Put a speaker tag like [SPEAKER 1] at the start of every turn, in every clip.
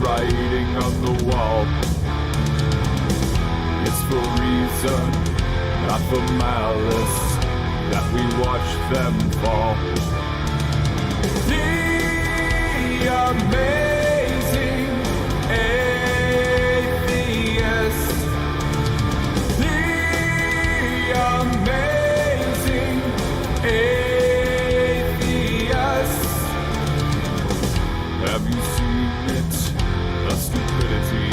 [SPEAKER 1] writing on the wall. It's for reason, not for malice, that we watch them fall. The amazing atheist. The amazing atheist. Have you seen it? The stupidity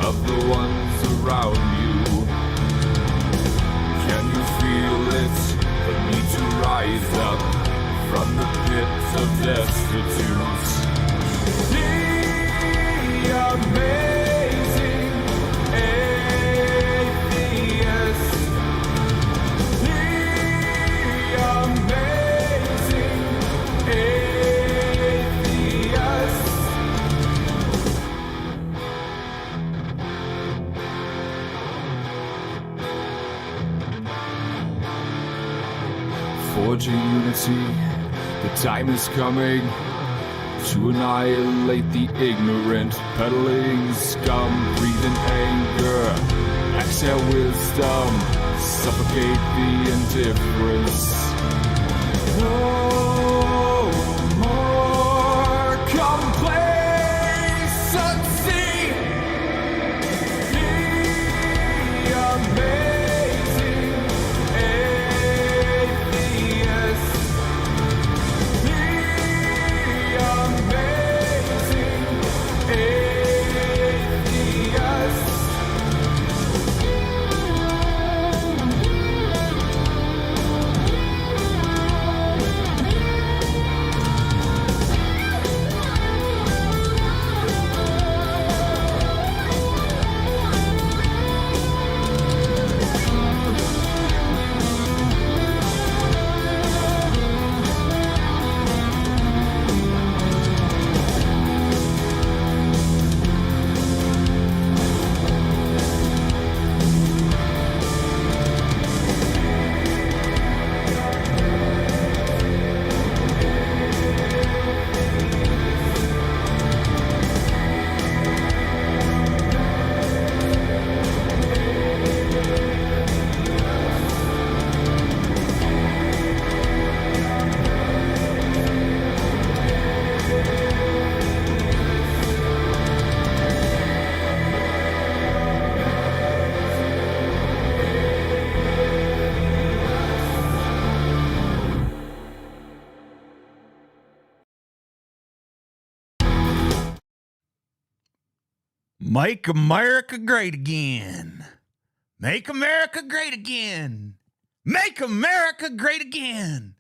[SPEAKER 1] of the ones around you. Can you feel it? The need to rise up from the pits of destitute. The amazing atheist. The amazing atheist. Forging unity, the time is coming to annihilate the ignorant, peddling scum, breathing anger, exhale wisdom, suffocate the indifference. No more complacency. The amazing atheist. The amazing atheist.
[SPEAKER 2] Make America great again. Make America great again. Make America great again.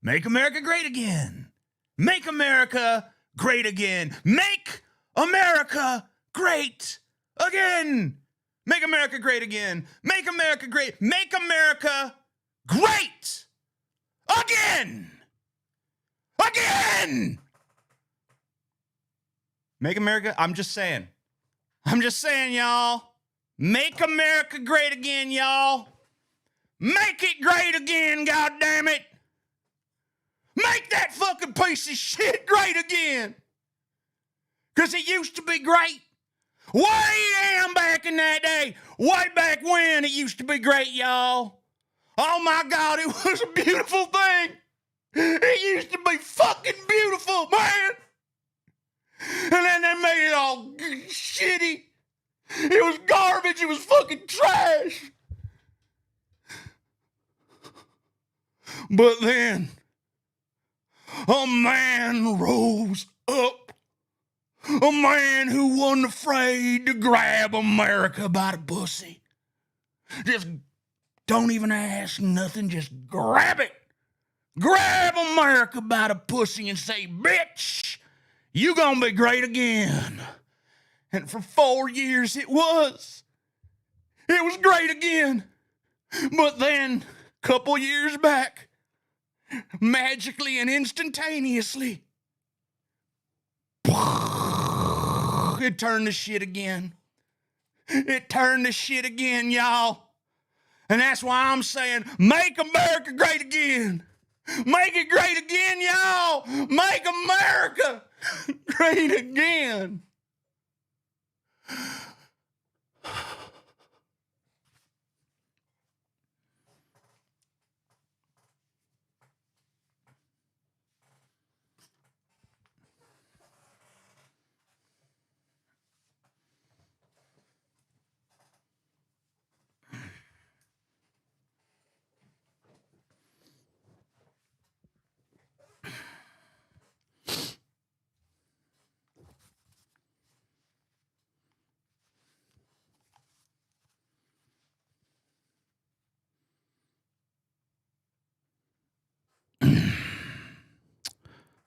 [SPEAKER 2] Make America great again. Make America great again. Make America great again. Make America great again. Make America great. Make America great again. Again. Make America, I'm just saying, y'all. Make America great again, y'all. Make it great again, goddammit. Make that fucking piece of shit great again. Because it used to be great. Way back in that day. Way back when it used to be great, y'all. Oh my God, it was a beautiful thing. It used to be fucking beautiful, man. And then they made it all shitty. It was garbage. It was fucking trash. But then a man rose up. A man who wasn't afraid to grab America by the pussy. Just don't even ask nothing. Just grab it. Grab America by the pussy and say, bitch, you gonna be great again. And for 4 years it was. It was great again. But then, a couple years back, magically and instantaneously, it turned to shit again. It turned to shit again, y'all. And that's why I'm saying, make America great again. Make it great again, y'all. Make America great again.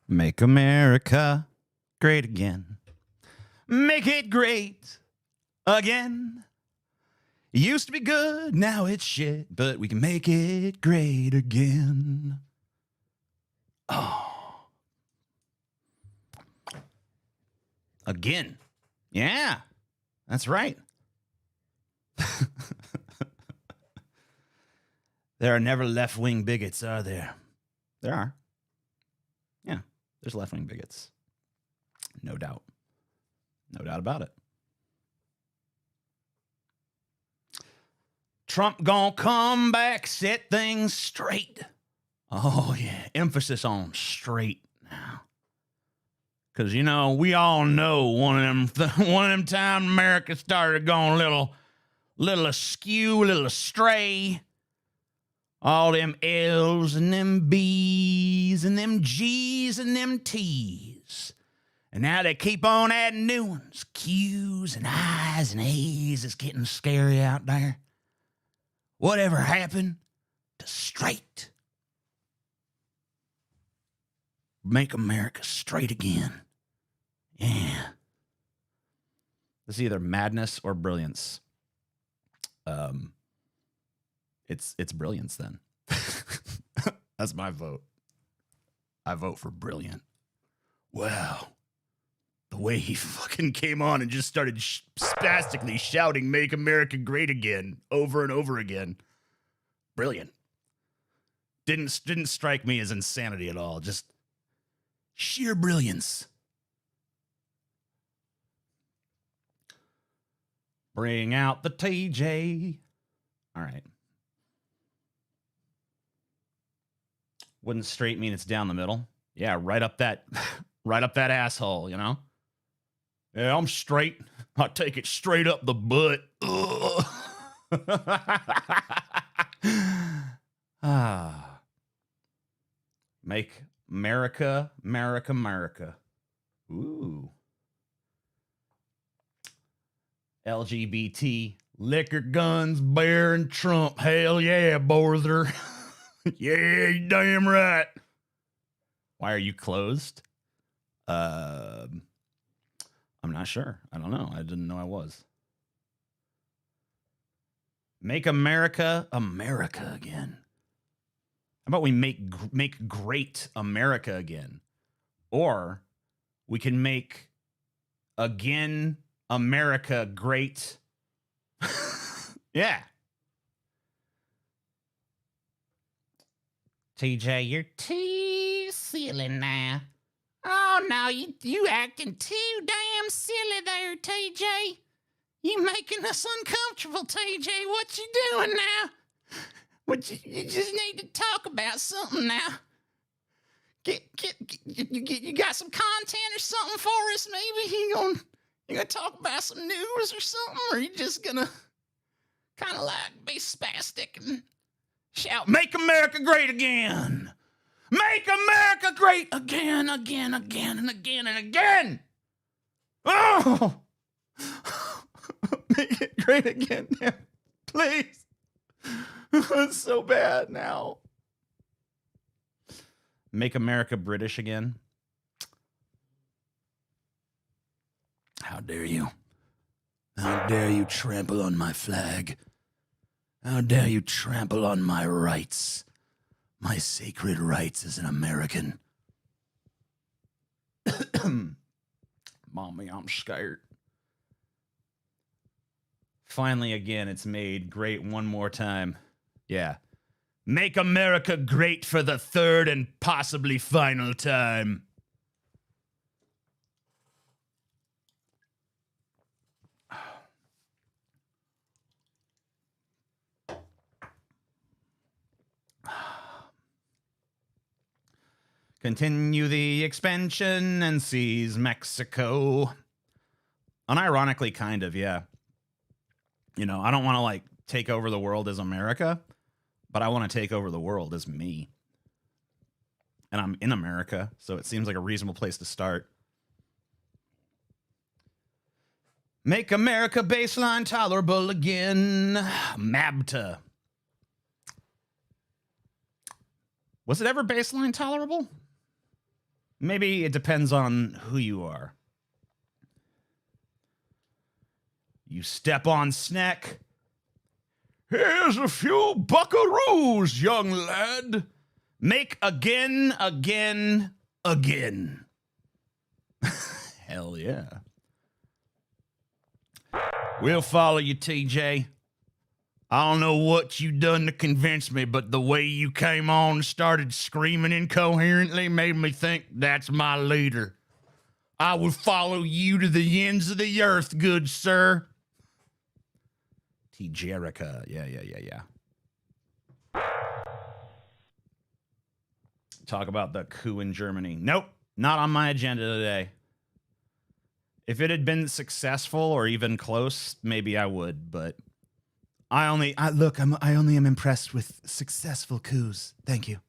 [SPEAKER 2] Make America great again. Make it great again. It used to be good, now it's shit, but we can make it great again. Oh. Again. Yeah, that's right. There are never left-wing bigots, are there? There are. Yeah, there's left-wing bigots. No doubt. No doubt about it. Trump gonna come back, set things straight. Oh, yeah. Emphasis on straight now. Because, you know, we all know one of them times America started going a little askew, a little astray. All them L's and them B's and them G's and them T's. And now they keep on adding new ones. Q's and I's and A's. It's getting scary out there. Whatever happened to straight? Make America straight again. Yeah. This is either madness or brilliance. It's brilliance then. That's my vote. I vote for brilliant. Wow. The way he fucking came on and just started spastically shouting, "Make America great again," over and over again. Brilliant. Didn't strike me as insanity at all. Just sheer brilliance. Bring out the TJ. All right. Wouldn't straight mean it's down the middle? Yeah, right up that asshole, you know? Yeah, I'm straight. I take it straight up the butt. Make America, America, America. Ooh. LGBT, liquor, guns, bear, and Trump. Hell yeah, Borther. Yeah, you damn right. Why are you closed? I'm not sure. I don't know. I didn't know I was. Make America America again. How about we make great America again? Or we can make again America great. Yeah. TJ, you're too silly now. Oh, no, you acting too damn silly there, TJ. You making us uncomfortable, TJ. What you doing now? You just need to talk about something now. You got some content or something for us, maybe? You gonna talk about some news or something? Or you just gonna kind of like be spastic and shout, "Make America great again! Make America great again, again, again, and again, and again!" Oh! Make it great again, please. It's so bad now. Make America British again. How dare you? How dare you trample on my flag? How dare you trample on my rights? My sacred rights as an American. Mommy, I'm scared. Finally, again, it's made great one more time. Yeah. Make America great for the third and possibly final time. Continue the expansion and seize Mexico. Unironically, kind of, yeah. You know, I don't want to like take over the world as America, but I want to take over the world as me. And I'm in America, so it seems like a reasonable place to start. Make America baseline tolerable again. MABTA. Was it ever baseline tolerable? Maybe it depends on who you are. You step on snack. Here's a few buckaroos, young lad. Make again, again, again. Hell yeah. We'll follow you, TJ. I don't know what you done to convince me, but the way you came on and started screaming incoherently made me think that's my leader. I will follow you to the ends of the earth, good sir. T. Jerica. Yeah. Talk about the coup in Germany. Nope, not on my agenda today. If it had been successful or even close, maybe I would, but I only am impressed with successful coups. Thank you.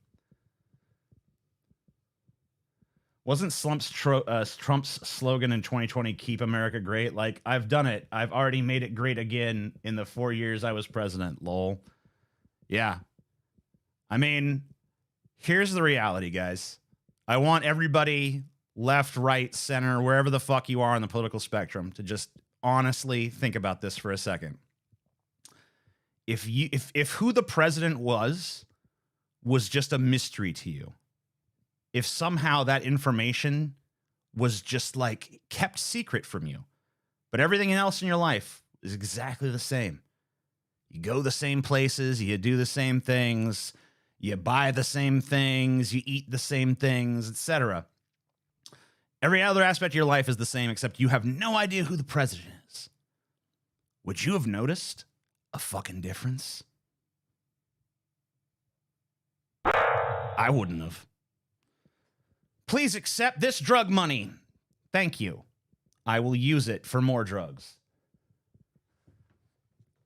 [SPEAKER 2] Wasn't Trump's slogan in 2020, keep America great? Like, I've done it. I've already made it great again in the 4 years I was president, lol. Yeah. I mean, here's the reality, guys. I want everybody, left, right, center, wherever the fuck you are on the political spectrum, to just honestly think about this for a second. If who the president was just a mystery to you, if somehow that information was just like kept secret from you, but everything else in your life is exactly the same. You go the same places, you do the same things, you buy the same things, you eat the same things, etc. Every other aspect of your life is the same, except you have no idea who the president is. Would you have noticed a fucking difference? I wouldn't have. Please accept this drug money. Thank you. I will use it for more drugs.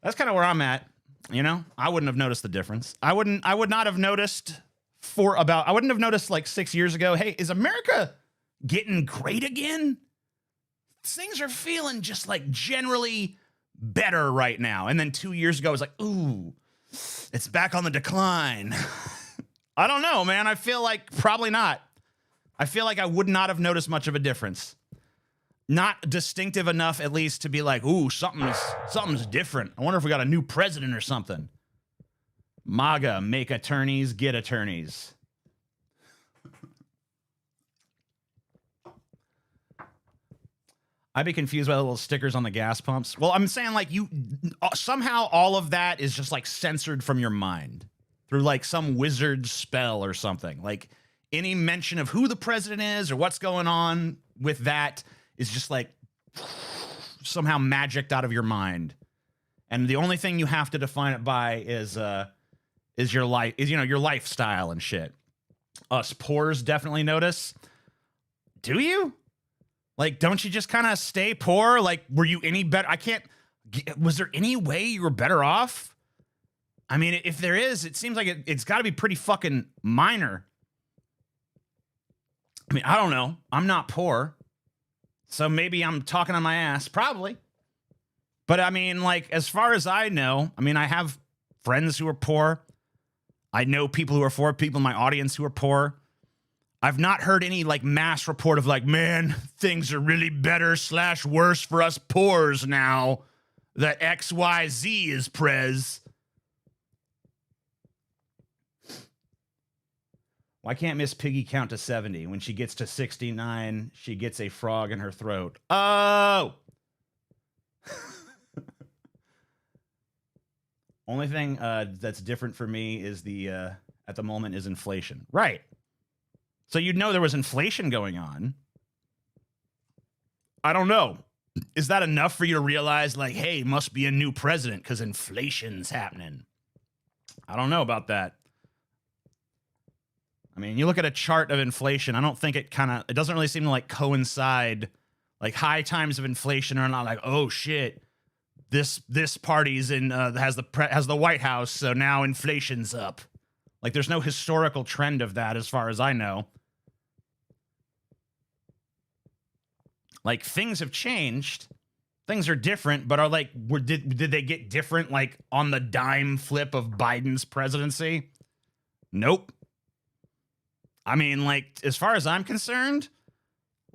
[SPEAKER 2] That's kind of where I'm at. You know, I wouldn't have noticed the difference. I would not have noticed I wouldn't have noticed like 6 years ago, hey, is America getting great again? Things are feeling just like generally better right now. And then 2 years ago, I was like, ooh, it's back on the decline. I don't know, man. I feel like probably not. I feel like I would not have noticed much of a difference. Not distinctive enough, at least, to be like, ooh, something's different. I wonder if we got a new president or something. MAGA, make attorneys, get attorneys. I'd be confused by the little stickers on the gas pumps. Well, I'm saying like somehow all of that is just like censored from your mind through like some wizard spell or something. Like any mention of who the president is or what's going on with that is just like somehow magicked out of your mind. And the only thing you have to define it by is your life, your lifestyle and shit. Us poors definitely notice. Do you? Like, don't you just kind of stay poor? Like, were you any better? Was there any way you were better off? I mean, if there is, it seems like it's got to be pretty fucking minor. I mean, I don't know. I'm not poor. So maybe I'm talking on my ass. Probably. But I mean, like, as far as I know, I mean, I have friends who are poor. I know people who are poor, people in my audience who are poor. I've not heard any like mass report of like, man, things are really better / worse for us poors now that XYZ is prez. Why can't Miss Piggy count to 70? When she gets to 69, she gets a frog in her throat. Oh! Only thing that's different for me is at the moment is inflation. Right. So you'd know there was inflation going on. I don't know. Is that enough for you to realize, like, hey, must be a new president because inflation's happening? I don't know about that. I mean, you look at a chart of inflation, I don't think it doesn't really seem to like coincide. Like high times of inflation are not like, oh shit, this party's in has the White House, so now inflation's up. Like there's no historical trend of that as far as I know. Like things have changed. Things are different, but are like did they get different like on the dime flip of Biden's presidency? Nope. I mean, like as far as I'm concerned,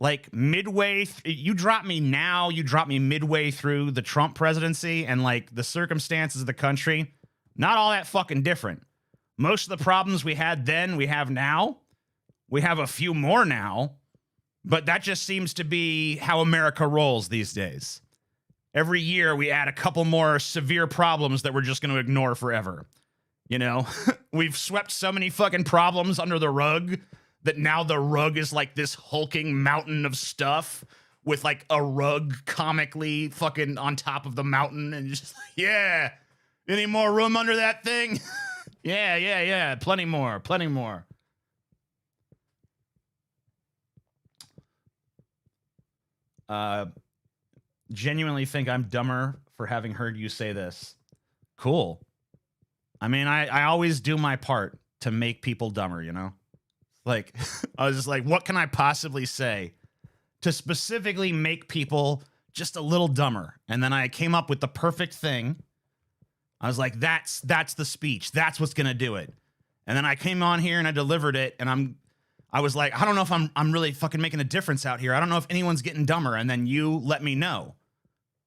[SPEAKER 2] like midway you drop me midway through the Trump presidency, and like the circumstances of the country, not all that fucking different. Most of the problems we had then, we have now. We have a few more now, but that just seems to be how America rolls these days. Every year we add a couple more severe problems that we're just going to ignore forever. You know, we've swept so many fucking problems under the rug that now the rug is like this hulking mountain of stuff with like a rug comically fucking on top of the mountain, and just like, yeah, any more room under that thing? yeah, plenty more. Genuinely think I'm dumber for having heard you say this. Cool. I mean, I always do my part to make people dumber, you know? Like, I was just like, what can I possibly say to specifically make people just a little dumber? And then I came up with the perfect thing. I was like, that's the speech. That's what's going to do it. And then I came on here and I delivered it, and I was like, I don't know if I'm really fucking making a difference out here. I don't know if anyone's getting dumber. And then you let me know,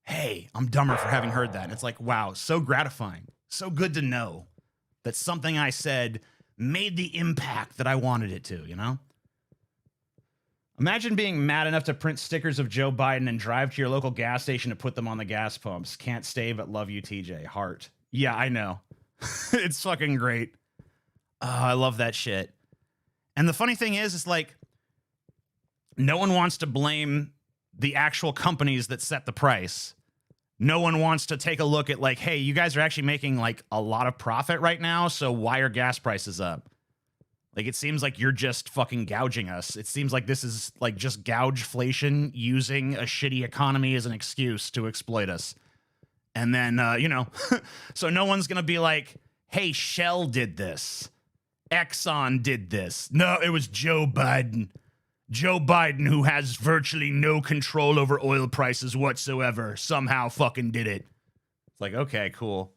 [SPEAKER 2] hey, I'm dumber for having heard that. And it's like, wow, so gratifying. So good to know that something I said made the impact that I wanted it to, you know? Imagine being mad enough to print stickers of Joe Biden and drive to your local gas station to put them on the gas pumps. Can't stay but love you, TJ. Heart. Yeah, I know. It's fucking great. Oh, I love that shit. And the funny thing is, it's like, no one wants to blame the actual companies that set the price. No one wants to take a look at like, hey, you guys are actually making like a lot of profit right now, so why are gas prices up? Like, it seems like you're just fucking gouging us. It seems like this is like just gougeflation, using a shitty economy as an excuse to exploit us. And then, you know, so no one's going to be like, hey, Shell did this. Exxon did this. No, it was Joe Biden. Joe Biden, who has virtually no control over oil prices whatsoever, somehow fucking did it. It's like, okay, cool.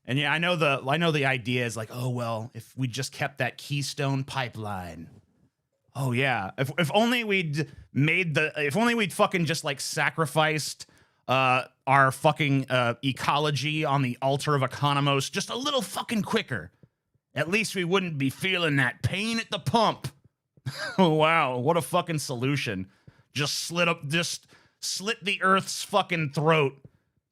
[SPEAKER 2] And yeah, I know the idea is like, oh well, if we just kept that Keystone pipeline. Oh yeah, if only we'd fucking just like sacrificed our fucking ecology on the altar of Economos just a little fucking quicker. At least we wouldn't be feeling that pain at the pump. Oh, wow, what a fucking solution. Just slit the Earth's fucking throat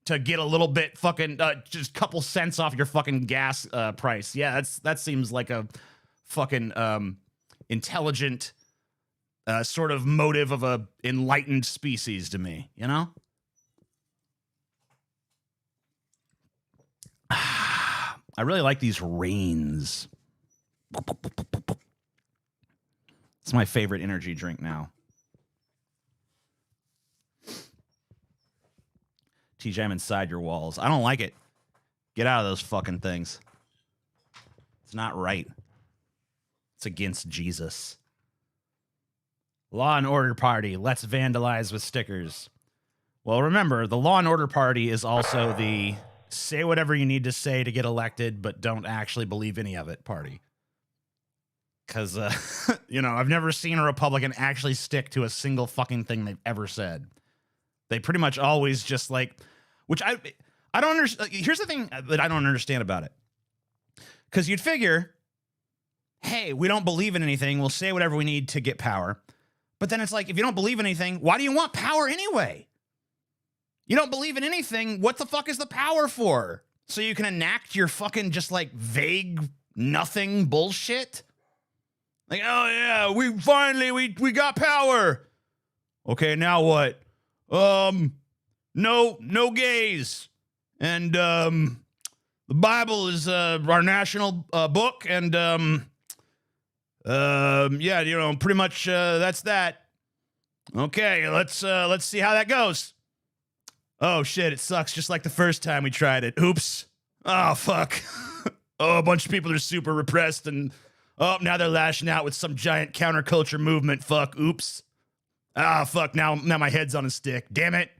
[SPEAKER 2] to get a little bit fucking, just a couple cents off your fucking gas price. Yeah, that seems like a fucking intelligent sort of motive of a enlightened species to me, you know? I really like these rains. It's my favorite energy drink now. TJ, I'm inside your walls. I don't like it. Get out of those fucking things. It's not right. It's against Jesus. Law and Order Party. Let's vandalize with stickers. Well, remember, the Law and Order Party is also the say whatever you need to say to get elected, but don't actually believe any of it party. Because, you know, I've never seen a Republican actually stick to a single fucking thing they've ever said. They pretty much always just like, which I don't understand. Here's the thing that I don't understand about it. Because you'd figure, hey, we don't believe in anything. We'll say whatever we need to get power. But then it's like, if you don't believe in anything, why do you want power anyway? You don't believe in anything. What the fuck is the power for? So you can enact your fucking just like vague nothing bullshit? Like, oh yeah, we got power. Okay, now what? No gays. And the Bible is our national book, and Yeah, you know, pretty much that's that. Okay, let's see how that goes. Oh shit, it sucks just like the first time we tried it. Oops. Oh fuck. Oh, a bunch of people are super repressed and now they're lashing out with some giant counterculture movement. Fuck. Oops. Ah, fuck. Now my head's on a stick. Damn it.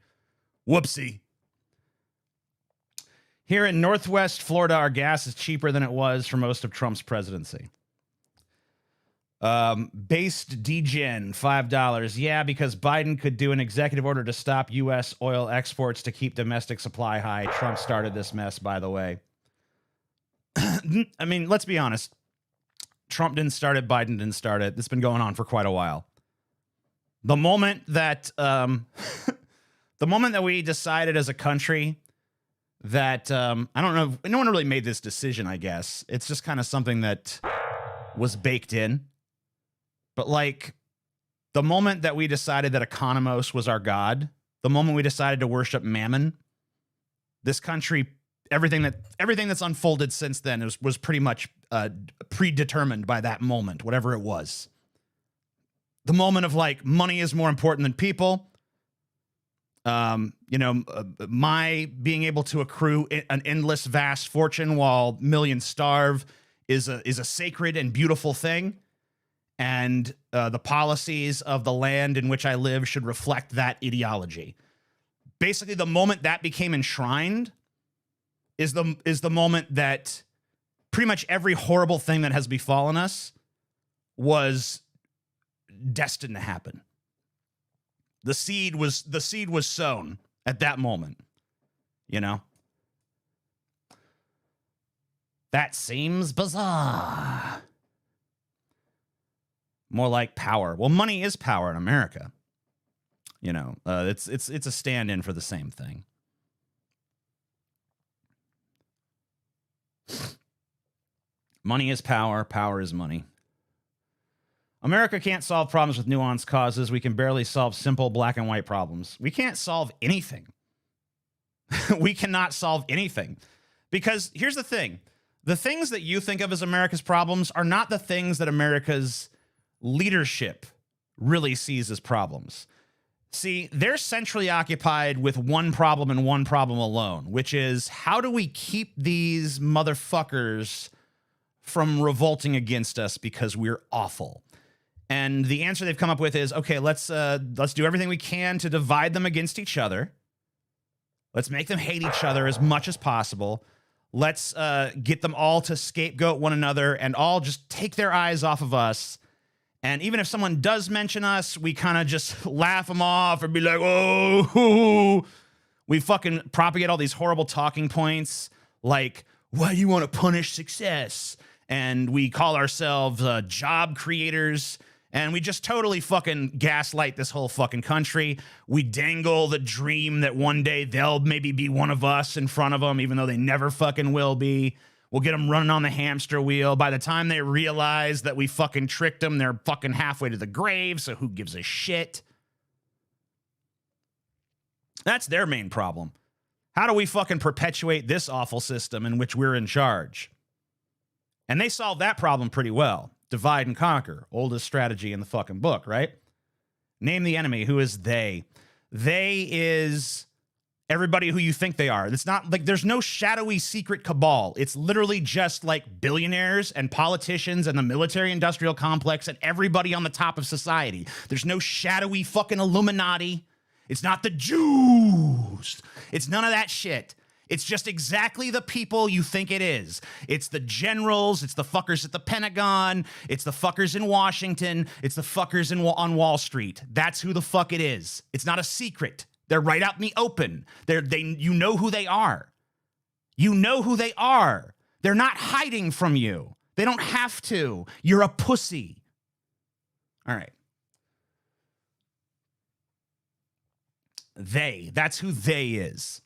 [SPEAKER 2] Whoopsie. Here in Northwest Florida, our gas is cheaper than it was for most of Trump's presidency. Based DGen, $5. Yeah, because Biden could do an executive order to stop U.S. oil exports to keep domestic supply high. Trump started this mess, by the way. I mean, let's be honest. Trump didn't start it. Biden didn't start it. It's been going on for quite a while. The moment that the moment that we decided as a country that I don't know, no one really made this decision, I guess. It's just kind of something that was baked in. But like the moment that we decided that Economos was our god, the moment we decided to worship Mammon, this country, everything that's unfolded since then was pretty much predetermined by that moment, whatever it was. The moment of like money is more important than people. You know, my being able to accrue an endless vast fortune while millions starve is a sacred and beautiful thing. And the policies of the land in which I live should reflect that ideology. Basically, the moment that became enshrined is the moment that pretty much every horrible thing that has befallen us was destined to happen. The seed was sown at that moment, you know? That seems bizarre. More like power. Well, money is power in America. You know, it's a stand-in for the same thing. Money is power. Power is money. America can't solve problems with nuanced causes. We can barely solve simple black and white problems. We can't solve anything. We cannot solve anything. Because here's the thing. The things that you think of as America's problems are not the things that America's leadership really sees as problems. See, they're centrally occupied with one problem and one problem alone, which is how do we keep these motherfuckers from revolting against us because we're awful? And the answer they've come up with is, okay, let's do everything we can to divide them against each other. Let's make them hate each other as much as possible. Let's get them all to scapegoat one another and all just take their eyes off of us. And even if someone does mention us, we kind of just laugh them off or be like, oh, we fucking propagate all these horrible talking points like, why do you want to punish success? And we call ourselves job creators. And we just totally fucking gaslight this whole fucking country. We dangle the dream that one day they'll maybe be one of us in front of them, even though they never fucking will be. We'll get them running on the hamster wheel. By the time they realize that we fucking tricked them, they're fucking halfway to the grave, so who gives a shit? That's their main problem. How do we fucking perpetuate this awful system in which we're in charge? And they solve that problem pretty well. Divide and conquer. Oldest strategy in the fucking book, right? Name the enemy. Who is they? They is everybody who you think they are. It's not like there's no shadowy secret cabal. It's literally just like billionaires and politicians and the military industrial complex and everybody on the top of society. There's no shadowy fucking Illuminati. It's not the Jews. It's none of that shit. It's just exactly the people you think it is. It's the generals. It's the fuckers at the Pentagon. It's the fuckers in Washington. It's the fuckers on Wall Street. That's who the fuck it is. It's not a secret. They're right out in the open. You know who they are. You know who they are. They're not hiding from you. They don't have to. You're a pussy. All right. That's who they is.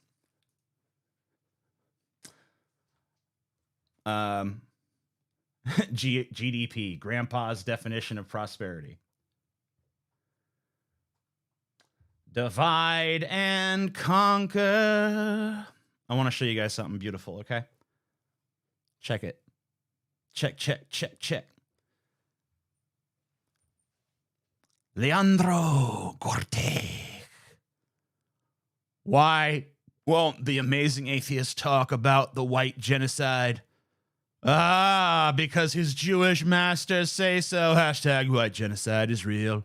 [SPEAKER 2] GDP, Grandpa's definition of prosperity. Divide and conquer. I want to show you guys something beautiful, okay? Check it. Check. Leandro Corte. Why won't the amazing atheist talk about the white genocide? Because his Jewish masters say so. Hashtag white genocide is real.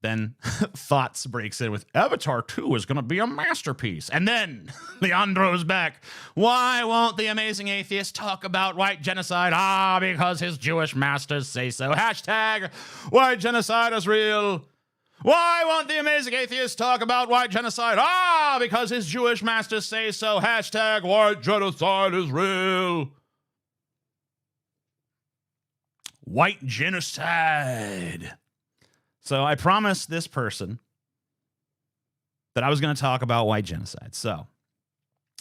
[SPEAKER 2] Then Thoughts breaks in with Avatar 2 is going to be a masterpiece. And then Leandro's back. Why won't the amazing atheist talk about white genocide? Because his Jewish masters say so. Hashtag white genocide is real. Why won't the amazing atheist talk about white genocide? Because his Jewish masters say so. Hashtag white genocide is real. White genocide. So I promised this person that I was going to talk about white genocide. So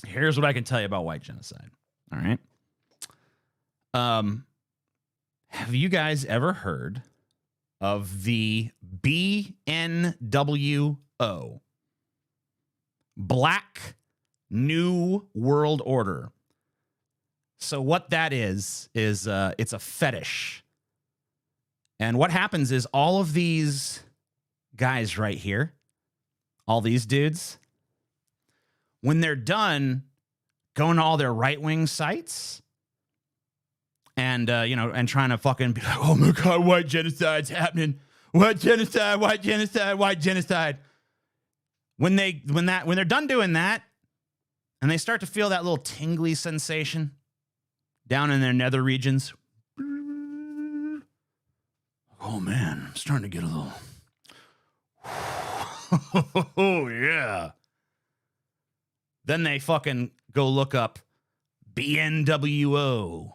[SPEAKER 2] here's what I can tell you about white genocide. All right. Have you guys ever heard of the BNWO, Black New World Order? So what that is it's a fetish. And what happens is all of these guys right here, all these dudes, when they're done going to all their right-wing sites and, and trying to fucking be like, oh my God, white genocide's happening. White genocide, white genocide, white genocide. When they're done doing that and they start to feel that little tingly sensation down in their nether regions, oh man, I'm starting to get a little. Oh yeah. Then they fucking go look up BNWO.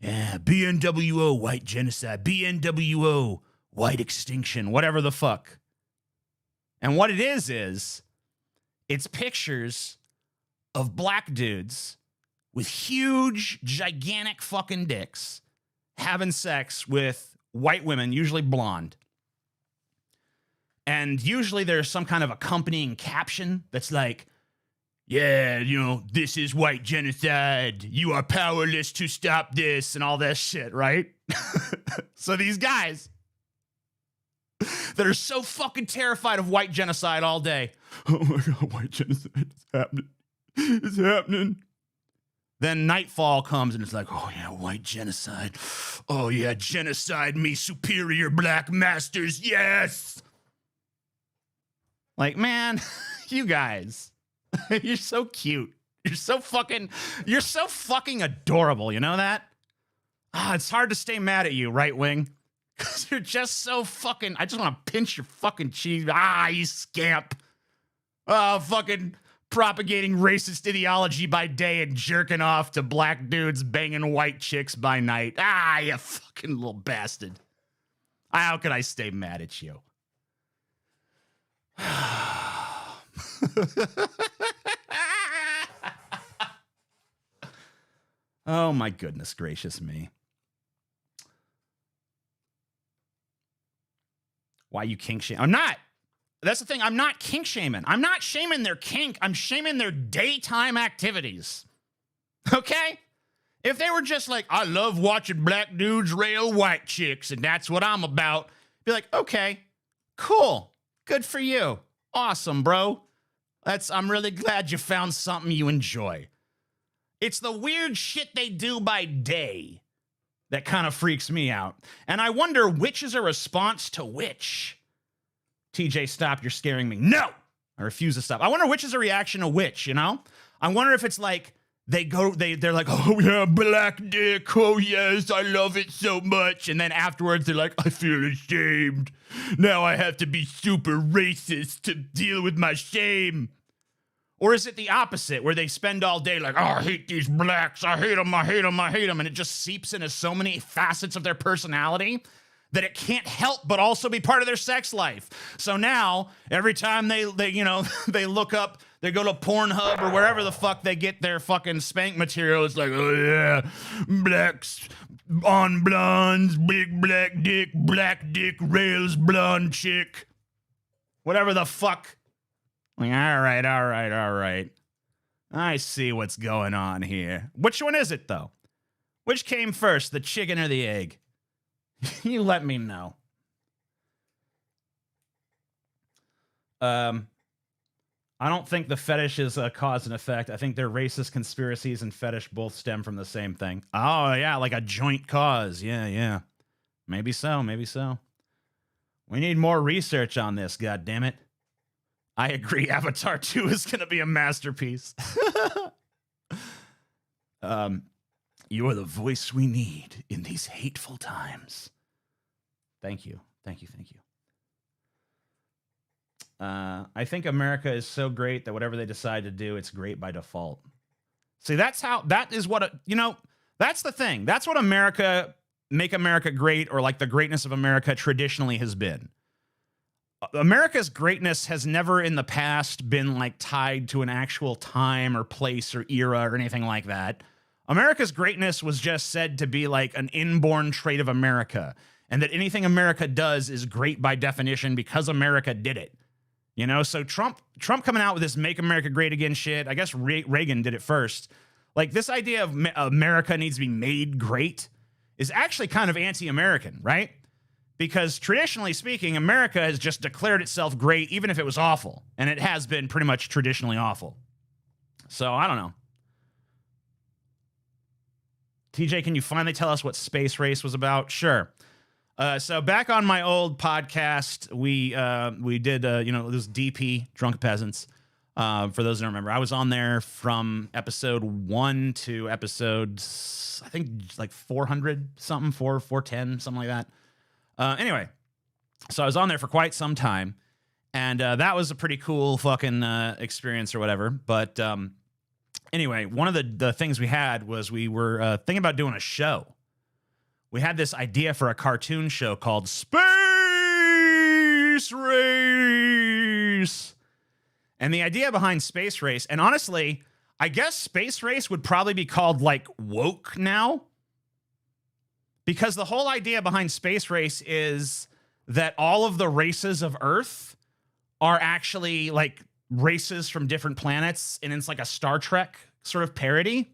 [SPEAKER 2] Yeah, BNWO, white genocide. BNWO, white extinction, whatever the fuck. And what it is it's pictures of black dudes with huge, gigantic fucking dicks having sex with white women, usually blonde. And usually there's some kind of accompanying caption that's like, yeah, this is white genocide. You are powerless to stop this and all that shit, right? So these guys that are so fucking terrified of white genocide all day. Oh my God, white genocide is happening. It's happening. Then nightfall comes and it's like, oh yeah, white genocide. Oh yeah, genocide me, superior black masters, yes! Like, man, you guys, you're so cute. You're so fucking adorable, you know that? It's hard to stay mad at you, right wing. Because you're just so fucking, I just want to pinch your fucking cheek. You scamp. Fucking propagating racist ideology by day and jerking off to black dudes banging white chicks by night. You fucking little bastard. How could I stay mad at you? Oh my goodness gracious me. Why you kink shame? I'm not. That's the thing. I'm not kink shaming. I'm not shaming their kink. I'm shaming their daytime activities. Okay? If they were just like, I love watching black dudes rail white chicks and that's what I'm about, be like, okay, cool. Good for you. Awesome, bro. I'm really glad you found something you enjoy. It's the weird shit they do by day that kind of freaks me out. And I wonder which is a response to which. TJ, stop, you're scaring me. No! I refuse to stop. I wonder which is a reaction to which, I wonder if it's like they're like, oh yeah, black dick, oh yes, I love it so much. And then afterwards they're like, I feel ashamed. Now I have to be super racist to deal with my shame. Or is it the opposite, where they spend all day like, oh, I hate these blacks, I hate them, I hate them, I hate them, and it just seeps into so many facets of their personality that it can't help but also be part of their sex life. So now, every time they they look up, they go to Pornhub or wherever the fuck they get their fucking spank material, it's like, oh yeah, blacks on blondes, big black dick, rails blonde chick. Whatever the fuck. Like, all right. I see what's going on here. Which one is it, though? Which came first, the chicken or the egg? You let me know. I don't think the fetish is a cause and effect. I think their racist conspiracies and fetish both stem from the same thing. Oh, yeah, like a joint cause. Yeah. Maybe so. We need more research on this, goddammit. I agree. Avatar 2 is going to be a masterpiece. You are the voice we need in these hateful times. Thank you. I think America is so great that whatever they decide to do, it's great by default. See, that's the thing. That's what make America great, or like the greatness of America traditionally has been. America's greatness has never in the past been like tied to an actual time or place or era or anything like that. America's greatness was just said to be like an inborn trait of America, and that anything America does is great by definition because America did it. So Trump coming out with this "Make America Great Again" shit. I guess Reagan did it first. Like, this idea of America needs to be made great is actually kind of anti-American, right? Because traditionally speaking, America has just declared itself great, even if it was awful, and it has been pretty much traditionally awful. So I don't know. TJ, can you finally tell us what Space Race was about? Sure. So back on my old podcast, we did it was DP, Drunk Peasants. For those who don't remember, I was on there from episode 1 to episode, I think, like 400 something, 410, something like that. Anyway, so I was on there for quite some time, and that was a pretty cool fucking experience or whatever. But anyway, one of the things we had was we were thinking about doing a show. We had this idea for a cartoon show called Space Race. And the idea behind Space Race, and honestly, I guess Space Race would probably be called like woke now. Because the whole idea behind Space Race is that all of the races of Earth are actually like races from different planets, and it's like a Star Trek sort of parody.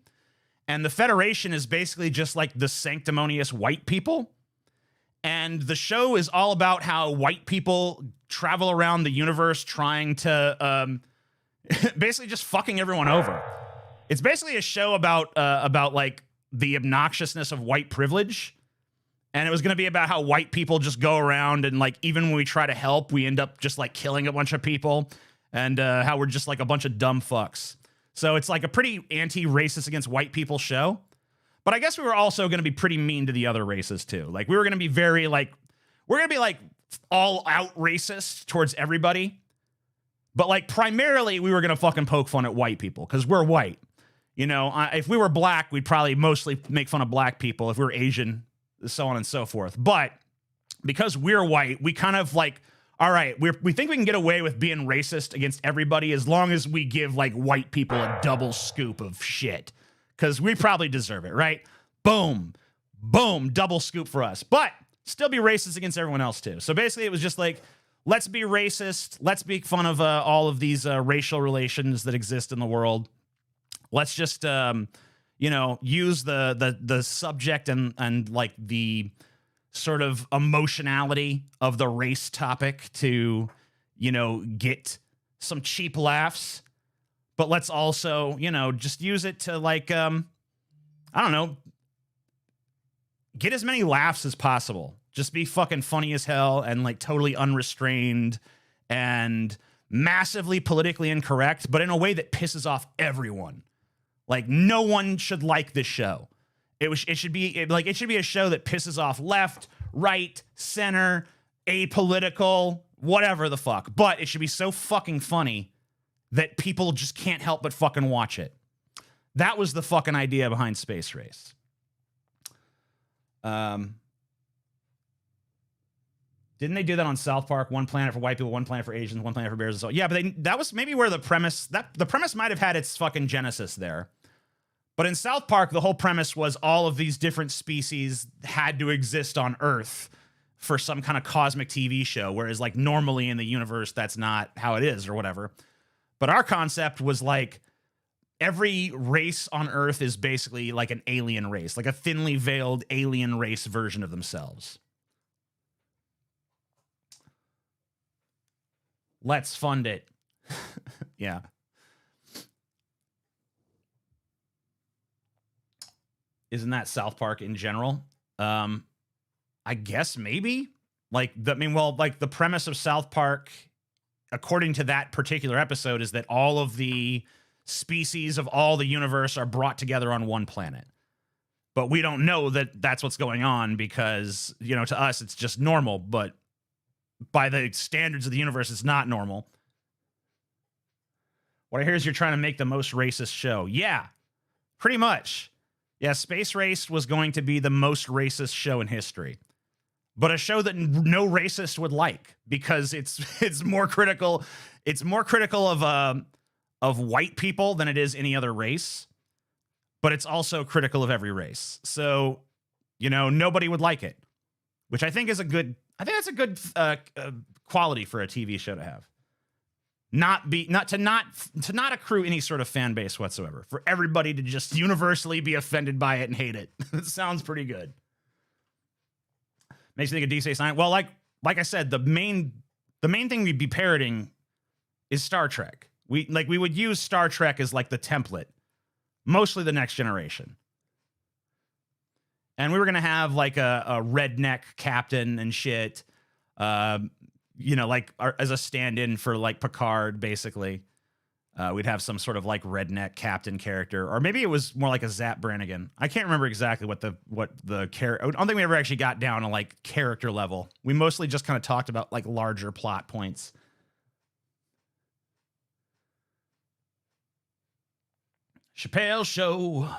[SPEAKER 2] And the Federation is basically just like the sanctimonious white people. And the show is all about how white people travel around the universe trying to basically just fucking everyone over. It's basically a show about like the obnoxiousness of white privilege. And it was going to be about how white people just go around and like, even when we try to help, we end up just like killing a bunch of people, and how we're just like a bunch of dumb fucks. So it's like a pretty anti-racist against white people show. But I guess we were also going to be pretty mean to the other races too. Like, we were going to be very like, we're going to be like all out racist towards everybody. But like primarily we were going to fucking poke fun at white people because we're white. If we were black, we'd probably mostly make fun of black people. If we were Asian, so on and so forth. But because we're white, we kind of like, all right, we think we can get away with being racist against everybody as long as we give like white people a double scoop of shit, because we probably deserve it, right? Boom, double scoop for us, but still be racist against everyone else too. So basically it was just like, let's be racist. Let's make fun of all of these racial relations that exist in the world. Let's just, use the subject and like the sort of emotionality of the race topic to, get some cheap laughs. But let's also, just use it to like, I don't know, get as many laughs as possible. Just be fucking funny as hell and like totally unrestrained and massively politically incorrect, but in a way that pisses off everyone. Like, no one should like this show. It should be a show that pisses off left, right, center, apolitical, whatever the fuck. But it should be so fucking funny that people just can't help but fucking watch it. That was the fucking idea behind Space Race. Didn't they do that on South Park? One planet for white people, one planet for Asians, one planet for bears and so on. Yeah, but that was maybe where the premise might have had its fucking genesis there. But in South Park, the whole premise was all of these different species had to exist on Earth for some kind of cosmic TV show, whereas like normally in the universe, that's not how it is or whatever. But our concept was like every race on Earth is basically like an alien race, like a thinly veiled alien race version of themselves. Let's fund it. Yeah. Isn't that South Park in general? I guess maybe. Like the premise of South Park, according to that particular episode, is that all of the species of all the universe are brought together on one planet. But we don't know that that's what's going on because, you know, to us, it's just normal. But by the standards of the universe, it's not normal. What I hear is you're trying to make the most racist show. Yeah, pretty much. Yeah, Space Race was going to be the most racist show in history. But a show that no racist would like because it's more critical. It's more critical of white people than it is any other race. But it's also critical of every race. So, you know, nobody would like it, which I think is a good. I think that's a good quality for a TV show to have. Not to not accrue any sort of fan base whatsoever. For everybody to just universally be offended by it and hate it. It sounds pretty good. Makes me think of DC9. Well, like I said, the main thing we'd be parroting is Star Trek. We would use Star Trek as like the template. Mostly the Next Generation. And we were going to have like a redneck captain and shit, you know, like as a stand-in for like Picard, basically. We'd have some sort of like redneck captain character, or maybe it was more like a Zap Brannigan. I can't remember exactly what the character. I don't think we ever actually got down to like character level. We mostly just kind of talked about like larger plot points. Chappelle Show.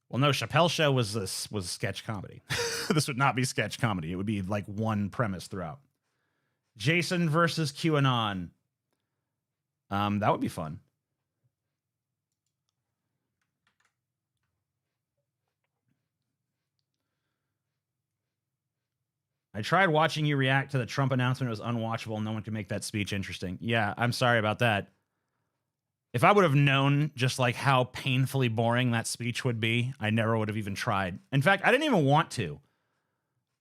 [SPEAKER 2] Well, no, Chappelle Show was sketch comedy. This would not be sketch comedy. It would be like one premise throughout. Jason versus QAnon. That would be fun. I tried watching you react to the Trump announcement. It was unwatchable. No one could make that speech interesting. Yeah, I'm sorry about that. If I would have known just like how painfully boring that speech would be, I never would have even tried. In fact, I didn't even want to.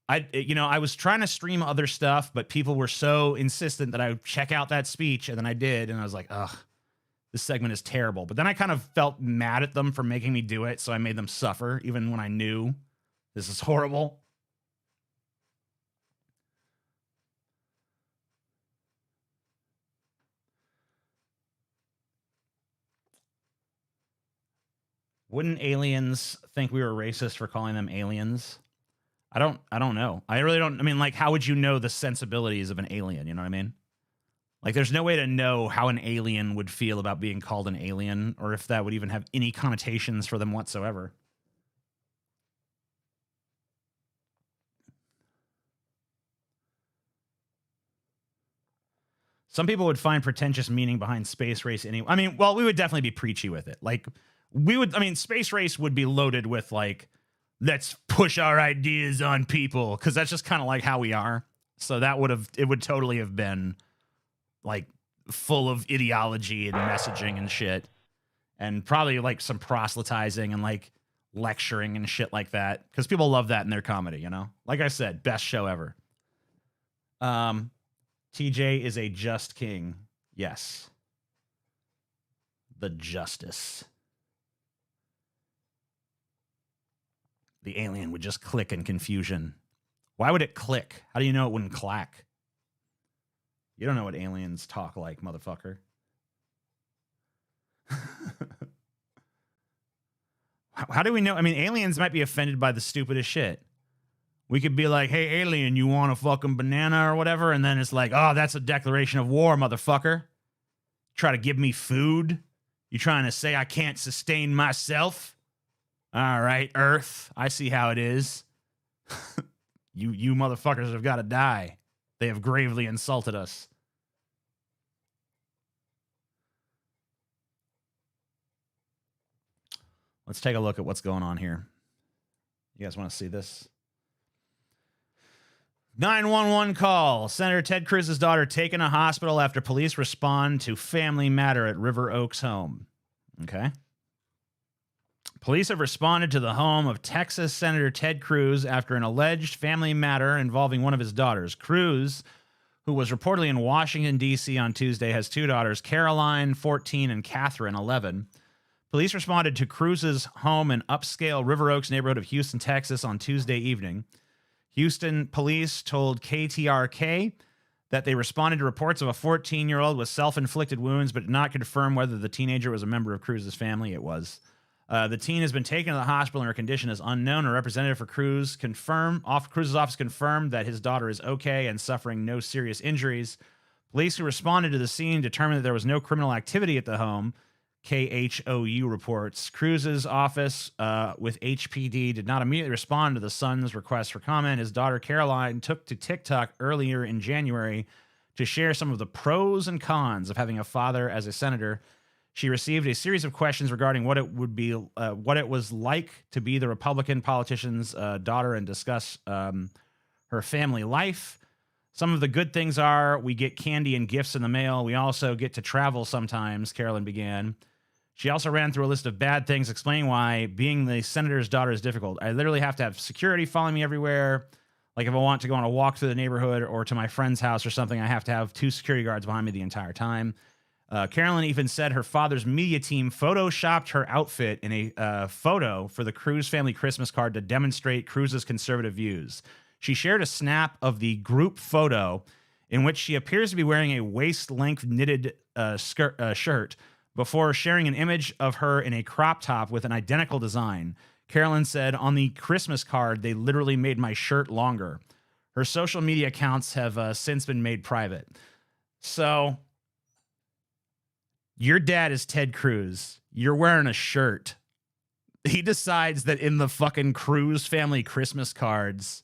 [SPEAKER 2] I was trying to stream other stuff, but people were so insistent that I would check out that speech, and then I did, and I was like, ugh, this segment is terrible. But then I kind of felt mad at them for making me do it, so I made them suffer, even when I knew this is horrible. Wouldn't aliens think we were racist for calling them aliens? I don't know. I really don't. I mean, like, how would you know the sensibilities of an alien? You know what I mean? Like, there's no way to know how an alien would feel about being called an alien, or if that would even have any connotations for them whatsoever. Some people would find pretentious meaning behind space race anyway. I mean, well, we would definitely be preachy with it. Like, space race would be loaded with like, let's push our ideas on people, because that's just kind of like how we are. So it would totally have been like full of ideology and messaging and shit, and probably like some proselytizing and like lecturing and shit like that, because people love that in their comedy, you know? Like I said, best show ever. TJ is a just king. Yes. The justice. The alien would just click in confusion. Why would it click? How do you know it wouldn't clack? You don't know what aliens talk like, motherfucker. How do we know? I mean, aliens might be offended by the stupidest shit. We could be like, hey, alien, you want a fucking banana or whatever? And then it's like, oh, that's a declaration of war, motherfucker. Try to give me food? You trying to say I can't sustain myself? All right, Earth, I see how it is. You motherfuckers have got to die. They have gravely insulted us. Let's take a look at what's going on here. You guys want to see this? 911 call. Senator Ted Cruz's daughter taken to hospital after police respond to family matter at River Oaks home. Okay. Police have responded to the home of Texas Senator Ted Cruz after an alleged family matter involving one of his daughters. Cruz,
[SPEAKER 3] who was reportedly in Washington, D.C. on Tuesday, has two daughters, Caroline, 14, and Catherine, 11. Police responded to Cruz's home in upscale River Oaks neighborhood of Houston, Texas on Tuesday evening. Houston police told KTRK that they responded to reports of a 14-year-old with self-inflicted wounds, but did not confirm whether the teenager was a member of Cruz's family. It was. The teen has been taken to the hospital and her condition is unknown. A representative for Cruz's office confirmed that his daughter is okay and suffering no serious injuries. Police who responded to the scene determined that there was no criminal activity at the home. KHOU reports. Cruz's office with HPD did not immediately respond to the son's request for comment. His daughter Caroline took to TikTok earlier in January to share some of the pros and cons of having a father as a senator. She received a series of questions regarding what it was like to be the Republican politician's daughter and discuss her family life. Some of the good things are we get candy and gifts in the mail. We also get to travel sometimes, Carolyn began. She also ran through a list of bad things, explaining why being the senator's daughter is difficult. I literally have to have security following me everywhere. Like if I want to go on a walk through the neighborhood or to my friend's house or something, I have to have 2 security guards behind me the entire time. Carolyn even said her father's media team photoshopped her outfit in a photo for the Cruz family Christmas card to demonstrate Cruz's conservative views. She shared a snap of the group photo in which she appears to be wearing a waist-length knitted shirt before sharing an image of her in a crop top with an identical design. Carolyn said, on the Christmas card, they literally made my shirt longer. Her social media accounts have since been made private. So, your dad is Ted Cruz. You're wearing a shirt. He decides that in the fucking Cruz family Christmas cards,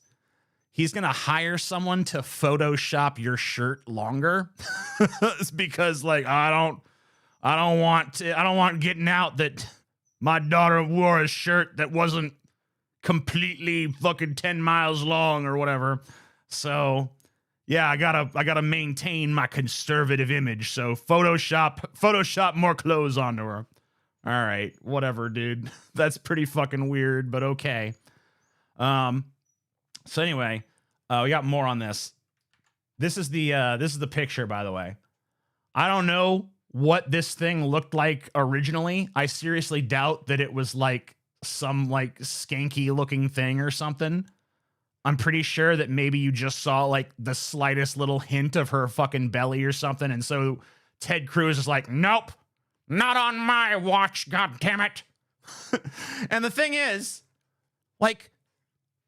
[SPEAKER 3] he's going to hire someone to Photoshop your shirt longer. It's because like, I don't want getting out that my daughter wore a shirt that wasn't completely fucking 10 miles long or whatever. So, yeah, I gotta maintain my conservative image. So Photoshop more clothes onto her. All right, whatever, dude. That's pretty fucking weird, but okay. So anyway, we got more on this. This is the picture, by the way. I don't know what this thing looked like originally. I seriously doubt that it was like some like skanky looking thing or something. I'm pretty sure that maybe you just saw like the slightest little hint of her fucking belly or something. And so Ted Cruz is like, nope, not on my watch, God damn it. And the thing is, like,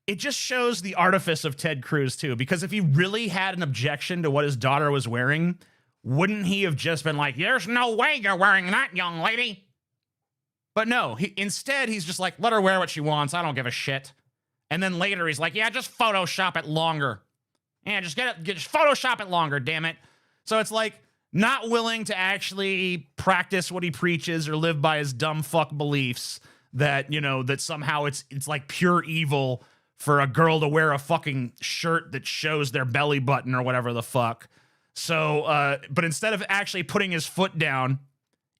[SPEAKER 3] it just shows the artifice of Ted Cruz too, because if he really had an objection to what his daughter was wearing, wouldn't he have just been like, there's no way you're wearing that, young lady? But no, instead he's just like, let her wear what she wants. I don't give a shit. And then later he's like, yeah, just Photoshop it longer. Yeah, just Photoshop it longer, damn it. So it's like not willing to actually practice what he preaches or live by his dumb fuck beliefs that, you know, that somehow it's like pure evil for a girl to wear a fucking shirt that shows their belly button or whatever the fuck. So, but instead of actually putting his foot down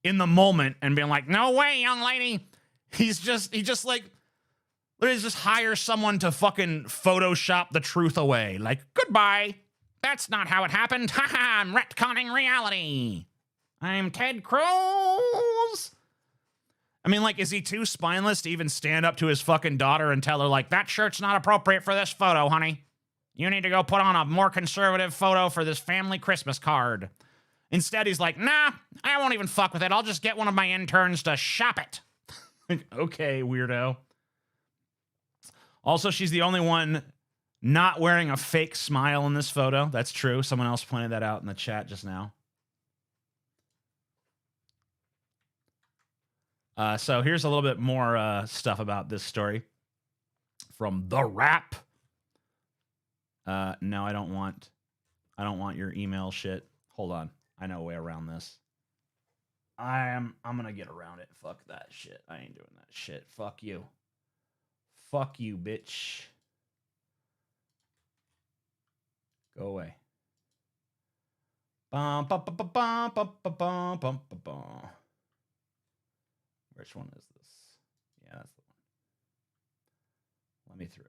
[SPEAKER 3] in the moment and being like, no way, young lady, he just like, let's just hire someone to fucking Photoshop the truth away. Like, goodbye. That's not how it happened. Haha, I'm retconning reality. I'm Ted Cruz. I mean, like, is he too spineless to even stand up to his fucking daughter and tell her, like, that shirt's not appropriate for this photo, honey? You need to go put on a more conservative photo for this family Christmas card. Instead, he's like, nah, I won't even fuck with it. I'll just get one of my interns to shop it. Okay, weirdo. Also, she's the only one not wearing a fake smile in this photo. That's true. Someone else pointed that out in the chat just now. So here's a little bit more stuff about this story from The Wrap. No, I don't want your email shit. Hold on. I know a way around this. I'm gonna get around it. Fuck that shit. I ain't doing that shit. Fuck you. Fuck you, bitch. Go away. Bum, bum, bum, bum, bum, bum, bum, bum, bum, bum. Which one is this? Yeah, that's the one. Let me through.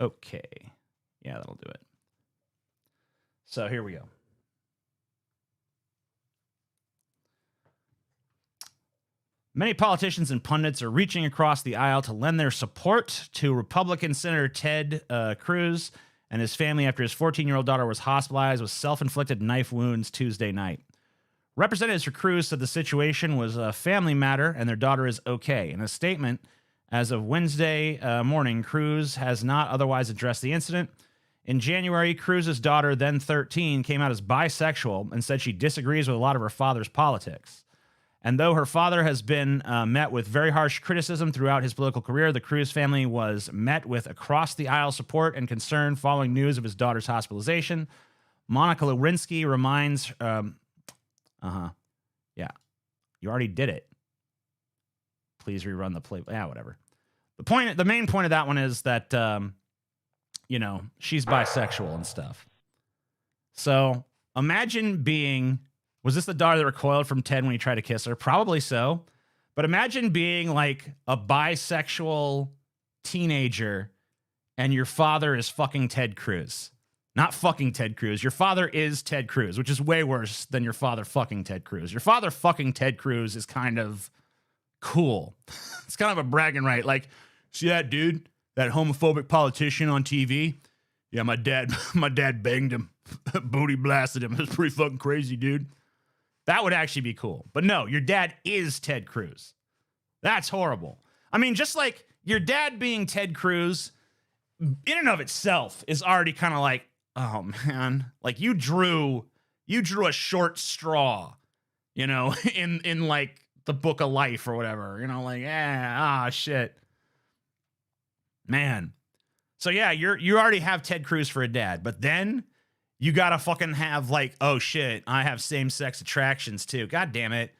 [SPEAKER 3] Okay. Yeah, that'll do it. So here we go. Many politicians and pundits are reaching across the aisle to lend their support to Republican Senator Ted Cruz and his family after his 14-year-old daughter was hospitalized with self-inflicted knife wounds Tuesday night. Representatives for Cruz said the situation was a family matter and their daughter is okay. In a statement, as of Wednesday morning, Cruz has not otherwise addressed the incident. In January, Cruz's daughter, then 13, came out as bisexual and said she disagrees with a lot of her father's politics. And though her father has been met with very harsh criticism throughout his political career, the Cruz family was met with across-the-aisle support and concern following news of his daughter's hospitalization. Monica Lewinsky reminds... Yeah. You already did it. Please rerun the play. Yeah, whatever. The main point of that one is that, she's bisexual and stuff. So imagine being... Was this the daughter that recoiled from Ted when he tried to kiss her? Probably so. But imagine being like a bisexual teenager and your father is fucking Ted Cruz. Not fucking Ted Cruz. Your father is Ted Cruz, which is way worse than your father fucking Ted Cruz. Your father fucking Ted Cruz is kind of cool. It's kind of a bragging right. Like, see that dude? That homophobic politician on TV? Yeah, my dad banged him. Booty blasted him. It was pretty fucking crazy, dude. That would actually be cool. But no, your dad is Ted Cruz. That's horrible. I mean, just like your dad being Ted Cruz in and of itself is already kind of like, oh man, like you drew a short straw, in like the book of life or whatever, shit. Man. So yeah, you already have Ted Cruz for a dad, but then you gotta fucking have like, oh shit, I have same-sex attractions too. God damn it.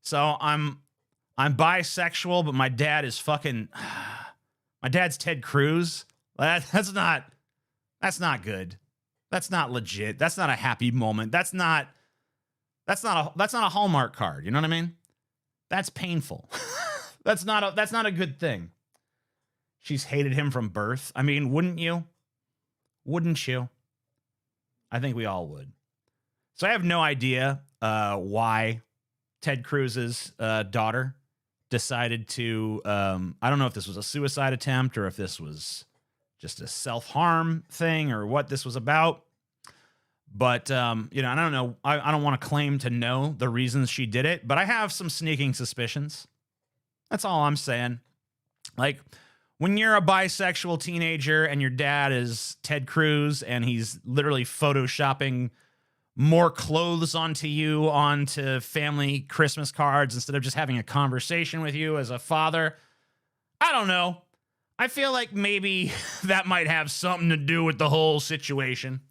[SPEAKER 3] So I'm bisexual, but my dad is fucking my dad's Ted Cruz. That's not good. That's not legit. That's not a happy moment. That's not a Hallmark card. You know what I mean? That's painful. That's not a good thing. She's hated him from birth. I mean, wouldn't you? Wouldn't you? I think we all would. So I have no idea why Ted Cruz's daughter decided to, I don't know if this was a suicide attempt or if this was just a self-harm thing or what this was about. But, I don't know. I don't want to claim to know the reasons she did it, but I have some sneaking suspicions. That's all I'm saying. Like, when you're a bisexual teenager and your dad is Ted Cruz and he's literally photoshopping more clothes onto family Christmas cards instead of just having a conversation with you as a father, I don't know. I feel like maybe that might have something to do with the whole situation.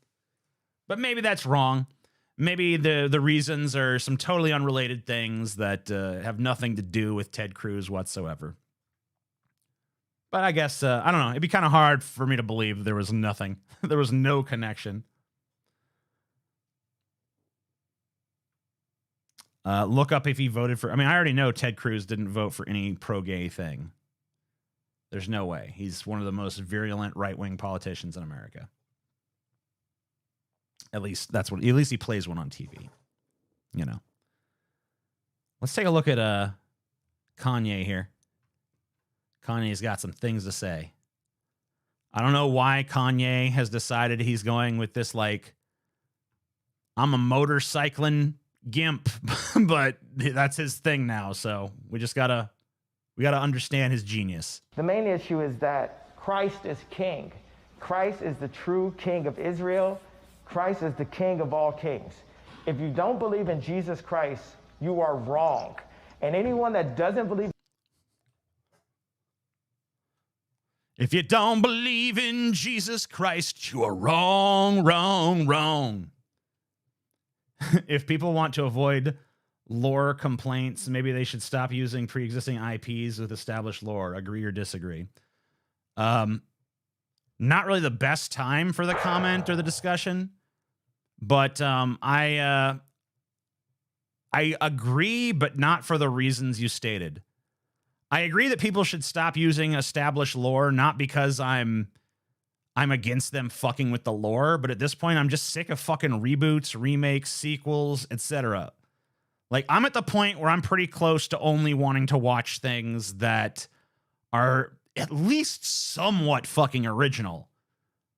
[SPEAKER 3] But maybe that's wrong. Maybe the reasons are some totally unrelated things that have nothing to do with Ted Cruz whatsoever. But I guess, I don't know. It'd be kind of hard for me to believe there was nothing. There was no connection. Look up if he voted for... I mean, I already know Ted Cruz didn't vote for any pro-gay thing. There's no way. He's one of the most virulent right-wing politicians in America. At least he plays one on TV. Let's take a look at Kanye here. Kanye's got some things to say. I don't know why Kanye has decided he's going with this, like, I'm a motorcycling gimp, but that's his thing now. So we gotta understand his genius.
[SPEAKER 4] The main issue is that Christ is king. Christ is the true king of Israel. Christ is the king of all kings. If you don't believe in Jesus Christ, you are wrong. And anyone that doesn't believe...
[SPEAKER 3] If you don't believe in Jesus Christ, you are wrong, wrong, wrong. If people want to avoid lore complaints, maybe they should stop using pre-existing IPs with established lore. Agree or disagree? Not really the best time for the comment or the discussion, but I agree, but not for the reasons you stated. I agree that people should stop using established lore, not because I'm I'm against them fucking with the lore, but at this point I'm just sick of fucking reboots, remakes, sequels, etc. Like, I'm at the point where I'm pretty close to only wanting to watch things that are at least somewhat fucking original.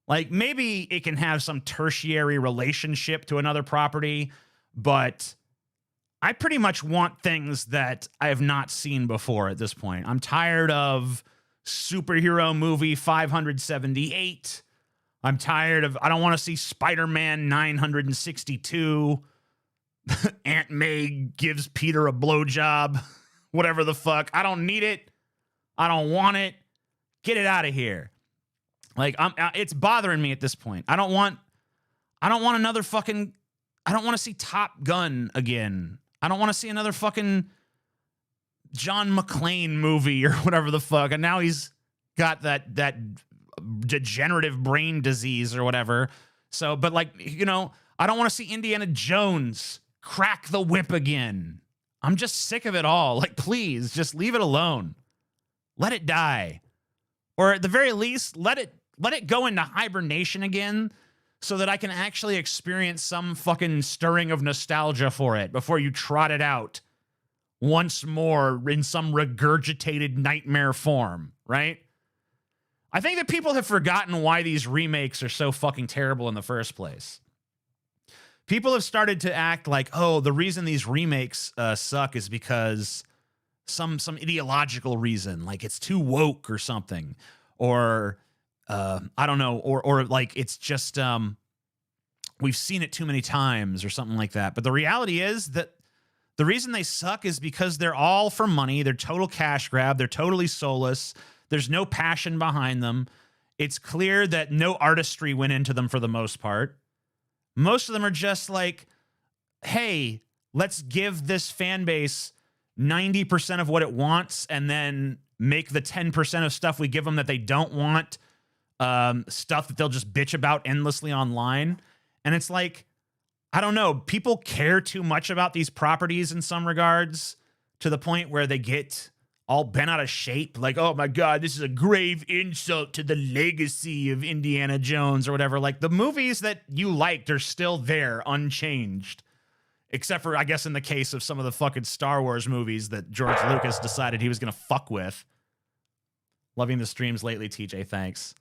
[SPEAKER 3] Like, maybe it can have some tertiary relationship to another property, but I pretty much want things that I have not seen before at this point. I'm tired of superhero movie 578. I'm tired of, I don't want to see Spider-Man 962. Aunt May gives Peter a blowjob. Whatever the fuck. I don't need it. I don't want it. Get it out of here. Like, it's bothering me at this point. I don't want another fucking, I don't want to see Top Gun again. I don't want to see another fucking John McClane movie or whatever the fuck. And now he's got that degenerative brain disease or whatever. So, but like, you know, I don't want to see Indiana Jones crack the whip again. I'm just sick of it all. Like, please, just leave it alone. Let it die. Or at the very least, let it go into hibernation again so that I can actually experience some fucking stirring of nostalgia for it before you trot it out once more in some regurgitated nightmare form, right? I think that people have forgotten why these remakes are so fucking terrible in the first place. People have started to act like, oh, the reason these remakes suck is because some ideological reason, like it's too woke or something, or I don't know, or like it's just we've seen it too many times or something like that. But the reality is that the reason they suck is because they're all for money. They're total cash grab. They're totally soulless. There's no passion behind them. It's clear that no artistry went into them for the most part. Most of them are just like, hey, let's give this fan base 90% of what it wants and then make the 10% of stuff we give them that they don't want stuff that they'll just bitch about endlessly online. And it's like, I don't know, people care too much about these properties in some regards to the point where they get all bent out of shape. Like, oh my God, this is a grave insult to the legacy of Indiana Jones or whatever. Like, the movies that you liked are still there, unchanged. Except for, I guess, in the case of some of the fucking Star Wars movies that George Lucas decided he was going to fuck with. Loving the streams lately, TJ, thanks.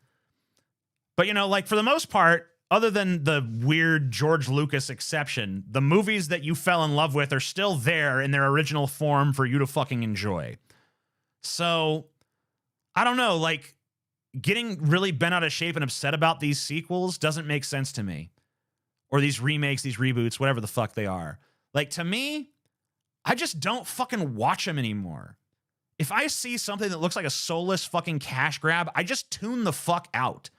[SPEAKER 3] But, you know, like, for the most part, other than the weird George Lucas exception, the movies that you fell in love with are still there in their original form for you to fucking enjoy. So, I don't know, like, getting really bent out of shape and upset about these sequels doesn't make sense to me. Or these remakes, these reboots, whatever the fuck they are. Like, to me, I just don't fucking watch them anymore. If I see something that looks like a soulless fucking cash grab, I just tune the fuck out.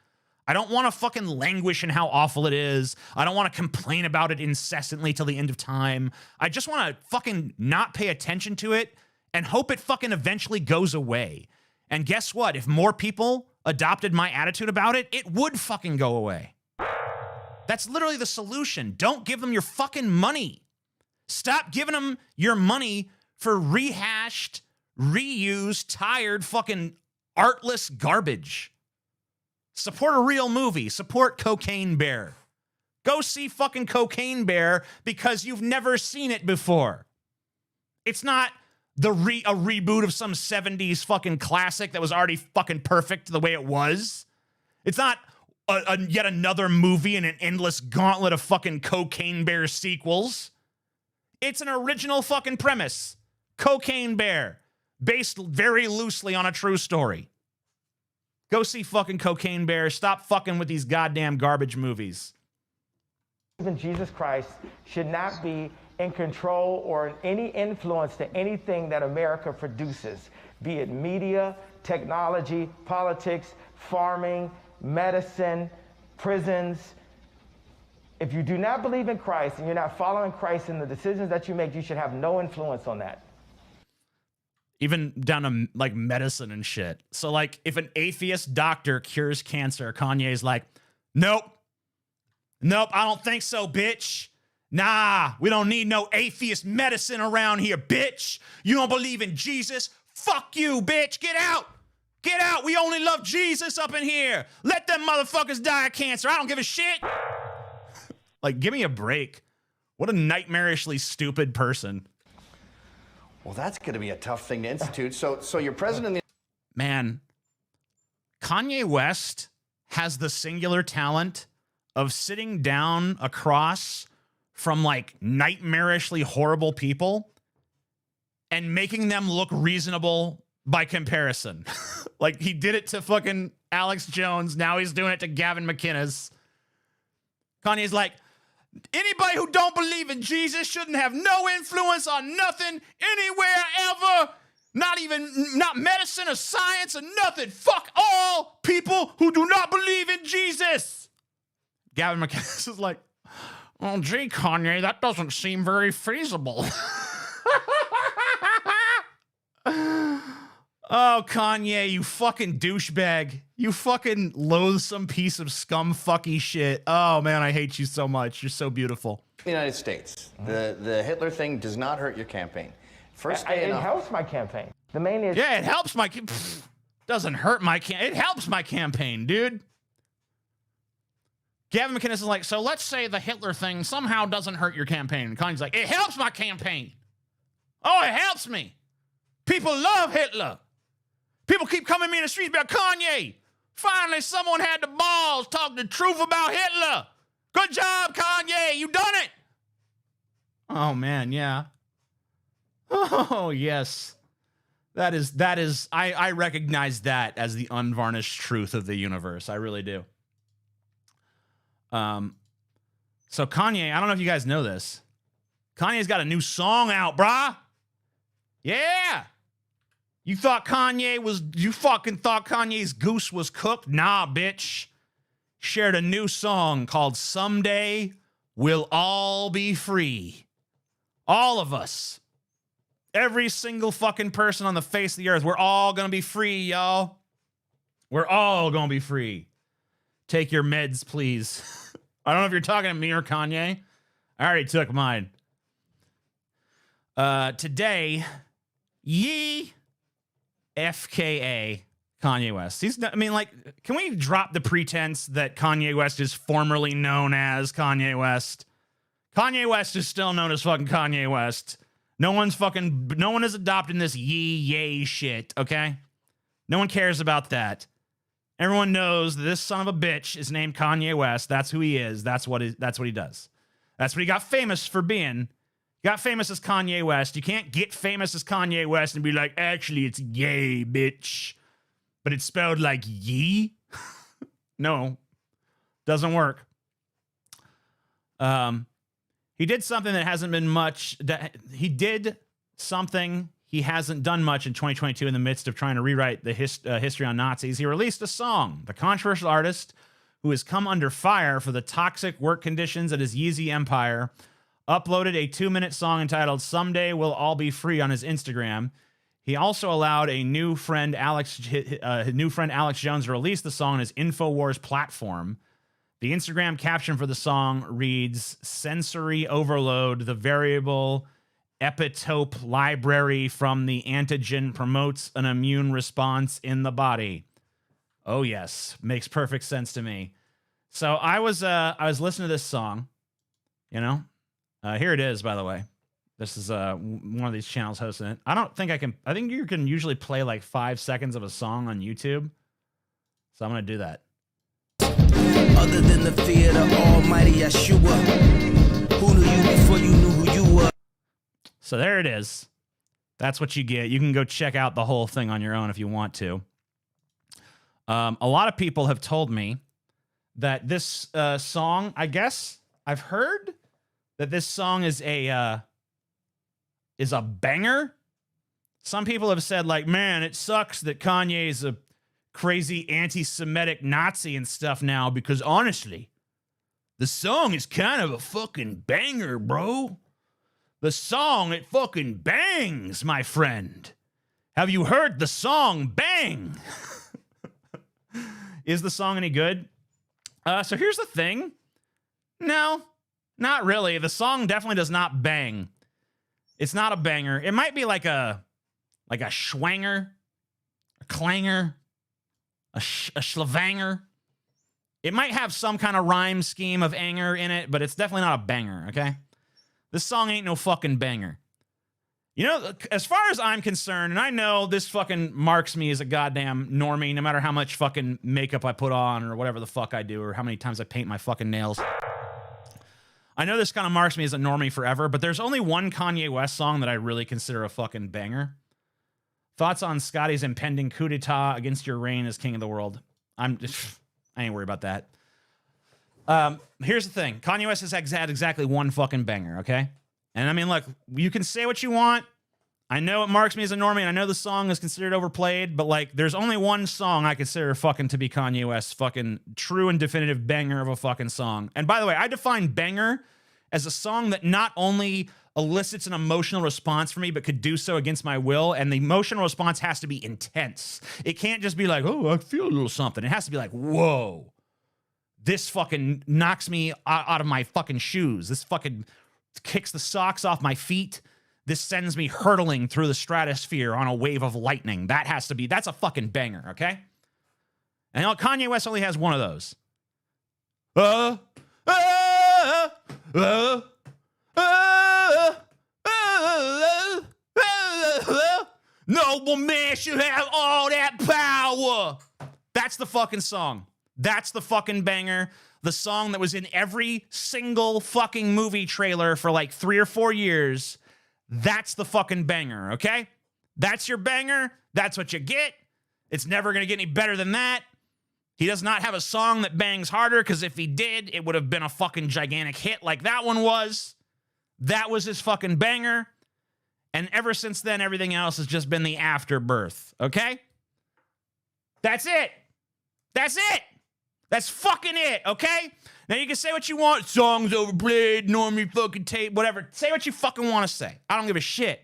[SPEAKER 3] I don't want to fucking languish in how awful it is. I don't want to complain about it incessantly till the end of time. I just want to fucking not pay attention to it and hope it fucking eventually goes away. And guess what? If more people adopted my attitude about it, it would fucking go away. That's literally the solution. Don't give them your fucking money. Stop giving them your money for rehashed, reused, tired, fucking artless garbage. Support a real movie. Support Cocaine Bear. Go see fucking Cocaine Bear because you've never seen it before. It's not a reboot of some 70s fucking classic that was already fucking perfect the way it was. It's not yet another movie in an endless gauntlet of fucking Cocaine Bear sequels. It's an original fucking premise. Cocaine Bear, based very loosely on a true story. Go see fucking Cocaine Bear. Stop fucking with these goddamn garbage movies.
[SPEAKER 4] Even Jesus Christ should not be in control or any influence to anything that America produces, be it media, technology, politics, farming, medicine, prisons. If you do not believe in Christ and you're not following Christ in the decisions that you make, you should have no influence on that.
[SPEAKER 3] Even down to like medicine and shit. So like if an atheist doctor cures cancer, Kanye's like, nope, I don't think so, bitch. Nah, we don't need no atheist medicine around here, bitch. You don't believe in Jesus? Fuck you, bitch. Get out. Get out. We only love Jesus up in here. Let them motherfuckers die of cancer. I don't give a shit. Like, give me a break. What a nightmarishly stupid person.
[SPEAKER 5] Well, that's going to be a tough thing to institute. So you're president of the...
[SPEAKER 3] Man, Kanye West has the singular talent of sitting down across from like nightmarishly horrible people and making them look reasonable by comparison. Like he did it to fucking Alex Jones. Now he's doing it to Gavin McInnes. Kanye's like, anybody who don't believe in Jesus shouldn't have no influence on nothing, anywhere, ever. Not medicine or science or nothing. Fuck all people who do not believe in Jesus. Gavin McInnes is like, oh, gee, Kanye, that doesn't seem very feasible. Oh, Kanye, you fucking douchebag. You fucking loathsome piece of scumfucky shit. Oh, man, I hate you so much. You're so beautiful.
[SPEAKER 5] United States. The Hitler thing does not hurt your campaign. First day
[SPEAKER 4] It helps my campaign. The main issue.
[SPEAKER 3] Yeah, it helps my... doesn't hurt my... It helps my campaign, dude. Gavin McInnes is like, so let's say the Hitler thing somehow doesn't hurt your campaign. And Kanye's like, it helps my campaign. Oh, it helps me. People love Hitler. People keep coming to me in the streets about Kanye. Finally, someone had the balls talk the truth about Hitler. Good job, Kanye. You done it. Oh, man, yeah. Oh, yes. That is, I recognize that as the unvarnished truth of the universe. I really do. So Kanye, I don't know if you guys know this. Kanye's got a new song out, brah. Yeah. You fucking thought Kanye's goose was cooked? Nah, bitch. Shared a new song called Someday We'll All Be Free. All of us. Every single fucking person on the face of the earth. We're all gonna be free, y'all. We're all gonna be free. Take your meds, please. I don't know if you're talking to me or Kanye. I already took mine. Today, ye FKA Kanye West. Can we drop the pretense that Kanye West is formerly known as Kanye West? Kanye West is still known as fucking Kanye West. No one is adopting this yay shit, okay? No one cares about that. Everyone knows that this son of a bitch is named Kanye West. That's who he is. That's what he does. That's what he got famous for being. He got famous as Kanye West. You can't get famous as Kanye West and be like, actually, it's yay, bitch. But it's spelled like ye? No. Doesn't work. He did something that hasn't been much. He did something he hasn't done much in 2022 in the midst of trying to rewrite the history on Nazis. He released a song. The controversial artist, who has come under fire for the toxic work conditions at his Yeezy empire, uploaded a 2-minute song entitled Someday We'll All Be Free on his Instagram. He also allowed a new friend Alex Jones to release the song on his InfoWars platform. The Instagram caption for the song reads, "Sensory overload, the variable epitope library from the antigen promotes an immune response in the body." Oh yes, makes perfect sense to me. So I was listening to this song, you know. Here it is, by the way. This is one of these channels hosting it. I think you can usually play like 5 seconds of a song on YouTube. So I'm gonna do that.
[SPEAKER 6] Other than the fear of the almighty Yeshua, who knew you before you knew who you were?
[SPEAKER 3] So there it is. That's what you get. You can go check out the whole thing on your own if you want to. A lot of people have told me that this song, I guess I've heard that this song is a banger. Some people have said, like, man, it sucks that Kanye is a crazy anti-Semitic Nazi and stuff now, because honestly, the song is kind of a fucking banger, bro. The song, it fucking bangs, my friend. Have you heard the song bang? Is the song any good? So here's the thing. No, not really. The song definitely does not bang. It's not a banger. It might be like a schwanger, a clanger. a schlavanger. It might have some kind of rhyme scheme of anger in it, but it's definitely not a banger, okay? This song ain't no fucking banger. You know, as far as I'm concerned, and I know this fucking marks me as a goddamn normie, no matter how much fucking makeup I put on or whatever the fuck I do or how many times I paint my fucking nails. I know this kind of marks me as a normie forever, but there's only one Kanye West song that I really consider a fucking banger. Thoughts on Scotty's impending coup d'etat against your reign as king of the world? I ain't worried about that. Here's the thing. Kanye West has had exactly one fucking banger, okay? And I mean, look, you can say what you want. I know it marks me as a normie, and I know the song is considered overplayed, but like, there's only one song I consider fucking to be Kanye West's fucking true and definitive banger of a fucking song. And by the way, I define banger as a song that not only elicits an emotional response from me, but could do so against my will. And the emotional response has to be intense. It can't just be like, oh, I feel a little something. It has to be like, whoa, this fucking knocks me out of my fucking shoes. This fucking kicks the socks off my feet. This sends me hurtling through the stratosphere on a wave of lightning. That's a fucking banger, okay? And Kanye West only has one of those. Noble man should have all that power. That's the fucking song. That's the fucking banger. The song that was in every single fucking movie trailer for like 3 or 4 years. That's the fucking banger, okay? That's your banger. That's what you get. It's never going to get any better than that. He does not have a song that bangs harder, because if he did, it would have been a fucking gigantic hit like that one was. That was his fucking banger. And ever since then, everything else has just been the afterbirth, okay? That's it. That's it. That's fucking it, okay? Now you can say what you want. Songs overplayed, normie fucking tape, whatever. Say what you fucking want to say. I don't give a shit.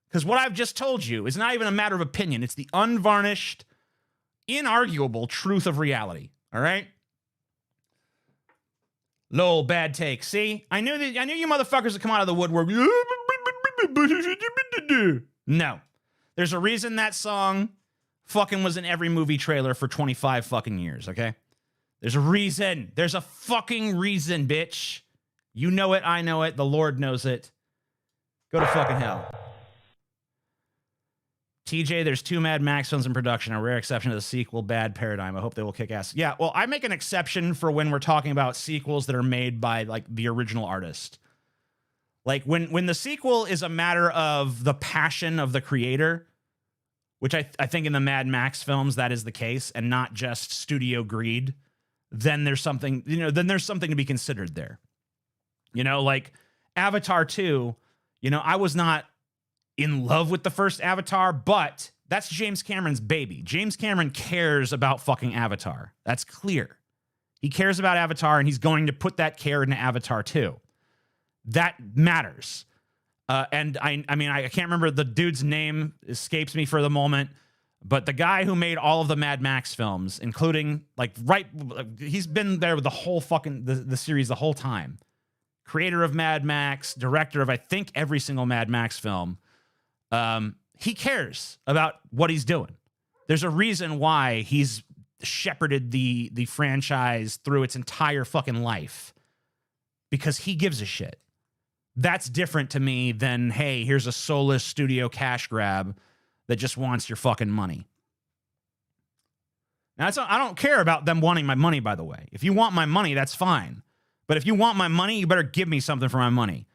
[SPEAKER 3] Because what I've just told you is not even a matter of opinion. It's the unvarnished, inarguable truth of reality, all right? Lol, bad take. See? I knew you motherfuckers would come out of the woodwork. No. There's a reason that song fucking was in every movie trailer for 25 fucking years, okay? There's a reason. There's a fucking reason, bitch. You know it. I know it. The Lord knows it. Go to fucking hell. TJ, there's 2 Mad Max films in production, a rare exception to the sequel bad paradigm. I hope they will kick ass. Yeah, well, I make an exception for when we're talking about sequels that are made by, like, the original artist. Like, when the sequel is a matter of the passion of the creator, which I think in the Mad Max films that is the case, and not just studio greed, then there's something, there's something to be considered there. Like Avatar 2, I was not in love with the first Avatar, but that's James Cameron's baby. James Cameron cares about fucking Avatar. That's clear. He cares about Avatar, and he's going to put that care into Avatar 2. That matters. And I can't remember the dude's name, escapes me for the moment, but the guy who made all of the Mad Max films, including he's been there with the whole fucking the series the whole time. Creator of Mad Max, director of I think every single Mad Max film. He cares about what he's doing. There's a reason why he's shepherded the franchise through its entire fucking life, because he gives a shit. That's different to me than, hey, here's a soulless studio cash grab that just wants your fucking money. Now, I don't care about them wanting my money, by the way. If you want my money, that's fine. But if you want my money, you better give me something for my money.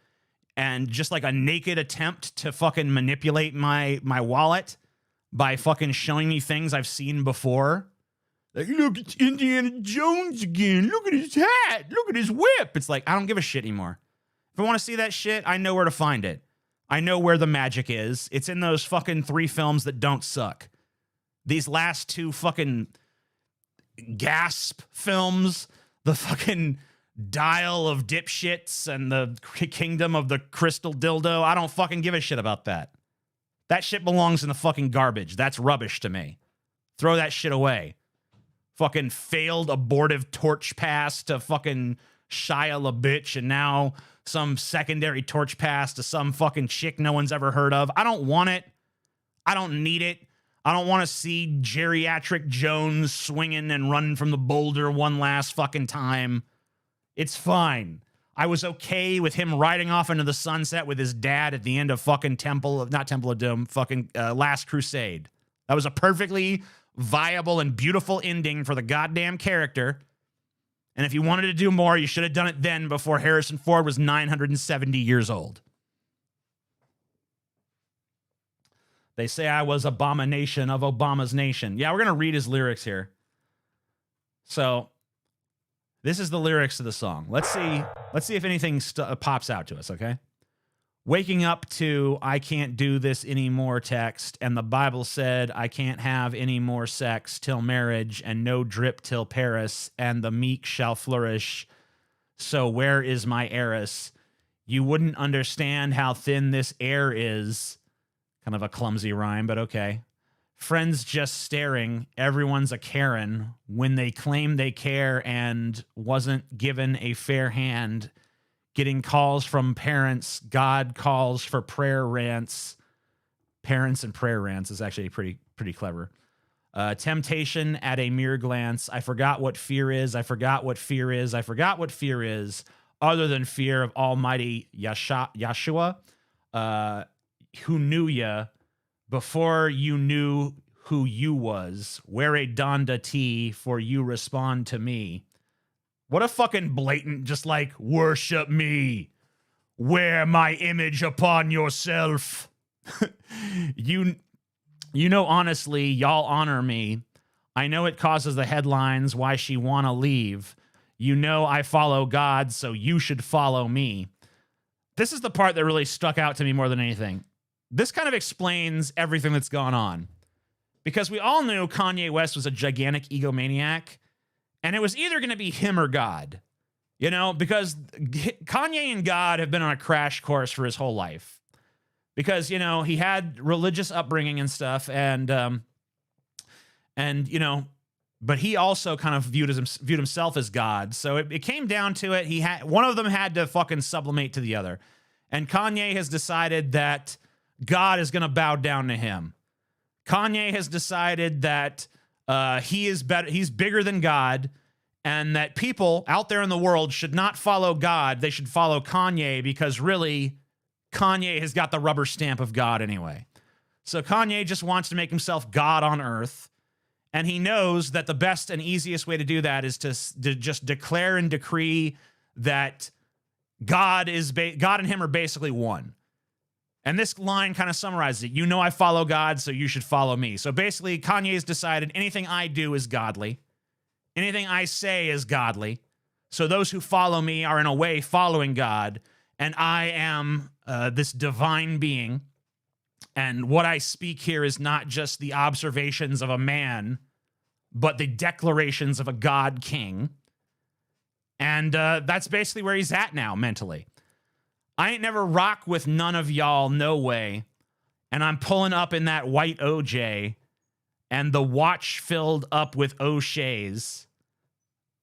[SPEAKER 3] And just like a naked attempt to fucking manipulate my wallet by fucking showing me things I've seen before. Like, look, it's Indiana Jones again. Look at his hat. Look at his whip. It's like, I don't give a shit anymore. If I want to see that shit, I know where to find it. I know where the magic is. It's in those fucking 3 films that don't suck. These last 2 fucking gasp films, the fucking Dial of Dipshits and the Kingdom of the Crystal Dildo, I don't fucking give a shit about that. That shit belongs in the fucking garbage. That's rubbish to me. Throw that shit away. Fucking failed abortive torch pass to fucking Shia LaBitch, and now some secondary torch pass to some fucking chick no one's ever heard of. I don't want it. I don't need it. I don't want to see geriatric Jones swinging and running from the boulder one last fucking time. It's fine. I was okay with him riding off into the sunset with his dad at the end of fucking not Temple of Doom, fucking Last Crusade. That was a perfectly viable and beautiful ending for the goddamn character. And if you wanted to do more, you should have done it then before Harrison Ford was 970 years old. They say I was abomination of Obama's nation. Yeah, we're going to read his lyrics here. So this is the lyrics to the song. Let's see if anything pops out to us, okay? Waking up to I can't do this anymore text, and the Bible said I can't have any more sex till marriage, and no drip till Paris, and the meek shall flourish. So where is my heiress? You wouldn't understand how thin this air is. Kind of a clumsy rhyme, but okay. Friends just staring, everyone's a Karen when they claim they care and wasn't given a fair hand. Getting calls from parents, God calls for prayer rants. Parents and prayer rants is actually pretty clever. Temptation at a mere glance. I forgot what fear is. I forgot what fear is. I forgot what fear is, other than fear of Almighty Yeshua, who knew ya before you knew who you was. Wear a Donda T for you respond to me. What a fucking blatant, just like, worship me. Wear my image upon yourself. You know, honestly, y'all honor me. I know it causes the headlines why she wanna leave. You know I follow God, so you should follow me. This is the part that really stuck out to me more than anything. This kind of explains everything that's gone on. Because we all knew Kanye West was a gigantic egomaniac, and it was either going to be him or God. You know, because Kanye and God have been on a crash course for his whole life. Because, you know, he had religious upbringing and stuff, and you know, but he also kind of viewed himself as God. So it came down to it. One of them had to fucking sublimate to the other. And Kanye has decided that God is going to bow down to him. Kanye has decided that he is better, he's bigger than God, and that people out there in the world should not follow God. They should follow Kanye, because really, Kanye has got the rubber stamp of God anyway. So Kanye just wants to make himself God on earth, and he knows that the best and easiest way to do that is to just declare and decree that God and him are basically one. And this line kind of summarizes it. You know I follow God, so you should follow me. So basically, Kanye's decided anything I do is godly. Anything I say is godly. So those who follow me are in a way following God. And I am this divine being. And what I speak here is not just the observations of a man, but the declarations of a God king. And that's basically where he's at now mentally. I ain't never rock with none of y'all, no way. And I'm pulling up in that white OJ, and the watch filled up with O'Shea's.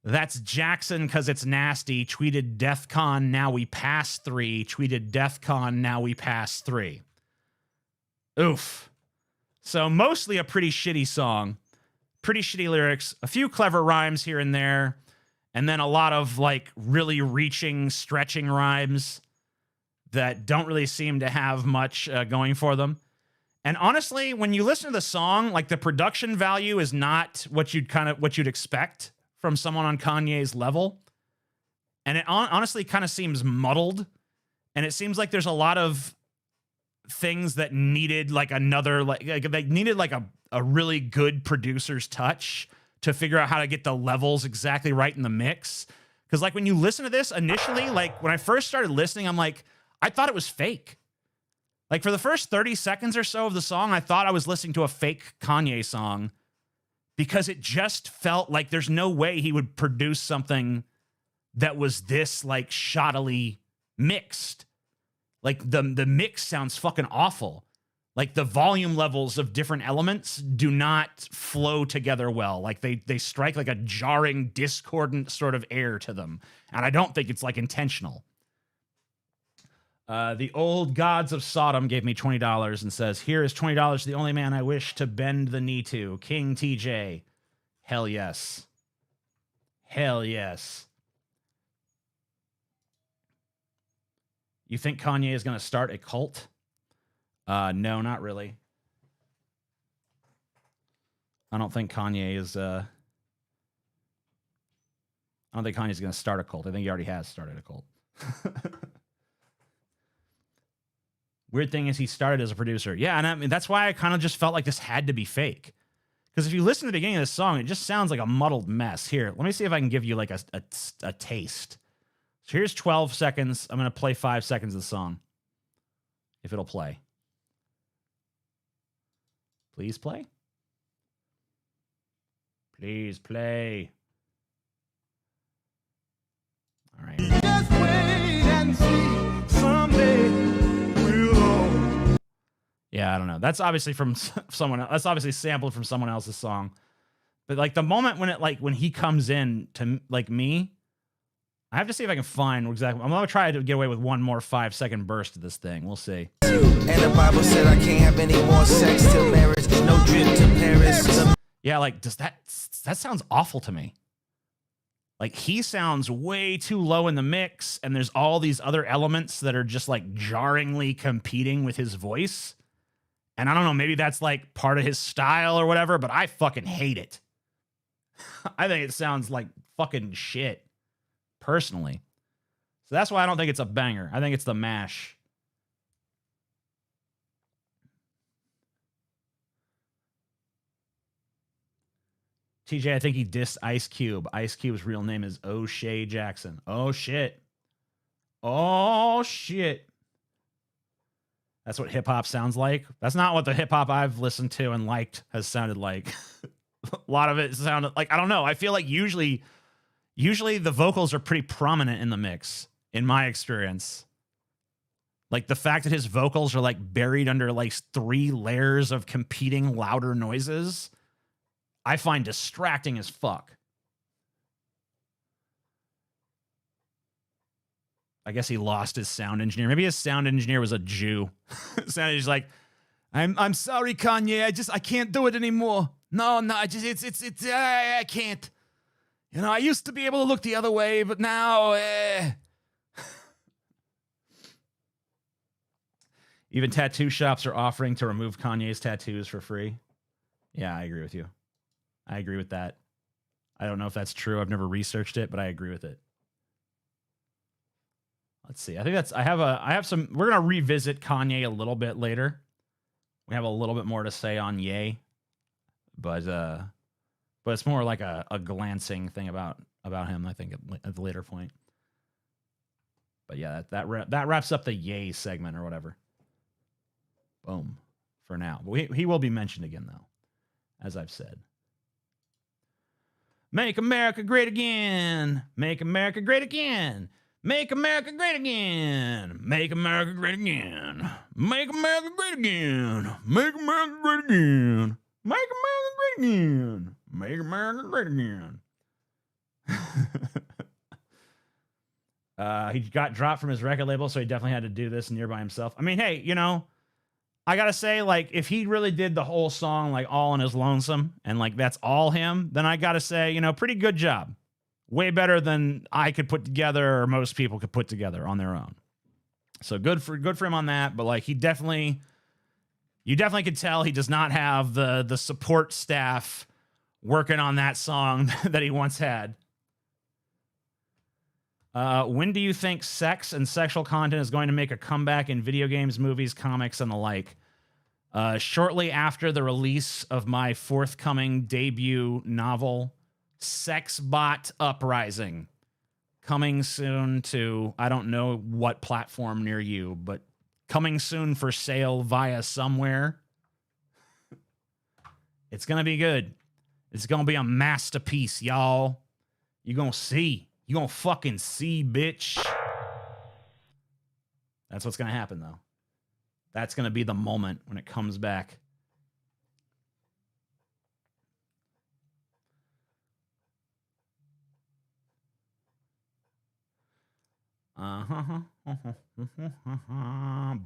[SPEAKER 3] That's Jackson because it's nasty. Tweeted DEFCON, now we pass 3. Tweeted DEFCON, now we pass 3. Oof. So mostly a pretty shitty song. Pretty shitty lyrics. A few clever rhymes here and there. And then a lot of like really reaching, stretching rhymes that don't really seem to have much going for them. And honestly, when you listen to the song, like the production value is not what you'd expect from someone on Kanye's level. And it honestly kind of seems muddled. And it seems like there's a lot of things that needed like another, they needed like a really good producer's touch to figure out how to get the levels exactly right in the mix. Because like when you listen to this initially, like when I first started listening, I'm like, I thought it was fake. Like for the first 30 seconds or so of the song, I thought I was listening to a fake Kanye song, because it just felt like there's no way he would produce something that was this like shoddily mixed. Like the mix sounds fucking awful. Like the volume levels of different elements do not flow together well. Like they strike like a jarring, discordant sort of air to them. And I don't think it's like intentional. The old gods of Sodom gave me $20 and says, here is $20 to the only man I wish to bend the knee to, King TJ. Hell yes. Hell yes. You think Kanye is going to start a cult? No, not really. I don't think Kanye is... I don't think Kanye's going to start a cult. I think he already has started a cult. Weird thing is he started as a producer. Yeah, and I mean, that's why I kind of just felt like this had to be fake. Because if you listen to the beginning of the song, it just sounds like a muddled mess. Here, let me see if I can give you like a taste. So here's 12 seconds. I'm going to play 5 seconds of the song. If it'll play. Please play. Please play. All right.
[SPEAKER 1] Just wait and see. Someday we'll all.
[SPEAKER 3] Yeah, I don't know. That's obviously from someone else. That's obviously sampled from someone else's song. But like the moment when he comes in to like me, I have to see if I can find exactly. I'm gonna try to get away with one more 5-second burst of this thing. We'll see.
[SPEAKER 6] And the Bible said I can't have any more sex till marriage. No trip to Paris.
[SPEAKER 3] Yeah, like does that sounds awful to me. Like he sounds way too low in the mix, and there's all these other elements that are just like jarringly competing with his voice. And I don't know, maybe that's like part of his style or whatever, but I fucking hate it. I think it sounds like fucking shit, personally. So that's why I don't think it's a banger. I think it's the mash. TJ, I think he dissed Ice Cube. Ice Cube's real name is O'Shea Jackson. Oh, shit. Oh, shit. That's what hip-hop sounds like. That's not what the hip-hop I've listened to and liked has sounded like. A lot of it sounded like, I don't know. I feel like usually the vocals are pretty prominent in the mix, in my experience. Like the fact that his vocals are like buried under like 3 layers of competing louder noises, I find distracting as fuck. I guess he lost his sound engineer. Maybe his sound engineer was a Jew. Sound engineer's like, I'm sorry, Kanye. I can't do it anymore. No, I can't. You know, I used to be able to look the other way, but now, Even tattoo shops are offering to remove Kanye's tattoos for free. Yeah, I agree with you. I agree with that. I don't know if that's true. I've never researched it, but I agree with it. Let's see. I think that's, I have some, we're going to revisit Kanye a little bit later. We have a little bit more to say on Ye, but it's more like a glancing thing about him, I think, at the later point. But yeah, that wraps up the Ye segment or whatever. Boom. For now. But he will be mentioned again, though, as I've said. Make America great again. Make America great again. Make America great again. Make America great again. Make America great again. Make America great again. Make America great again. Make America great again. He got dropped from his record label, so he definitely had to do this nearby himself. I mean, hey, you know, I gotta say, like, if he really did the whole song, like, all on his lonesome, and, like, that's all him, then I gotta say, you know, pretty good job. Way better than I could put together or most people could put together on their own. So good for him on that, but, like, you definitely could tell he does not have the support staff working on that song that he once had. When do you think sex and sexual content is going to make a comeback in video games, movies, comics, and the like? Shortly after the release of my forthcoming debut novel, Sex Bot Uprising. Coming soon to, I don't know what platform near you, but coming soon for sale via somewhere. It's going to be good. It's going to be a masterpiece, y'all. You're going to see. You gonna fucking see, bitch. That's what's gonna happen, though. That's gonna be the moment when it comes back.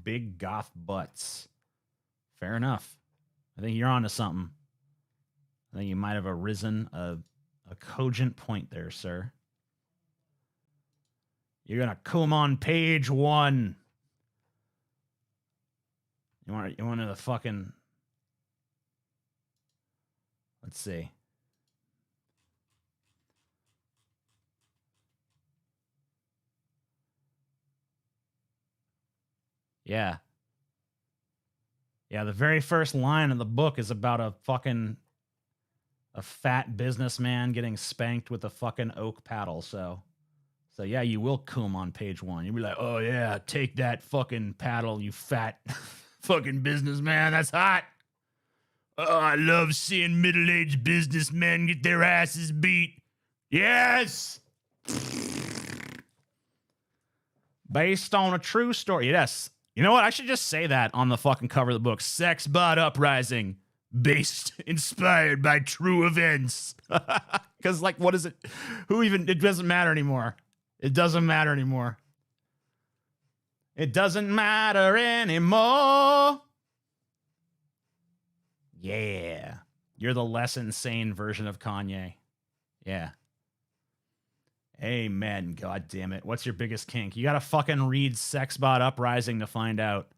[SPEAKER 3] Big goth butts. Fair enough. I think you're onto something. I think you might have arisen a cogent point there, sir. You're gonna come on page 1. You want to fucking... Let's see. Yeah. Yeah, the very first line of the book is about a fat businessman getting spanked with a fucking oak paddle. So yeah, you will come on page 1. You'll be like, oh yeah, take that fucking paddle, you fat fucking businessman. That's hot. Oh, I love seeing middle-aged businessmen get their asses beat. Yes. Based on a true story. Yes. You know what? I should just say that on the fucking cover of the book. Sex Bot Uprising. Inspired by true events. Because, like, what is it? It doesn't matter anymore. It doesn't matter anymore. It doesn't matter anymore. Yeah. You're the less insane version of Kanye. Yeah. Amen. God damn it. What's your biggest kink? You gotta fucking read Sexbot Uprising to find out.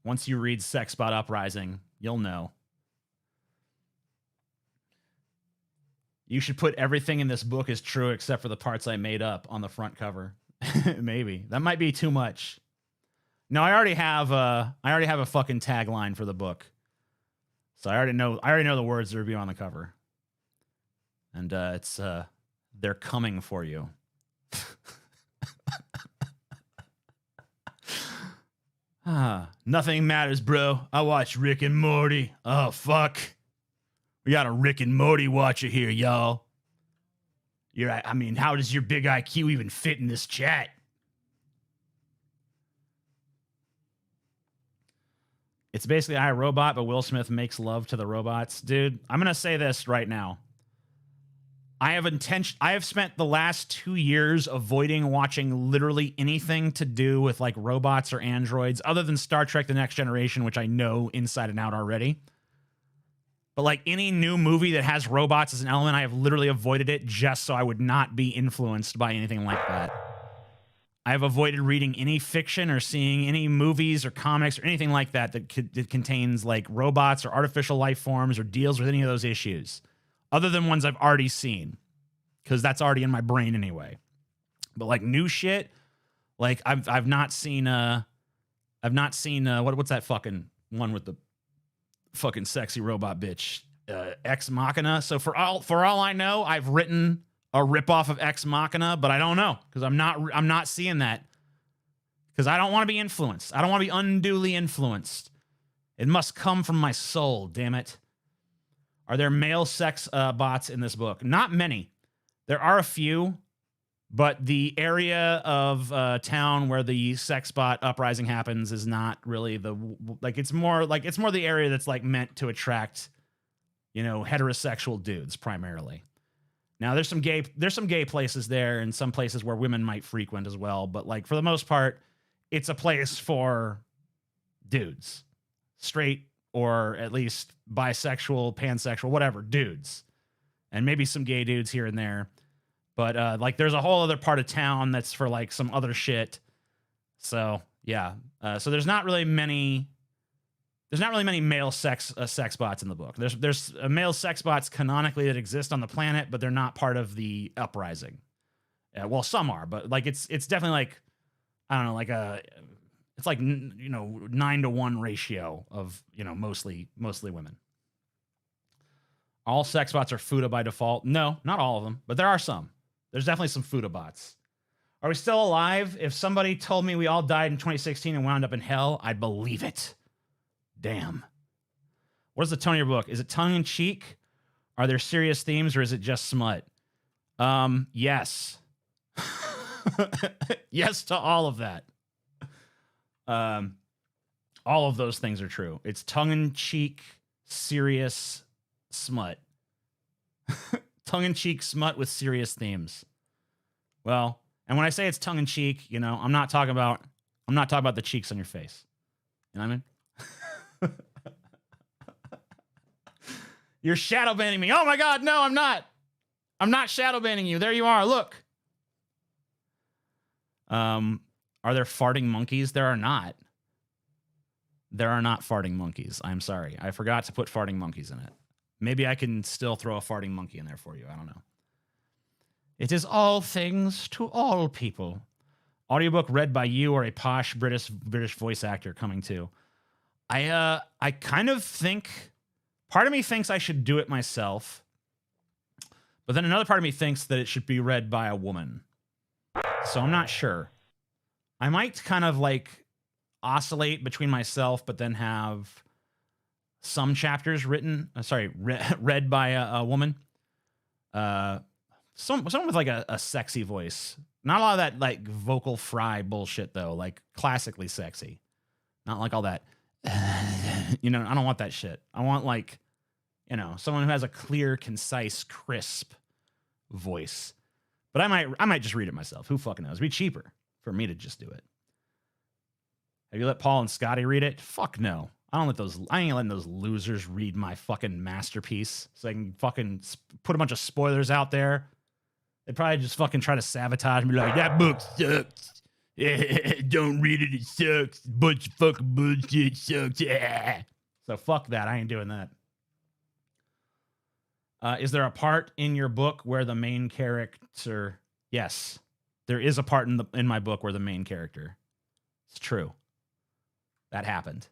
[SPEAKER 3] Once you read Sexbot Uprising, you'll know. You should put everything in this book is true except for the parts I made up on the front cover. Maybe. That might be too much. No, I already have a fucking tagline for the book. So I already know the words that are be on the cover. And it's they're coming for you. Nothing matters, bro. I watch Rick and Morty. Oh, fuck. We got a Rick and Morty watcher here, y'all. How does your big IQ even fit in this chat? It's basically I, Robot, but Will Smith makes love to the robots. Dude, I'm going to say this right now. I have spent the last 2 years avoiding watching literally anything to do with like robots or androids other than Star Trek The Next Generation, which I know inside and out already. But like any new movie that has robots as an element, I have literally avoided it just so I would not be influenced by anything like that. I have avoided reading any fiction or seeing any movies or comics or anything like that that contains like robots or artificial life forms or deals with any of those issues, other than ones I've already seen, because that's already in my brain anyway. But like new shit, like I've not seen what's that fucking one with the fucking sexy robot bitch, Ex Machina. So for all I know, I've written a ripoff of Ex Machina, but I don't know because I'm not seeing that because I don't want to be influenced. I don't want to be unduly influenced. It must come from my soul. Damn it. Are there male sex bots in this book? Not many. There are a few, but the area of town where the sex bot uprising happens is not really it's more the area that's like meant to attract, heterosexual dudes primarily. Now there's some gay places there and some places where women might frequent as well, but like for the most part, it's a place for dudes, straight or at least bisexual, pansexual, whatever, dudes. And maybe some gay dudes here and there. But like there's a whole other part of town that's for like some other shit. So, yeah. So there's not really many male sex bots in the book. There's male sex bots canonically that exist on the planet, but they're not part of the uprising. Well, some are, but like it's definitely like I don't know, it's like 9-to-1 ratio of mostly women. All sex bots are Fuda by default. No, not all of them, but there are some. There's definitely some Fuda bots. Are we still alive? If somebody told me we all died in 2016 and wound up in hell, I'd believe it. Damn. What is the tone of your book? Is it tongue-in-cheek? Are there serious themes, or is it just smut? Yes. Yes to all of that. All of those things are true. It's tongue-in-cheek, serious smut. Tongue-in-cheek smut with serious themes. Well, And when I say it's tongue in cheek, you know, I'm not talking about the cheeks on your face. You know what I mean? You're shadow banning me. Oh my God, no, I'm not. I'm not shadow banning you. There you are. Look. Are there farting monkeys? There are not. There are not farting monkeys. I'm sorry. I forgot to put farting monkeys in it. Maybe I can still throw a farting monkey in there for you. I don't know. It is all things to all people. Audiobook read by you or a posh British voice actor coming to. I kind of think, part of me thinks I should do it myself, but then another part of me thinks that it should be read by a woman. So I'm not sure. I might kind of like oscillate between myself, but then have some chapters read by a woman. Someone with like a sexy voice. Not a lot of that like vocal fry bullshit though, like classically sexy. Not like all that, you know, I don't want that shit. I want like, you know, someone who has a clear, concise, crisp voice. But I might just read it myself. Who fucking knows? It'd be cheaper for me to just do it. Have you let Paul and Scotty read it? Fuck no. I ain't letting those losers read my fucking masterpiece so I can fucking put a bunch of spoilers out there. They'd probably just fucking try to sabotage me like, that book sucks. Don't read it, it sucks. Bunch of fucking bullshit sucks. So fuck that. I ain't doing that. Is there a part in your book where the main character... Yes. There is a part in my book where the main character... It's true. That happened.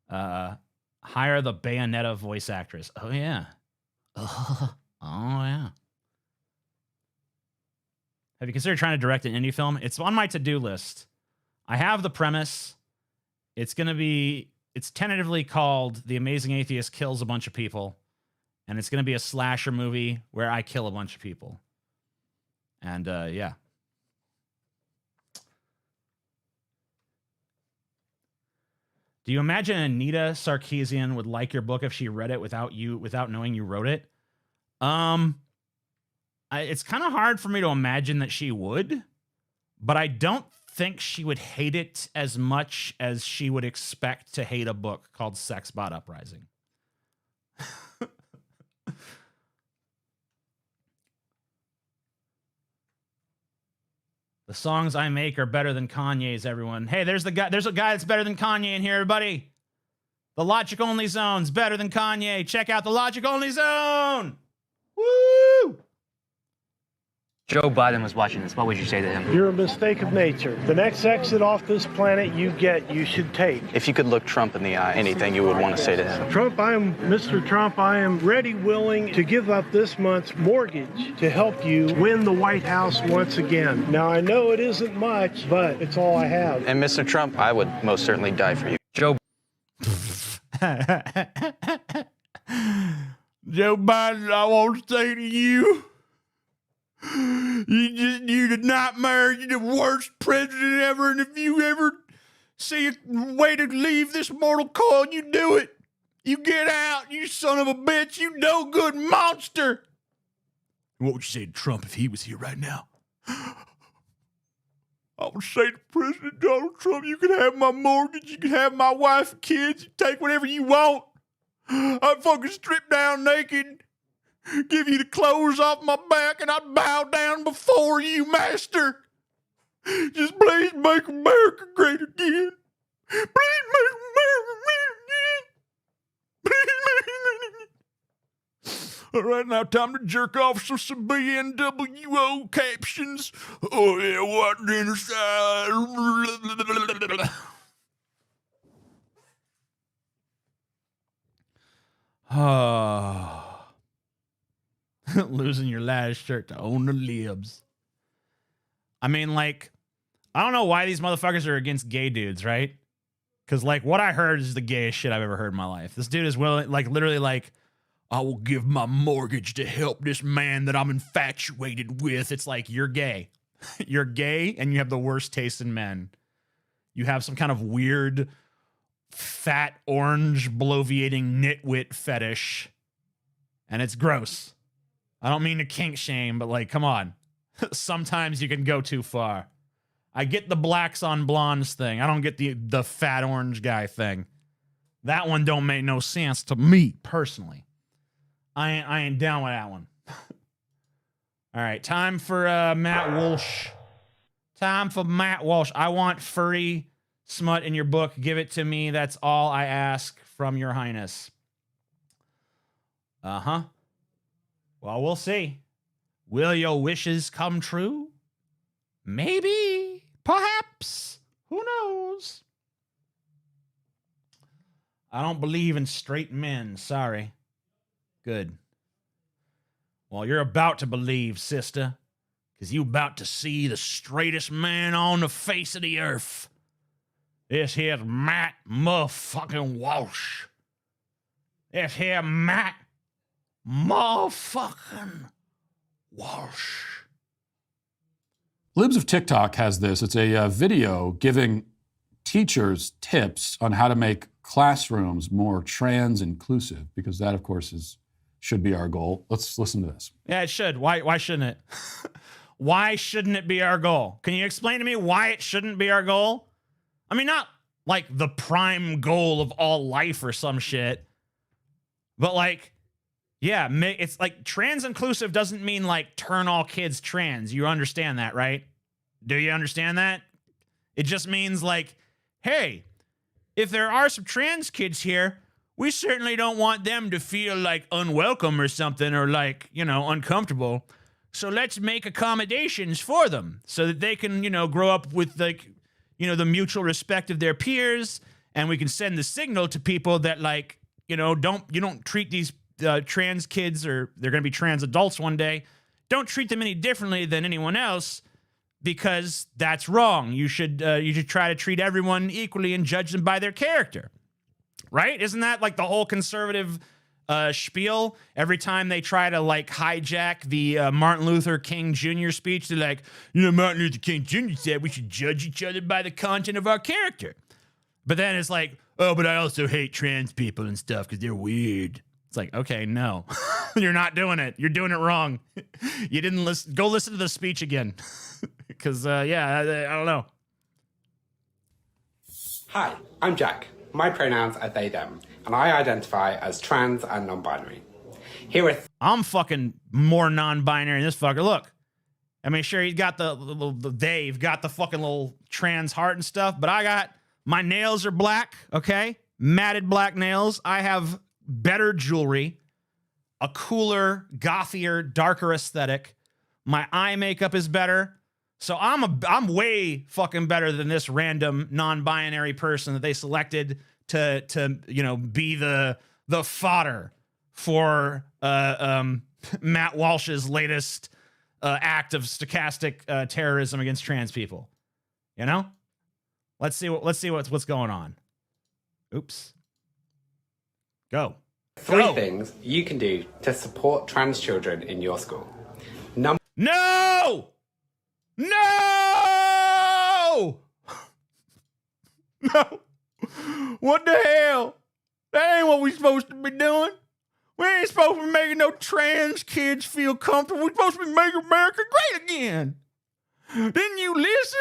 [SPEAKER 3] Hire the Bayonetta voice actress. Oh, yeah. Oh, yeah. Have you considered trying to direct an indie film? It's on my to-do list. I have the premise. It's tentatively called The Amazing Atheist Kills a Bunch of People. And it's going to be a slasher movie where I kill a bunch of people. And, yeah. Do you imagine Anita Sarkeesian would like your book if she read it without knowing you wrote it? It's kind of hard for me to imagine that she would, but I don't think she would hate it as much as she would expect to hate a book called Sexbot Uprising. The songs I make are better than Kanye's, everyone. Hey, there's a guy that's better than Kanye in here, everybody. The Logic Only Zone's better than Kanye. Check out the Logic Only Zone. Woo!
[SPEAKER 7] Joe Biden was watching this. What would you say to him?
[SPEAKER 8] You're a mistake of nature. The next exit off this planet you should take.
[SPEAKER 9] If you could look Trump in the eye, anything you would want to say to him?
[SPEAKER 8] Mr. Trump, I am ready, willing to give up this month's mortgage to help you win the White House once again. Now, I know it isn't much, but it's all I have.
[SPEAKER 9] And Mr. Trump, I would most certainly die for you.
[SPEAKER 7] Joe
[SPEAKER 2] Biden, I want to say to you, you're the nightmare. You're the worst president ever. And if you ever see a way to leave this mortal coil, you do it. You get out, you son of a bitch. You no good monster. What would you say to Trump if he was here right now? I would say to President Donald Trump, you can have my mortgage, you can have my wife and kids, you take whatever you want. I'd fucking strip down naked, give you the clothes off my back, and I'd bow down before you, master. Just please make America great again. Please make America great again. Please make America great again. All right, now time to jerk off some BNWO captions. Oh, yeah, what dinner side? Oh. Losing your last shirt to own the libs. I mean, like, I don't know why these motherfuckers are against gay dudes, right? Because, like, what I heard is the gayest shit I've ever heard in my life. This dude is willing, like, literally, like, I will give my mortgage to help this man that I'm infatuated with. It's like, you're gay. You're gay, and you have the worst taste in men. You have some kind of weird, fat, orange, bloviating nitwit fetish, and it's gross. I don't mean to kink shame, but, like, come on.
[SPEAKER 3] sometimes you can go too far. I get the blacks on blondes thing. I don't get the fat orange guy thing. That one don't make no sense to me personally. I ain't down with that one. All right, time for Matt Walsh. Time for Matt Walsh. I want furry smut in your book. Give it to me. That's all I ask from your highness. Uh-huh. Well, we'll see. Will your wishes come true? Maybe. Perhaps. Who knows? I don't believe in straight men. Sorry. Good. Well, you're about to believe, sister, because you about to see the straightest man on the face of the earth. This here's Matt motherfucking Walsh. This here Matt motherfucking Walsh.
[SPEAKER 10] Libs of TikTok has this. It's a video giving teachers tips on how to make classrooms more trans inclusive, because that, of course, should be our goal. Let's listen to this.
[SPEAKER 3] Yeah, it should. Why shouldn't it? Why shouldn't it be our goal? Can you explain to me why it shouldn't be our goal? I mean, not like the prime goal of all life or some shit, but like, yeah, it's like trans inclusive doesn't mean like turn all kids trans. You understand that, right? Do you understand that? It just means like, hey, if there are some trans kids here, we certainly don't want them to feel like unwelcome or something, or like, you know, uncomfortable. So let's make accommodations for them so that they can, you know, grow up with like, you know, the mutual respect of their peers. And we can send the signal to people that like, you know, you don't treat these trans kids, or they're going to be trans adults one day. Don't treat them any differently than anyone else, because that's wrong. You should try to treat everyone equally and judge them by their character. Right? Isn't that like the whole conservative spiel? Every time they try to like hijack the Martin Luther King Jr. speech, they're like, you know, Martin Luther King Jr. said we should judge each other by the content of our character. But then it's like, oh, but I also hate trans people and stuff because they're weird. It's like, okay, no, you're not doing it. You're doing it wrong. You didn't listen. Go listen to the speech again. Because, yeah, I don't know.
[SPEAKER 11] Hi, I'm Jack. My pronouns are they, them, and I identify as trans and non-binary.
[SPEAKER 3] I'm fucking more non-binary than this fucker. Look, I mean, sure, he's got the Dave got the fucking little trans heart and stuff, but I got, my nails are black, okay? Matted black nails. I have better jewelry, a cooler, gothier, darker aesthetic. My eye makeup is better. So I'm way fucking better than this random non-binary person that they selected to you know, be the fodder for Matt Walsh's latest act of stochastic terrorism against trans people. You know? Let's see what's going on. Oops. Go.
[SPEAKER 11] Three things you can do to support trans children in your school. No!
[SPEAKER 3] No! No! What the hell? That ain't what we supposed to be doing. We ain't supposed to be making no trans kids feel comfortable. We're supposed to be making America great again. Didn't you listen?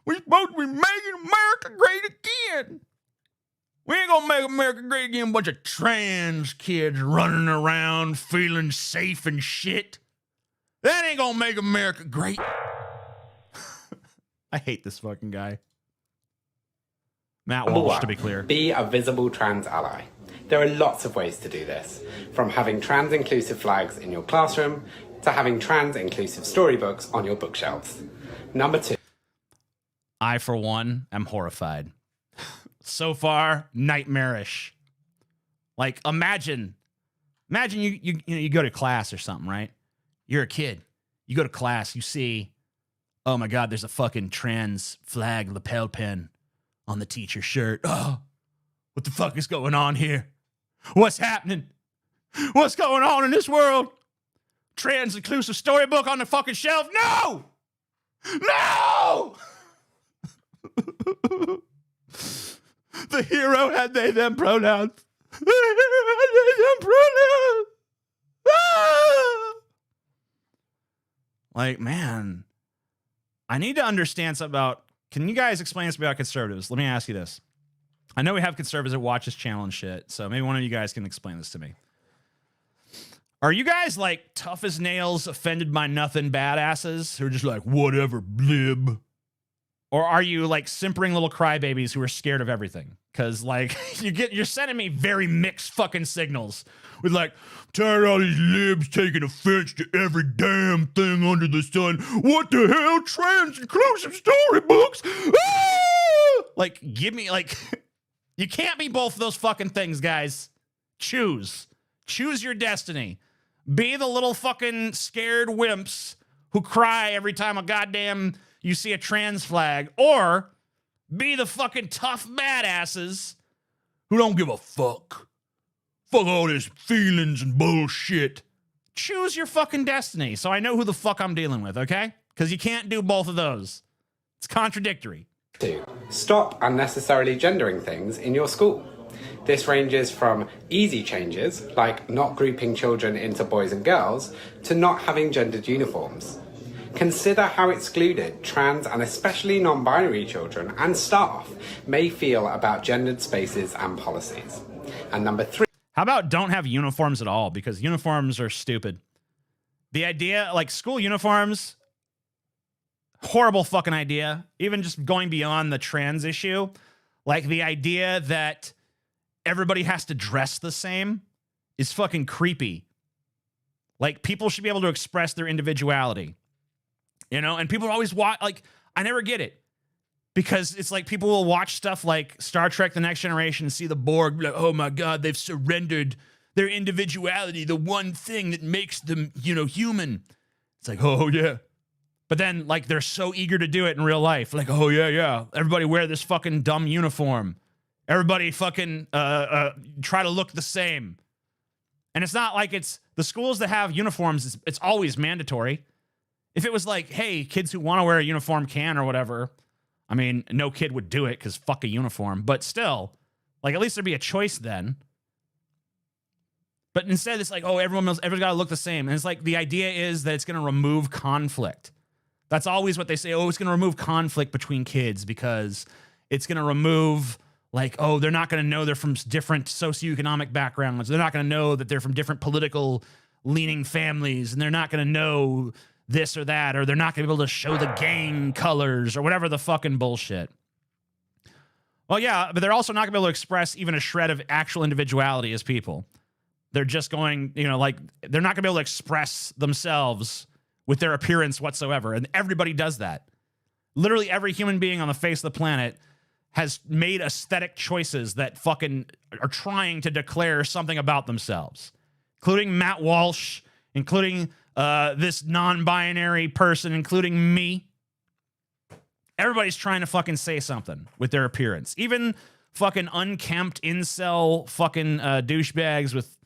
[SPEAKER 3] We're supposed to be making America great again. We ain't gonna make America great again. A bunch of trans kids running around feeling safe and shit. That ain't gonna make America great. I hate this fucking guy. Matt Walsh, to be clear.
[SPEAKER 11] Be a visible trans ally. There are lots of ways to do this, from having trans inclusive flags in your classroom to having trans inclusive storybooks on your bookshelves. Number 2.
[SPEAKER 3] I, for one, am horrified. So far, nightmarish. Like, imagine you go to class or something, right? You're a kid. You go to class, you see, oh my God, there's a fucking trans flag lapel pin on the teacher's shirt. Oh, what the fuck is going on here? What's happening? What's going on in this world? Trans inclusive storybook on the fucking shelf? No! No! The hero had they, them pronouns. The hero had they, them pronouns. Ah! Like, man, I need to understand something about, can you guys explain this about conservatives? Let me ask you this. I know we have conservatives that watch this channel and shit, so maybe one of you guys can explain this to me. Are you guys like tough as nails, offended by nothing badasses who are just like, whatever, blib? Or are you like simpering little crybabies who are scared of everything? Because like you're sending me very mixed fucking signals with like, tired of all these libs taking offense to every damn thing under the sun. What the hell? Trans inclusive storybooks? Ah! Like, give me like, you can't be both of those fucking things, guys. Choose your destiny. Be the little fucking scared wimps who cry every time a goddamn you see a trans flag, or be the fucking tough badasses who don't give a fuck. Fuck all this feelings and bullshit. Choose your fucking destiny so I know who the fuck I'm dealing with, okay? Because you can't do both of those. It's contradictory.
[SPEAKER 11] 2. Stop unnecessarily gendering things in your school. This ranges from easy changes, like not grouping children into boys and girls, to not having gendered uniforms. Consider how excluded trans and especially non-binary children and staff may feel about gendered spaces and policies. And number 3.
[SPEAKER 3] How about don't have uniforms at all? Because uniforms are stupid. The idea, like school uniforms, horrible fucking idea. Even just going beyond the trans issue, like the idea that everybody has to dress the same is fucking creepy. Like, people should be able to express their individuality. You know, and people always watch, like, I never get it. Because it's like people will watch stuff like Star Trek The Next Generation and see the Borg, be like, oh my God, they've surrendered their individuality, the one thing that makes them, you know, human. It's like, oh yeah. But then, like, they're so eager to do it in real life. Like, oh yeah. Everybody wear this fucking dumb uniform. Everybody fucking try to look the same. And it's not like it's the schools that have uniforms, it's always mandatory. If it was like, hey, kids who want to wear a uniform can or whatever, I mean, no kid would do it because fuck a uniform. But still, like, at least there'd be a choice then. But instead, it's like, oh, everyone's got to look the same. And it's like the idea is that it's going to remove conflict. That's always what they say. Oh, it's going to remove conflict between kids because it's going to remove, like, oh, they're not going to know they're from different socioeconomic backgrounds. They're not going to know that they're from different political leaning families. And they're not going to know this or that, or they're not going to be able to show the gang colors or whatever the fucking bullshit. Well, yeah, but they're also not going to be able to express even a shred of actual individuality as people. They're just going, you know, like, they're not going to be able to express themselves with their appearance whatsoever. And everybody does that. Literally every human being on the face of the planet has made aesthetic choices that fucking are trying to declare something about themselves, including Matt Walsh, including this non-binary person, including me. Everybody's trying to fucking say something with their appearance. Even fucking unkempt incel fucking douchebags with,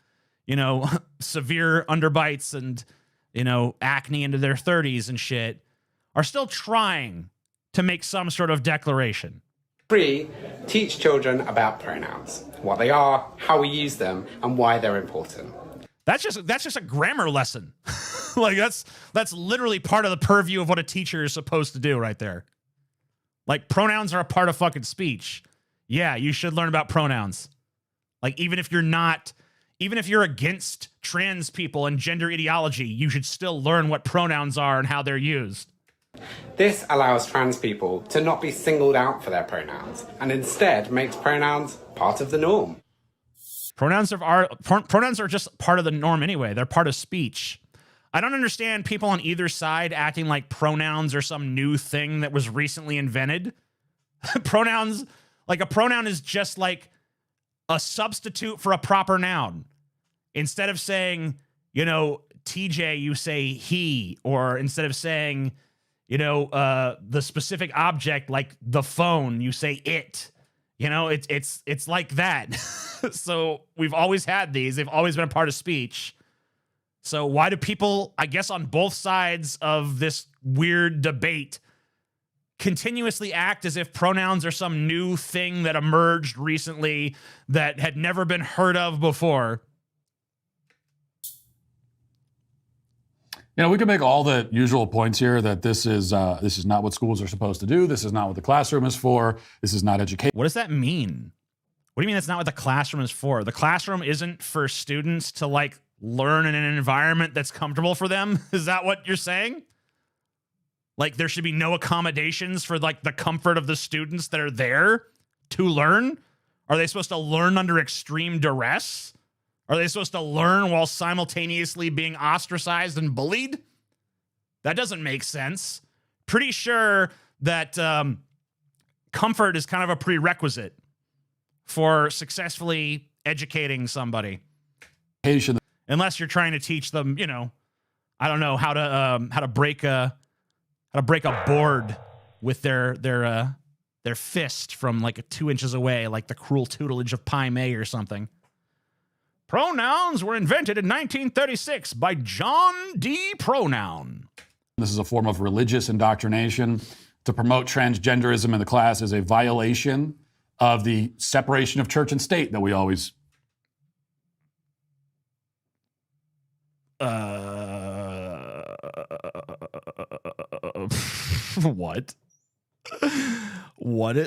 [SPEAKER 3] you know, severe underbites and, you know, acne into their 30s and shit are still trying to make some sort of declaration.
[SPEAKER 11] 3, teach children about pronouns, what they are, how we use them, and why they're important.
[SPEAKER 3] That's just a grammar lesson. Like, that's literally part of the purview of what a teacher is supposed to do right there. Like, pronouns are a part of fucking speech. Yeah, you should learn about pronouns. Like, even if you're against trans people and gender ideology, you should still learn what pronouns are and how they're used.
[SPEAKER 11] This allows trans people to not be singled out for their pronouns, and instead makes pronouns part of the norm.
[SPEAKER 3] Pronouns are just part of the norm anyway. They're part of speech. I don't understand people on either side acting like pronouns are some new thing that was recently invented. Pronouns, like, a pronoun is just like a substitute for a proper noun. Instead of saying, you know, TJ, you say he, or instead of saying, you know, the specific object like the phone, you say it. You know, it's like that. So we've always had these. They've always been a part of speech. So why do people, I guess, on both sides of this weird debate continuously act as if pronouns are some new thing that emerged recently that had never been heard of before?
[SPEAKER 10] You know, we can make all the usual points here that this is not what schools are supposed to do. This is not what the classroom is for. This is not education.
[SPEAKER 3] What does that mean? What do you mean that's not what the classroom is for? The classroom isn't for students to like learn in an environment that's comfortable for them? Is that what you're saying? Like there should be no accommodations for like the comfort of the students that are there to learn? Are they supposed to learn under extreme duress? Are they supposed to learn while simultaneously being ostracized and bullied? That doesn't make sense. Pretty sure that comfort is kind of a prerequisite for successfully educating somebody. Unless you're trying to teach them, you know, I don't know how to break a board with their fist from like 2 inches away, like the cruel tutelage of Pai Mei or something. Pronouns were invented in 1936 by John D. Pronoun.
[SPEAKER 10] This is a form of religious indoctrination. To promote transgenderism in the class is a violation of the separation of church and state that we always...
[SPEAKER 3] What?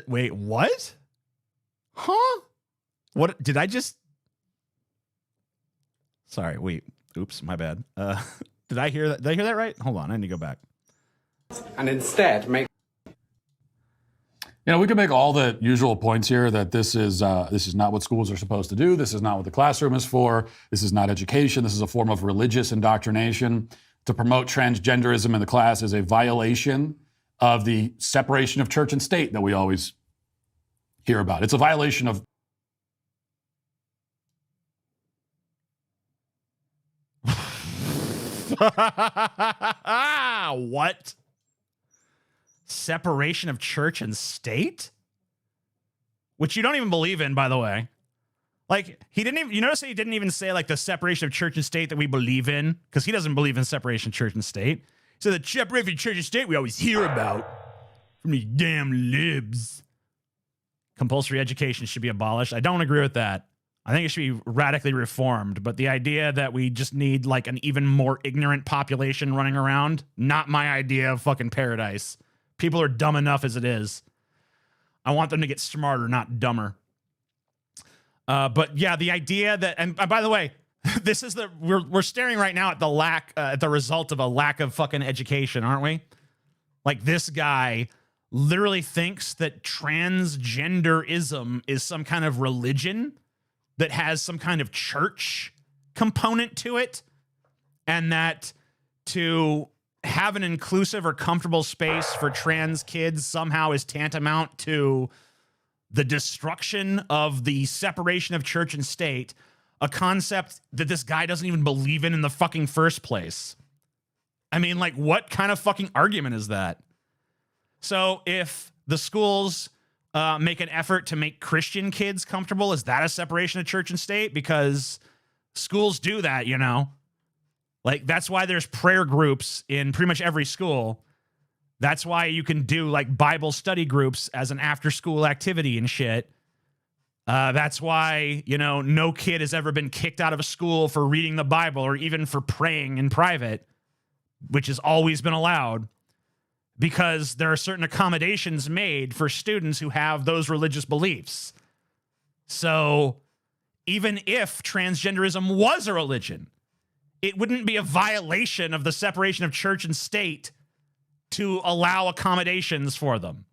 [SPEAKER 3] Wait, what? Huh? What did I just... Sorry, wait. Oops, my bad. Did I hear that? Did I hear that right? Hold on, I need to go back.
[SPEAKER 11] And instead make...
[SPEAKER 10] You know, we can make all the usual points here that this is not what schools are supposed to do. This is not what the classroom is for. This is not education. This is a form of religious indoctrination. To promote transgenderism in the class is a violation of the separation of church and state that we always hear about. It's a violation of...
[SPEAKER 3] What? Separation of church and state? Which you don't even believe in, by the way. Like, he didn't even, you notice that he didn't even say, like, the separation of church and state that we believe in? Because he doesn't believe in separation of church and state. So the separation of church and state we always hear about from these damn libs. Compulsory education should be abolished. I don't agree with that. I think it should be radically reformed, but the idea that we just need like an even more ignorant population running around, not my idea of fucking paradise. People are dumb enough as it is. I want them to get smarter, not dumber. But yeah, the idea that, and by the way, this is we're staring right now at the result of a lack of fucking education, aren't we? Like this guy literally thinks that transgenderism is some kind of religion that has some kind of church component to it, and that to have an inclusive or comfortable space for trans kids somehow is tantamount to the destruction of the separation of church and state, a concept that this guy doesn't even believe in the fucking first place. I mean, like, what kind of fucking argument is that? So if the schools make an effort to make Christian kids comfortable, is that a separation of church and state? Because schools do that, you know? Like, that's why there's prayer groups in pretty much every school. That's why you can do, like, Bible study groups as an after-school activity and shit. That's why, you know, no kid has ever been kicked out of a school for reading the Bible or even for praying in private, which has always been allowed, because there are certain accommodations made for students who have those religious beliefs. So even if transgenderism was a religion, it wouldn't be a violation of the separation of church and state to allow accommodations for them,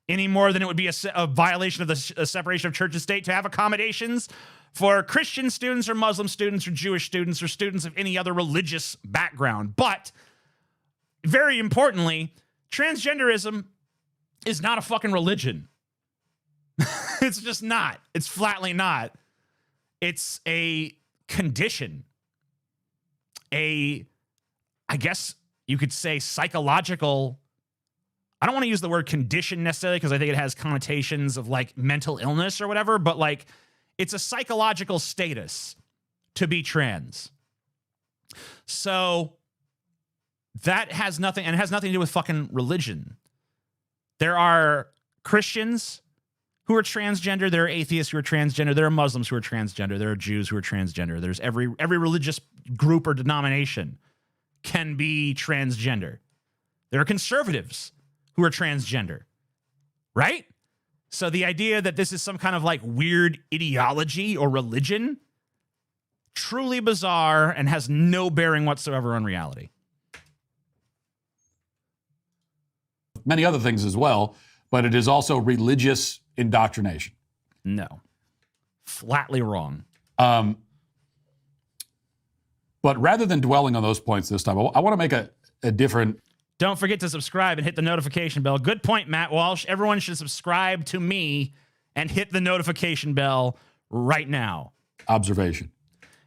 [SPEAKER 3] any more than it would be a violation of the separation of church and state to have accommodations for Christian students or Muslim students or Jewish students or students of any other religious background. But very importantly, transgenderism is not a fucking religion. It's just not. It's flatly not. It's a condition. I guess you could say psychological. I don't want to use the word condition necessarily because I think it has connotations of like mental illness or whatever, but like it's a psychological status to be trans. So that has nothing, and it has nothing to do with fucking religion. There are Christians who are transgender. There are atheists who are transgender. There are Muslims who are transgender. There are Jews who are transgender. There's every religious group or denomination can be transgender. There are conservatives who are transgender, right? So the idea that this is some kind of like weird ideology or religion, truly bizarre and has no bearing whatsoever on reality.
[SPEAKER 10] Many other things as well, but it is also religious indoctrination.
[SPEAKER 3] No. Flatly wrong.
[SPEAKER 10] But rather than dwelling on those points this time, I want to make a different...
[SPEAKER 3] Don't forget to subscribe and hit the notification bell. Good point, Matt Walsh. Everyone should subscribe to me and hit the notification bell right now.
[SPEAKER 10] Observation.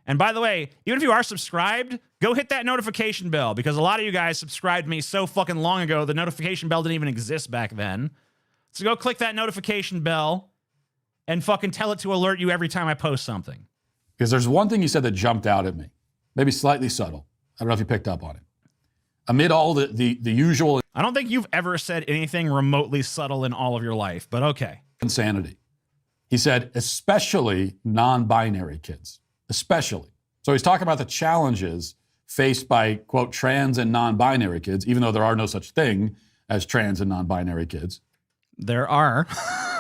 [SPEAKER 3] And by the way, even if you are subscribed, go hit that notification bell, because a lot of you guys subscribed to me so fucking long ago, the notification bell didn't even exist back then. So go click that notification bell and fucking tell it to alert you every time I post something.
[SPEAKER 10] Because there's one thing you said that jumped out at me, maybe slightly subtle. I don't know if you picked up on it. Amid all the usual...
[SPEAKER 3] I don't think you've ever said anything remotely subtle in all of your life, but okay.
[SPEAKER 10] Insanity. He said, especially non-binary kids. Especially. So he's talking about the challenges faced by, quote, trans and non-binary kids, even though there are no such thing as trans and non-binary kids.
[SPEAKER 3] There are.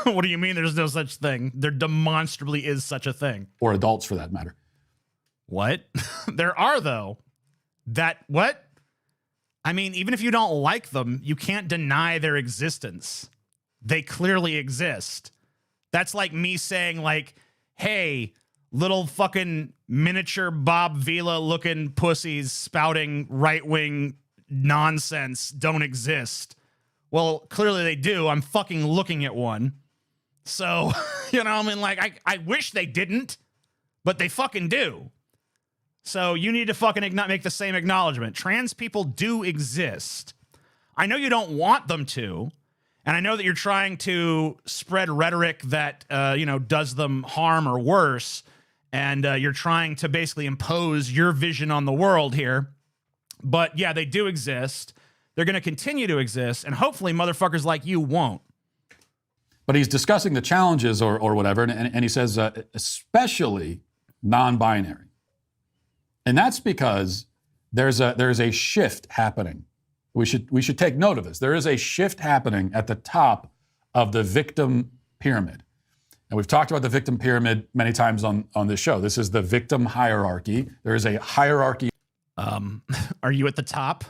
[SPEAKER 3] What do you mean there's no such thing? There demonstrably is such a thing.
[SPEAKER 10] Or adults, for that matter.
[SPEAKER 3] What? There are, though. What? I mean, even if you don't like them, you can't deny their existence. They clearly exist. That's like me saying, like, hey, little fucking miniature Bob Vila looking pussies spouting right-wing nonsense don't exist. Well, clearly they do. I'm fucking looking at one. So, you know, I mean, like, I wish they didn't, but they fucking do. So you need to fucking make the same acknowledgement. Trans people do exist. I know you don't want them to, and I know that you're trying to spread rhetoric that, does them harm or worse, and you're trying to basically impose your vision on the world here. But yeah, they do exist. They're going to continue to exist, and hopefully motherfuckers like you won't.
[SPEAKER 10] But he's discussing the challenges or whatever, and he says, especially non-binary. And that's because there's a shift happening. We should take note of this. There is a shift happening at the top of the victim pyramid. And we've talked about the victim pyramid many times on this show. This is the victim hierarchy. There is a hierarchy.
[SPEAKER 3] Are you at the top?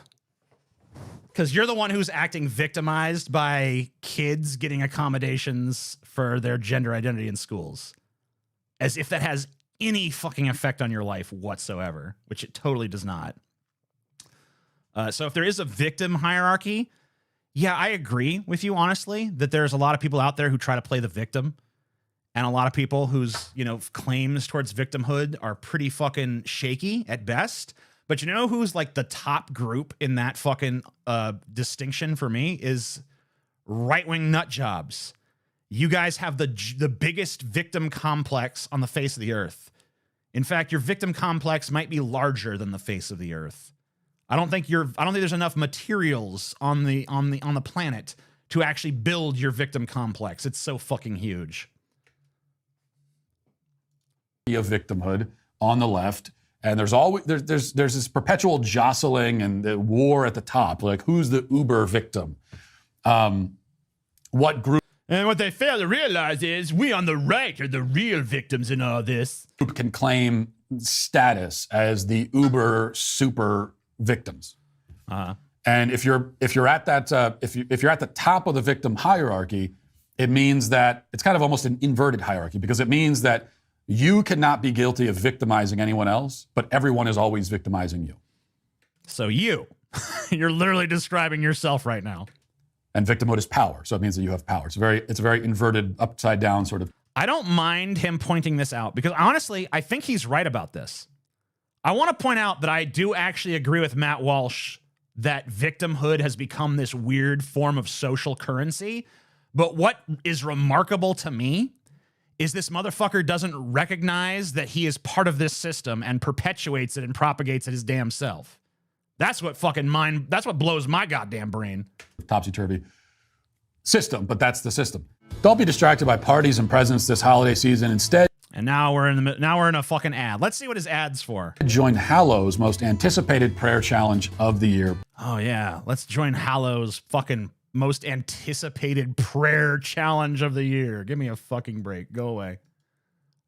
[SPEAKER 3] Because you're the one who's acting victimized by kids getting accommodations for their gender identity in schools. As if that has any fucking effect on your life whatsoever, which it totally does not. So if there is a victim hierarchy, yeah, I agree with you, honestly, that there's a lot of people out there who try to play the victim, and a lot of people whose, claims towards victimhood are pretty fucking shaky at best. But you know who's like the top group in that fucking distinction for me is right-wing nut jobs. You guys have the biggest victim complex on the face of the earth. In fact, your victim complex might be larger than the face of the earth. I don't think there's enough materials on the planet to actually build your victim complex. It's so fucking huge.
[SPEAKER 10] Of victimhood on the left, and there's this perpetual jostling and the war at the top. Like, who's the uber victim? What group?
[SPEAKER 3] And what they fail to realize is we on the right are the real victims in all this.
[SPEAKER 10] Can claim status as the uber super victims. And if you're at that if you're at the top of the victim hierarchy, it means that it's kind of almost an inverted hierarchy, because it means that you cannot be guilty of victimizing anyone else, but everyone is always victimizing you.
[SPEAKER 3] So you're literally describing yourself right now.
[SPEAKER 10] And victimhood is power, so it means that you have power. It's a very inverted, upside down sort of.
[SPEAKER 3] I don't mind him pointing this out, because honestly, I think he's right about this. I want to point out that I do actually agree with Matt Walsh that victimhood has become this weird form of social currency. But what is remarkable to me is this motherfucker doesn't recognize that he is part of this system and perpetuates it and propagates it his damn self. That's what blows my goddamn brain.
[SPEAKER 10] Topsy-turvy system, but that's the system. Don't be distracted by parties and presents this holiday season. Instead.
[SPEAKER 3] And now we're in a fucking ad. Let's see what his ad's for.
[SPEAKER 10] Join Hallow's most anticipated prayer challenge of the year.
[SPEAKER 3] Oh yeah, let's join Hallow's fucking most anticipated prayer challenge of the year. Give me a fucking break. Go away.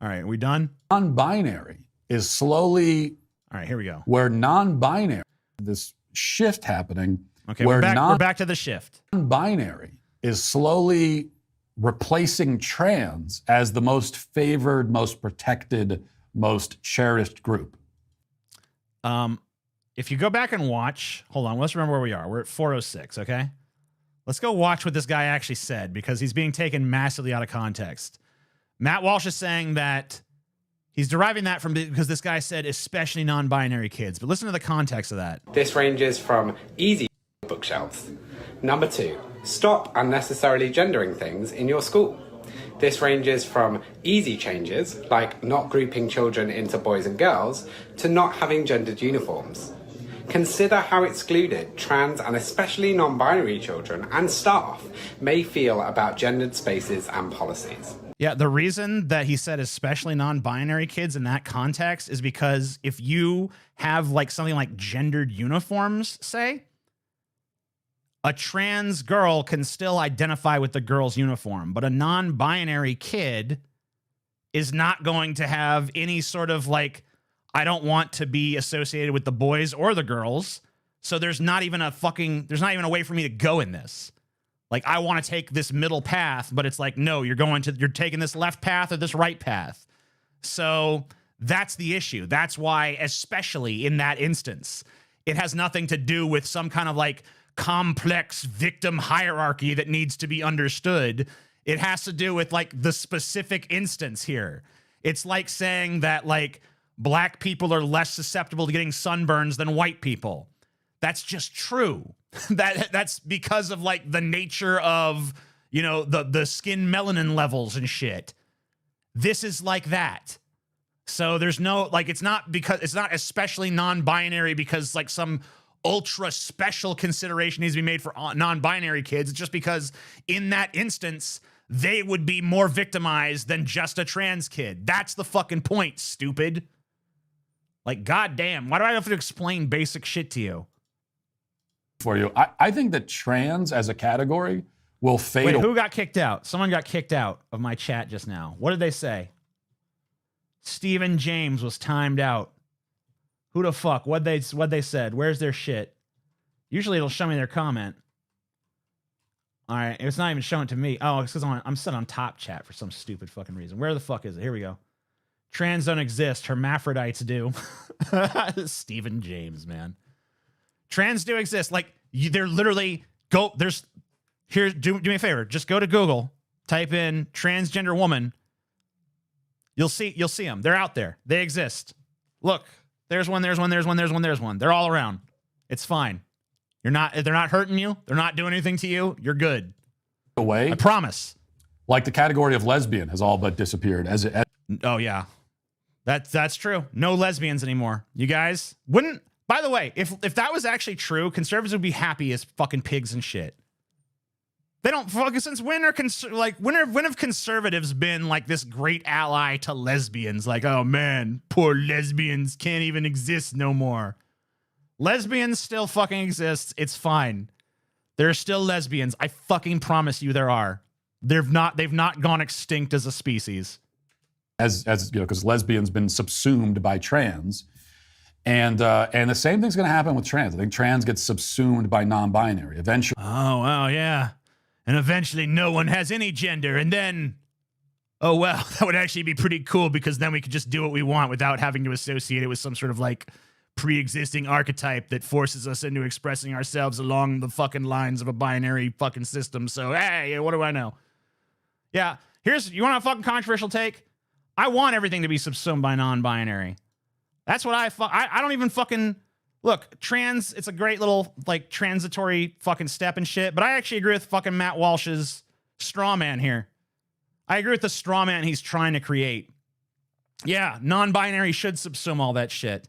[SPEAKER 3] All right, we done?
[SPEAKER 10] Non-binary is slowly.
[SPEAKER 3] All right, here we go.
[SPEAKER 10] Where non-binary, this shift happening.
[SPEAKER 3] Okay,
[SPEAKER 10] where
[SPEAKER 3] we're back to the shift.
[SPEAKER 10] Non-binary is slowly replacing trans as the most favored, most protected, most cherished group.
[SPEAKER 3] If you go back and watch, hold on, let's remember where we are. We're at 406, okay? Let's go watch what this guy actually said because he's being taken massively out of context. Matt Walsh is saying that he's deriving that from because this guy said especially non-binary kids. But listen to the context of that.
[SPEAKER 11] This ranges from easy bookshelves. Number 2, stop unnecessarily gendering things in your school. This ranges from easy changes, like not grouping children into boys and girls, to not having gendered uniforms. Consider how excluded trans and especially non-binary children and staff may feel about gendered spaces and policies.
[SPEAKER 3] Yeah, the reason that he said especially non-binary kids in that context is because if you have like something like gendered uniforms, say, a trans girl can still identify with the girl's uniform, but a non-binary kid is not going to have any sort of like, I don't want to be associated with the boys or the girls. So there's not even a way for me to go in this. Like, I want to take this middle path, but it's like, no, you're taking this left path or this right path. So that's the issue. That's why, especially in that instance, it has nothing to do with some kind of like complex victim hierarchy that needs to be understood. It has to do with like the specific instance here. It's like saying that like black people are less susceptible to getting sunburns than white people. That's just true. That's because of like the nature of, you know, the skin melanin levels and shit. This is like that. So there's no, like, it's not especially non-binary because like some ultra special consideration needs to be made for non-binary kids. It's just because in that instance, they would be more victimized than just a trans kid. That's the fucking point, stupid. Like, goddamn, why do I have to explain basic shit to you?
[SPEAKER 10] For you, I think that trans as a category will fade.
[SPEAKER 3] Wait, who got kicked out? Someone got kicked out of my chat just now. What did they say? Stephen James was timed out. Who the fuck? What they said? Where's their shit? Usually it'll show me their comment. All right, it's not even showing to me. Oh, it's because I'm set on top chat for some stupid fucking reason. Where the fuck is it? Here we go. Trans don't exist. Hermaphrodites do. Stephen James, man. Trans do exist. Like, they're literally do me a favor. Just go to Google, type in transgender woman. You'll see them. They're out there. They exist. Look, there's one. They're all around. It's fine. They're not hurting you. They're not doing anything to you. You're good.
[SPEAKER 10] Away.
[SPEAKER 3] I promise.
[SPEAKER 10] Like the category of lesbian has all but disappeared.
[SPEAKER 3] Oh yeah, that's true. No lesbians anymore. You guys wouldn't. By the way, if that was actually true, conservatives would be happy as fucking pigs and shit. They don't fucking, since when have conservatives been like this great ally to lesbians? Like, oh man, poor lesbians can't even exist no more. Lesbians still fucking exist. It's fine. There are still lesbians. I fucking promise you there are. They've not gone extinct as a species.
[SPEAKER 10] As you know, because lesbians been subsumed by trans. And the same thing's going to happen with trans. I think trans gets subsumed by non-binary eventually.
[SPEAKER 3] Oh, wow, yeah. And eventually no one has any gender. And then, oh, well, that would actually be pretty cool because then we could just do what we want without having to associate it with some sort of like pre-existing archetype that forces us into expressing ourselves along the fucking lines of a binary fucking system. So, hey, what do I know? Yeah, you want a fucking controversial take? I want everything to be subsumed by non-binary. That's what I don't even fucking look. Trans, it's a great little like transitory fucking step and shit. But I actually agree with fucking Matt Walsh's straw man here. I agree with the straw man he's trying to create. Yeah, non-binary should subsume all that shit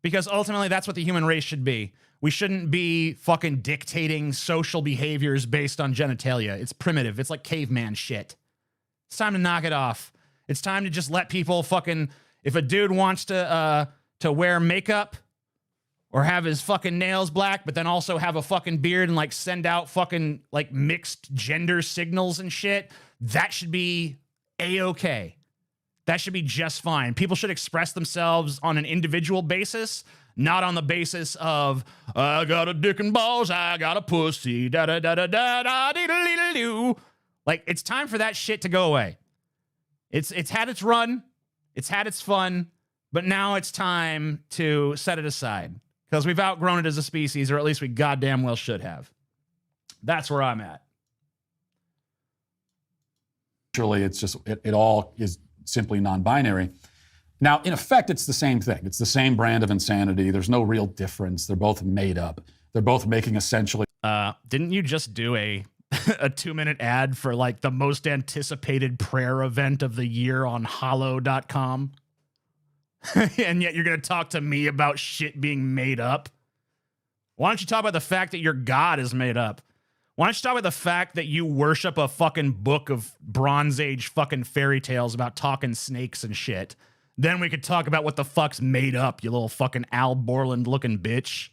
[SPEAKER 3] because ultimately that's what the human race should be. We shouldn't be fucking dictating social behaviors based on genitalia. It's primitive. It's like caveman shit. It's time to knock it off. It's time to just let people fucking, if a dude wants to wear makeup or have his fucking nails black, but then also have a fucking beard and like send out fucking like mixed gender signals and shit, that should be A-okay. That should be just fine. People should express themselves on an individual basis, not on the basis of, I got a dick and balls, I got a pussy, da-da-da-da-da-da-dee-dee-dee-doo. Like, it's time for that shit to go away. It's had its run, it's had its fun, but now it's time to set it aside because we've outgrown it as a species, or at least we goddamn well should have. That's where I'm at.
[SPEAKER 10] Surely it's just, it all is simply non-binary. Now, in effect, it's the same thing. It's the same brand of insanity. There's no real difference. They're both made up. They're both making essentially...
[SPEAKER 3] Didn't you just do a 2-minute ad for like the most anticipated prayer event of the year on hollow.com? And yet you're going to talk to me about shit being made up? Why don't you talk about the fact that your God is made up? Why don't you talk about the fact that you worship a fucking book of Bronze Age fucking fairy tales about talking snakes and shit? Then we could talk about what the fuck's made up, you little fucking Al Borland looking bitch.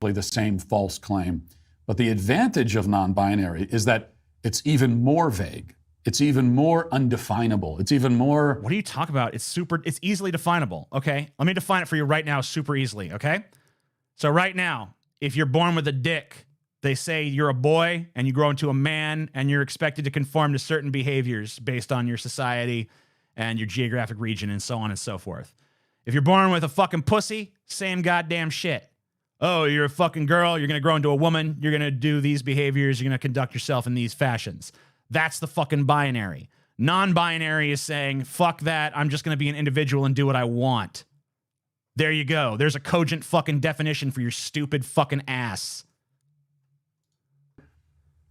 [SPEAKER 10] The same false claim. But the advantage of non-binary is that it's even more vague. It's even more undefinable. It's even more...
[SPEAKER 3] What are you talking about? It's easily definable, okay? Let me define it for you right now super easily, okay? So right now, if you're born with a dick, they say you're a boy and you grow into a man and you're expected to conform to certain behaviors based on your society and your geographic region and so on and so forth. If you're born with a fucking pussy, same goddamn shit. Oh, you're a fucking girl, you're going to grow into a woman, you're going to do these behaviors, you're going to conduct yourself in these fashions. That's the fucking binary. Non-binary is saying, fuck that, I'm just going to be an individual and do what I want. There you go. There's a cogent fucking definition for your stupid fucking ass.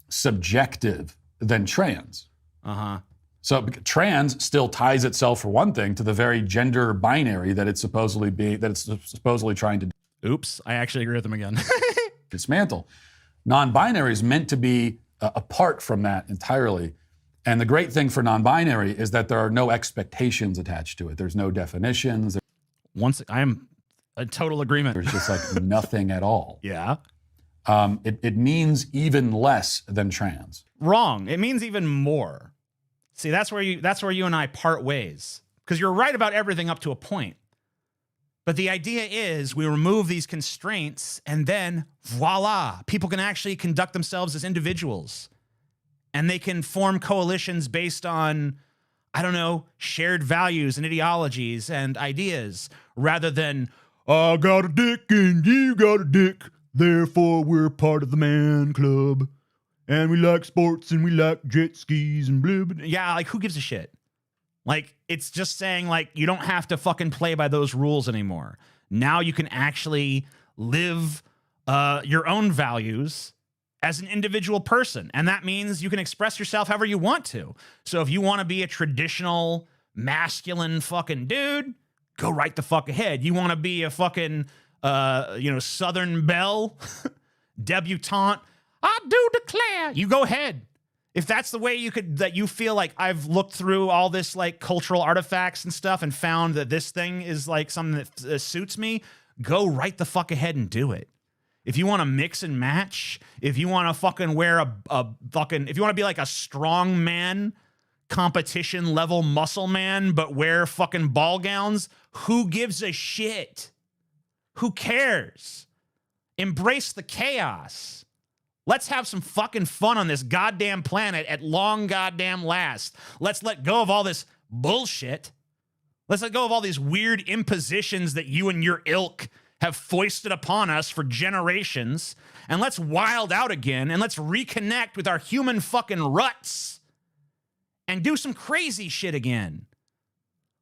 [SPEAKER 10] Subjective than trans.
[SPEAKER 3] Uh-huh.
[SPEAKER 10] So trans still ties itself, for one thing, to the very gender binary that it's supposedly trying to...
[SPEAKER 3] Oops, I actually agree with them again.
[SPEAKER 10] dismantle. Non-binary is meant to be apart from that entirely. And the great thing for non-binary is that there are no expectations attached to it. There's no definitions.
[SPEAKER 3] I am a total agreement.
[SPEAKER 10] There's just like nothing at all.
[SPEAKER 3] Yeah.
[SPEAKER 10] It means even less than trans.
[SPEAKER 3] Wrong. It means even more. See, that's where you and I part ways. Because you're right about everything up to a point. But the idea is we remove these constraints and then voila, people can actually conduct themselves as individuals. And they can form coalitions based on, I don't know, shared values and ideologies and ideas rather than, I got a dick and you got a dick, therefore we're part of the man club. And we like sports and we like jet skis and blah, blah. Yeah, like who gives a shit? Like, it's just saying, like, you don't have to fucking play by those rules anymore. Now you can actually live your own values as an individual person. And that means you can express yourself however you want to. So if you want to be a traditional masculine fucking dude, go right the fuck ahead. You want to be a fucking, Southern belle, debutante, I do declare. You go ahead. If that's the way you feel like I've looked through all this like cultural artifacts and stuff and found that this thing is like something that suits me, go right the fuck ahead and do it. If you want to mix and match, if you want to fucking wear if you want to be like a strong man, competition level muscle man, but wear fucking ball gowns, who gives a shit? Who cares? Embrace the chaos. Let's have some fucking fun on this goddamn planet at long goddamn last. Let's let go of all this bullshit. Let's let go of all these weird impositions that you and your ilk have foisted upon us for generations. And let's wild out again and let's reconnect with our human fucking ruts and do some crazy shit again.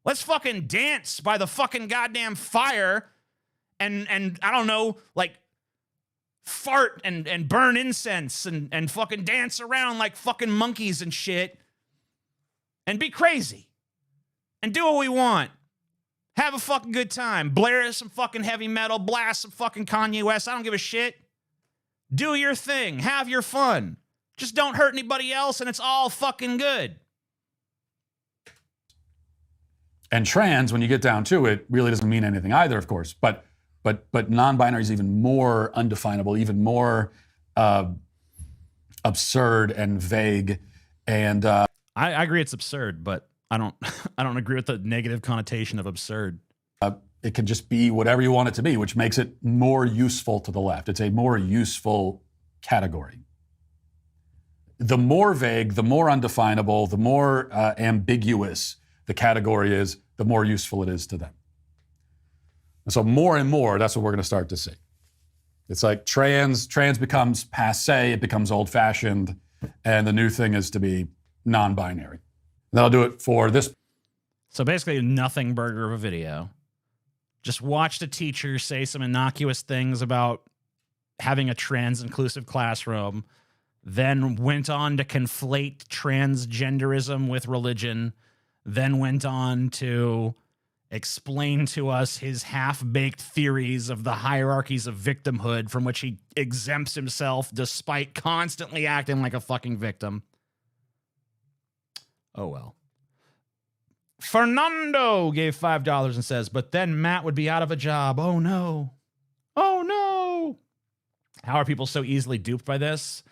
[SPEAKER 3] Let's fucking dance by the fucking goddamn fire and I don't know, like, fart and burn incense and fucking dance around like fucking monkeys and shit and be crazy and do what we want. Have a fucking good time. Blare some fucking heavy metal, blast some fucking Kanye West. I don't give a shit. Do your thing. Have your fun. Just don't hurt anybody else and it's all fucking good.
[SPEAKER 10] And trans, when you get down to it, really doesn't mean anything either, of course. But non-binary is even more undefinable, even more absurd and vague. And
[SPEAKER 3] I agree it's absurd, but I don't agree with the negative connotation of absurd.
[SPEAKER 10] It can just be whatever you want it to be, which makes it more useful to the left. It's a more useful category. The more vague, the more undefinable, the more ambiguous the category is, the more useful it is to them. And so more and more, that's what we're going to start to see. It's like trans becomes passé, it becomes old-fashioned, and the new thing is to be non-binary. That'll do it for this.
[SPEAKER 3] So basically, nothing burger of a video. Just watched a teacher say some innocuous things about having a trans-inclusive classroom, then went on to conflate transgenderism with religion, then went on to explain to us his half-baked theories of the hierarchies of victimhood from which he exempts himself despite constantly acting like a fucking victim. Oh, well. Fernando gave $5 and says, but then Matt would be out of a job. Oh, no. Oh, no. How are people so easily duped by this?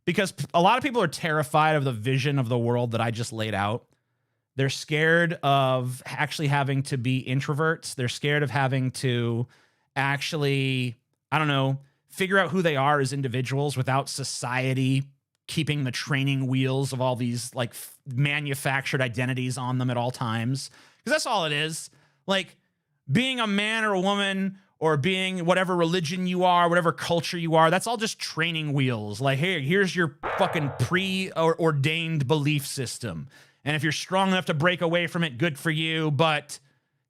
[SPEAKER 3] Because a lot of people are terrified of the vision of the world that I just laid out. They're scared of actually having to be introverts. They're scared of having to actually, I don't know, figure out who they are as individuals without society keeping the training wheels of all these like manufactured identities on them at all times. Because that's all it is. Like being a man or a woman or being whatever religion you are, whatever culture you are, that's all just training wheels. Like, hey, here's your fucking preordained belief system. And if you're strong enough to break away from it, good for you. But,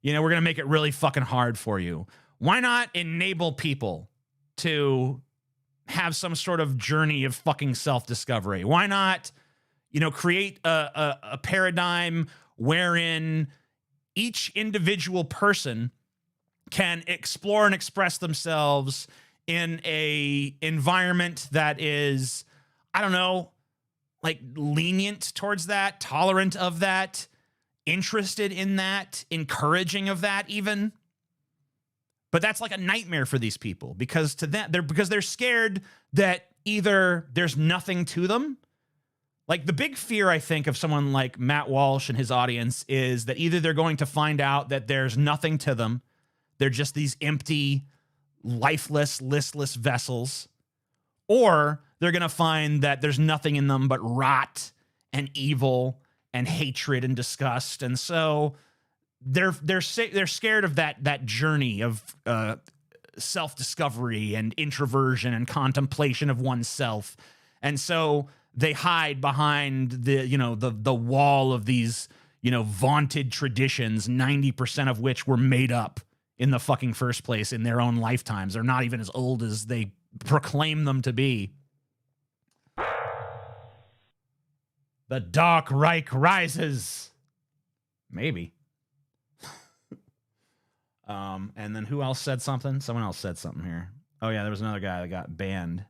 [SPEAKER 3] you know, we're going to make it really fucking hard for you. Why not enable people to have some sort of journey of fucking self-discovery? Why not, you know, create a paradigm wherein each individual person can explore and express themselves in a environment that is, I don't know, like lenient towards that, tolerant of that, interested in that, encouraging of that even. But that's like a nightmare for these people because to them, they're scared that either there's nothing to them. Like the big fear, I think, of someone like Matt Walsh and his audience is that either they're going to find out that there's nothing to them. They're just these empty, lifeless, listless vessels. Or they're going to find that there's nothing in them but rot and evil and hatred and disgust. And so they're scared of that journey of self-discovery and introversion and contemplation of oneself. And so they hide behind the wall of these, vaunted traditions, 90% of which were made up in the fucking first place in their own lifetimes. They're not even as old as they proclaim them to be. The Dark Reich rises. Maybe. And then who else said something? Someone else said something here. Oh yeah, there was another guy that got banned.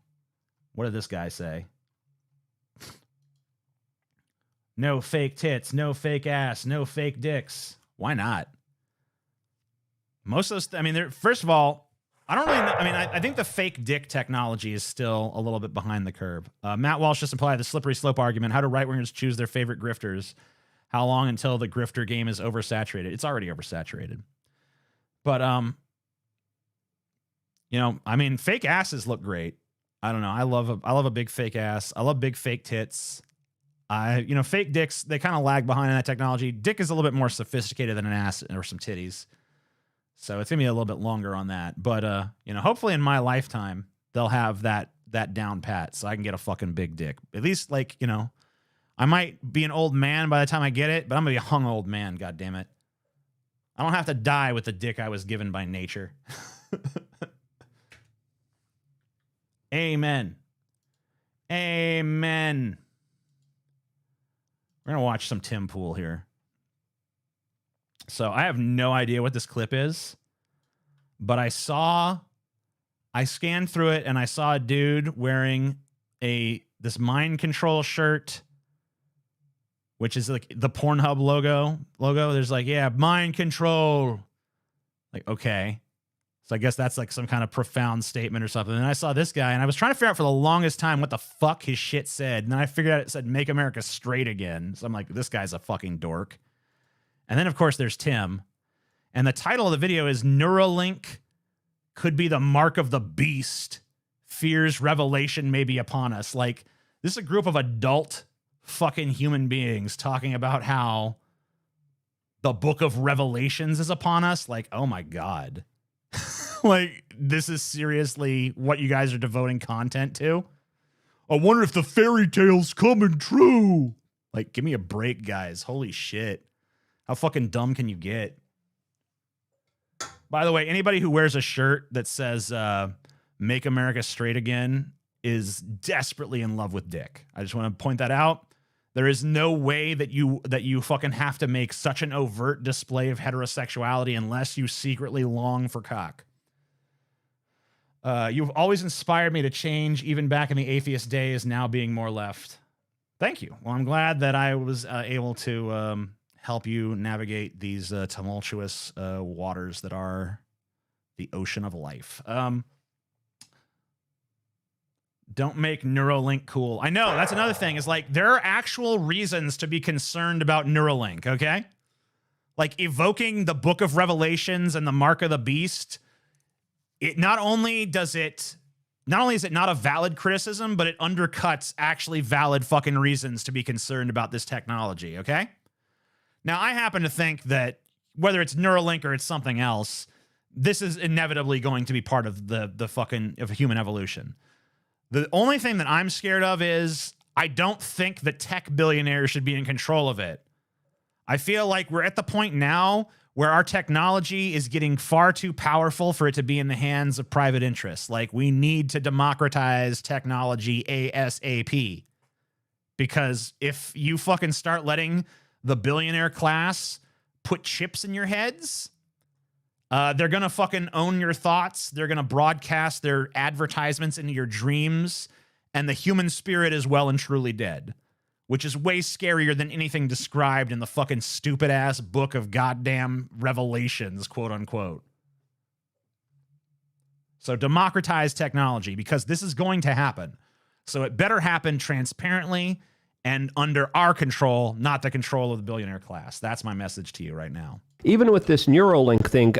[SPEAKER 3] What did this guy say? No fake tits, no fake ass, no fake dicks. Why not? Most of those, first of all, I don't really know. I think the fake dick technology is still a little bit behind the curve. Matt Walsh just implied the slippery slope argument. How do right-wingers choose their favorite grifters? How long until the grifter game is oversaturated? It's already oversaturated. But, fake asses look great. I don't know. I love a big fake ass. I love big fake tits. Fake dicks, they kind of lag behind in that technology. Dick is a little bit more sophisticated than an ass or some titties. So it's going to be a little bit longer on that. But, hopefully in my lifetime, they'll have that down pat so I can get a fucking big dick. At least, I might be an old man by the time I get it, but I'm going to be a hung old man, goddammit. I don't have to die with the dick I was given by nature. Amen. Amen. We're going to watch some Tim Pool here. So I have no idea what this clip is, but I scanned through it and I saw a dude wearing this mind control shirt which is like the Pornhub logo. There's like, yeah, mind control. Like, okay. So I guess that's like some kind of profound statement or something. And I saw this guy, and I was trying to figure out for the longest time what the fuck his shit said. And then I figured out it said, make America straight again. So I'm like, this guy's a fucking dork. And then, of course, there's Tim. And the title of the video is Neuralink could be the mark of the beast. Fears revelation may be upon us. Like, this is a group of adult fucking human beings talking about how the book of Revelations is upon us. Like, oh my God. Like, this is seriously what you guys are devoting content to? I wonder if the fairy tale's coming true. Like, give me a break, guys. Holy shit. How fucking dumb can you get? By the way, anybody who wears a shirt that says Make America Straight Again is desperately in love with dick. I just want to point that out. There is no way that you fucking have to make such an overt display of heterosexuality unless you secretly long for cock. You've always inspired me to change, even back in the atheist days, now being more left. Thank you. Well, I'm glad that I was able to help you navigate these tumultuous waters that are the ocean of life. Don't make Neuralink cool. I know, that's another thing, is like, there are actual reasons to be concerned about Neuralink, okay? Like, evoking the book of Revelations and the mark of the beast, it not only is it not a valid criticism, but it undercuts actually valid fucking reasons to be concerned about this technology, okay? Now, I happen to think that whether it's Neuralink or it's something else, this is inevitably going to be part of the fucking of human evolution. The only thing that I'm scared of is I don't think the tech billionaires should be in control of it. I feel like we're at the point now where our technology is getting far too powerful for it to be in the hands of private interests. Like, we need to democratize technology ASAP. Because if you fucking start letting the billionaire class put chips in your heads, they're going to fucking own your thoughts. They're going to broadcast their advertisements into your dreams. And the human spirit is well and truly dead, which is way scarier than anything described in the fucking stupid ass book of goddamn Revelations, quote unquote. So democratize technology, because this is going to happen. So it better happen transparently and under our control, not the control of the billionaire class. That's my message to you right now.
[SPEAKER 12] Even with this Neuralink thing,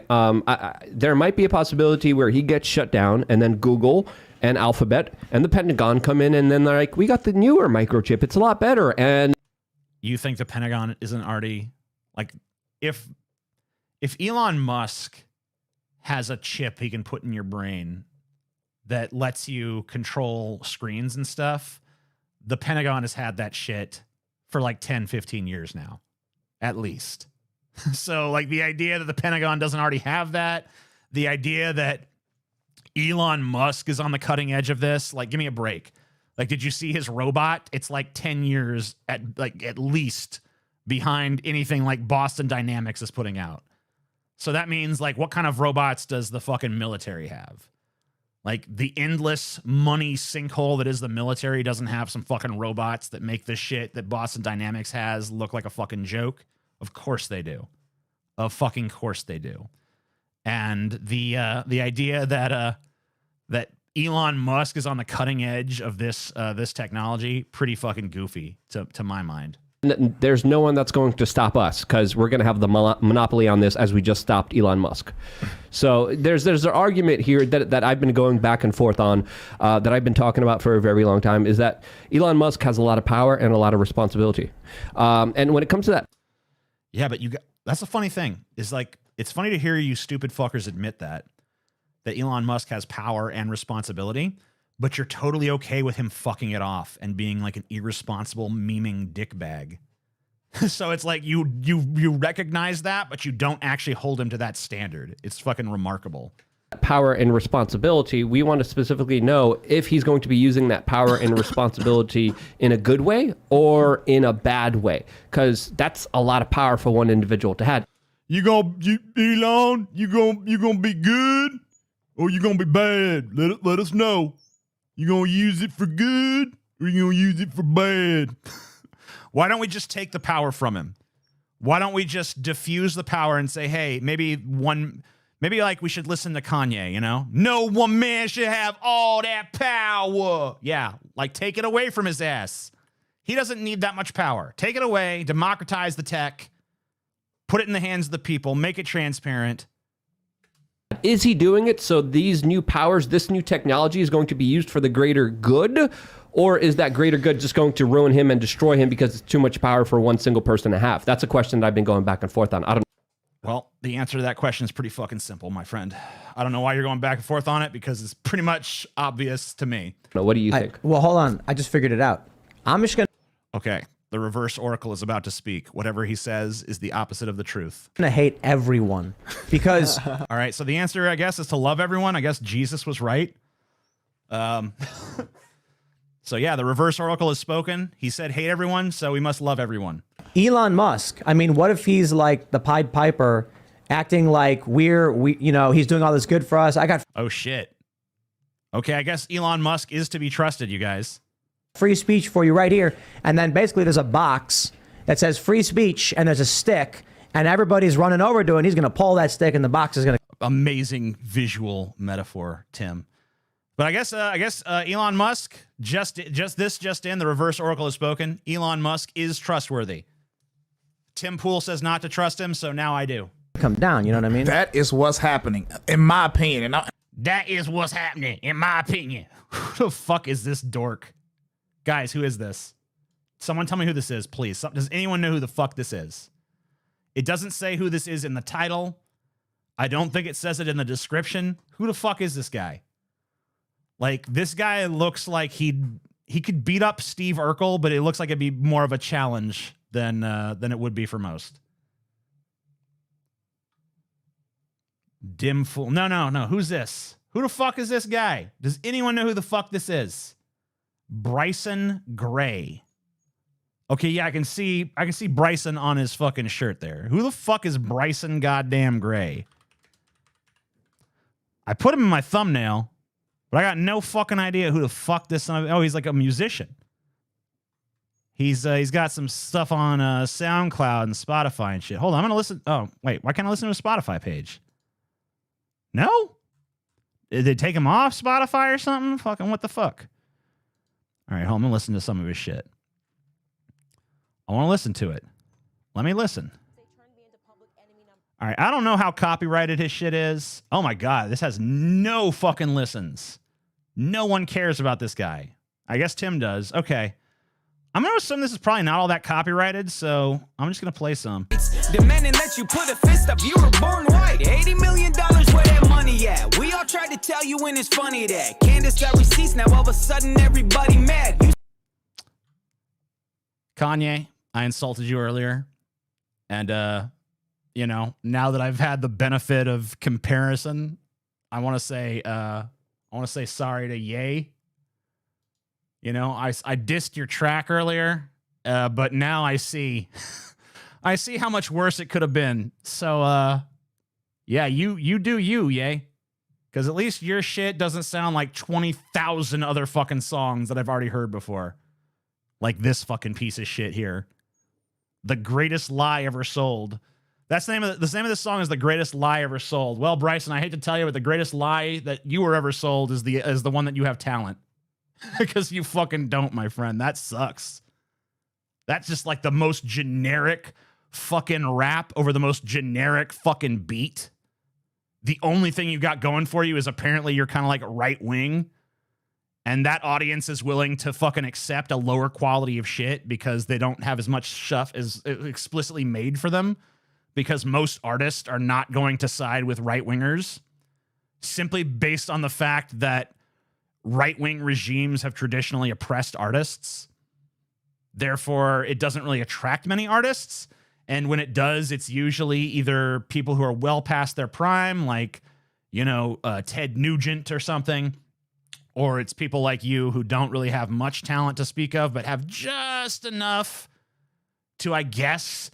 [SPEAKER 12] there might be a possibility where he gets shut down, and then Google and Alphabet and the Pentagon come in, and then they're like, we got the newer microchip. It's a lot better. And
[SPEAKER 3] you think the Pentagon isn't already, like, if Elon Musk has a chip he can put in your brain that lets you control screens and stuff, the Pentagon has had that shit for like 10, 15 years now, at least. So, like, the idea that the Pentagon doesn't already have that, the idea that Elon Musk is on the cutting edge of this, like, give me a break. Like, did you see his robot? It's like 10 years at least behind anything like Boston Dynamics is putting out. So that means, like, what kind of robots does the fucking military have? Like, the endless money sinkhole that is the military doesn't have some fucking robots that make the shit that Boston Dynamics has look like a fucking joke? Of course they do. Of fucking course they do. And the idea that that Elon Musk is on the cutting edge of this technology, pretty fucking goofy to my mind.
[SPEAKER 12] there's no one that's going to stop us, because we're going to have the monopoly on this, as we just stopped Elon Musk. So there's an argument here that I've been going back and forth on, that I've been talking about for a very long time, is that Elon Musk has a lot of power and a lot of responsibility. And when it comes to that,
[SPEAKER 3] yeah, but that's the funny thing, is like, it's funny to hear you stupid fuckers admit that Elon Musk has power and responsibility, but you're totally okay with him fucking it off and being like an irresponsible memeing dickbag. So it's like you recognize that, but you don't actually hold him to that standard. It's fucking remarkable.
[SPEAKER 12] Power and responsibility, we want to specifically know if he's going to be using that power and responsibility in a good way or in a bad way, because that's a lot of power for one individual to have.
[SPEAKER 1] Elon, you gonna be good or you gonna be bad? Let us know. You gonna use it for good or you gonna use it for bad?
[SPEAKER 3] Why don't we just take the power from him? Why don't we just diffuse the power and say, hey, maybe like we should listen to Kanye, you know? No one man should have all that power. Yeah, like take it away from his ass. He doesn't need that much power. Take it away, democratize the tech, put it in the hands of the people, make it transparent.
[SPEAKER 12] Is he doing it so these new powers, this new technology is going to be used for the greater good? Or is that greater good just going to ruin him and destroy him because it's too much power for one single person to have? That's a question that I've been going back and forth on. I don't.
[SPEAKER 3] Well, the answer to that question is pretty fucking simple, my friend. I don't know why you're going back and forth on it because it's pretty much obvious to me.
[SPEAKER 12] No, what do you think?
[SPEAKER 13] Well, hold on. I just figured it out. I'm just going to...
[SPEAKER 3] Okay. The reverse oracle is about to speak. Whatever he says is the opposite of the truth.
[SPEAKER 13] I'm going to hate everyone because...
[SPEAKER 3] All right. So the answer, I guess, is to love everyone. I guess Jesus was right. So yeah, the reverse oracle has spoken. He said hate everyone, so we must love everyone.
[SPEAKER 13] Elon Musk, I mean, what if he's like the Pied Piper acting like he's doing all this good for us?
[SPEAKER 3] Oh shit. Okay, I guess Elon Musk is to be trusted, you guys.
[SPEAKER 13] Free speech for you right here. And then basically there's a box that says free speech and there's a stick and everybody's running over to it and he's going to pull that stick and the box is going to...
[SPEAKER 3] Amazing visual metaphor, Tim. But I guess Elon Musk, just in, the reverse oracle has spoken. Elon Musk is trustworthy. Tim Pool says not to trust him, so now I do.
[SPEAKER 13] Come down, you know what I mean?
[SPEAKER 14] That is what's happening, in my opinion.
[SPEAKER 3] That is what's happening, in my opinion. Who the fuck is this dork? Guys, who is this? Someone tell me who this is, please. Does anyone know who the fuck this is? It doesn't say who this is in the title. I don't think it says it in the description. Who the fuck is this guy? Like, this guy looks like he could beat up Steve Urkel, but it looks like it'd be more of a challenge than it would be for most. Dim fool. No. Who's this? Who the fuck is this guy? Does anyone know who the fuck this is? Bryson Gray. Okay, yeah, I can see Bryson on his fucking shirt there. Who the fuck is Bryson goddamn Gray? I put him in my thumbnail. But I got no fucking idea who the fuck this... Oh, he's like a musician. He's got some stuff on SoundCloud and Spotify and shit. Hold on, I'm going to listen... Oh, wait, why can't I listen to a Spotify page? No? Did they take him off Spotify or something? Fucking what the fuck? All right, hold on, I'm going to listen to some of his shit. I want to listen to it. Let me listen. All right, I don't know how copyrighted his shit is. Oh my God, this has no fucking listens. No one cares about this guy. I guess Tim does. Okay. I'm going to assume this is probably not all that copyrighted, so I'm just going to play some.
[SPEAKER 6] Demanding that you put a fist up, you were born white. $80 million, where that money at? We all tried to tell you when it's funny that Candace got receipts, now all of a sudden everybody mad.
[SPEAKER 3] Kanye, I insulted you earlier. And, now that I've had the benefit of comparison, I want to say sorry to Ye. I dissed your track earlier, but now I see how much worse it could have been. So, yeah, you do you, Ye. Because at least your shit doesn't sound like 20,000 other fucking songs that I've already heard before. Like this fucking piece of shit here. The greatest lie ever sold. That's the name of the song is The Greatest Lie Ever Sold. Well, Bryson, I hate to tell you, but the greatest lie that you were ever sold is the one that you have talent. Because you fucking don't, my friend. That sucks. That's just like the most generic fucking rap over the most generic fucking beat. The only thing you got going for you is apparently you're kind of like right wing. And that audience is willing to fucking accept a lower quality of shit because they don't have as much stuff as explicitly made for them. Because most artists are not going to side with right-wingers simply based on the fact that right-wing regimes have traditionally oppressed artists. Therefore, it doesn't really attract many artists. And when it does, it's usually either people who are well past their prime, like, Ted Nugent or something, or it's people like you who don't really have much talent to speak of, but have just enough to, I guess,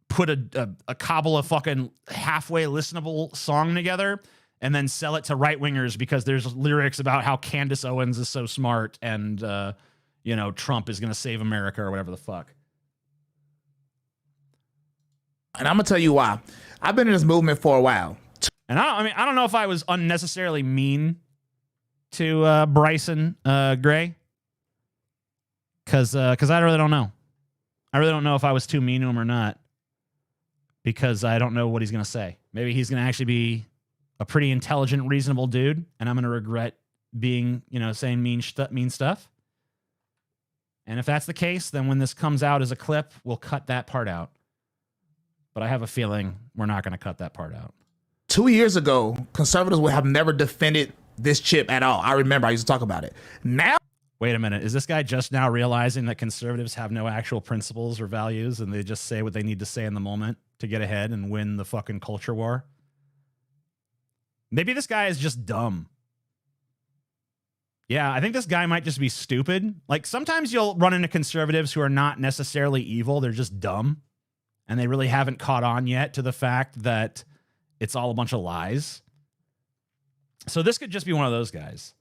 [SPEAKER 3] put a cobble of fucking halfway listenable song together and then sell it to right-wingers because there's lyrics about how Candace Owens is so smart and, you know, Trump is going to save America or whatever the fuck.
[SPEAKER 14] And I'm gonna tell you why. I've been in this movement for a while.
[SPEAKER 3] And I don't know if I was unnecessarily mean to Bryson Gray, because I really don't know. I really don't know if I was too mean to him or not, because I don't know what he's gonna say. Maybe he's gonna actually be a pretty intelligent, reasonable dude, and I'm gonna regret being, you know, saying mean stuff. And if that's the case, then when this comes out as a clip, we'll cut that part out. But I have a feeling we're not going to cut that part out.
[SPEAKER 14] 2 years ago, conservatives would have never defended this chip at all. I remember I used to talk about it. Now,
[SPEAKER 3] wait a minute. Is this guy just now realizing that conservatives have no actual principles or values and they just say what they need to say in the moment to get ahead and win the fucking culture war? Maybe this guy is just dumb. Yeah, I think this guy might just be stupid. Like, sometimes you'll run into conservatives who are not necessarily evil. They're just dumb. And they really haven't caught on yet to the fact that it's all a bunch of lies. So this could just be one of those guys.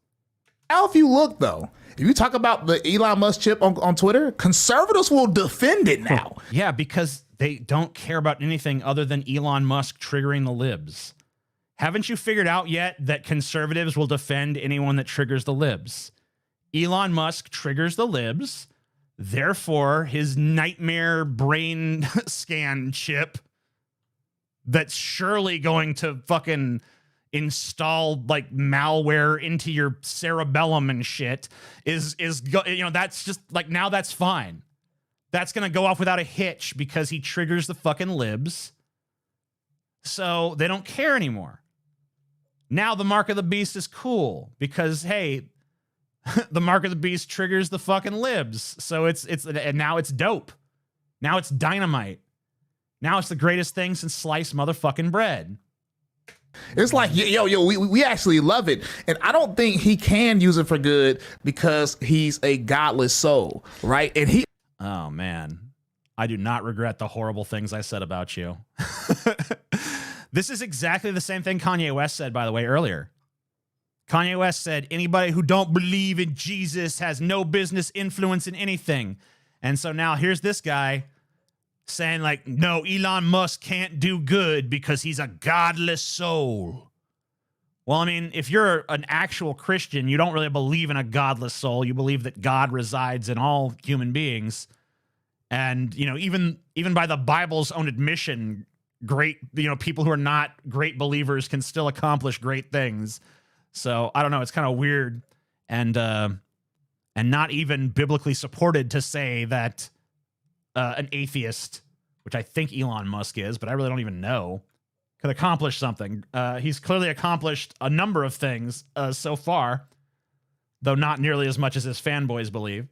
[SPEAKER 14] Now, if you look, though, if you talk about the Elon Musk chip on Twitter, conservatives will defend it now.
[SPEAKER 3] Yeah, because they don't care about anything other than Elon Musk triggering the libs. Haven't you figured out yet that conservatives will defend anyone that triggers the libs? Elon Musk triggers the libs. Therefore, his nightmare brain scan chip that's surely going to fucking install like malware into your cerebellum and shit is you know, that's just like, now that's fine. That's going to go off without a hitch because he triggers the fucking libs. So they don't care anymore. Now the mark of the beast is cool because, hey, the mark of the beast triggers the fucking libs. So and now it's dope. Now it's dynamite. Now it's the greatest thing since sliced motherfucking bread.
[SPEAKER 14] It's like, we actually love it. And I don't think he can use it for good because he's a godless soul, right? And
[SPEAKER 3] oh man, I do not regret the horrible things I said about you. This is exactly the same thing Kanye West said, by the way, earlier. Kanye West said, anybody who don't believe in Jesus has no business influencing anything. And so now here's this guy saying like, no, Elon Musk can't do good because he's a godless soul. Well, I mean, if you're an actual Christian, you don't really believe in a godless soul. You believe that God resides in all human beings. And, you know, even by the Bible's own admission, great, you know, people who are not great believers can still accomplish great things. So I don't know. It's kind of weird and not even biblically supported to say that an atheist, which I think Elon Musk is, but I really don't even know, could accomplish something. He's clearly accomplished a number of things so far, though not nearly as much as his fanboys believe.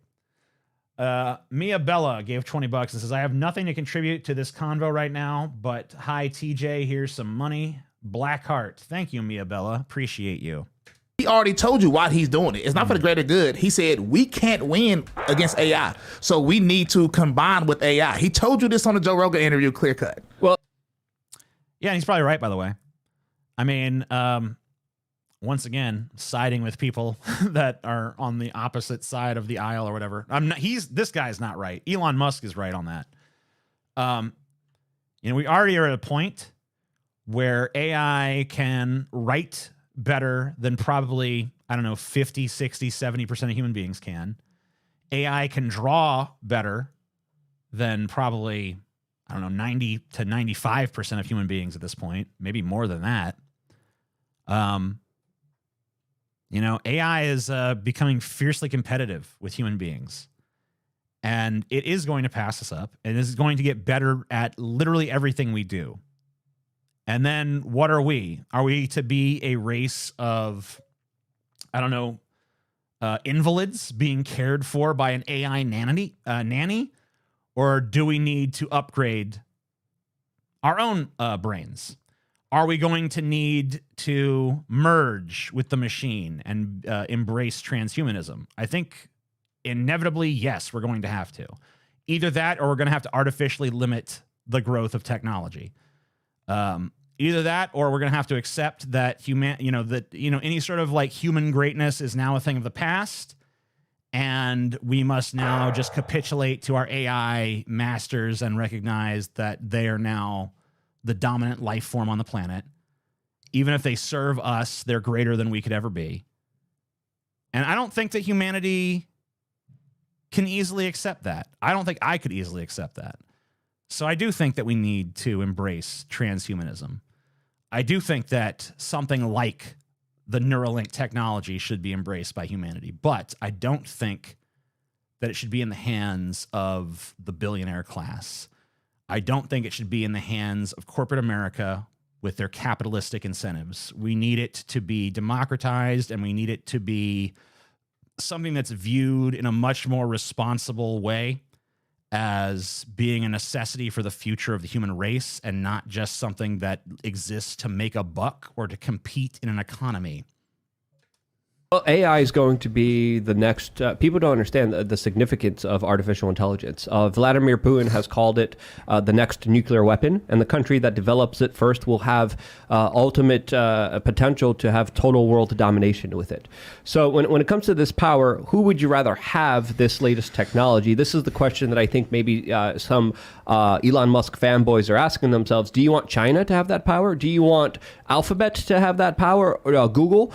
[SPEAKER 3] Mia Bella gave $20 and says, I have nothing to contribute to this convo right now, but hi, TJ, here's some money. Blackheart. Thank you, Mia Bella. Appreciate you.
[SPEAKER 14] He already told you why he's doing it. It's not for the greater good. He said, we can't win against AI, so we need to combine with AI. He told you this on the Joe Rogan interview, clear cut.
[SPEAKER 12] Well,
[SPEAKER 3] yeah, and he's probably right, by the way. I mean, once again, siding with people that are on the opposite side of the aisle or whatever. This guy's not right. Elon Musk is right on that. You know, we already are at a point where AI can write better than probably, I don't know, 50, 60, 70% of human beings can. AI can draw better than probably, I don't know, 90 to 95% of human beings at this point, maybe more than that. You know, AI is becoming fiercely competitive with human beings. And it is going to pass us up, and is going to get better at literally everything we do. And then what are we? Are we to be a race of, I don't know, invalids being cared for by an AI nanny? Or do we need to upgrade our own brains? Are we going to need to merge with the machine and embrace transhumanism? I think inevitably, yes, we're going to have to. Either that or we're going to have to artificially limit the growth of technology. Either that or we're going to have to accept that any sort of like human greatness is now a thing of the past, and we must now just capitulate to our AI masters and recognize that they are now the dominant life form on the planet. Even if they serve us, they're greater than we could ever be. And I don't think that humanity can easily accept that. I don't think I could easily accept that. So I do think that we need to embrace transhumanism. I do think that something like the Neuralink technology should be embraced by humanity, but I don't think that it should be in the hands of the billionaire class. I don't think it should be in the hands of corporate America with their capitalistic incentives. We need it to be democratized, and we need it to be something that's viewed in a much more responsible way as being a necessity for the future of the human race, and not just something that exists to make a buck or to compete in an economy.
[SPEAKER 12] Well, AI is going to be the next. People don't understand the significance of artificial intelligence. Vladimir Putin has called it the next nuclear weapon, and the country that develops it first will have ultimate potential to have total world domination with it. So when it comes to this power, who would you rather have this latest technology? This is the question that I think maybe some Elon Musk fanboys are asking themselves. Do you want China to have that power? Do you want Alphabet to have that power? Or Google?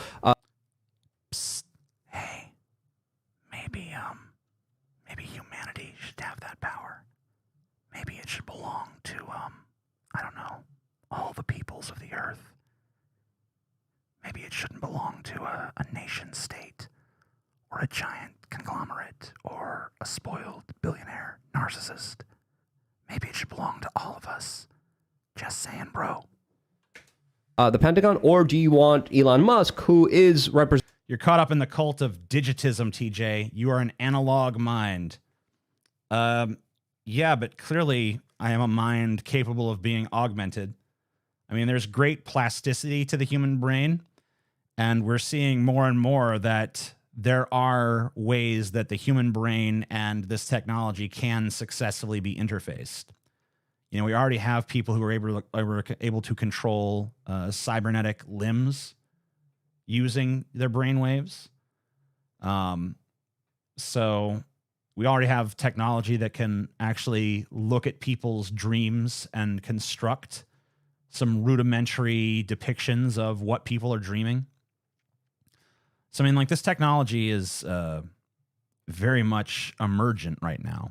[SPEAKER 3] Maybe humanity should have that power. Maybe it should belong to, I don't know, all the peoples of the earth. Maybe it shouldn't belong to a nation state or a giant conglomerate or a spoiled billionaire narcissist. Maybe it should belong to all of us. Just saying, bro.
[SPEAKER 12] The Pentagon, or do you want Elon Musk, who is representing?
[SPEAKER 3] You're caught up in the cult of digitism, TJ. You are an analog mind. Yeah, but clearly I am a mind capable of being augmented. I mean, there's great plasticity to the human brain, and we're seeing more and more that there are ways that the human brain and this technology can successfully be interfaced. You know, we already have people who are able to control cybernetic limbs using their brain waves. So we already have technology that can actually look at people's dreams and construct some rudimentary depictions of what people are dreaming. So, I mean, like, this technology is very much emergent right now.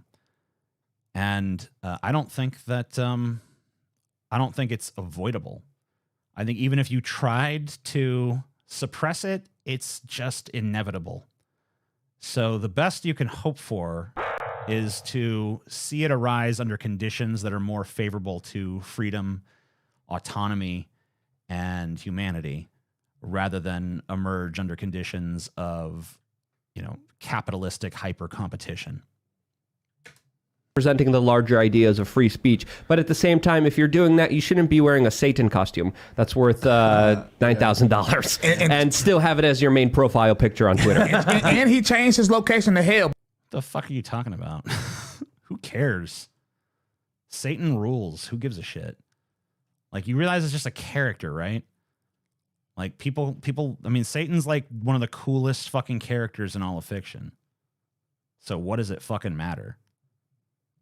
[SPEAKER 3] And I don't think that, I don't think it's avoidable. I think even if you tried to suppress it, it's just inevitable. So the best you can hope for is to see it arise under conditions that are more favorable to freedom, autonomy, and humanity, rather than emerge under conditions of, you know, capitalistic hyper competition.
[SPEAKER 12] Presenting the larger ideas of free speech, but at the same time, if you're doing that, you shouldn't be wearing a Satan costume that's worth $9,000 and still have it as your main profile picture on Twitter.
[SPEAKER 14] and he changed his location to hell.
[SPEAKER 3] What the fuck are you talking about? Who cares? Satan rules. Who gives a shit? Like, you realize it's just a character, right? Like, people, I mean, Satan's like one of the coolest fucking characters in all of fiction. So what does it fucking matter?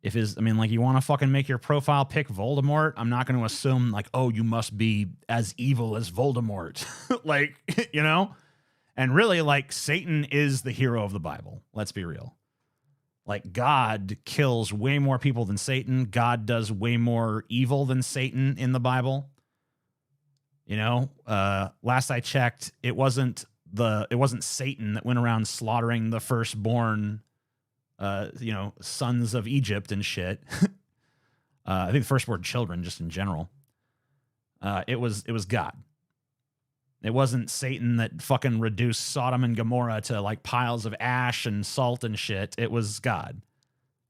[SPEAKER 3] If I mean, like, you want to fucking make your profile pic Voldemort, I'm not going to assume, like, oh, you must be as evil as Voldemort. Like, you know? And really, like, Satan is the hero of the Bible. Let's be real. Like, God kills way more people than Satan. God does way more evil than Satan in the Bible. You know, last I checked, it wasn't Satan that went around slaughtering the firstborn, you know, sons of Egypt and shit. I think the firstborn children, just in general. It was God. It wasn't Satan that fucking reduced Sodom and Gomorrah to like piles of ash and salt and shit. It was God.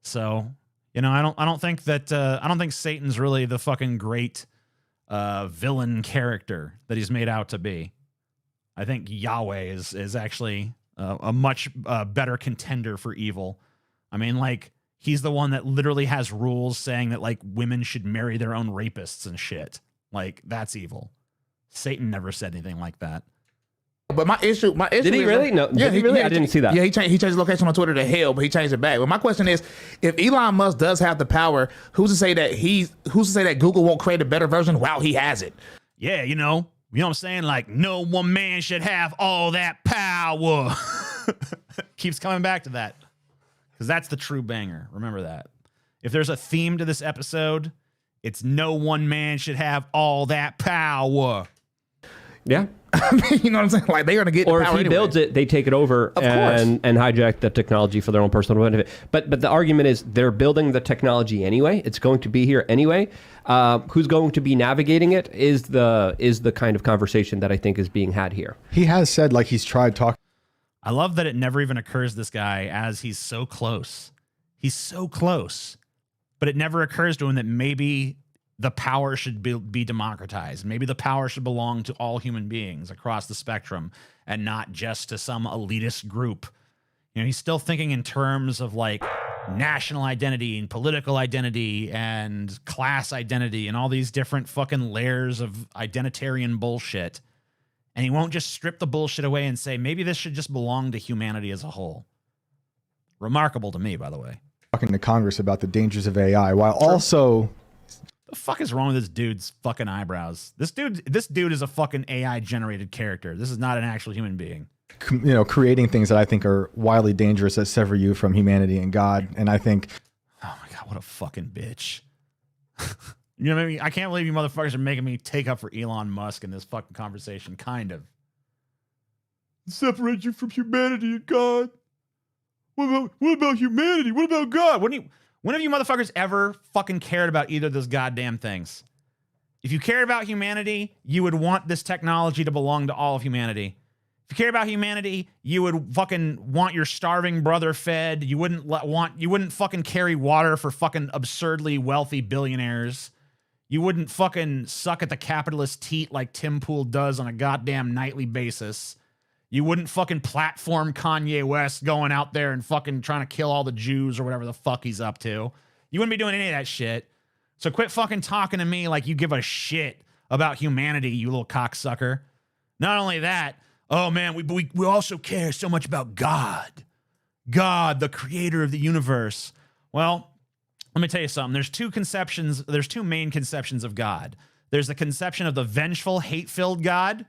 [SPEAKER 3] So, you know, I don't think Satan's really the fucking great villain character that he's made out to be. I think Yahweh is actually a much better contender for evil. I mean, like, he's the one that literally has rules saying that, like, women should marry their own rapists and shit. Like, that's evil. Satan never said anything like that.
[SPEAKER 14] But my issue
[SPEAKER 12] Did he
[SPEAKER 14] is,
[SPEAKER 12] really? No.
[SPEAKER 14] Yeah,
[SPEAKER 12] Did he really? I didn't see that.
[SPEAKER 14] Yeah, he changed his location on Twitter to hell, but he changed it back. But my question is, if Elon Musk does have the power, who's to say that Google won't create a better version while he has it?
[SPEAKER 3] Yeah, you know what I'm saying? Like, no one man should have all that power. Keeps coming back to that. Because that's the true banger. Remember that. If there's a theme to this episode, it's no one man should have all that power.
[SPEAKER 12] Yeah.
[SPEAKER 14] I mean, you know what I'm saying? Like, they're going to get
[SPEAKER 12] or
[SPEAKER 14] the power
[SPEAKER 12] if he
[SPEAKER 14] anyway.
[SPEAKER 12] builds it, they take it over and hijack the technology for their own personal benefit. But the argument is they're building the technology anyway. It's going to be here anyway. Who's going to be navigating it is the kind of conversation that I think is being had here.
[SPEAKER 15] He has said, like, he's tried talking.
[SPEAKER 3] I love that it never even occurs to this guy as he's so close. He's so close. But it never occurs to him that maybe the power should be democratized. Maybe the power should belong to all human beings across the spectrum and not just to some elitist group. You know, he's still thinking in terms of like national identity and political identity and class identity and all these different fucking layers of identitarian bullshit. And he won't just strip the bullshit away and say, maybe this should just belong to humanity as a whole. Remarkable to me, by the way.
[SPEAKER 15] Talking to Congress about the dangers of AI, while also...
[SPEAKER 3] The fuck is wrong with this dude's fucking eyebrows? This dude is a fucking AI generated character. This is not an actual human being.
[SPEAKER 15] You know, creating things that I think are wildly dangerous that sever you from humanity and God. And I think...
[SPEAKER 3] Oh my God, what a fucking bitch. You know what I mean? I can't believe you motherfuckers are making me take up for Elon Musk in this fucking conversation. Kind of. Separate you from humanity and God. What about humanity? What about God? When have you motherfuckers ever fucking cared about either of those goddamn things? If you cared about humanity, you would want this technology to belong to all of humanity. If you cared about humanity, you would fucking want your starving brother fed. You wouldn't fucking carry water for fucking absurdly wealthy billionaires. You wouldn't fucking suck at the capitalist teat like Tim Pool does on a goddamn nightly basis. You wouldn't fucking platform Kanye West going out there and fucking trying to kill all the Jews or whatever the fuck he's up to. You wouldn't be doing any of that shit. So quit fucking talking to me like you give a shit about humanity, you little cocksucker. Not only that, oh man, we also care so much about God. God, the creator of the universe. Well, let me tell you something. There's two main conceptions of God. There's the conception of the vengeful, hate-filled God,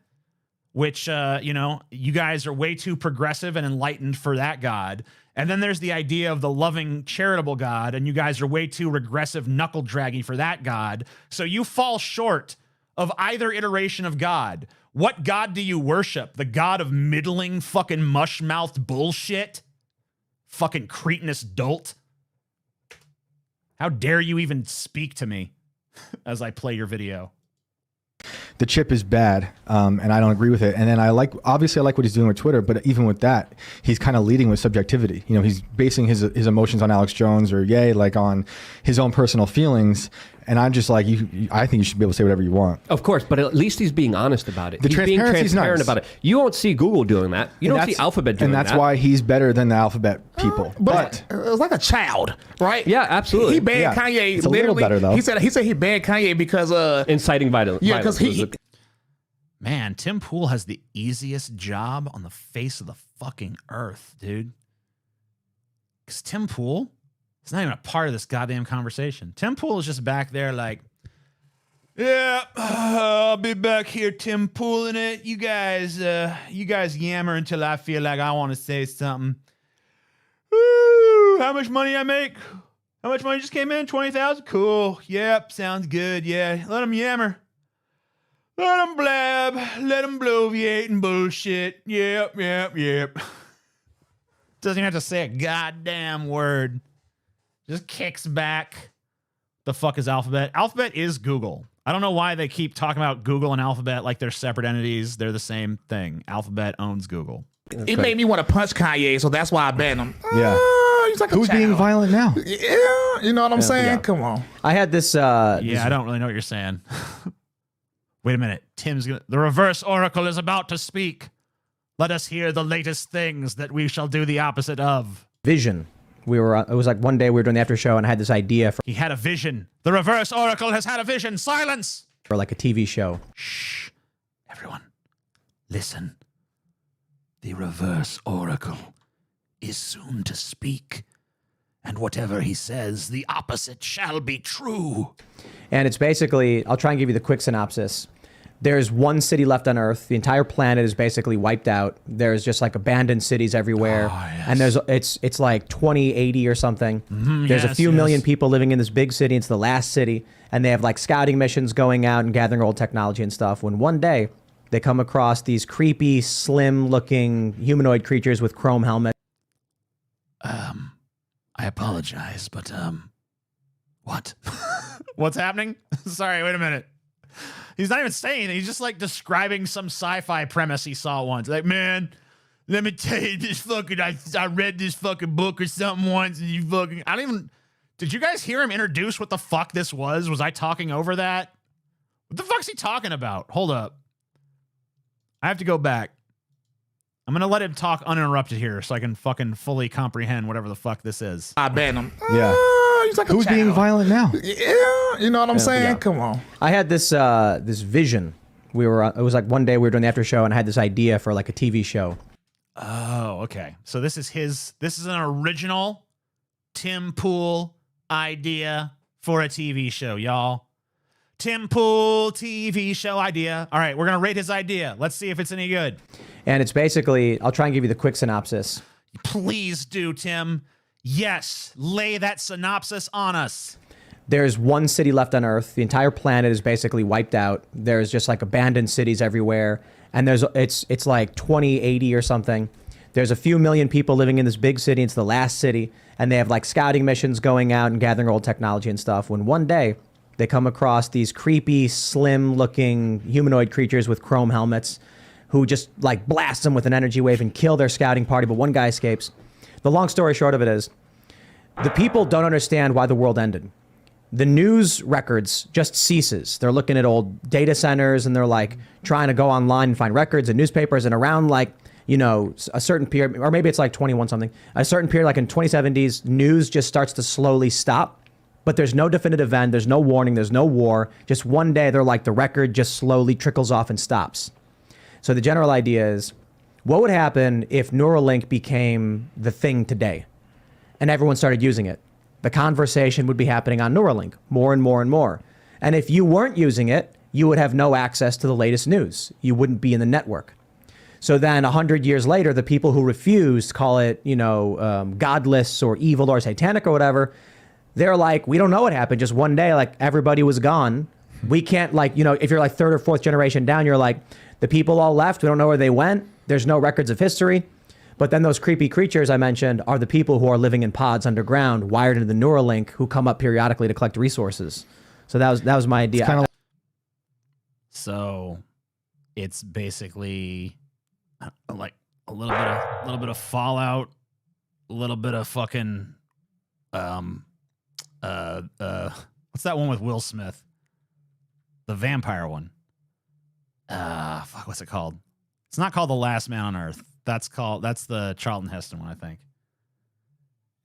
[SPEAKER 3] which, you guys are way too progressive and enlightened for that God. And then there's the idea of the loving, charitable God, and you guys are way too regressive, knuckle-draggy for that God. So you fall short of either iteration of God. What God do you worship? The God of middling, fucking mush-mouthed bullshit? Fucking cretinous dolt? How dare you even speak to me as I play your video?
[SPEAKER 15] The chip is bad, and I don't agree with it. And then obviously I like what he's doing with Twitter, but even with that, he's kind of leading with subjectivity. You know, he's basing his emotions on Alex Jones or Ye, like on his own personal feelings. And I'm just like, I think you should be able to say whatever you want.
[SPEAKER 12] Of course, but at least he's being honest about it.
[SPEAKER 15] The
[SPEAKER 12] he's being transparent
[SPEAKER 15] nice.
[SPEAKER 12] about it. You won't see Google doing that. You don't see Alphabet doing that.
[SPEAKER 15] And that's why he's better than the Alphabet people.
[SPEAKER 14] But it was like a child, right?
[SPEAKER 12] Yeah, absolutely.
[SPEAKER 14] He banned Kanye.
[SPEAKER 15] It's a little better though.
[SPEAKER 14] He said he banned Kanye because
[SPEAKER 12] inciting violence.
[SPEAKER 14] Yeah, because
[SPEAKER 3] Man, Tim Pool has the easiest job on the face of the fucking earth, dude. Because Tim Pool is not even a part of this goddamn conversation. Tim Pool is just back there like, yeah, I'll be back here, Tim Pooling it. You guys yammer until I feel like I want to say something. Ooh, how much money I make? How much money just came in? 20,000? Cool. Yep, sounds good. Yeah, let them yammer. Let them blab. Let them bloviate and bullshit. Yep. Doesn't even have to say a goddamn word. Just kicks back. The fuck is Alphabet? Alphabet is Google. I don't know why they keep talking about Google and Alphabet like they're separate entities. They're the same thing. Alphabet owns Google.
[SPEAKER 14] It made me want to punch Kanye, so that's why I banned him.
[SPEAKER 15] Yeah.
[SPEAKER 14] He's like
[SPEAKER 15] Who's being violent now?
[SPEAKER 14] Yeah, you know what I'm saying?
[SPEAKER 15] Yeah.
[SPEAKER 14] Come on.
[SPEAKER 13] I had this.
[SPEAKER 3] I don't really know what you're saying. Wait a minute. The reverse oracle is about to speak. Let us hear the latest things that we shall do the opposite of.
[SPEAKER 13] Vision. It was like one day we were doing the after show and I had this idea
[SPEAKER 3] He had a vision. The reverse oracle has had a vision. Silence!
[SPEAKER 13] for like a TV show.
[SPEAKER 3] Shh. Everyone, listen.
[SPEAKER 16] The reverse oracle is soon to speak, and whatever he says, the opposite shall be true.
[SPEAKER 13] And it's basically, I'll try and give you the quick synopsis. There's one city left on Earth. The entire planet is basically wiped out. There's just like abandoned cities everywhere. And it's like 2080 or something. There's a few million people living in this big city. It's the last city. And they have like scouting missions going out and gathering old technology and stuff. When one day they come across these creepy, slim looking humanoid creatures with chrome helmets.
[SPEAKER 16] I apologize, but, what?
[SPEAKER 3] What's happening? Sorry, wait a minute. He's not even saying anything. He's just like describing some sci-fi premise he saw once. Like, man, let me tell you this fucking, I read this fucking book or something once and you fucking, I don't even, did you guys hear him introduce what the fuck this was? Was I talking over that? What the fuck's he talking about? Hold up. I have to go back. I'm going to let him talk uninterrupted here so I can fucking fully comprehend whatever the fuck this is.
[SPEAKER 14] I ban him.
[SPEAKER 15] Yeah.
[SPEAKER 14] He's like a
[SPEAKER 15] Who's being
[SPEAKER 14] child.
[SPEAKER 15] violent now?
[SPEAKER 14] Yeah, you know what I'm saying?
[SPEAKER 13] Yeah.
[SPEAKER 14] Come on.
[SPEAKER 13] I had this this vision. It was like one day we were doing the after show and I had this idea for like a TV show.
[SPEAKER 3] Oh, okay. So this is an original Tim Pool idea for a TV show, y'all. Tim Pool TV show idea. All right, we're going to rate his idea. Let's see if it's any good.
[SPEAKER 13] And it's basically, I'll try and give you the quick synopsis.
[SPEAKER 3] Please do, Tim. Yes, lay that synopsis on us.
[SPEAKER 13] There's one city left on Earth. The entire planet is basically wiped out. There's just like abandoned cities everywhere. And it's like 2080 or something. There's a few million people living in this big city. It's the last city. And they have like scouting missions going out and gathering old technology and stuff. When one day they come across these creepy, slim looking humanoid creatures with chrome helmets who just like blast them with an energy wave and kill their scouting party. But one guy escapes. The long story short of it is the people don't understand why the world ended. The news records just ceases. They're looking at old data centers and they're like trying to go online and find records and newspapers, and around like, you know, a certain period, or maybe it's like 21 something, a certain period like in 2070s, news just starts to slowly stop. But there's no definitive end. There's no warning. There's no war. Just one day they're like the record just slowly trickles off and stops. So the general idea is, what would happen if Neuralink became the thing today and everyone started using it? The conversation would be happening on Neuralink more and more and more. And if you weren't using it, you would have no access to the latest news. You wouldn't be in the network. So then 100 years later, the people who refused, call it, you know, godless or evil or satanic or whatever, they're like, we don't know what happened. Just one day, like everybody was gone. We can't, like, you know, if you're like third or fourth generation down, you're like, the people all left. We don't know where they went. There's no records of history. But then those creepy creatures I mentioned are the people who are living in pods underground, wired into the Neuralink, who come up periodically to collect resources. So that was my idea.
[SPEAKER 3] So it's basically like a little bit of Fallout, a little bit of fucking what's that one with Will Smith? The vampire one. Fuck, what's it called? It's not called The Last Man on Earth. That's the Charlton Heston one, I think.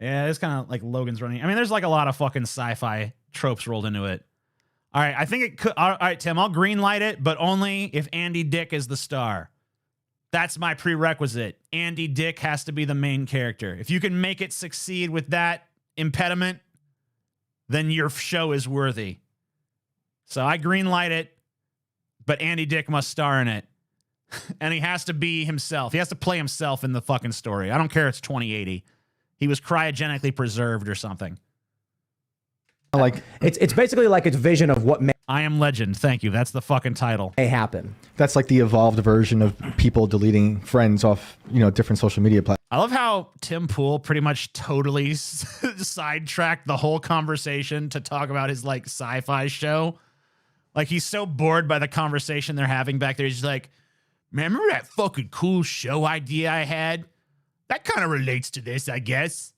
[SPEAKER 3] Yeah, it's kind of like Logan's Running. I mean, there's like a lot of fucking sci-fi tropes rolled into it. All right, I think it could. All right, Tim, I'll greenlight it, but only if Andy Dick is the star. That's my prerequisite. Andy Dick has to be the main character. If you can make it succeed with that impediment, then your show is worthy. So I greenlight it, but Andy Dick must star in it. And he has to be himself. He has to play himself in the fucking story. I don't care if it's 2080. He was cryogenically preserved or something.
[SPEAKER 13] Like it's basically like its vision of what may
[SPEAKER 3] I Am Legend. Thank you. That's the fucking title.
[SPEAKER 13] May happen.
[SPEAKER 15] That's like the evolved version of people deleting friends off, you know, different social media platforms.
[SPEAKER 3] I love how Tim Pool pretty much totally sidetracked the whole conversation to talk about his like sci-fi show. Like he's so bored by the conversation they're having back there. He's just like, man, remember that fucking cool show idea I had? That kind of relates to this, I guess.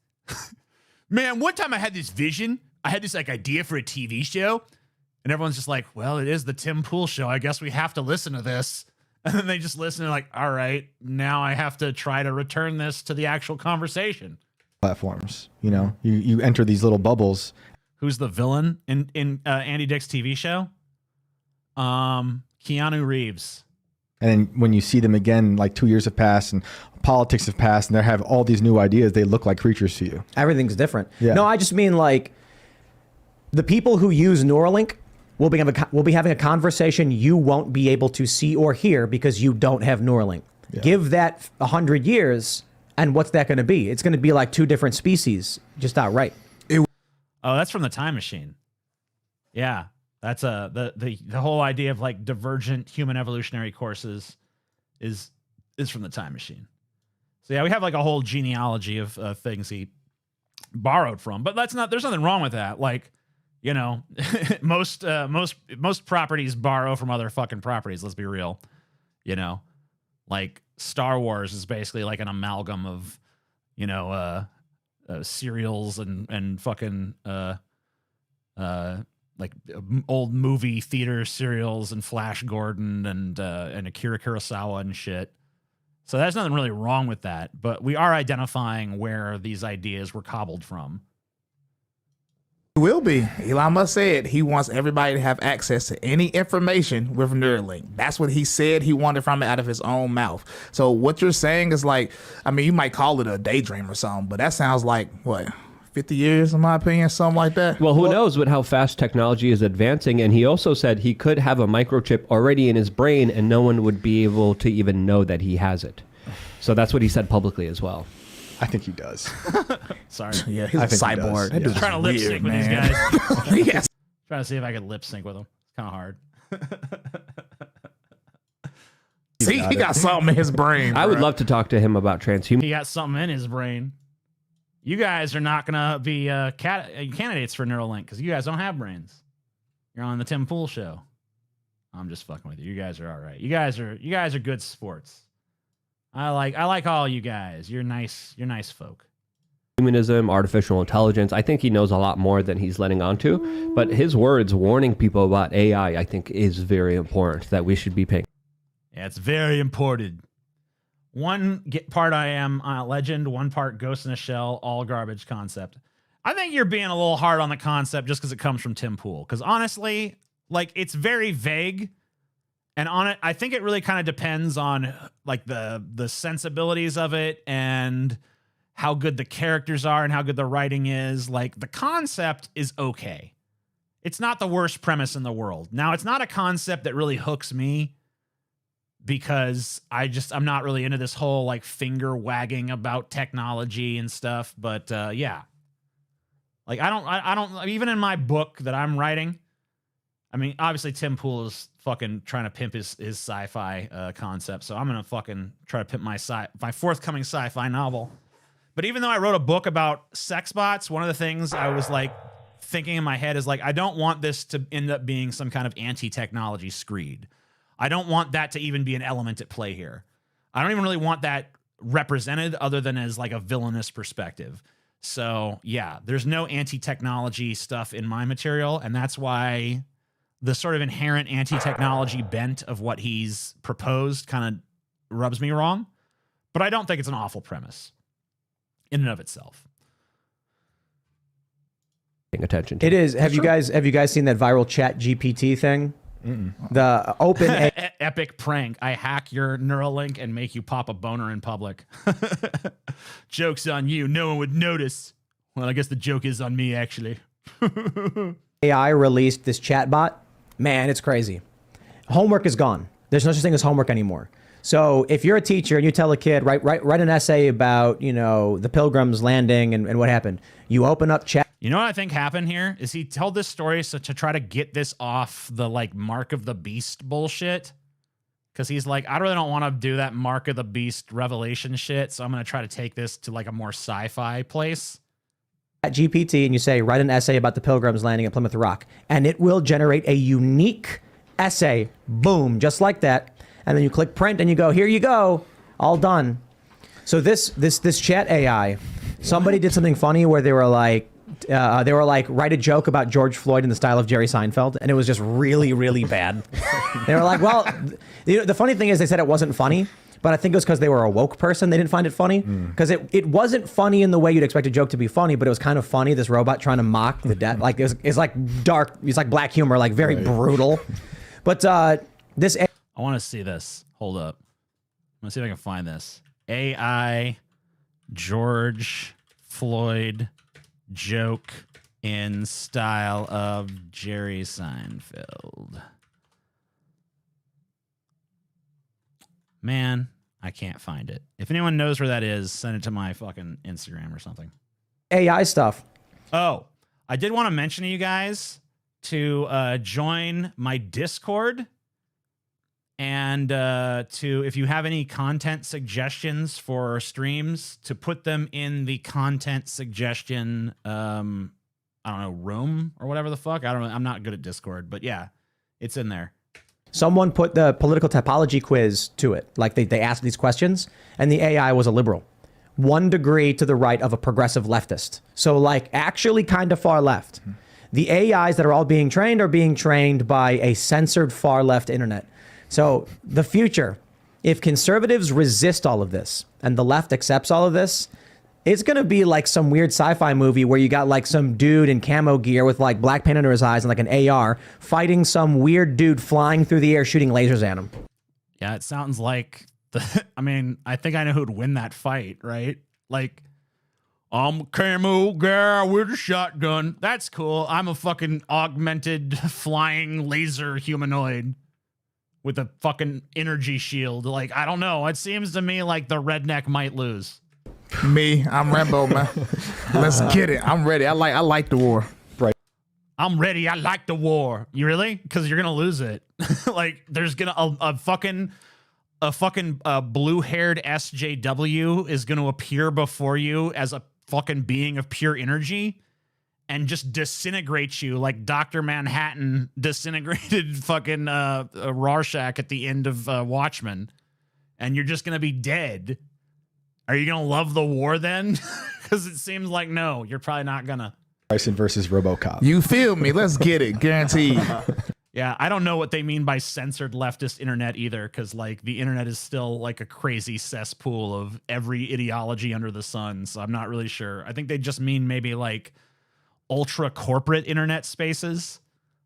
[SPEAKER 3] Man, one time I had this vision. I had this like idea for a TV show. And everyone's just like, well, it is the Tim Pool show. I guess we have to listen to this. And then they just listen and like, all right, now I have to try to return this to the actual conversation.
[SPEAKER 15] Platforms, you know, you enter these little bubbles.
[SPEAKER 3] Who's the villain in Andy Dick's TV show? Keanu Reeves.
[SPEAKER 15] And then when you see them again, like 2 years have passed and politics have passed and they have all these new ideas, they look like creatures to you.
[SPEAKER 13] Everything's different.
[SPEAKER 15] Yeah.
[SPEAKER 13] No, I just mean like the people who use Neuralink will be having a conversation you won't be able to see or hear because you don't have Neuralink. Yeah. Give that 100 years, and what's that going to be? It's going to be like two different species, just outright.
[SPEAKER 3] Oh, that's from the Time Machine. Yeah, that's the whole idea of like divergent human evolutionary courses is from the Time Machine. So yeah, we have like a whole genealogy of things he borrowed from, but there's nothing wrong with that. Like, you know, most properties borrow from other fucking properties. Let's be real. You know, like Star Wars is basically like an amalgam of, you know, serials and fucking like old movie theater serials and Flash Gordon and Akira Kurosawa and shit. So there's nothing really wrong with that, but we are identifying where these ideas were cobbled from.
[SPEAKER 14] It will be. Elon Musk said he wants everybody to have access to any information with Neuralink. That's what he said he wanted from it out of his own mouth. So what you're saying is like, I mean, you might call it a daydream or something, but that sounds like, what, 50 years in my opinion, something like that?
[SPEAKER 12] Well, who knows with how fast technology is advancing. And he also said he could have a microchip already in his brain and no one would be able to even know that he has it. So that's what he said publicly as well.
[SPEAKER 15] I think he does.
[SPEAKER 2] Sorry.
[SPEAKER 14] Yeah, he's a cyborg.
[SPEAKER 2] That dude's trying to lip sync with these guys.
[SPEAKER 14] Yes.
[SPEAKER 2] Trying to see if I could lip sync with them. It's kind of hard.
[SPEAKER 14] See, he got something in his brain.
[SPEAKER 12] I would love to talk to him about transhumanism.
[SPEAKER 2] He got something in his brain. You guys are not going to be candidates for Neuralink because you guys don't have brains. You're on the Tim Pool show. I'm just fucking with you. You guys are all right. You guys are good sports. I like all you guys. You're nice folk.
[SPEAKER 12] Humanism, artificial intelligence. I think he knows a lot more than he's letting on to. But his words warning people about AI, I think, is very important that we should be paying.
[SPEAKER 3] Yeah, it's very important. One part I am legend, one part Ghost in a Shell, all garbage concept. I think you're being a little hard on the concept just because it comes from Tim Pool. Because honestly, like it's very vague. And on it, I think it really kind of depends on like the sensibilities of it and how good the characters are and how good the writing is. Like the concept is okay. It's not the worst premise in the world. Now, it's not a concept that really hooks me because I'm not really into this whole like finger wagging about technology and stuff. But yeah, like I don't even in my book that I'm writing. I mean, obviously Tim Pool is fucking trying to pimp his sci-fi concept. So I'm going to fucking try to pimp my forthcoming sci-fi novel. But even though I wrote a book about sex bots, one of the things I was like thinking in my head is like, I don't want this to end up being some kind of anti-technology screed. I don't want that to even be an element at play here. I don't even really want that represented other than as like a villainous perspective. So yeah, there's no anti-technology stuff in my material. And that's why the sort of inherent anti-technology bent of what he's proposed kind of rubs me wrong. But I don't think it's an awful premise in and of itself.
[SPEAKER 12] Paying attention to
[SPEAKER 13] it is. Have you guys seen that viral Chat GPT thing? The open
[SPEAKER 3] epic prank. I hack your Neuralink and make you pop a boner in public. Joke's on you. No one would notice. Well, I guess the joke is on me, actually.
[SPEAKER 13] AI released this chatbot. Man, it's crazy. Homework is gone. There's no such thing as homework anymore. So if you're a teacher and you tell a kid, write an essay about, you know, the Pilgrims landing and what happened. You open up chat.
[SPEAKER 3] You know what I think happened here is he told this story to try to get this off the like Mark of the Beast bullshit. Because he's like, I really don't want to do that Mark of the Beast revelation shit. So I'm going to try to take this to like a more sci-fi place.
[SPEAKER 13] At GPT and you say, write an essay about the Pilgrims landing at Plymouth Rock. And it will generate a unique essay. Boom, just like that. And then you click print and you go, here you go, all done. So this chat AI, somebody did something funny where they were like, write a joke about George Floyd in the style of Jerry Seinfeld, and it was just really, really bad. They were like, well, the funny thing is they said it wasn't funny, but I think it was because they were a woke person. They didn't find it funny because it wasn't funny in the way you'd expect a joke to be funny, but it was kind of funny. This robot trying to mock the dead, like it's like dark, it's like black humor, like very brutal. But this.
[SPEAKER 3] I want to see this. Hold up. Let's see if I can find this. AI George Floyd joke in style of Jerry Seinfeld. Man, I can't find it. If anyone knows where that is, send it to my fucking Instagram or something.
[SPEAKER 13] AI stuff.
[SPEAKER 3] Oh, I did want to mention to you guys to join my Discord and to, if you have any content suggestions for streams, to put them in the content suggestion, I don't know, room or whatever the fuck. I don't know. I'm not good at Discord, but yeah, it's in there.
[SPEAKER 13] Someone put the political typology quiz to it. Like they asked these questions and the AI was a liberal. 1 degree to the right of a progressive leftist. So like actually kind of far left. The AIs that are all being trained by a censored far left internet. So the future, if conservatives resist all of this and the left accepts all of this, it's going to be like some weird sci-fi movie where you got like some dude in camo gear with like black paint under his eyes and like an AR fighting some weird dude flying through the air shooting lasers at him.
[SPEAKER 3] Yeah, it sounds like I mean, I think I know who'd win that fight, right? Like, I'm a camo guy with a shotgun. That's cool. I'm a fucking augmented flying laser humanoid with a fucking energy shield. Like, I don't know. It seems to me like the redneck might lose.
[SPEAKER 14] Me, I'm Rambo, man. Let's get it. I'm ready. I like the war.
[SPEAKER 15] Right.
[SPEAKER 3] I'm ready. I like the war. You really? Because you're gonna lose it. Like, there's gonna a fucking blue-haired SJW is gonna appear before you as a fucking being of pure energy and just disintegrate you like Dr. Manhattan disintegrated fucking Rorschach at the end of Watchmen, and you're just gonna be dead. Are you gonna love the war then? Because it seems like no, you're probably not gonna.
[SPEAKER 15] Bryson versus RoboCop.
[SPEAKER 14] You feel me? Let's get it. Guaranteed.
[SPEAKER 3] Yeah, I don't know what they mean by censored leftist internet either, because like the internet is still like a crazy cesspool of every ideology under the sun. So I'm not really sure. I think they just mean maybe like ultra corporate internet spaces.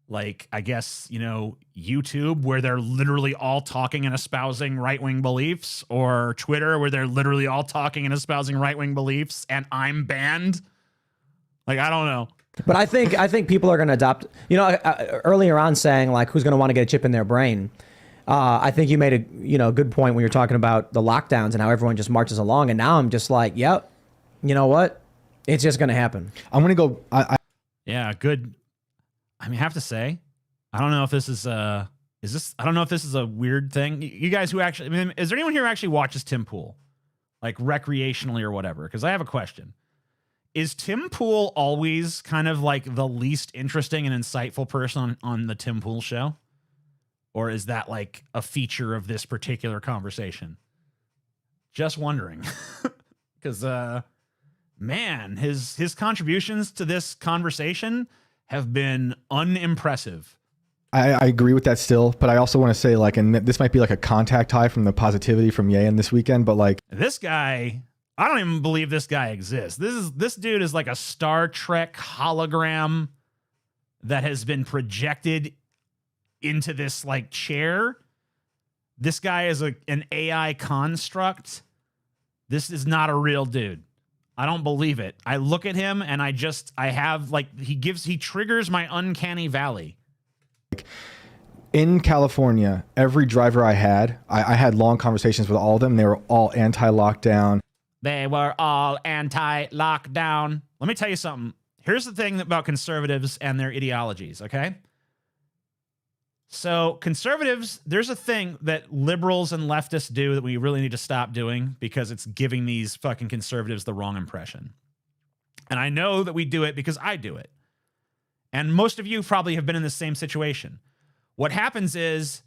[SPEAKER 3] Like, I guess, you know, YouTube, where they're literally all talking and espousing right-wing beliefs, or Twitter, where they're literally all talking and espousing right-wing beliefs, and I'm banned. Like, I don't know.
[SPEAKER 13] But I think people are going to adopt, you know, earlier on saying like, who's going to want to get a chip in their brain. I think you made a good point when you're talking about the lockdowns and how everyone just marches along. And now I'm just like, yep, you know what? It's just going to happen.
[SPEAKER 15] I'm going to go.
[SPEAKER 3] Yeah, good. I mean, I have to say, I don't know if this is I don't know if this is a weird thing. You guys who actually, I mean, is there anyone here who actually watches Tim Pool? Like recreationally or whatever? Because I have a question. Is Tim Pool always kind of like the least interesting and insightful person on the Tim Pool show? Or is that like a feature of this particular conversation? Just wondering. Because, man, his contributions to this conversation have been unimpressive.
[SPEAKER 15] I agree with that still, but I also want to say, like, and this might be like a contact high from the positivity from Yein this weekend, but like
[SPEAKER 3] this guy, I don't even believe this guy exists. This dude is like a Star Trek hologram that has been projected into this like chair. This guy is an AI construct. This is not a real dude. I don't believe it. I look at him and I have like, he triggers my uncanny valley.
[SPEAKER 15] In California, every driver I had long conversations with all of them. They were all anti-lockdown.
[SPEAKER 3] They were all anti-lockdown. Let me tell you something. Here's the thing about conservatives and their ideologies, okay? So conservatives, there's a thing that liberals and leftists do that we really need to stop doing because it's giving these fucking conservatives the wrong impression. And I know that we do it because I do it. And most of you probably have been in the same situation. What happens is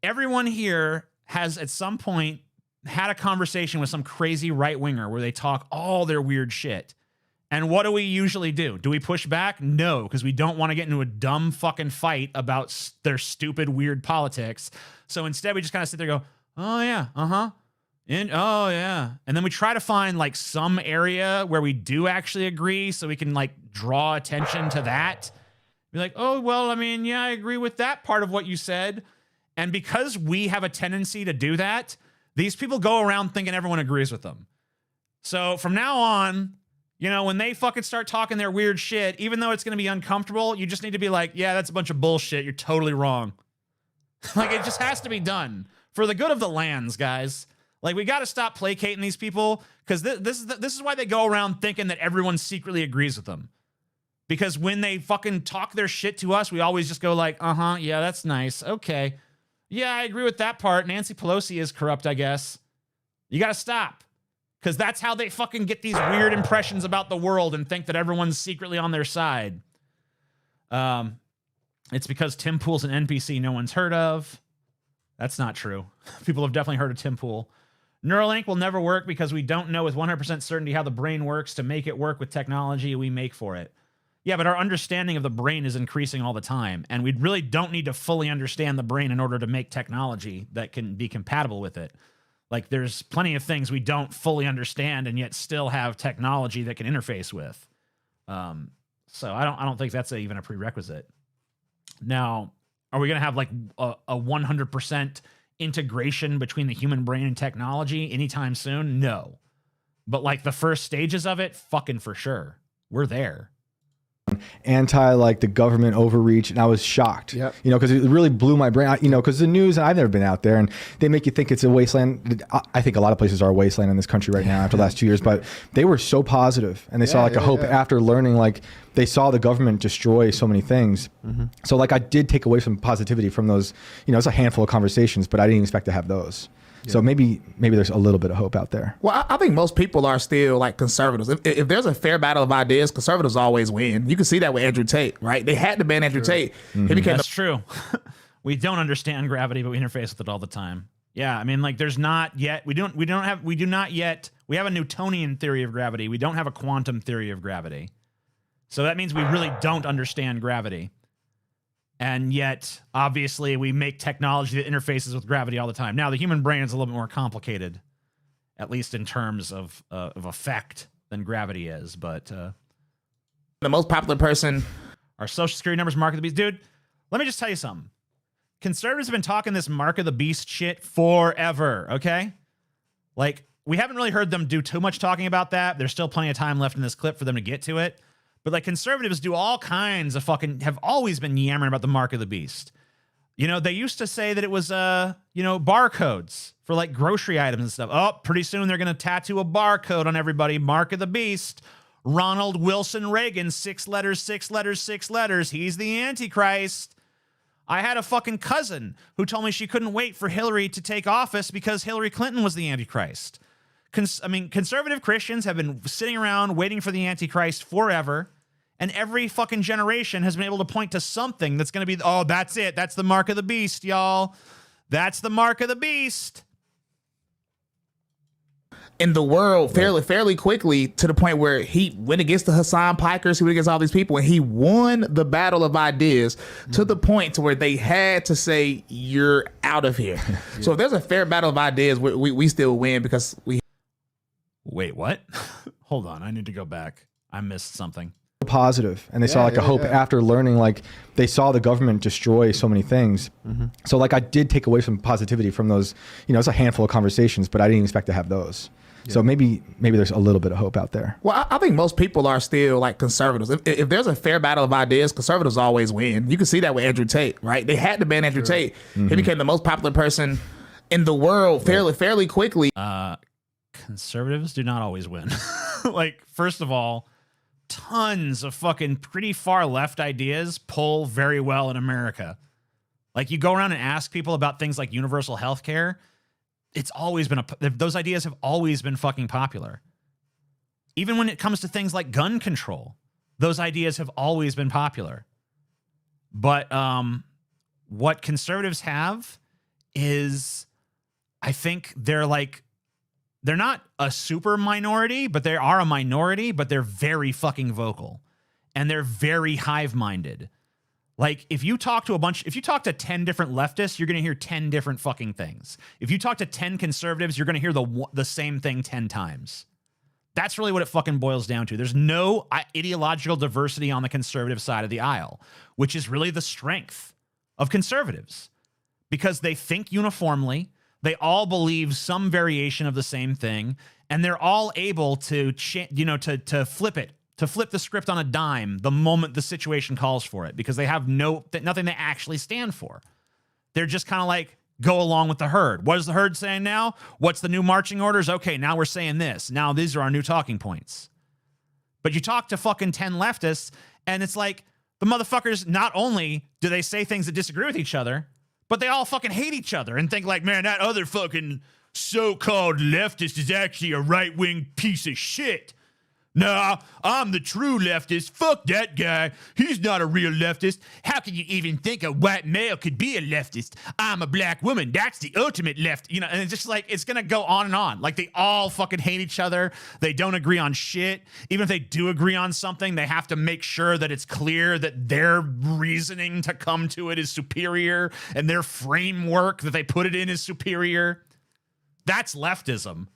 [SPEAKER 3] everyone here has at some point had a conversation with some crazy right-winger where they talk all their weird shit. And what do we usually do? Do we push back? No, because we don't want to get into a dumb fucking fight about their stupid, weird politics. So instead, we just kind of sit there and go, oh, yeah, uh-huh. And oh, yeah. And then we try to find like some area where we do actually agree so we can like draw attention to that. Be like, oh, well, I mean, yeah, I agree with that part of what you said. And because we have a tendency to do that, these people go around thinking everyone agrees with them. So from now on, you know, when they fucking start talking their weird shit, even though it's going to be uncomfortable, you just need to be like, yeah, that's a bunch of bullshit. You're totally wrong. Like, it just has to be done for the good of the lands, guys. Like, we got to stop placating these people, because this is why they go around thinking that everyone secretly agrees with them. Because when they fucking talk their shit to us, we always just go like, yeah, that's nice. Okay. Yeah, I agree with that part. Nancy Pelosi is corrupt, I guess. You got to stop. Because that's how they fucking get these weird impressions about the world and think that everyone's secretly on their side. It's because Tim Pool's an NPC no one's heard of. That's not true. People have definitely heard of Tim Pool. Neuralink will never work because we don't know with 100% certainty how the brain works to make it work with technology we make for it. Yeah, but our understanding of the brain is increasing all the time, and we really don't need to fully understand the brain in order to make technology that can be compatible with it. Like, there's plenty of things we don't fully understand and yet still have technology that can interface with. So I don't think that's even a prerequisite. Now, are we going to have like a 100% integration between the human brain and technology anytime soon? No. But like the first stages of it, fucking for sure. We're there.
[SPEAKER 15] Anti like the government overreach, and I was shocked. Yep. You know, because it really blew my brain. You know, because the news, and I've never been out there, and they make you think it's a wasteland. I think a lot of places are a wasteland in this country right now after the last 2 years. But they were so positive, and they saw like a hope after learning. Like, they saw the government destroy so many things. So like, I did take away some positivity from those. You know, it's a handful of conversations, but I didn't expect to have those. So maybe there's a little bit of hope out there.
[SPEAKER 14] Well, I think most people are still like conservatives. If there's a fair battle of ideas, conservatives always win. You can see that with Andrew Tate, right? They had to ban Andrew Tate. He became
[SPEAKER 3] That's true. We don't understand gravity, but we interface with it all the time. Yeah, I mean, like, there's not yet. We have a Newtonian theory of gravity. We don't have a quantum theory of gravity. So that means we really don't understand gravity. And yet, obviously, we make technology that interfaces with gravity all the time. Now, the human brain is a little bit more complicated, at least in terms of effect, than gravity is. But
[SPEAKER 14] the most popular person,
[SPEAKER 3] our social security numbers, mark of the beast. Dude, let me just tell you something. Conservatives have been talking this mark of the beast shit forever, okay? Like, we haven't really heard them do too much talking about that. There's still plenty of time left in this clip for them to get to it. But like, conservatives do all kinds of have always been yammering about the mark of the beast. You know, they used to say that it was, barcodes for like grocery items and stuff. Oh, pretty soon they're going to tattoo a barcode on everybody. Mark of the beast. Ronald Wilson Reagan, 6 letters, 6 letters, 6 letters. He's the Antichrist. I had a fucking cousin who told me she couldn't wait for Hillary to take office because Hillary Clinton was the Antichrist. Conservative Christians have been sitting around waiting for the Antichrist forever. And every fucking generation has been able to point to something that's going to be, oh, that's it. That's the mark of the beast, y'all. That's the mark of the beast.
[SPEAKER 14] in the world fairly quickly, to the point where he went against the Hassan Pikers, he went against all these people, and he won the battle of ideas to the point to where they had to say, you're out of here. So if there's a fair battle of ideas, we still win because we...
[SPEAKER 3] Wait, what? Hold on, I need to go back. I missed something.
[SPEAKER 15] Positive, and they saw like a hope after learning, like they saw the government destroy so many things. So like I did take away some positivity from those, you know, it's a handful of conversations, but I didn't expect to have those. So maybe there's a little bit of hope out there.
[SPEAKER 14] Well, I think most people are still like conservatives. If there's a fair battle of ideas, conservatives always win. You can see that with Andrew Tate, right? They had to ban Andrew Tate. He became the most popular person in the world fairly quickly.
[SPEAKER 3] Conservatives do not always win. Like, first of all, tons of fucking pretty far left ideas pull very well in America. Like, you go around and ask people about things like universal health care, it's always been those ideas have always been fucking popular. Even when it comes to things like gun control, those ideas have always been popular. But what conservatives have is, I think they're not a super minority, but they are a minority, but they're very fucking vocal. And they're very hive-minded. Like, if you talk to 10 different leftists, you're going to hear 10 different fucking things. If you talk to 10 conservatives, you're going to hear the same thing 10 times. That's really what it fucking boils down to. There's no ideological diversity on the conservative side of the aisle, which is really the strength of conservatives. because they think uniformly. They all believe some variation of the same thing, and they're all able to, to flip it, to flip the script on a dime the moment the situation calls for it, because they have nothing they actually stand for. They're just kind of like, go along with the herd. What is the herd saying now? What's the new marching orders? Okay, now we're saying this. Now these are our new talking points. But you talk to fucking 10 leftists, and it's like, the motherfuckers, not only do they say things that disagree with each other, but they all fucking hate each other and think like, man, that other fucking so-called leftist is actually a right-wing piece of shit. Nah, I'm the true leftist. Fuck that guy. He's not a real leftist. How can you even think a white male could be a leftist? I'm a black woman. That's the ultimate left. And it's just like, it's going to go on and on. Like, they all fucking hate each other. They don't agree on shit. Even if they do agree on something, they have to make sure that it's clear that their reasoning to come to it is superior and their framework that they put it in is superior. That's leftism.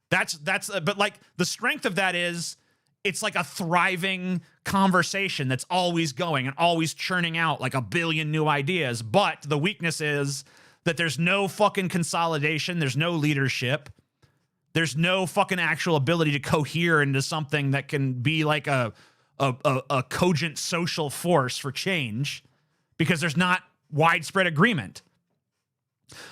[SPEAKER 3] But like, the strength of that is, it's like a thriving conversation that's always going and always churning out like a billion new ideas. But the weakness is that there's no fucking consolidation. There's no leadership. There's no fucking actual ability to cohere into something that can be like a cogent social force for change, because there's not widespread agreement.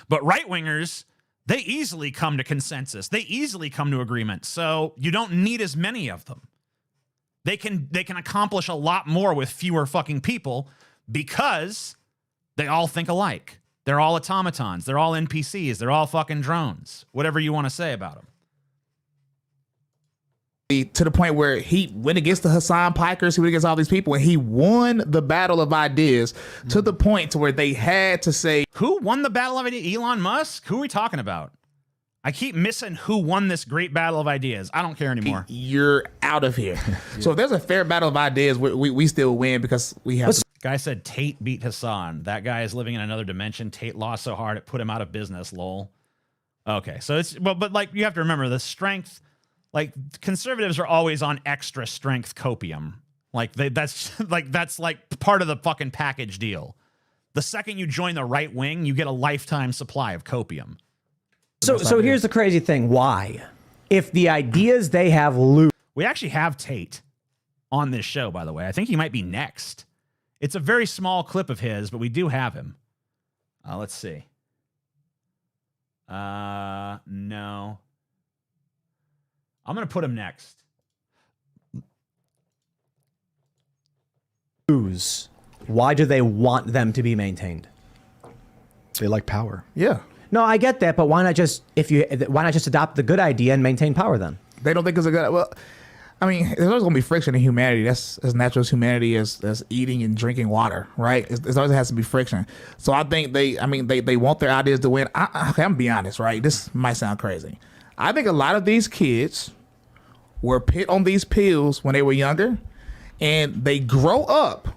[SPEAKER 3] But right-wingers, they easily come to consensus. They easily come to agreement. So you don't need as many of them. They can accomplish a lot more with fewer fucking people, because they all think alike. They're all automatons. They're all NPCs. They're all fucking drones. Whatever you want to say about them.
[SPEAKER 14] To the point where he went against the Hassan Pikers, he went against all these people, and he won the battle of ideas to the point to where they had to say,
[SPEAKER 3] who won the battle of ideas? Elon Musk? Who are we talking about? I keep missing who won this great battle of ideas. I don't care anymore.
[SPEAKER 14] You're out of here. So if there's a fair battle of ideas, we still win, because we have.
[SPEAKER 3] Guy said Tate beat Hassan. That guy is living in another dimension. Tate lost so hard it put him out of business. Lol. Okay, so it's but like, you have to remember the strength. Like, conservatives are always on extra strength copium. Like, that's like part of the fucking package deal. The second you join the right wing, you get a lifetime supply of copium.
[SPEAKER 13] So here's the crazy thing. Why? If the ideas they have
[SPEAKER 3] we actually have Tate on this show, by the way. I think he might be next. It's a very small clip of his, but we do have him. Let's see. No. I'm going to put him next.
[SPEAKER 13] Why do they want them to be maintained?
[SPEAKER 15] They like power.
[SPEAKER 14] Yeah.
[SPEAKER 13] No, I get that, but why not just adopt the good idea and maintain power then?
[SPEAKER 14] They don't think it's a good. Well, I mean, there's always gonna be friction in humanity. That's as natural as humanity as eating and drinking water, right? It always has to be friction. So I think they want their ideas to win. I'm gonna be honest, right? This might sound crazy. I think a lot of these kids were put on these pills when they were younger, and they grow up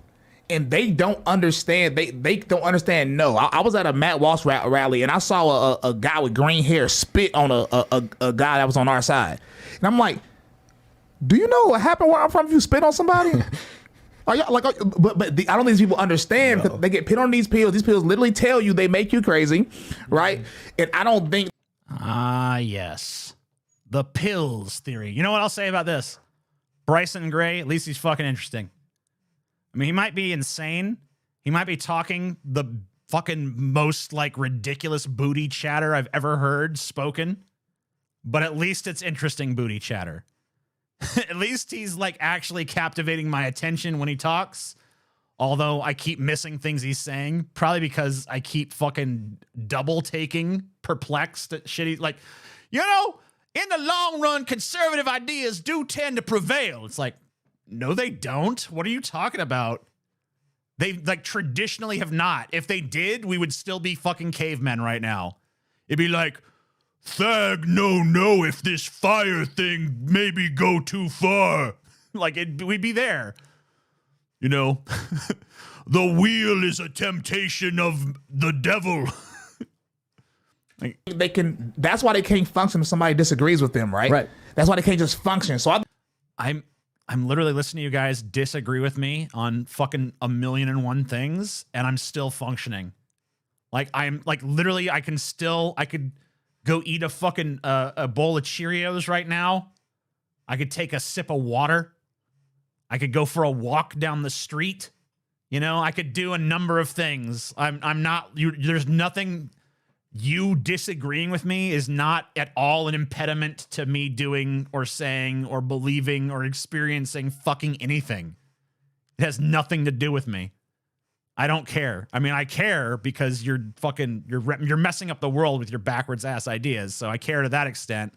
[SPEAKER 14] and they don't understand. They don't understand. No, I was at a Matt Walsh rally, and I saw a guy with green hair spit on a guy that was on our side, and I'm like, do you know what happened where I'm from if you spit on somebody? Are y'all, like, but I don't think these people understand. No. They get put on these pills. These pills literally tell you they make you crazy, right? And I don't think.
[SPEAKER 3] Yes. The pills theory. You know what I'll say about this? Bryson Gray, at least he's fucking interesting. I mean, he might be insane. He might be talking the fucking most like ridiculous booty chatter I've ever heard spoken. But at least it's interesting booty chatter. At least he's like actually captivating my attention when he talks. Although I keep missing things he's saying, probably because I keep fucking double taking, perplexed at shitty. Like, you know, in the long run, conservative ideas do tend to prevail. It's like, no, they don't. What are you talking about? They like traditionally have not. If they did, we would still be fucking cavemen right now. It'd be like, Thag, no, if this fire thing maybe go too far. Like, we'd be there. You know, the wheel is a temptation of the devil.
[SPEAKER 14] Like, they can. That's why they can't function if somebody disagrees with them, right? Right. That's why they can't just function. So
[SPEAKER 3] I'm literally listening to you guys disagree with me on fucking 1,000,001 things, and I'm still functioning. Like I'm like literally I could go eat a fucking a bowl of Cheerios right now. I could take a sip of water. I could go for a walk down the street. You know, I could do a number of things. I'm not you. There's nothing. You disagreeing with me is not at all an impediment to me doing or saying or believing or experiencing fucking anything. It has nothing to do with me. I don't care. I mean, I care because you're messing up the world with your backwards ass ideas. So I care to that extent.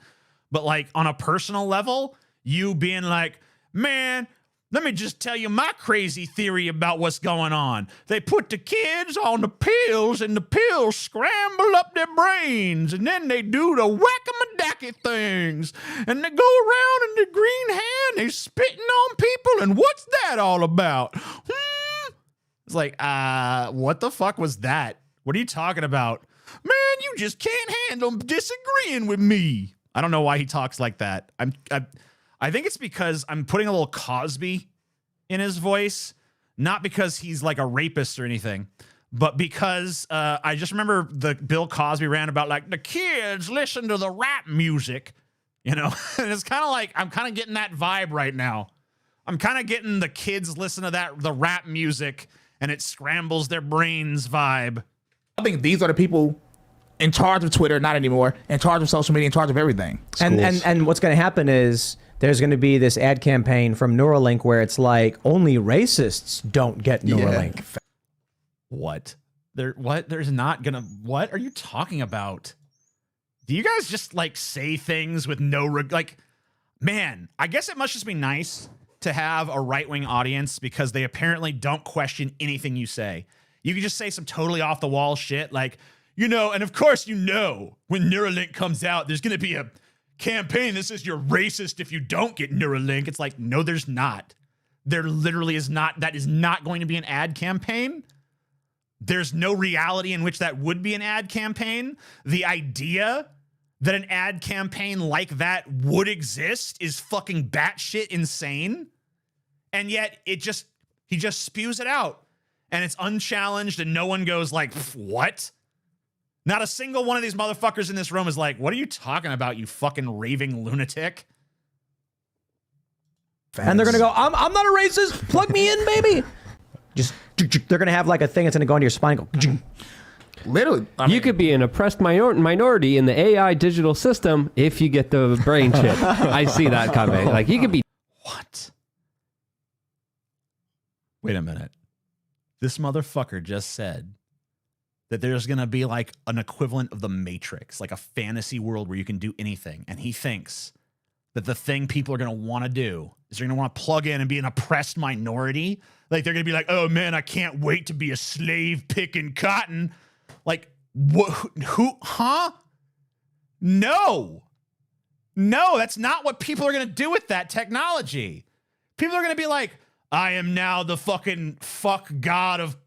[SPEAKER 3] But like on a personal level, you being like, man, let me just tell you my crazy theory about what's going on. They put the kids on the pills and the pills scramble up their brains and then they do the whack-a-madacky things and they go around in the green hand, they spitting on people, and what's that all about? It's like, what the fuck was that? What are you talking about? Man, you just can't handle disagreeing with me. I don't know why he talks like that. I think it's because I'm putting a little Cosby in his voice, not because he's like a rapist or anything, but because I just remember the Bill Cosby rant about like the kids listen to the rap music, you know, and it's kind of like I'm kind of getting that vibe right now. I'm kind of getting the kids listen to the rap music and it scrambles their brains vibe.
[SPEAKER 14] I think these are the people in charge of Twitter, not anymore, in charge of social media, in charge of everything.
[SPEAKER 13] And what's going to happen is there's going to be this ad campaign from Neuralink where it's like only racists don't get Neuralink.
[SPEAKER 3] Yeah. What? There's not gonna. What are you talking about? Do you guys just like say things with no like? Man, I guess it must just be nice to have a right-wing audience because they apparently don't question anything you say. You can just say some totally off-the-wall shit like, you know, and of course, you know, when Neuralink comes out, there's going to be a campaign that says you're racist if you don't get Neuralink. It's like, no, there's not. There literally is not. That is not going to be an ad campaign. There's no reality in which that would be an ad campaign. The idea that an ad campaign like that would exist is fucking batshit insane. And yet he just spews it out and it's unchallenged and no one goes like, what? Not a single one of these motherfuckers in this room is like, what are you talking about, you fucking raving lunatic?
[SPEAKER 13] And they're going to go, I'm not a racist. Plug me in, baby. Just, they're going to have like a thing that's going to go into your spine and go,
[SPEAKER 14] literally.
[SPEAKER 12] You could be an oppressed minority in the AI digital system if you get the brain chip. I see that coming. Like you could be.
[SPEAKER 3] What? Wait a minute. This motherfucker just said that there's going to be like an equivalent of the Matrix, like a fantasy world where you can do anything. And he thinks that the thing people are going to want to do is they're going to want to plug in and be an oppressed minority. Like they're going to be like, oh man, I can't wait to be a slave picking cotton. Like, who, huh? No, that's not what people are going to do with that technology. People are going to be like, I am now the fucking fuck god of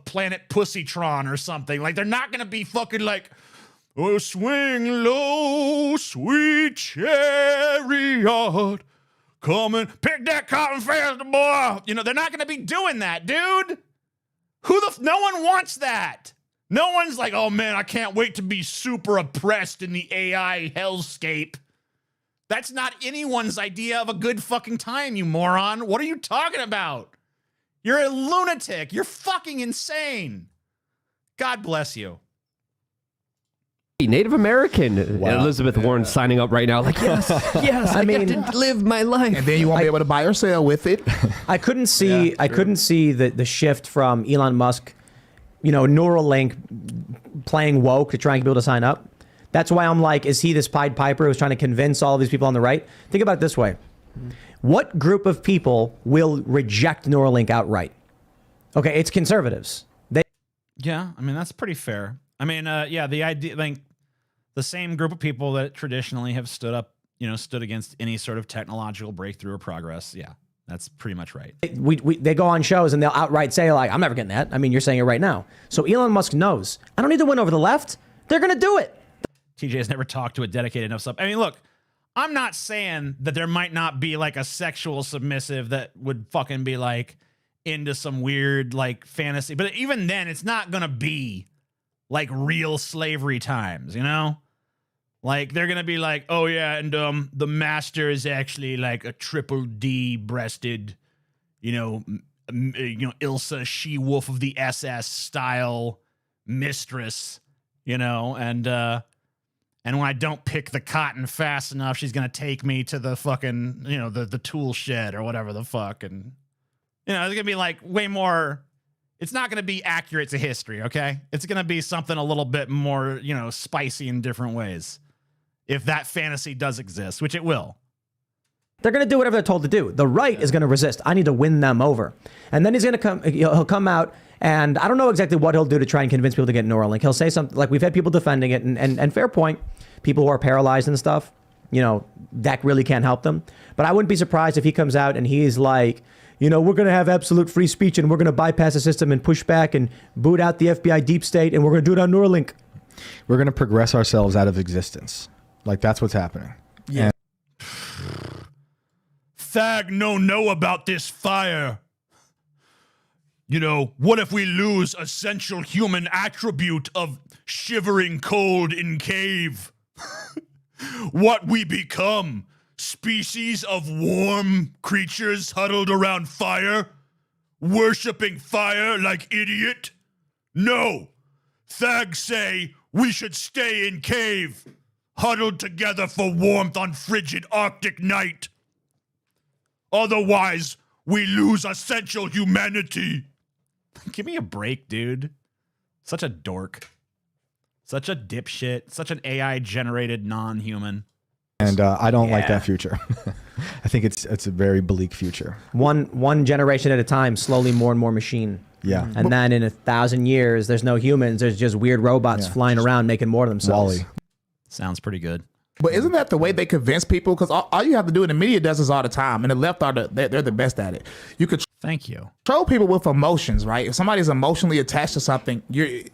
[SPEAKER 3] planet Pussytron or something. Like, they're not going to be fucking like, oh, swing low, sweet chariot, come and pick that cotton faster, boy. You know, they're not going to be doing that, dude. No one wants that. No one's like, oh man, I can't wait to be super oppressed in the AI hellscape. That's not anyone's idea of a good fucking time, you moron. What are you talking about? You're a lunatic. You're fucking insane. God bless you.
[SPEAKER 12] Native American. Wow. Elizabeth Warren signing up right now. Like, yes, I mean, get to live my life.
[SPEAKER 14] And then you won't be able to buy or sell with it.
[SPEAKER 13] I couldn't see the shift from Elon Musk, you know, Neuralink playing woke to try and get people to sign up. That's why I'm like, is he this Pied Piper who's trying to convince all of these people on the right? Think about it this way. What group of people will reject Neuralink outright? Okay, it's conservatives.
[SPEAKER 3] Yeah, I mean, that's pretty fair. I mean, yeah, the idea, like, the same group of people that traditionally have stood against any sort of technological breakthrough or progress. Yeah, that's pretty much right.
[SPEAKER 13] They go on shows and they'll outright say, like, I'm never getting that. I mean, you're saying it right now. So Elon Musk knows, I don't need to win over the left. They're going to do it.
[SPEAKER 3] TJ has never talked to a dedicated enough sub. I mean, look, I'm not saying that there might not be like a sexual submissive that would fucking be like into some weird like fantasy, but even then it's not going to be like real slavery times, you know? Like they're gonna be like, oh yeah, and the master is actually like a triple D breasted, Ilsa She-Wolf of the SS style mistress, and when I don't pick the cotton fast enough, she's gonna take me to the fucking, the tool shed or whatever the fuck, and it's gonna be like way more. It's not gonna be accurate to history, okay? It's gonna be something a little bit more, spicy in different ways. If that fantasy does exist, which it will.
[SPEAKER 13] They're going to do whatever they're told to do. The right is going to resist. I need to win them over. And then he's going to he'll come out, and I don't know exactly what he'll do to try and convince people to get Neuralink. He'll say something like, we've had people defending it, and fair point, people who are paralyzed and stuff, that really can't help them. But I wouldn't be surprised if he comes out and he's like, we're going to have absolute free speech, and we're going to bypass the system and push back and boot out the FBI deep state, and we're going to do it on Neuralink.
[SPEAKER 15] We're going to progress ourselves out of existence. Like, that's what's happening.
[SPEAKER 3] Yeah. Thag know about this fire. What if we lose essential human attribute of shivering cold in cave? What we become? Species of warm creatures huddled around fire? Worshipping fire like idiot? No. Thag say we should stay in cave. Huddled together for warmth on frigid Arctic night. Otherwise, we lose essential humanity. Give me a break, dude. Such a dork. Such a dipshit. Such an AI-generated non-human.
[SPEAKER 15] And I don't like that future. I think it's a very bleak future.
[SPEAKER 13] One generation at a time, slowly more and more machine.
[SPEAKER 15] Yeah.
[SPEAKER 13] And then in 1,000 years, there's no humans. There's just weird robots flying around making more of themselves.
[SPEAKER 15] Wally.
[SPEAKER 3] Sounds pretty good.
[SPEAKER 14] But isn't that the way they convince people? Because all you have to do, and the media does this all the time, and the left they're the best at it. You could
[SPEAKER 3] thank you.
[SPEAKER 14] Control people with emotions, right? If somebody's emotionally attached to something, you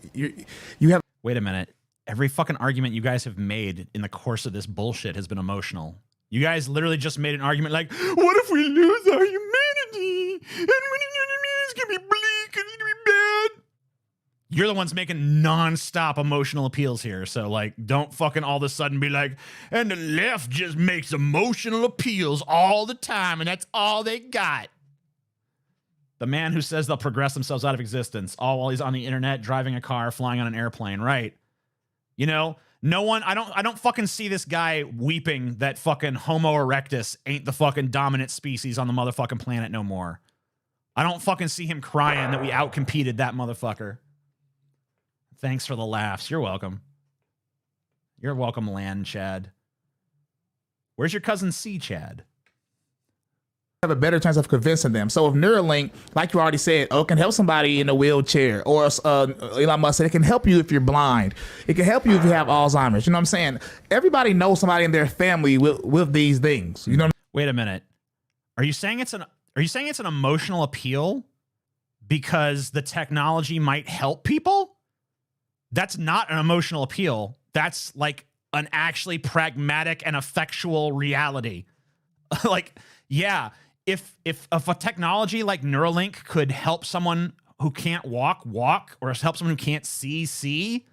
[SPEAKER 14] have.
[SPEAKER 3] Wait a minute. Every fucking argument you guys have made in the course of this bullshit has been emotional. You guys literally just made an argument like, what if we lose our humanity? And it's gonna be bleak and it's gonna be bad. You're the ones making nonstop emotional appeals here. So, like, don't fucking all of a sudden be like, and the left just makes emotional appeals all the time, and that's all they got. The man who says they'll progress themselves out of existence, all while he's on the internet, driving a car, flying on an airplane, right? No one, I don't fucking see this guy weeping that fucking Homo erectus ain't the fucking dominant species on the motherfucking planet no more. I don't fucking see him crying that we outcompeted that motherfucker. Thanks for the laughs. You're welcome. You're welcome, Land Chad. Where's your cousin C, Chad?
[SPEAKER 14] Have a better chance of convincing them. So if Neuralink, like you already said, it can help somebody in a wheelchair, or Elon Musk said it can help you if you're blind. It can help you if you have Alzheimer's. You know what I'm saying? Everybody knows somebody in their family with these things. You know what
[SPEAKER 3] Wait a minute. Are you saying it's an emotional appeal because the technology might help people? That's not an emotional appeal. That's like an actually pragmatic and effectual reality. Like, yeah, if a technology like Neuralink could help someone who can't walk, or help someone who can't see,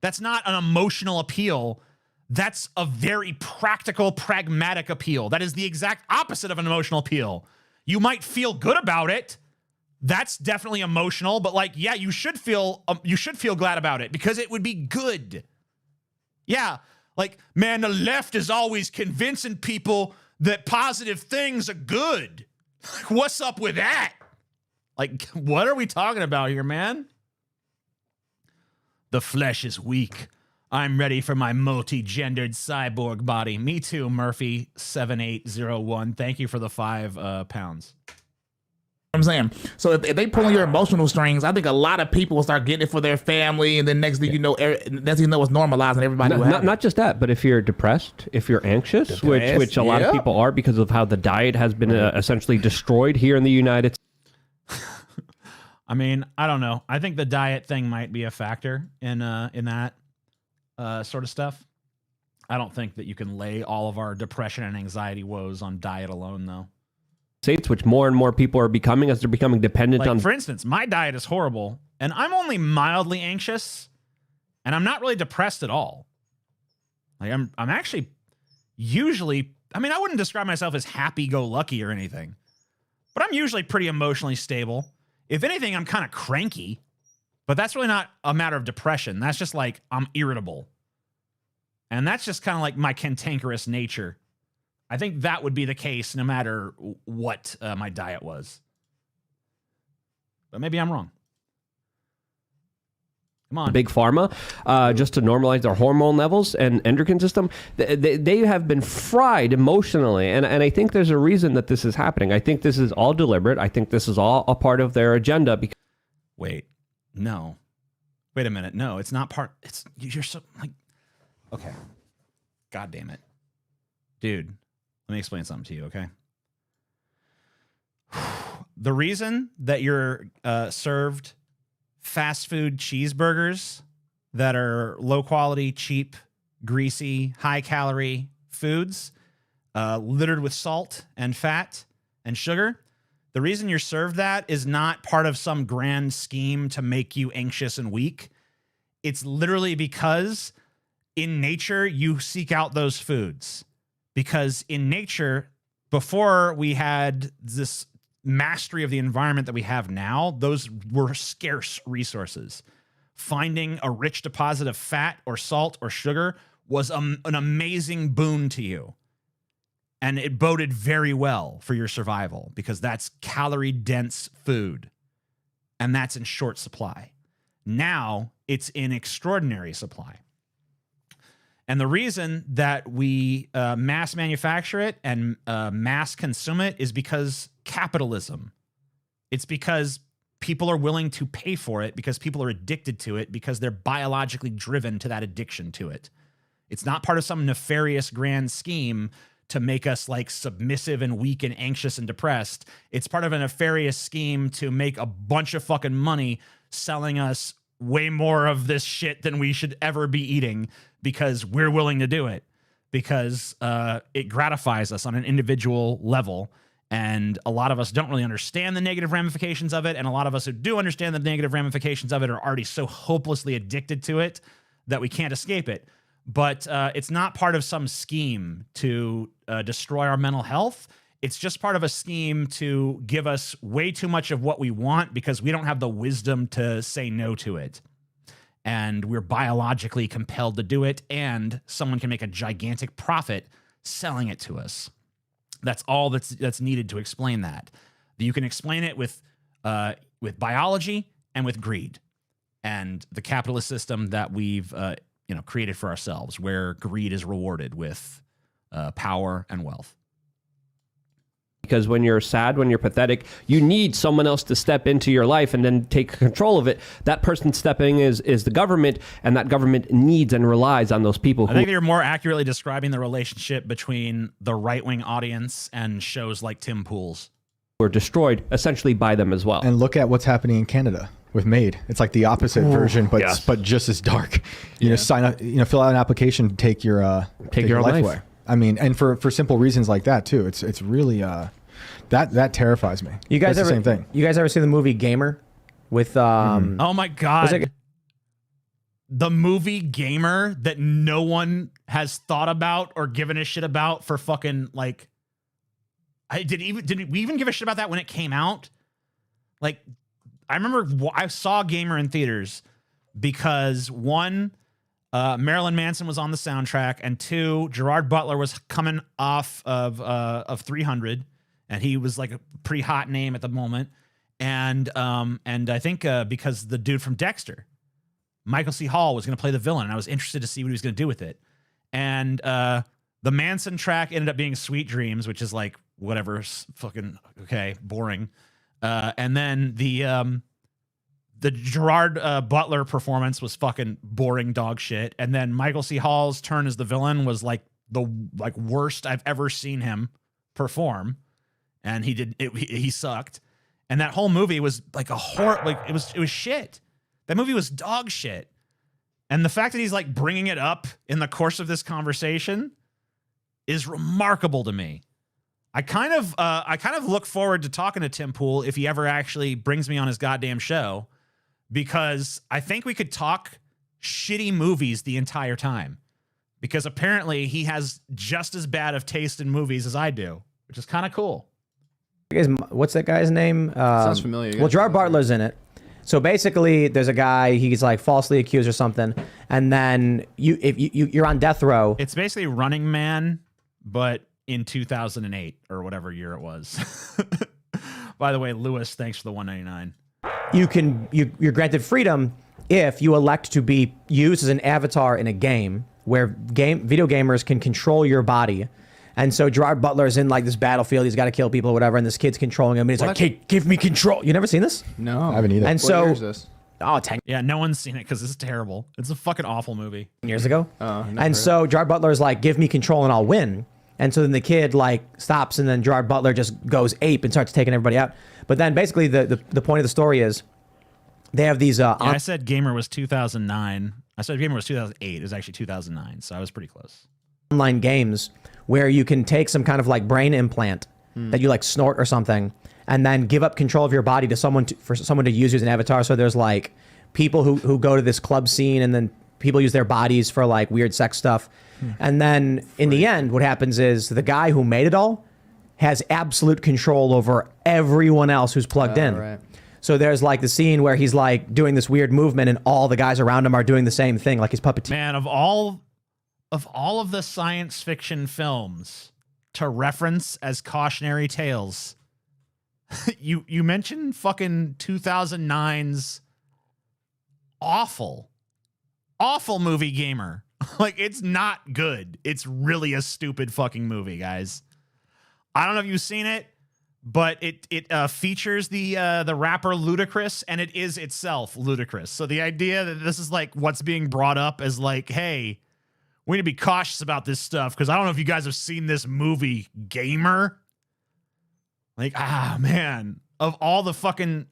[SPEAKER 3] that's not an emotional appeal. That's a very practical, pragmatic appeal. That is the exact opposite of an emotional appeal. You might feel good about it. That's definitely emotional, but like, yeah, you should feel glad about it because it would be good. Yeah, like, man, the left is always convincing people that positive things are good. What's up with that? Like, what are we talking about here, man? The flesh is weak. I'm ready for my multi-gendered cyborg body. Me too, Murphy7801. Thank you for the 5 pounds.
[SPEAKER 14] I'm saying? So if they pull on your emotional strings, I think a lot of people will start getting it for their family, and then next thing you know, it's normalized and everybody will have it.
[SPEAKER 12] Not just that, but if you're depressed, if you're anxious, which a lot of people are because of how the diet has been essentially destroyed here in the United States.
[SPEAKER 3] I mean, I don't know. I think the diet thing might be a factor in that sort of stuff. I don't think that you can lay all of our depression and anxiety woes on diet alone, though.
[SPEAKER 12] States, which more and more people are becoming as they're becoming dependent
[SPEAKER 3] like,
[SPEAKER 12] on.
[SPEAKER 3] For instance, my diet is horrible, and I'm only mildly anxious, And I'm not really depressed at all. Like I'm actually usually, I mean, I wouldn't describe myself as happy-go-lucky or anything, but I'm usually pretty emotionally stable. If anything, I'm kind of cranky, but that's really not a matter of depression. That's just like I'm irritable. And that's just kind of like my cantankerous nature. I think that would be the case no matter what my diet was. But maybe I'm wrong. Come on.
[SPEAKER 12] Big pharma, just to normalize their hormone levels and endocrine system. They have been fried emotionally. And I think there's a reason that this is happening. I think this is all deliberate. I think this is all a part of their agenda. Because
[SPEAKER 3] Wait, no. Wait a minute. No, it's not part. You're so like, okay. God damn it. Dude, let me explain something to you, okay? The reason that you're served fast food cheeseburgers that are low quality, cheap, greasy, high calorie foods, littered with salt and fat and sugar, the reason you're served that is not part of some grand scheme to make you anxious and weak. It's literally because in nature, you seek out those foods. Because in nature, before we had this mastery of the environment that we have now, those were scarce resources. Finding a rich deposit of fat or salt or sugar was an amazing boon to you. And it boded very well for your survival because that's calorie-dense food. And that's in short supply. Now, it's in extraordinary supply. And the reason that we mass manufacture it and mass consume it is because capitalism. It's because people are willing to pay for it, because people are addicted to it, because they're biologically driven to that addiction to it. It's not part of some nefarious grand scheme to make us like submissive and weak and anxious and depressed. It's part of a nefarious scheme to make a bunch of fucking money selling us way more of this shit than we should ever be eating because we're willing to do it, because it gratifies us on an individual level. And a lot of us don't really understand the negative ramifications of it. And a lot of us who do understand the negative ramifications of it are already so hopelessly addicted to it that we can't escape it. But it's not part of some scheme to destroy our mental health. It's just part of a scheme to give us way too much of what we want because we don't have the wisdom to say no to it. And we're biologically compelled to do it, and someone can make a gigantic profit selling it to us. That's all that's needed to explain that. You can explain it with biology and with greed, and the capitalist system that we've created for ourselves, where greed is rewarded with power and wealth.
[SPEAKER 12] because when you're sad, when you're pathetic, you need someone else to step into your life and then take control of it. That person stepping is the government, and that government needs and relies on those people.
[SPEAKER 3] I think you're more accurately describing the relationship between the right-wing audience and shows like Tim Pool's.
[SPEAKER 12] Were destroyed essentially by them as well.
[SPEAKER 15] And look at what's happening in Canada with MAID. It's like the opposite version, but just as dark. You know, sign up, fill out an application, take your life away. I mean, and for simple reasons like that too. It's really that terrifies me.
[SPEAKER 13] You guys
[SPEAKER 15] the same thing.
[SPEAKER 13] You guys ever see the movie Gamer with
[SPEAKER 3] oh my god. The movie Gamer that no one has thought about or given a shit about for fucking like did we even give a shit about that when it came out? Like, I remember I saw Gamer in theaters because one, Marilyn Manson was on the soundtrack, and two, Gerard Butler was coming off of 300, and he was like a pretty hot name at the moment, and I think because the dude from Dexter, Michael C. Hall, was going to play the villain, and I was interested to see what he was going to do with it, and the Manson track ended up being Sweet Dreams, which is like whatever, fucking okay, boring. And then the Gerard Butler performance was fucking boring dog shit. And then Michael C. Hall's turn as the villain was like the worst I've ever seen him perform. And he sucked. And that whole movie was like it was shit. That movie was dog shit. And the fact that he's like bringing it up in the course of this conversation is remarkable to me. I kind of look forward to talking to Tim Pool if he ever actually brings me on his goddamn show, because I think we could talk shitty movies the entire time, because apparently he has just as bad of taste in movies as I do, which is kind of cool.
[SPEAKER 13] What's that guy's name?
[SPEAKER 17] Sounds familiar.
[SPEAKER 13] Well, Gerard Butler's in it. So basically, there's a guy, he's like falsely accused or something, and then you're on death row.
[SPEAKER 3] It's basically Running Man, but in 2008 or whatever year it was. By the way, Lewis, thanks for the $1.99.
[SPEAKER 13] You're granted freedom if you elect to be used as an avatar in a game where video gamers can control your body. And so Gerard Butler's in like this battlefield. He's got to kill people or whatever. And this kid's controlling him. And he's like, hey, give me control. You never seen this?
[SPEAKER 17] No.
[SPEAKER 15] I haven't either.
[SPEAKER 13] And
[SPEAKER 17] What
[SPEAKER 13] so,
[SPEAKER 17] year is this?
[SPEAKER 13] oh, 10
[SPEAKER 3] Yeah, no one's seen it because it's terrible. It's a fucking awful movie.
[SPEAKER 13] years ago.
[SPEAKER 17] Oh, never
[SPEAKER 13] And
[SPEAKER 17] heard
[SPEAKER 13] so Gerard Butler's like, give me control and I'll win. And so then the kid like stops, and then Gerard Butler just goes ape and starts taking everybody out. But then basically the point of the story is they have these.
[SPEAKER 3] Yeah, I said Gamer was 2009. I said Gamer was 2008. It was actually 2009, so I was pretty close.
[SPEAKER 13] Online games where you can take some kind of like brain implant that you like snort or something, and then give up control of your body to someone for someone to use as an avatar. So there's like people who go to this club scene, and then people use their bodies for like weird sex stuff. And then in the end, what happens is the guy who made it all has absolute control over everyone else who's plugged in.
[SPEAKER 17] Right.
[SPEAKER 13] So there's like the scene where he's like doing this weird movement, and all the guys around him are doing the same thing, like his puppeteer.
[SPEAKER 3] Man, of all of the science fiction films to reference as cautionary tales, you mentioned fucking 2009's awful movie Gamer. Like, it's not good. It's really a stupid fucking movie, guys. I don't know if you've seen it, but it features the rapper Ludacris, and it is itself ludicrous. So the idea that this is like what's being brought up as like, hey, we need to be cautious about this stuff because I don't know if you guys have seen this movie Gamer. Like, man, of all the fucking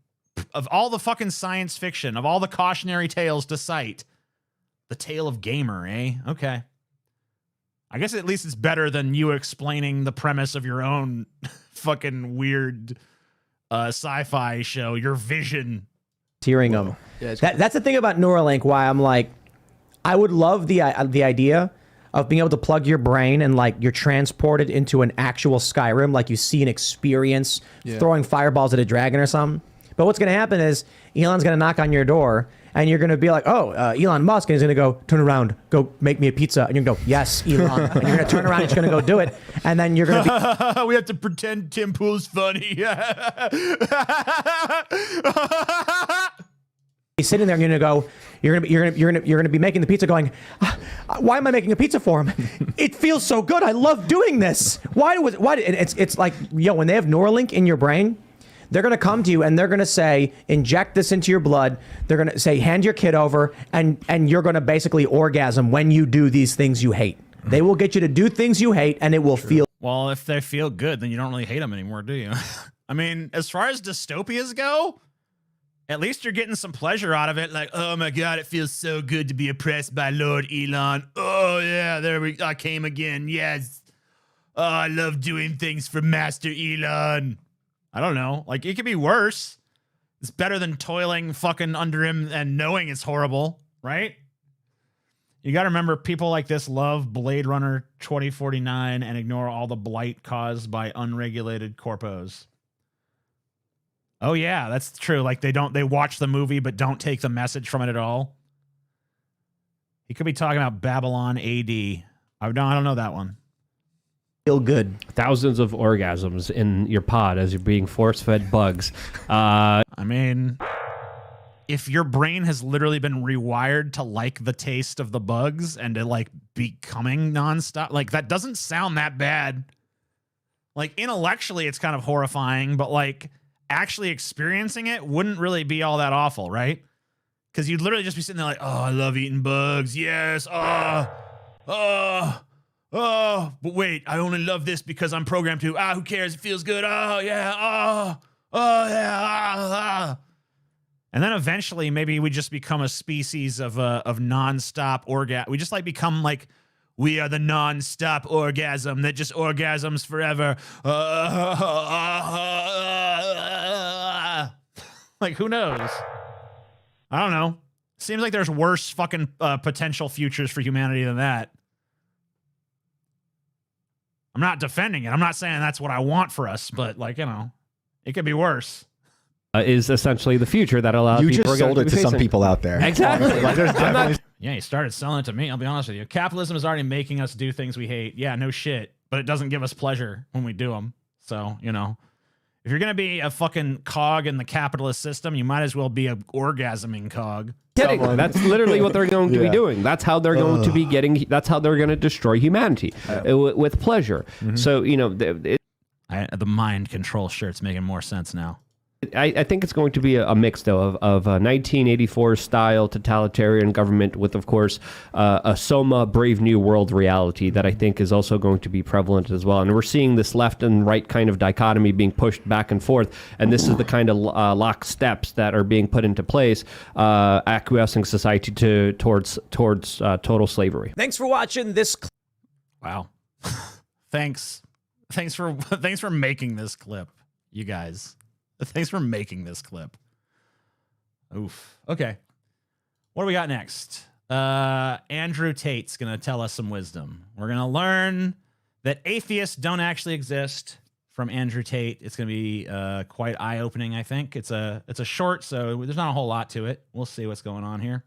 [SPEAKER 3] science fiction, of all the cautionary tales to cite, the tale of Gamer, eh? Okay. I guess at least it's better than you explaining the premise of your own fucking weird sci-fi show, your vision.
[SPEAKER 13] Hearing them. Yeah, that's the thing about Neuralink, why I'm like, I would love the idea of being able to plug your brain and like you're transported into an actual Skyrim, like you see an experience throwing fireballs at a dragon or something. But what's going to happen is Elon's going to knock on your door, and you're going to be like, oh, Elon Musk, and he's going to go, turn around, go make me a pizza. And you're going to go, yes, Elon. And you're going to turn around and you're going to go do it. And then you're going to
[SPEAKER 3] we have to pretend Tim Pool's funny.
[SPEAKER 13] be sitting there and you're going to go, you're going to be making the pizza going, why am I making a pizza for him? It feels so good. I love doing this. Why? It's like, when they have Neuralink in your brain, they're going to come to you and they're going to say, inject this into your blood. They're going to say, hand your kid over, and you're going to basically orgasm when you do these things you hate. They will get you to do things you hate, and it will feel.
[SPEAKER 3] Well, if they feel good, then you don't really hate them anymore, do you? I mean, as far as dystopias go, at least you're getting some pleasure out of it. Like, oh my God, it feels so good to be oppressed by Lord Elon. Oh yeah, I came again. Yes. Oh, I love doing things for Master Elon. I don't know. Like, it could be worse. It's better than toiling fucking under him and knowing it's horrible, right? You got to remember, people like this love Blade Runner 2049 and ignore all the blight caused by unregulated corpos. Oh yeah, that's true. Like, they watch the movie but don't take the message from it at all. He could be talking about Babylon AD. I don't know that one.
[SPEAKER 13] Feel good.
[SPEAKER 12] Thousands of orgasms in your pod as you're being force-fed bugs.
[SPEAKER 3] I mean, if your brain has literally been rewired to like the taste of the bugs and to like becoming nonstop, like, that doesn't sound that bad. Like, intellectually, it's kind of horrifying, but like actually experiencing it wouldn't really be all that awful, right? Because you'd literally just be sitting there like, oh, I love eating bugs. Yes. Oh, but wait, I only love this because I'm programmed to. Who cares? It feels good. Oh, yeah. Oh, yeah. And then eventually, maybe we just become a species of nonstop orgasm. We just like become like, we are the nonstop orgasm that just orgasms forever. Like, who knows? I don't know. Seems like there's worse fucking potential futures for humanity than that. I'm not defending it. I'm not saying that's what I want for us, but like, you know, it could be worse.
[SPEAKER 12] Is essentially the future that allows
[SPEAKER 15] You
[SPEAKER 12] people
[SPEAKER 15] just sold it to some people out there.
[SPEAKER 12] Exactly.
[SPEAKER 15] Like, there's definitely
[SPEAKER 3] Yeah, he started selling it to me. I'll be honest with you. Capitalism is already making us do things we hate. Yeah, no shit. But it doesn't give us pleasure when we do them. So, you know, if you're going to be a fucking cog in the capitalist system, you might as well be an orgasming cog.
[SPEAKER 12] Kidding. That's literally what they're going to be doing. That's how they're going to be getting. That's how they're going to destroy humanity with pleasure. So you know, the
[SPEAKER 3] mind control shirt's making more sense now.
[SPEAKER 12] I think it's going to be a mix, though, of a 1984 style totalitarian government with, of course, a Soma Brave New World reality that I think is also going to be prevalent as well. And we're seeing this left and right kind of dichotomy being pushed back and forth. And this is the kind of lock steps that are being put into place, acquiescing society towards total slavery.
[SPEAKER 13] Thanks for watching this.
[SPEAKER 3] Wow. Thanks for making this clip, you guys. Thanks for making this clip. Oof. Okay. What do we got next? Andrew Tate's going to tell us some wisdom. We're going to learn that atheists don't actually exist from Andrew Tate. It's going to be quite eye-opening, I think. It's a short, so there's not a whole lot to it. We'll see what's going on here.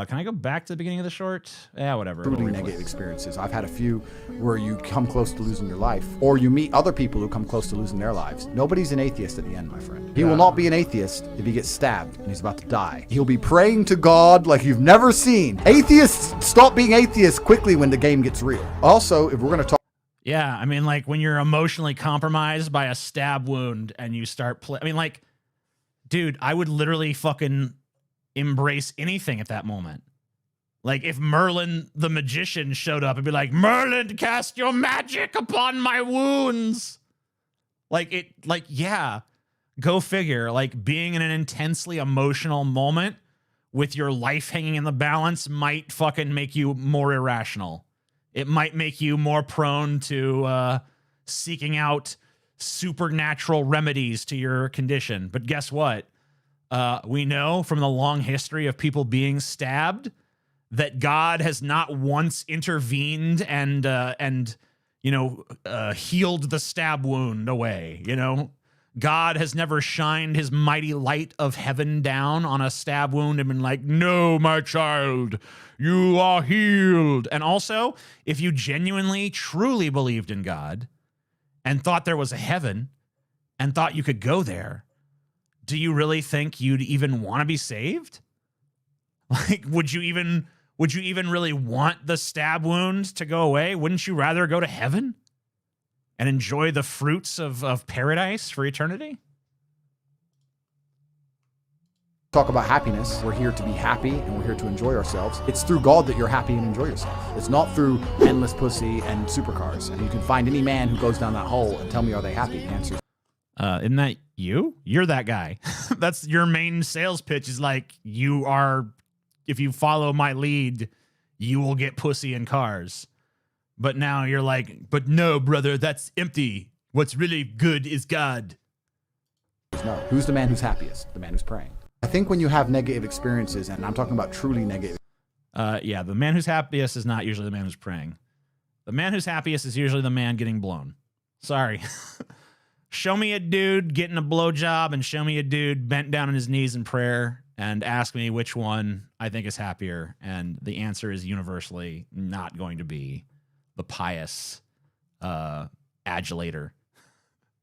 [SPEAKER 3] Can I go back to the beginning of the short? Yeah, whatever.
[SPEAKER 17] Truly negative experiences. I've had a few where you come close to losing your life, or you meet other people who come close to losing their lives. Nobody's an atheist at the end, my friend. He will not be an atheist if he gets stabbed and he's about to die. He'll be praying to God like you've never seen. Atheists stop being atheists quickly when the game gets real. Also, if we're going to talk...
[SPEAKER 3] Yeah, I mean, like, when you're emotionally compromised by a stab wound and you start I mean, like, dude, I would literally fucking embrace anything at that moment. Like, if Merlin the magician showed up and be like, Merlin, cast your magic upon my wounds. Yeah, go figure. Like, being in an intensely emotional moment with your life hanging in the balance might fucking make you more irrational. It might make you more prone to seeking out supernatural remedies to your condition. But guess what? We know from the long history of people being stabbed that God has not once intervened and healed the stab wound away. You know, God has never shined his mighty light of heaven down on a stab wound and been like, no, my child, you are healed. And also, if you genuinely, truly believed in God and thought there was a heaven and thought you could go there, do you really think you'd even want to be saved? Like, would you even really want the stab wound to go away? Wouldn't you rather go to heaven and enjoy the fruits of paradise for eternity?
[SPEAKER 17] Talk about happiness. We're here to be happy and we're here to enjoy ourselves. It's through God that you're happy and enjoy yourself. It's not through endless pussy and supercars. And you can find any man who goes down that hole and tell me, are they happy? The answer is
[SPEAKER 3] isn't that you? You're that guy. That's your main sales pitch, is like, you are, if you follow my lead, you will get pussy and cars. But now you're like, but no, brother, that's empty. What's really good is God.
[SPEAKER 17] no. Who's the man who's happiest? The man who's praying. I think when you have negative experiences, and I'm talking about truly negative.
[SPEAKER 3] Yeah, the man who's happiest is not usually the man who's praying. The man who's happiest is usually the man getting blown. Sorry. Show me a dude getting a blowjob and show me a dude bent down on his knees in prayer and ask me which one I think is happier. And the answer is universally not going to be the pious adulator.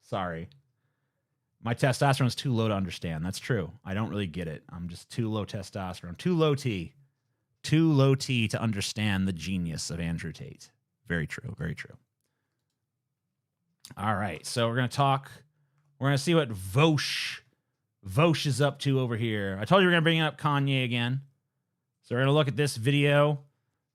[SPEAKER 3] Sorry. My testosterone is too low to understand. That's true. I don't really get it. I'm just too low testosterone, too low T. Too low T to understand the genius of Andrew Tate. Very true. Very true. All right. So we're going to talk. We're going to see what Vaush is up to over here. I told you we're going to bring up Kanye again. So we're going to look at this video.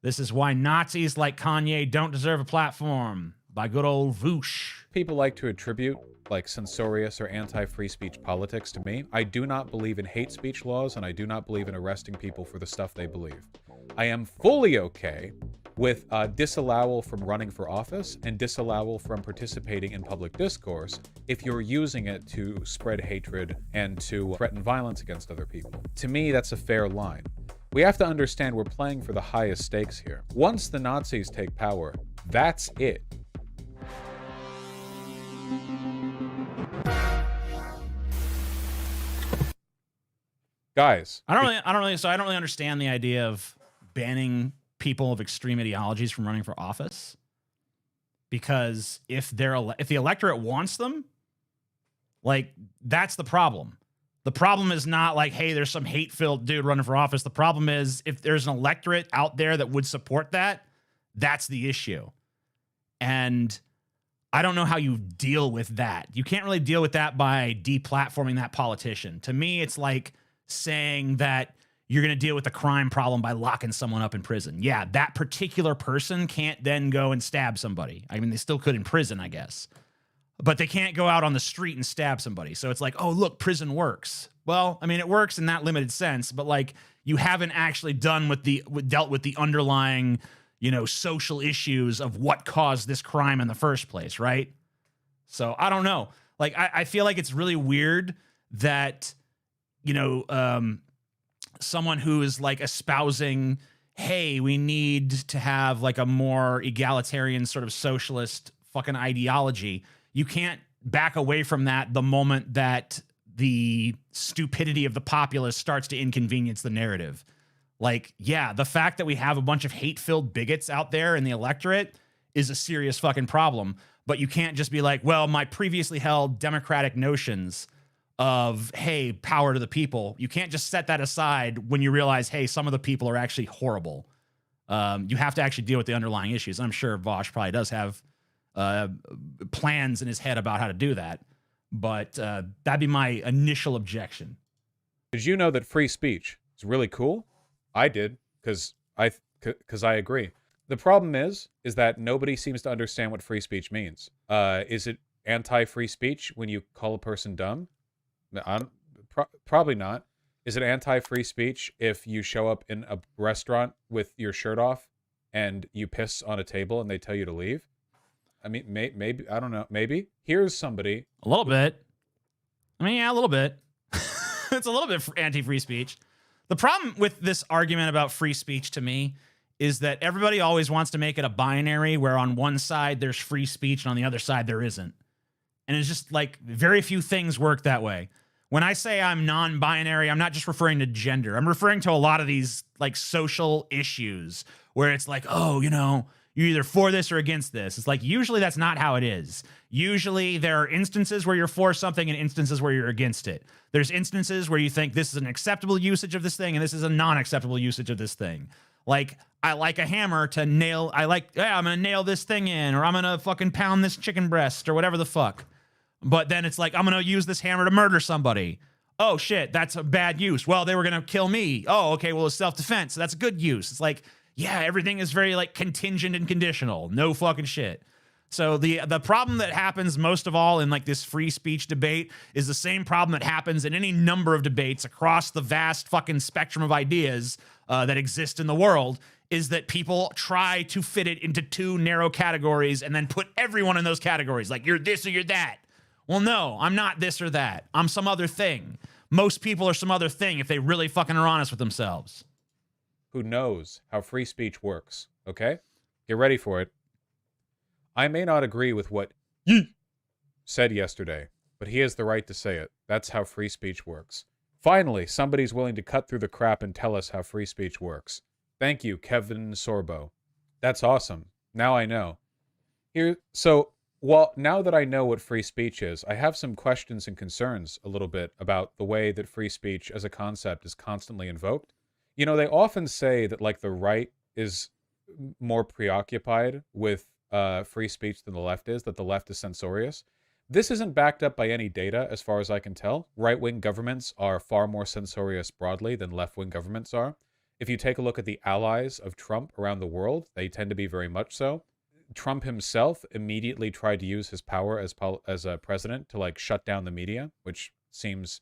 [SPEAKER 3] This is why Nazis like Kanye don't deserve a platform, by good old Vaush.
[SPEAKER 18] People like to attribute like censorious or anti-free speech politics to me. I do not believe in hate speech laws, and I do not believe in arresting people for the stuff they believe. I am fully okay with disallowal from running for office and disallowal from participating in public discourse if you're using it to spread hatred and to threaten violence against other people. To me, that's a fair line. We have to understand we're playing for the highest stakes here. Once the Nazis take power, that's it. Guys,
[SPEAKER 3] I don't really understand the idea of banning people of extreme ideologies from running for office, because if the electorate wants them, like, that's the problem. The problem is not like, hey, there's some hate-filled dude running for office. The problem is if there's an electorate out there that would support that, that's the issue. And I don't know how you deal with that. You can't really deal with that by deplatforming that politician. To me, it's like saying that you're going to deal with the crime problem by locking someone up in prison. Yeah, that particular person can't then go and stab somebody. I mean, they still could in prison, I guess. But they can't go out on the street and stab somebody. So it's like, oh, look, prison works. Well, I mean, it works in that limited sense, but like, you haven't actually dealt with the underlying, social issues of what caused this crime in the first place, right? So I don't know. Like, I feel like it's really weird that, someone who is like espousing, hey, we need to have like a more egalitarian sort of socialist fucking ideology. You can't back away from that the moment that the stupidity of the populace starts to inconvenience the narrative. Like, yeah, the fact that we have a bunch of hate-filled bigots out there in the electorate is a serious fucking problem. But you can't just be like, well, my previously held democratic notions of, hey, power to the people. You can't just set that aside when you realize, hey, some of the people are actually horrible. You have to actually deal with the underlying issues. I'm sure Vaush probably does have plans in his head about how to do that. But that'd be my initial objection.
[SPEAKER 18] Did you know that free speech is really cool? I did, because I agree. The problem is that nobody seems to understand what free speech means. Is it anti-free speech when you call a person dumb? Probably not. Is it anti-free speech if you show up in a restaurant with your shirt off and you piss on a table and they tell you to leave? I mean, maybe, I don't know. Maybe. Here's somebody.
[SPEAKER 3] A little bit. I mean, yeah, a little bit. It's a little bit anti-free speech. The problem with this argument about free speech to me is that everybody always wants to make it a binary where on one side there's free speech and on the other side there isn't. And it's just like very few things work that way. When I say I'm non-binary, I'm not just referring to gender. I'm referring to a lot of these like social issues where it's like, oh, you're either for this or against this. It's like, usually that's not how it is. Usually there are instances where you're for something and instances where you're against it. There's instances where you think this is an acceptable usage of this thing and this is a non-acceptable usage of this thing. Like, I like a hammer to nail, I'm going to nail this thing in, or I'm going to fucking pound this chicken breast or whatever the fuck. But then it's like, I'm going to use this hammer to murder somebody. Oh shit, that's a bad use. Well, they were going to kill me. Oh, okay, well, it's self-defense. So that's a good use. It's like, yeah, everything is very like contingent and conditional. No fucking shit. So the problem that happens most of all in like this free speech debate is the same problem that happens in any number of debates across the vast fucking spectrum of ideas that exist in the world, is that people try to fit it into two narrow categories and then put everyone in those categories. Like, you're this or you're that. Well, no, I'm not this or that. I'm some other thing. Most people are some other thing if they really fucking are honest with themselves.
[SPEAKER 18] Who knows how free speech works, okay? Get ready for it. I may not agree with what Yee said yesterday, but he has the right to say it. That's how free speech works. Finally, somebody's willing to cut through the crap and tell us how free speech works. Thank you, Kevin Sorbo. That's awesome. Now I know. Now that I know what free speech is, I have some questions and concerns a little bit about the way that free speech as a concept is constantly invoked. They often say that like the right is more preoccupied with free speech than the left is, that the left is censorious. This isn't backed up by any data as far as I can tell. Right-wing governments are far more censorious broadly than left-wing governments are. If you take a look at the allies of Trump around the world, they tend to be very much so. Trump himself immediately tried to use his power as a president to like shut down the media, which seems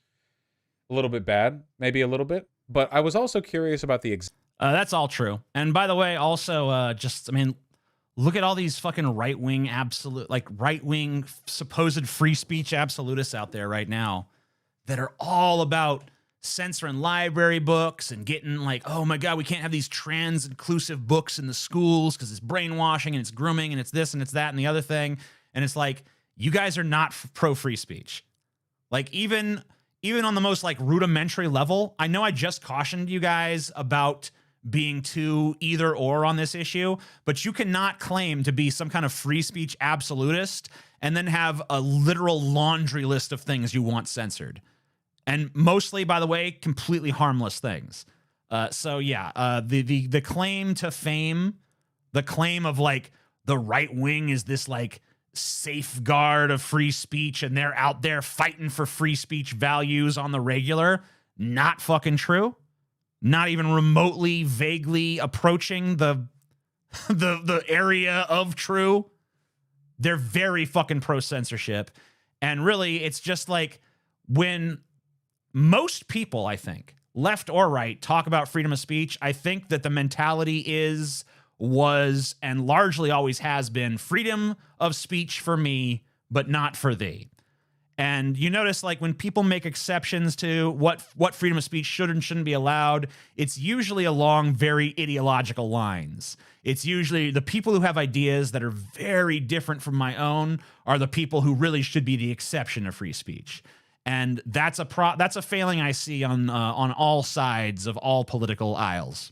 [SPEAKER 18] a little bit bad, maybe a little bit. But I was also curious about the
[SPEAKER 3] that's all true. And by the way, also, I mean, look at all these fucking right-wing right-wing supposed free speech absolutists out there right now that are all about censoring library books and getting like, oh my God, we can't have these trans inclusive books in the schools because it's brainwashing and it's grooming and it's this and it's that and the other thing. And it's like, you guys are not pro free speech. Like even on the most like rudimentary level, I know I just cautioned you guys about being too either or on this issue, but you cannot claim to be some kind of free speech absolutist and then have a literal laundry list of things you want censored. And mostly, by the way, completely harmless things. So yeah, the claim to fame, the claim of like the right wing is this like safeguard of free speech and they're out there fighting for free speech values on the regular, not fucking true. Not even remotely, vaguely approaching the area of true. They're very fucking pro censorship, and really, it's just like when most people, I think, left or right, talk about freedom of speech, I think that the mentality was, and largely always has been freedom of speech for me, but not for thee. And you notice, like, when people make exceptions to what freedom of speech should and shouldn't be allowed, it's usually along very ideological lines. It's usually the people who have ideas that are very different from my own are the people who really should be the exception of free speech. And that's a failing I see on all sides of all political aisles.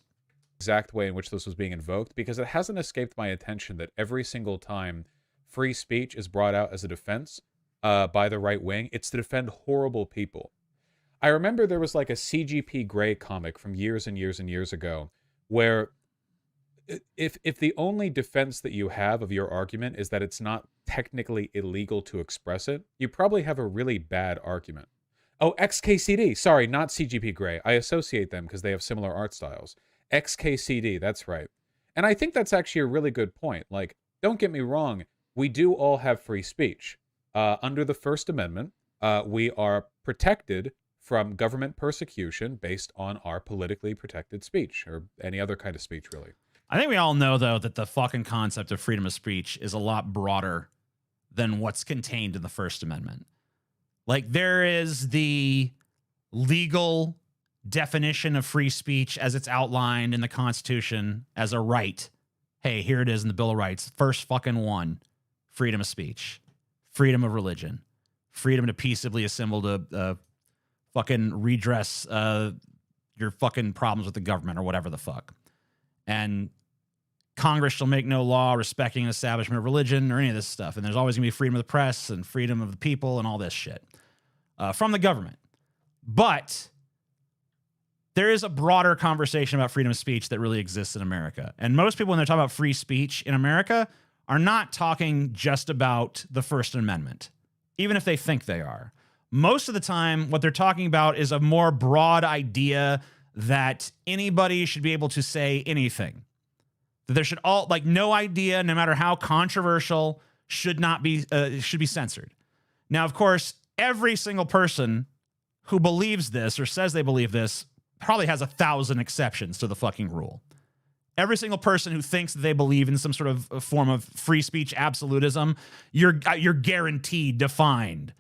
[SPEAKER 18] Exact way in which this was being invoked, because it hasn't escaped my attention that every single time free speech is brought out as a defense by the right wing, it's to defend horrible people. I remember there was like a CGP Grey comic from years and years and years ago where if the only defense that you have of your argument is that it's not technically illegal to express it, you probably have a really bad argument. Oh, XKCD. Sorry, not CGP Grey. I associate them because they have similar art styles. XKCD, that's right. And I think that's actually a really good point. Like, don't get me wrong, we do all have free speech. Under the First Amendment, we are protected from government persecution based on our politically protected speech, or any other kind of speech, really.
[SPEAKER 3] I think we all know, though, that the fucking concept of freedom of speech is a lot broader than what's contained in the First Amendment. Like, there is the legal definition of free speech as it's outlined in the Constitution as a right. Hey, here it is in the Bill of Rights. First fucking one, freedom of speech, freedom of religion, freedom to peaceably assemble to fucking redress your fucking problems with the government or whatever the fuck. And Congress shall make no law respecting an establishment of religion or any of this stuff. And there's always going to be freedom of the press and freedom of the people and all this shit from the government. But there is a broader conversation about freedom of speech that really exists in America. And most people, when they're talking about free speech in America, are not talking just about the First Amendment, even if they think they are. Most of the time, what they're talking about is a more broad idea that anybody should be able to say anything. That there should no idea, no matter how controversial, should be censored. Now, of course, every single person who believes this or says they believe this probably has 1,000 exceptions to the fucking rule. Every single person who thinks that they believe in some sort of form of free speech absolutism, you're guaranteed to find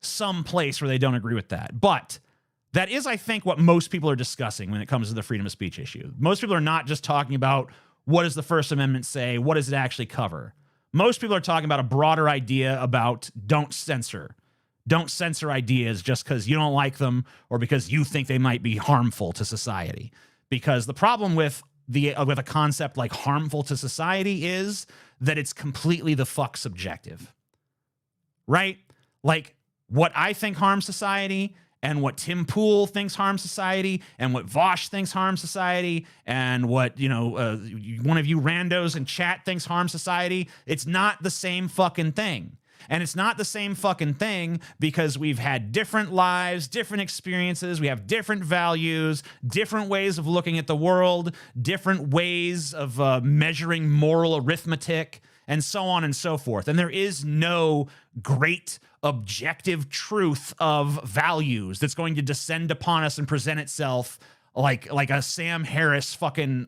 [SPEAKER 3] some place where they don't agree with that. But that is, I think, what most people are discussing when it comes to the freedom of speech issue. Most people are not just talking about what does the First Amendment say, what does it actually cover. Most people are talking about a broader idea about don't censor. Don't censor ideas just because you don't like them or because you think they might be harmful to society. Because the problem with a concept like harmful to society is that it's completely the fuck subjective. Right? Like, what I think harms society and what Tim Pool thinks harms society and what Vaush thinks harms society and what, one of you randos in chat thinks harms society, it's not the same fucking thing. And it's not the same fucking thing because we've had different lives, different experiences, we have different values, different ways of looking at the world, different ways of measuring moral arithmetic and so on and so forth. And there is no great objective truth of values that's going to descend upon us and present itself like a Sam Harris fucking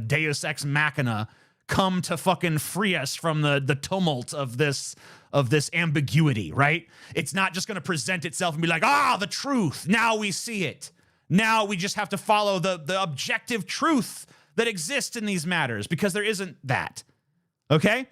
[SPEAKER 3] Deus Ex Machina come to fucking free us from the tumult of this ambiguity, right? It's not just going to present itself and be like, the truth. Now we see it. Now we just have to follow the objective truth that exists in these matters, because there isn't that. Okay?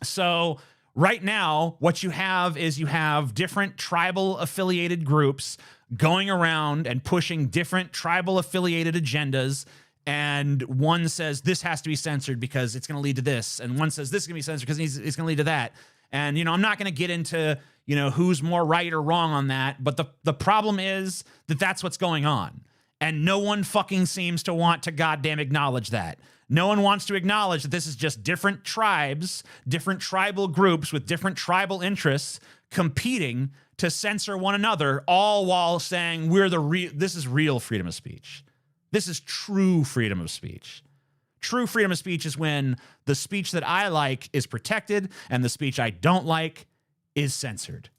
[SPEAKER 3] So right now, what you have is you have different tribal affiliated groups going around and pushing different tribal affiliated agendas. And one says this has to be censored because it's going to lead to this. And one says this is going to be censored because it's going to lead to that. And, I'm not going to get into, who's more right or wrong on that. But the problem is that that's what's going on. And no one fucking seems to want to goddamn acknowledge that. No one wants to acknowledge that this is just different tribes, different tribal groups with different tribal interests competing to censor one another, all while saying this is real freedom of speech. This is true freedom of speech. True freedom of speech is when the speech that I like is protected and the speech I don't like is censored.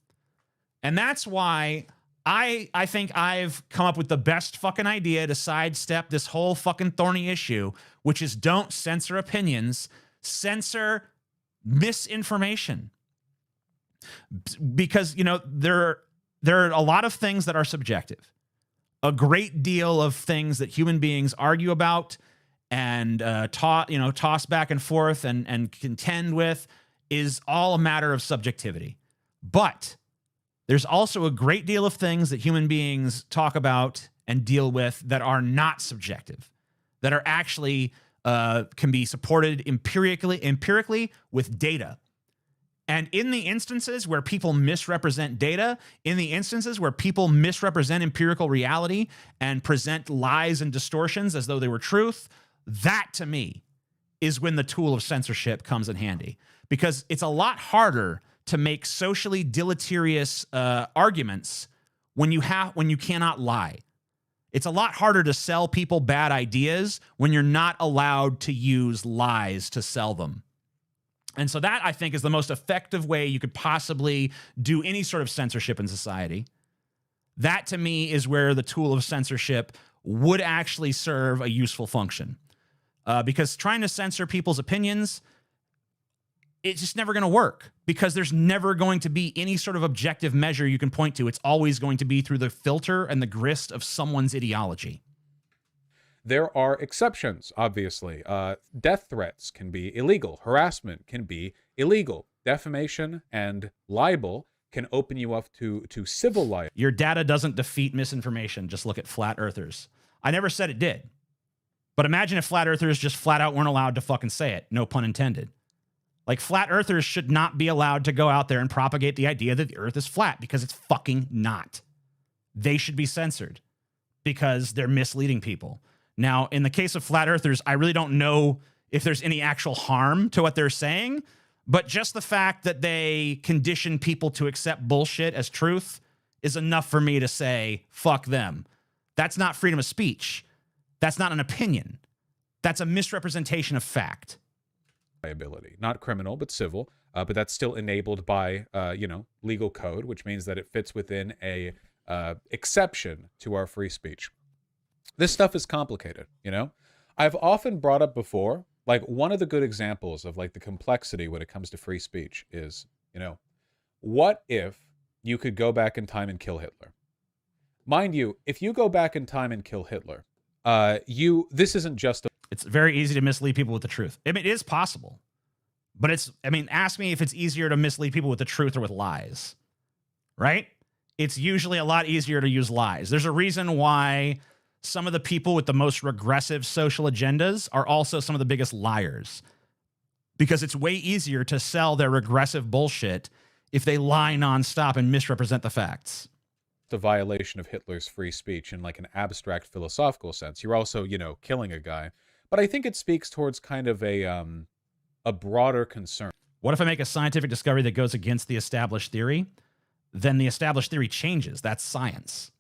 [SPEAKER 3] And that's why I think I've come up with the best fucking idea to sidestep this whole fucking thorny issue, which is don't censor opinions, censor misinformation. Because, there are a lot of things that are subjective. A great deal of things that human beings argue about and toss back and forth and contend with is all a matter of subjectivity. But there's also a great deal of things that human beings talk about and deal with that are not subjective, that are actually can be supported empirically with data. And in the instances where people misrepresent data, in the instances where people misrepresent empirical reality and present lies and distortions as though they were truth, that to me is when the tool of censorship comes in handy. Because it's a lot harder to make socially deleterious arguments when you cannot lie. It's a lot harder to sell people bad ideas when you're not allowed to use lies to sell them. And so that, I think, is the most effective way you could possibly do any sort of censorship in society. That, to me, is where the tool of censorship would actually serve a useful function. Because trying to censor people's opinions, it's just never going to work, because there's never going to be any sort of objective measure you can point to. It's always going to be through the filter and the grist of someone's ideology.
[SPEAKER 18] There are exceptions, obviously. Death threats can be illegal. Harassment can be illegal. Defamation and libel can open you up to civil liability.
[SPEAKER 3] Your data doesn't defeat misinformation. Just look at flat earthers. I never said it did. But imagine if flat earthers just flat out weren't allowed to fucking say it. No pun intended. Like, flat earthers should not be allowed to go out there and propagate the idea that the earth is flat, because it's fucking not. They should be censored because they're misleading people. Now, in the case of flat earthers, I really don't know if there's any actual harm to what they're saying, but just the fact that they condition people to accept bullshit as truth is enough for me to say, fuck them. That's not freedom of speech. That's not an opinion. That's a misrepresentation of fact.
[SPEAKER 18] Liability, not criminal, but civil, but that's still enabled by, legal code, which means that it fits within a exception to our free speech. This stuff is complicated, I've often brought up before, like, one of the good examples of, like, the complexity when it comes to free speech is, what if you could go back in time and kill Hitler? Mind you, if you go back in time and kill Hitler, this isn't just
[SPEAKER 3] it's very easy to mislead people with the truth. I mean, it is possible, but ask me if it's easier to mislead people with the truth or with lies, right? It's usually a lot easier to use lies. There's a reason why some of the people with the most regressive social agendas are also some of the biggest liars, because it's way easier to sell their regressive bullshit if they lie nonstop and misrepresent the facts.
[SPEAKER 18] The violation of Hitler's free speech in, like, an abstract philosophical sense. You're also, killing a guy. But I think it speaks towards kind of a broader concern.
[SPEAKER 3] What if I make a scientific discovery that goes against the established theory? Then the established theory changes. That's science.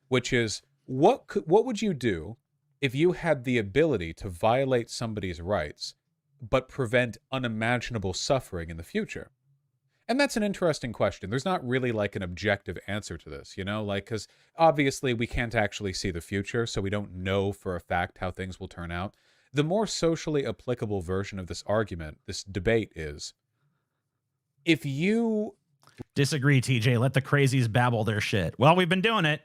[SPEAKER 18] Which is, what would you do if you had the ability to violate somebody's rights but prevent unimaginable suffering in the future? And that's an interesting question. There's not really like an objective answer to this, you know, like, because obviously we can't actually see the future, so we don't know for a fact how things will turn out. The more socially applicable version of this argument, this debate is, if you
[SPEAKER 3] disagree, TJ, let the crazies babble their shit. Well, we've been doing it.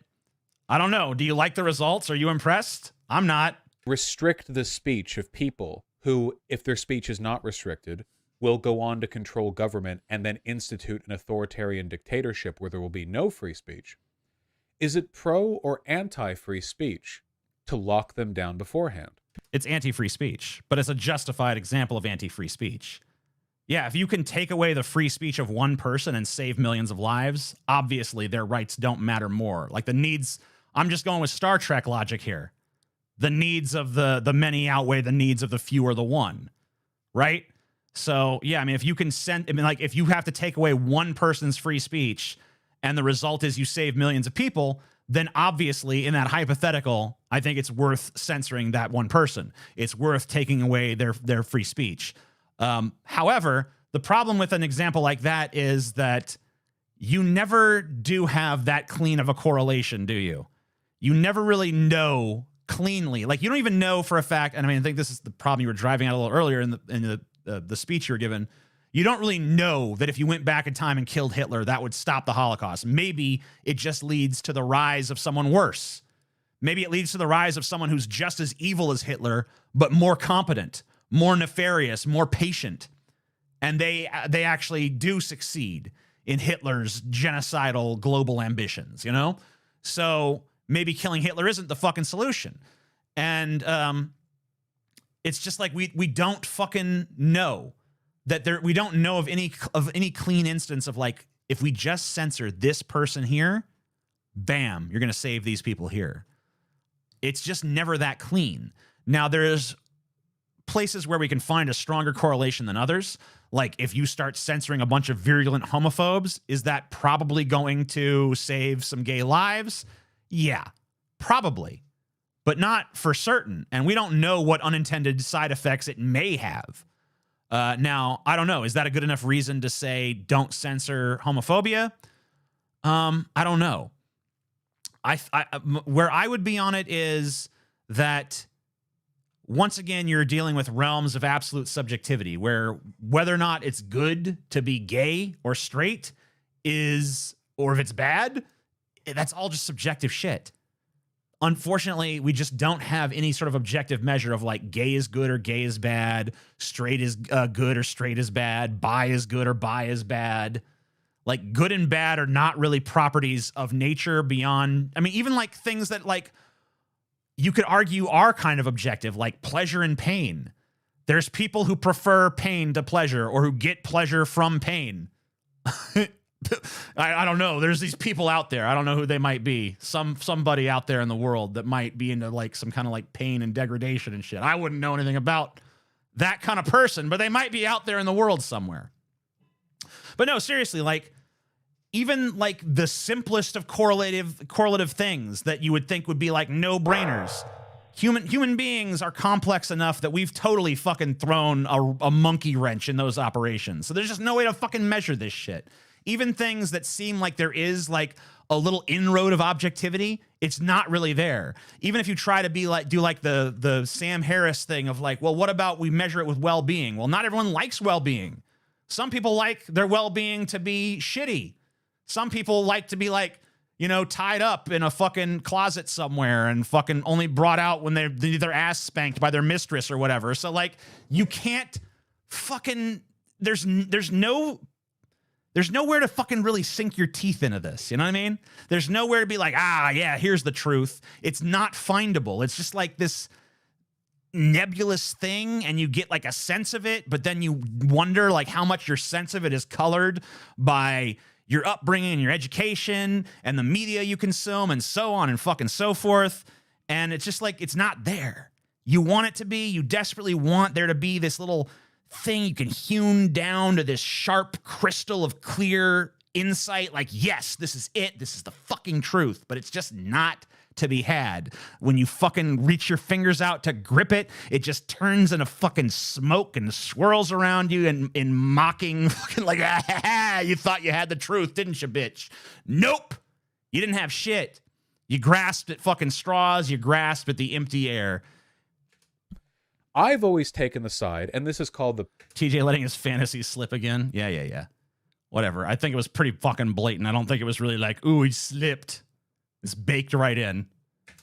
[SPEAKER 3] I don't know. Do you like the results? Are you impressed? I'm not.
[SPEAKER 18] Restrict the speech of people who, if their speech is not restricted, will go on to control government and then institute an authoritarian dictatorship where there will be no free speech. Is it pro or anti-free speech to lock them down beforehand?
[SPEAKER 3] It's anti-free speech, but it's a justified example of anti-free speech. Yeah, if you can take away the free speech of one person and save millions of lives, obviously their rights don't matter more. Like the needs, I'm just going with Star Trek logic here. The needs of the many outweigh the needs of the few or the one, right? So, yeah, I mean, if you can if you have to take away one person's free speech and the result is you save millions of people, then obviously in that hypothetical, I think it's worth censoring that one person. It's worth taking away their free speech. However, the problem with an example like that is that you never do have that clean of a correlation, do you? You never really know cleanly. Like, you don't even know for a fact, and I mean, I think this is the problem you were driving at a little earlier in the speech you were given. You don't really know that if you went back in time and killed Hitler, that would stop the Holocaust. Maybe it just leads to the rise of someone worse. Maybe it leads to the rise of someone who's just as evil as Hitler, but more competent, more nefarious, more patient. And they actually do succeed in Hitler's genocidal global ambitions, you know? So maybe killing Hitler isn't the fucking solution. And it's just like we don't fucking know that we don't know of any clean instance of like, if we just censor this person here, bam, you're going to save these people here. It's just never that clean. Now, there's places where we can find a stronger correlation than others. Like if you start censoring a bunch of virulent homophobes, is that probably going to save some gay lives? Yeah, probably, but not for certain. And we don't know what unintended side effects it may have. Now, I don't know. Is that a good enough reason to say don't censor homophobia? I don't know. Where I would be on it is that once again, you're dealing with realms of absolute subjectivity where whether or not it's good to be gay or straight or if it's bad, that's all just subjective shit. Unfortunately, we just don't have any sort of objective measure of like gay is good or gay is bad, straight is good or straight is bad, bi is good or bi is bad. Like good and bad are not really properties of nature beyond, I mean, even like things that like you could argue are kind of objective, like pleasure and pain. There's people who prefer pain to pleasure or who get pleasure from pain. I don't know. There's these people out there. I don't know who they might be. Somebody out there in the world that might be into like some kind of like pain and degradation and shit. I wouldn't know anything about that kind of person, but they might be out there in the world somewhere. But no, seriously, like even like the simplest of correlative things that you would think would be like no-brainers. Human beings are complex enough that we've totally fucking thrown a monkey wrench in those operations. So there's just no way to fucking measure this shit. Even things that seem like there is like a little inroad of objectivity, it's not really there. Even if you try to be like, do like the Sam Harris thing of like, well, what about we measure it with well-being? Well, not everyone likes well-being. Some people like their well-being to be shitty. Some people like to be like, you know, tied up in a fucking closet somewhere and fucking only brought out when they need their ass spanked by their mistress or whatever. So like, you can't fucking, there's nowhere to fucking really sink your teeth into this. You know what I mean? There's nowhere to be like, yeah, here's the truth. It's not findable. It's just like this nebulous thing and you get like a sense of it, but then you wonder like how much your sense of it is colored by your upbringing and your education and the media you consume and so on and fucking so forth. And it's just like, it's not there. You want it to be, you desperately want there to be this little thing you can hewn down to this sharp crystal of clear insight. Like, yes, this is it. This is the fucking truth, but it's just not to be had. When you fucking reach your fingers out to grip it, it just turns into fucking smoke and swirls around you in mocking, fucking like, ah, you thought you had the truth, didn't you, bitch? Nope. You didn't have shit. You grasped at fucking straws. You grasped at the empty air.
[SPEAKER 18] I've always taken the side, and this is called the...
[SPEAKER 3] TJ letting his fantasies slip again? Yeah. Whatever. I think it was pretty fucking blatant. I don't think it was really like, ooh, he slipped. It's baked right in.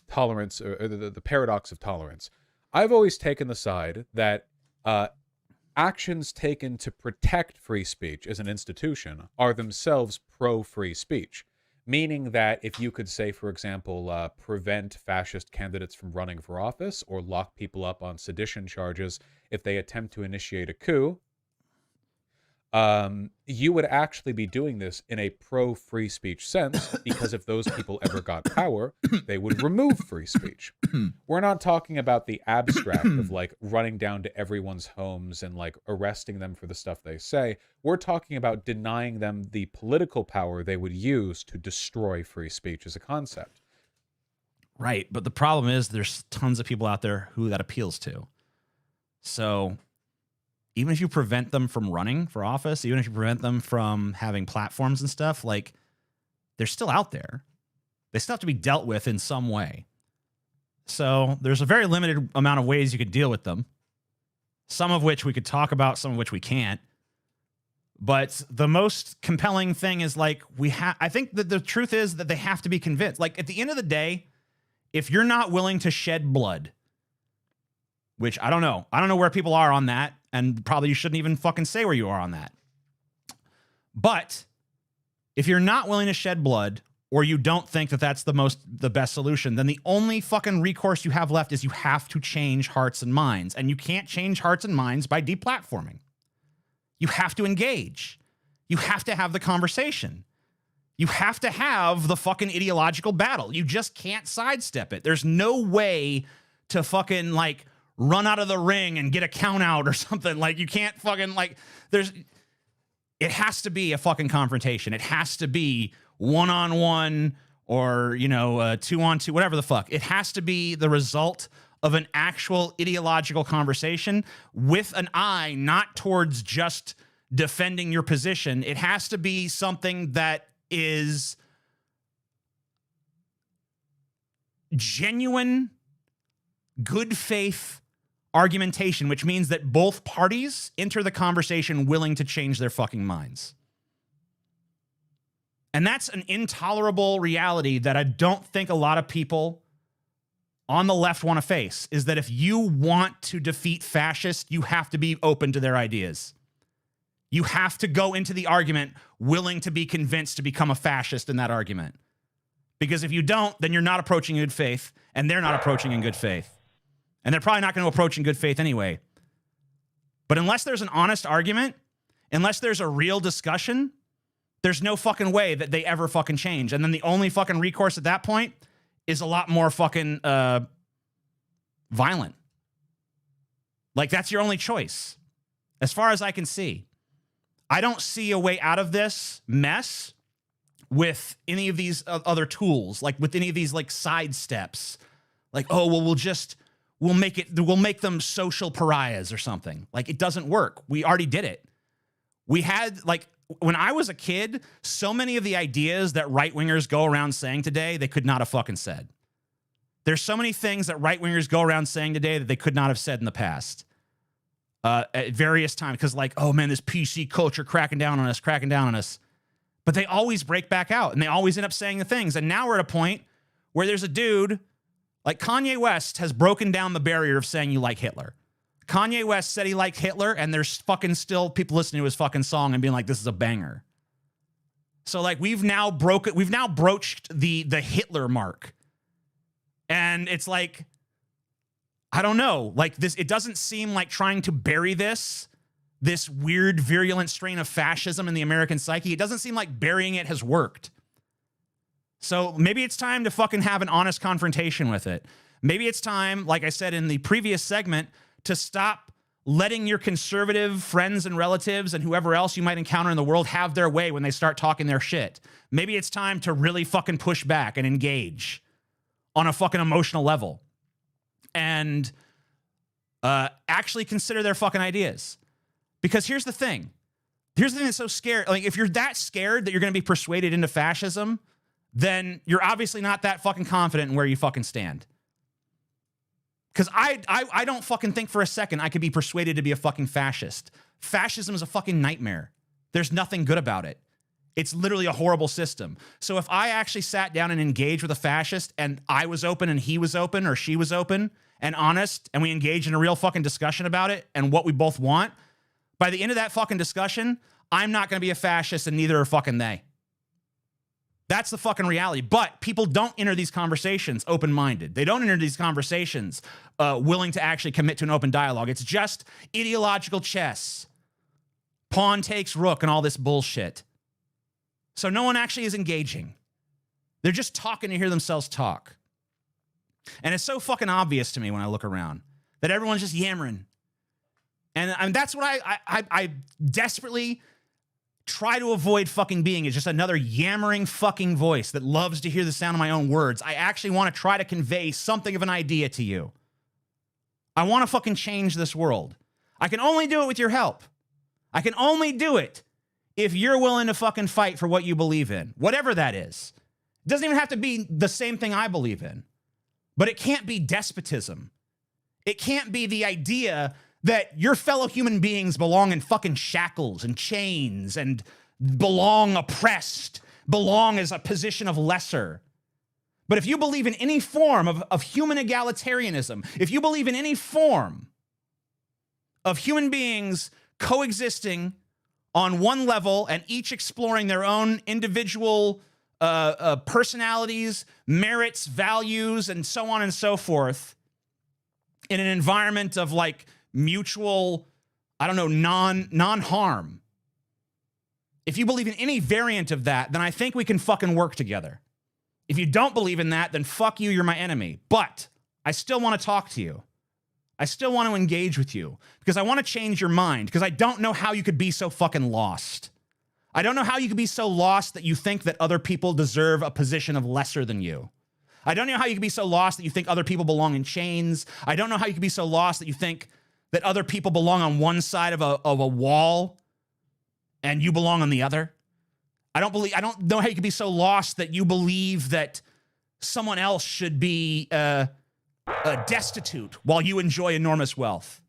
[SPEAKER 18] Tolerance, or the paradox of tolerance. I've always taken the side that actions taken to protect free speech as an institution are themselves pro-free speech. Meaning that if you could say, for example, prevent fascist candidates from running for office or lock people up on sedition charges if they attempt to initiate a coup, you would actually be doing this in a pro-free speech sense, because if those people ever got power, they would remove free speech. We're not talking about the abstract of like running down to everyone's homes and like arresting them for the stuff they say. We're talking about denying them the political power they would use to destroy free speech as a concept.
[SPEAKER 3] Right, but the problem is there's tons of people out there who that appeals to. So even if you prevent them from running for office, even if you prevent them from having platforms and stuff, like, they're still out there. They still have to be dealt with in some way. So there's a very limited amount of ways you could deal with them. Some of which we could talk about, some of which we can't. But the most compelling thing is, like, I think that the truth is that they have to be convinced. Like, at the end of the day, if you're not willing to shed blood, which I don't know where people are on that. And probably you shouldn't even fucking say where you are on that. But if you're not willing to shed blood, or you don't think that that's the best solution, then the only fucking recourse you have left is you have to change hearts and minds. And you can't change hearts and minds by deplatforming. You have to engage. You have to have the conversation. You have to have the fucking ideological battle. You just can't sidestep it. There's no way to fucking like run out of the ring and get a count out or something. Like, you can't fucking like, it has to be a fucking confrontation. It has to be 1-on-1 or, 2-on-2, whatever the fuck. It has to be the result of an actual ideological conversation with an eye not towards just defending your position. It has to be something that is genuine, good faith argumentation, which means that both parties enter the conversation willing to change their fucking minds. And that's an intolerable reality that I don't think a lot of people on the left want to face, is that if you want to defeat fascists, you have to be open to their ideas. You have to go into the argument willing to be convinced to become a fascist in that argument. Because if you don't, then you're not approaching in good faith, and they're not approaching in good faith. And they're probably not going to approach in good faith anyway. But unless there's an honest argument, unless there's a real discussion, there's no fucking way that they ever fucking change. And then the only fucking recourse at that point is a lot more fucking violent. Like, that's your only choice. As far as I can see. I don't see a way out of this mess with any of these other tools, like with any of these like side steps. Like, oh, well, we'll make them social pariahs or something. Like, it doesn't work. We already did it. We had, like, when I was a kid, so many of the ideas that right-wingers go around saying today, they could not have fucking said. There's so many things that right-wingers go around saying today that they could not have said in the past. At various times. Because, like, oh man, this PC culture cracking down on us. But they always break back out, and they always end up saying the things. And now we're at a point where there's a dude, like Kanye West has broken down the barrier of saying you like Hitler. Kanye West said he liked Hitler, and there's fucking still people listening to his fucking song and being like, this is a banger. So, like, we've now broached the Hitler mark. And it's like, I don't know, like this, it doesn't seem like trying to bury this weird virulent strain of fascism in the American psyche. It doesn't seem like burying it has worked. So maybe it's time to fucking have an honest confrontation with it. Maybe it's time, like I said in the previous segment, to stop letting your conservative friends and relatives and whoever else you might encounter in the world have their way when they start talking their shit. Maybe it's time to really fucking push back and engage on a fucking emotional level and actually consider their fucking ideas. Because here's the thing. Here's the thing that's so scary. Like, if you're that scared that you're going to be persuaded into fascism, then you're obviously not that fucking confident in where you fucking stand. Because I don't fucking think for a second I could be persuaded to be a fucking fascist. Fascism is a fucking nightmare. There's nothing good about it. It's literally a horrible system. So if I actually sat down and engaged with a fascist and I was open and he was open or she was open and honest and we engaged in a real fucking discussion about it and what we both want, by the end of that fucking discussion, I'm not going to be a fascist and neither are fucking they. That's the fucking reality. But people don't enter these conversations open-minded. They don't enter these conversations willing to actually commit to an open dialogue. It's just ideological chess. Pawn takes rook and all this bullshit. So no one actually is engaging. They're just talking to hear themselves talk. And it's so fucking obvious to me when I look around that everyone's just yammering. And that's what I desperately try to avoid fucking being, is just another yammering fucking voice that loves to hear the sound of my own words. I actually want to try to convey something of an idea to you. I want to fucking change this world. I can only do it with your help. I can only do it if you're willing to fucking fight for what you believe in, whatever that is. It doesn't even have to be the same thing I believe in, but it can't be despotism. It can't be the idea that your fellow human beings belong in fucking shackles and chains and belong oppressed, belong as a position of lesser. But if you believe in any form of human egalitarianism, if you believe in any form of human beings coexisting on one level and each exploring their own individual personalities, merits, values, and so on and so forth in an environment of like mutual, I don't know, non-harm. If you believe in any variant of that, then I think we can fucking work together. If you don't believe in that, then fuck you, you're my enemy. But I still want to talk to you. I still want to engage with you because I want to change your mind, because I don't know how you could be so fucking lost. I don't know how you could be so lost that you think that other people deserve a position of lesser than you. I don't know how you could be so lost that you think other people belong in chains. I don't know how you could be so lost that you think that other people belong on one side of a wall and you belong on the other. I don't know how you could be so lost that you believe that someone else should be destitute while you enjoy enormous wealth.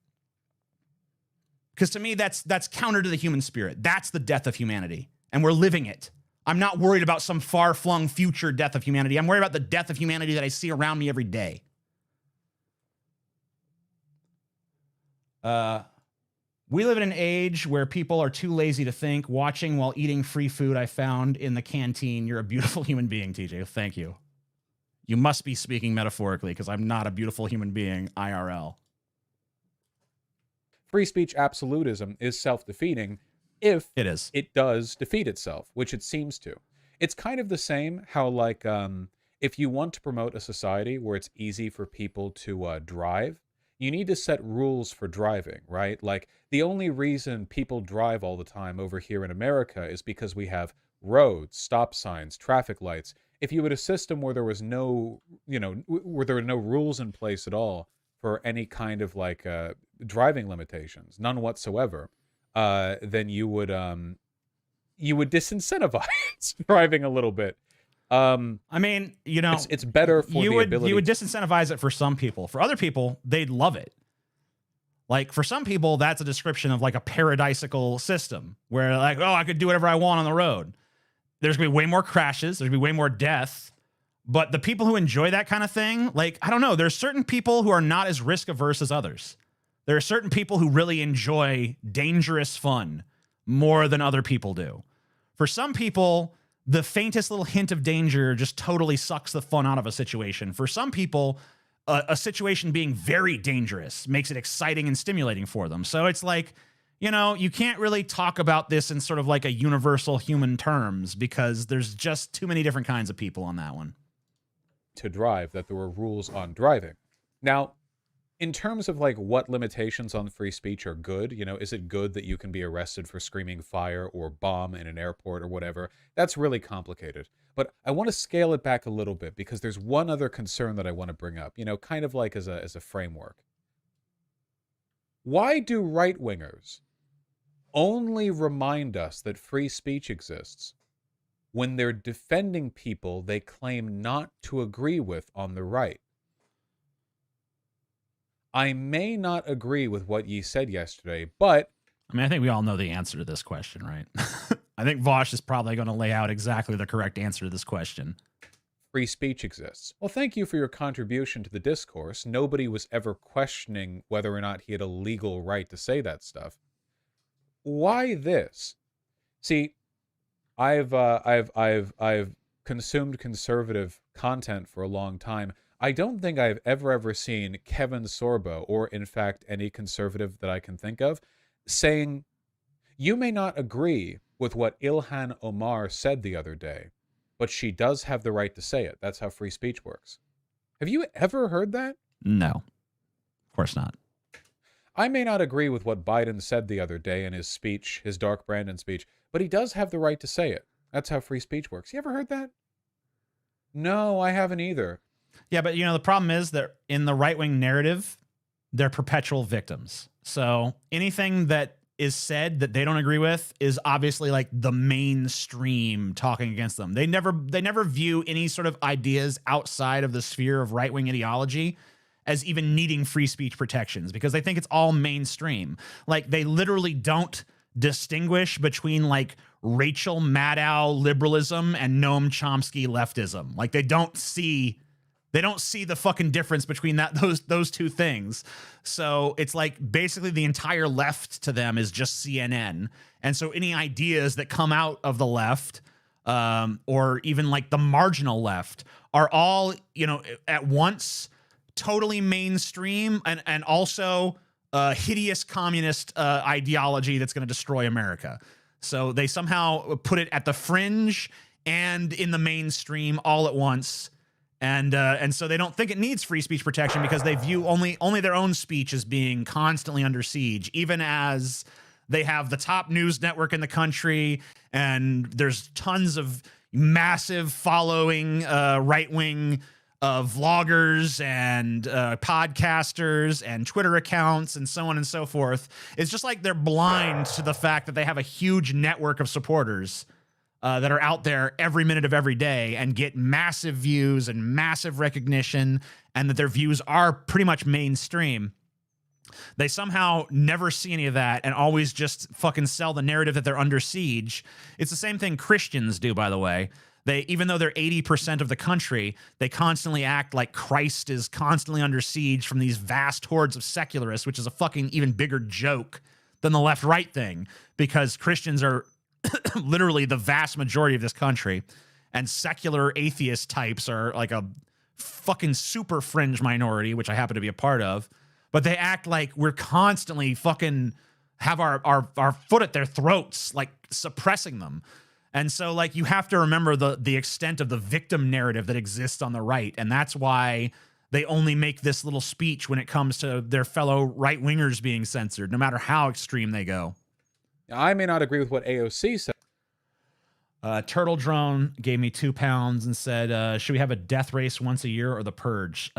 [SPEAKER 3] Because to me, that's counter to the human spirit. That's the death of humanity, and we're living it. I'm not worried about some far-flung future death of humanity. I'm worried about the death of humanity that I see around me every day. We live in an age where people are too lazy to think. Watching while eating free food I found in the canteen. You're a beautiful human being, TJ. Thank you. You must be speaking metaphorically, because I'm not a beautiful human being IRL.
[SPEAKER 18] Free speech absolutism is self-defeating if it does defeat itself, which it seems to. It's kind of the same how, like, if you want to promote a society where it's easy for people to drive, you need to set rules for driving, right? Like, the only reason people drive all the time over here in America is because we have roads, stop signs, traffic lights. If you had a system where there was no, where there were no rules in place at all for any kind of like driving limitations, none whatsoever, then you would disincentivize driving a little bit.
[SPEAKER 3] I mean,
[SPEAKER 18] it's better for the ability.
[SPEAKER 3] You would disincentivize it for some people. For other people, they'd love it. Like, for some people, that's a description of like a paradisical system where, like, oh, I could do whatever I want on the road. There's gonna be way more crashes. There's gonna be way more death. But the people who enjoy that kind of thing, like, I don't know, there's certain people who are not as risk averse as others. There are certain people who really enjoy dangerous fun more than other people do. For some people, the faintest little hint of danger just totally sucks the fun out of a situation. For some people, a situation being very dangerous makes it exciting and stimulating for them. So it's like, you can't really talk about this in sort of like a universal human terms, because there's just too many different kinds of people on that one.
[SPEAKER 18] To drive, that there were rules on driving. Now, in terms of like what limitations on free speech are good, you know, is it good that you can be arrested for screaming fire or bomb in an airport or whatever? That's really complicated. But I want to scale it back a little bit because there's one other concern that I want to bring up, you know, kind of like as a framework. Why do right-wingers only remind us that free speech exists when they're defending people they claim not to agree with on the right? I may not agree with what ye said yesterday, but...
[SPEAKER 3] I mean, I think we all know the answer to this question, right? I think Vaush is probably going to lay out exactly the correct answer to this question.
[SPEAKER 18] Free speech exists. Well, thank you for your contribution to the discourse. Nobody was ever questioning whether or not he had a legal right to say that stuff. Why this? See, I've consumed conservative content for a long time. I don't think I've ever seen Kevin Sorbo, or in fact any conservative that I can think of, saying, you may not agree with what Ilhan Omar said the other day, but she does have the right to say it. That's how free speech works. Have you ever heard that?
[SPEAKER 3] No, of course not.
[SPEAKER 18] I may not agree with what Biden said the other day in his speech, his Dark Brandon speech, but he does have the right to say it. That's how free speech works. You ever heard that? No, I haven't either.
[SPEAKER 3] Yeah, but you know, the problem is that in the right-wing narrative, they're perpetual victims. So anything that is said that they don't agree with is obviously like the mainstream talking against them. They never view any sort of ideas outside of the sphere of right-wing ideology as even needing free speech protections because they think it's all mainstream. Like they literally don't distinguish between like Rachel Maddow liberalism and Noam Chomsky leftism. Like they don't see the fucking difference between those two things. So it's like basically the entire left to them is just CNN. And so any ideas that come out of the left or even like the marginal left are all, you know, at once totally mainstream and also hideous communist ideology that's going to destroy America. So they somehow put it at the fringe and in the mainstream all at once. And so they don't think it needs free speech protection because they view only their own speech as being constantly under siege, even as they have the top news network in the country and there's tons of massive following right-wing vloggers and podcasters and Twitter accounts and so on and so forth. It's just like they're blind to the fact that they have a huge network of supporters that are out there every minute of every day and get massive views and massive recognition, and that their views are pretty much mainstream. They somehow never see any of that and always just fucking sell the narrative that they're under siege. It's the same thing Christians do, by the way. Even though they're 80% of the country, they constantly act like Christ is constantly under siege from these vast hordes of secularists, which is a fucking even bigger joke than the left-right thing, because Christians are literally the vast majority of this country, and secular atheist types are like a fucking super fringe minority, which I happen to be a part of, but they act like we're constantly fucking have our foot at their throats, like suppressing them. And so like you have to remember the extent of the victim narrative that exists on the right, and that's why they only make this little speech when it comes to their fellow right-wingers being censored, no matter how extreme they go.
[SPEAKER 18] I may not agree with what AOC said.
[SPEAKER 3] Turtle Drone gave me £2 and said, should we have a death race once a year or the purge?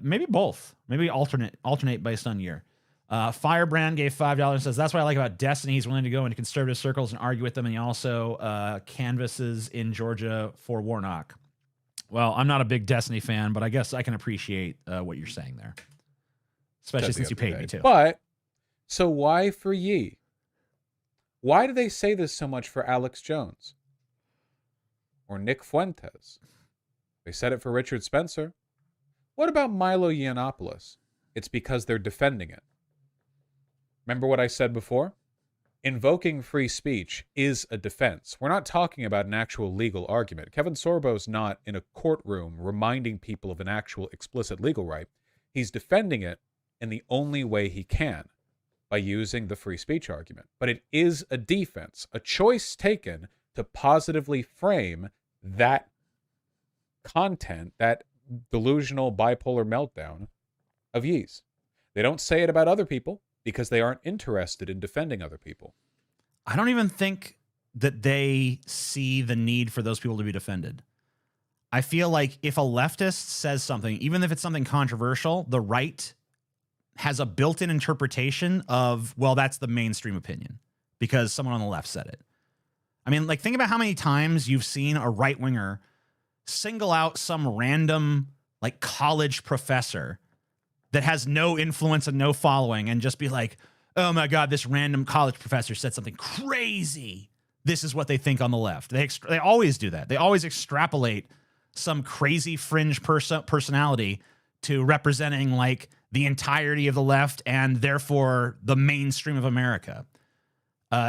[SPEAKER 3] Maybe both. Maybe alternate based on year. Firebrand gave $5 and says, that's what I like about Destiny. He's willing to go into conservative circles and argue with them. And he also canvasses in Georgia for Warnock. Well, I'm not a big Destiny fan, but I guess I can appreciate what you're saying there. Especially since you paid me to.
[SPEAKER 18] But, so why for ye? Why do they say this so much for Alex Jones? Or Nick Fuentes? They said it for Richard Spencer. What about Milo Yiannopoulos? It's because they're defending it. Remember what I said before? Invoking free speech is a defense. We're not talking about an actual legal argument. Kevin Sorbo's not in a courtroom reminding people of an actual explicit legal right. He's defending it in the only way he can, by using the free speech argument. But it is a defense, a choice taken to positively frame that content, that delusional bipolar meltdown of ye's. They don't say it about other people because they aren't interested in defending other people.
[SPEAKER 3] I don't even think that they see the need for those people to be defended. I feel like if a leftist says something, even if it's something controversial, the right has a built-in interpretation of, well, that's the mainstream opinion because someone on the left said it. I mean, like, think about how many times you've seen a right-winger single out some random, like, college professor that has no influence and no following and just be like, oh my God, this random college professor said something crazy. This is what they think on the left. They always do that. They always extrapolate some crazy fringe personality to representing like the entirety of the left and therefore the mainstream of America.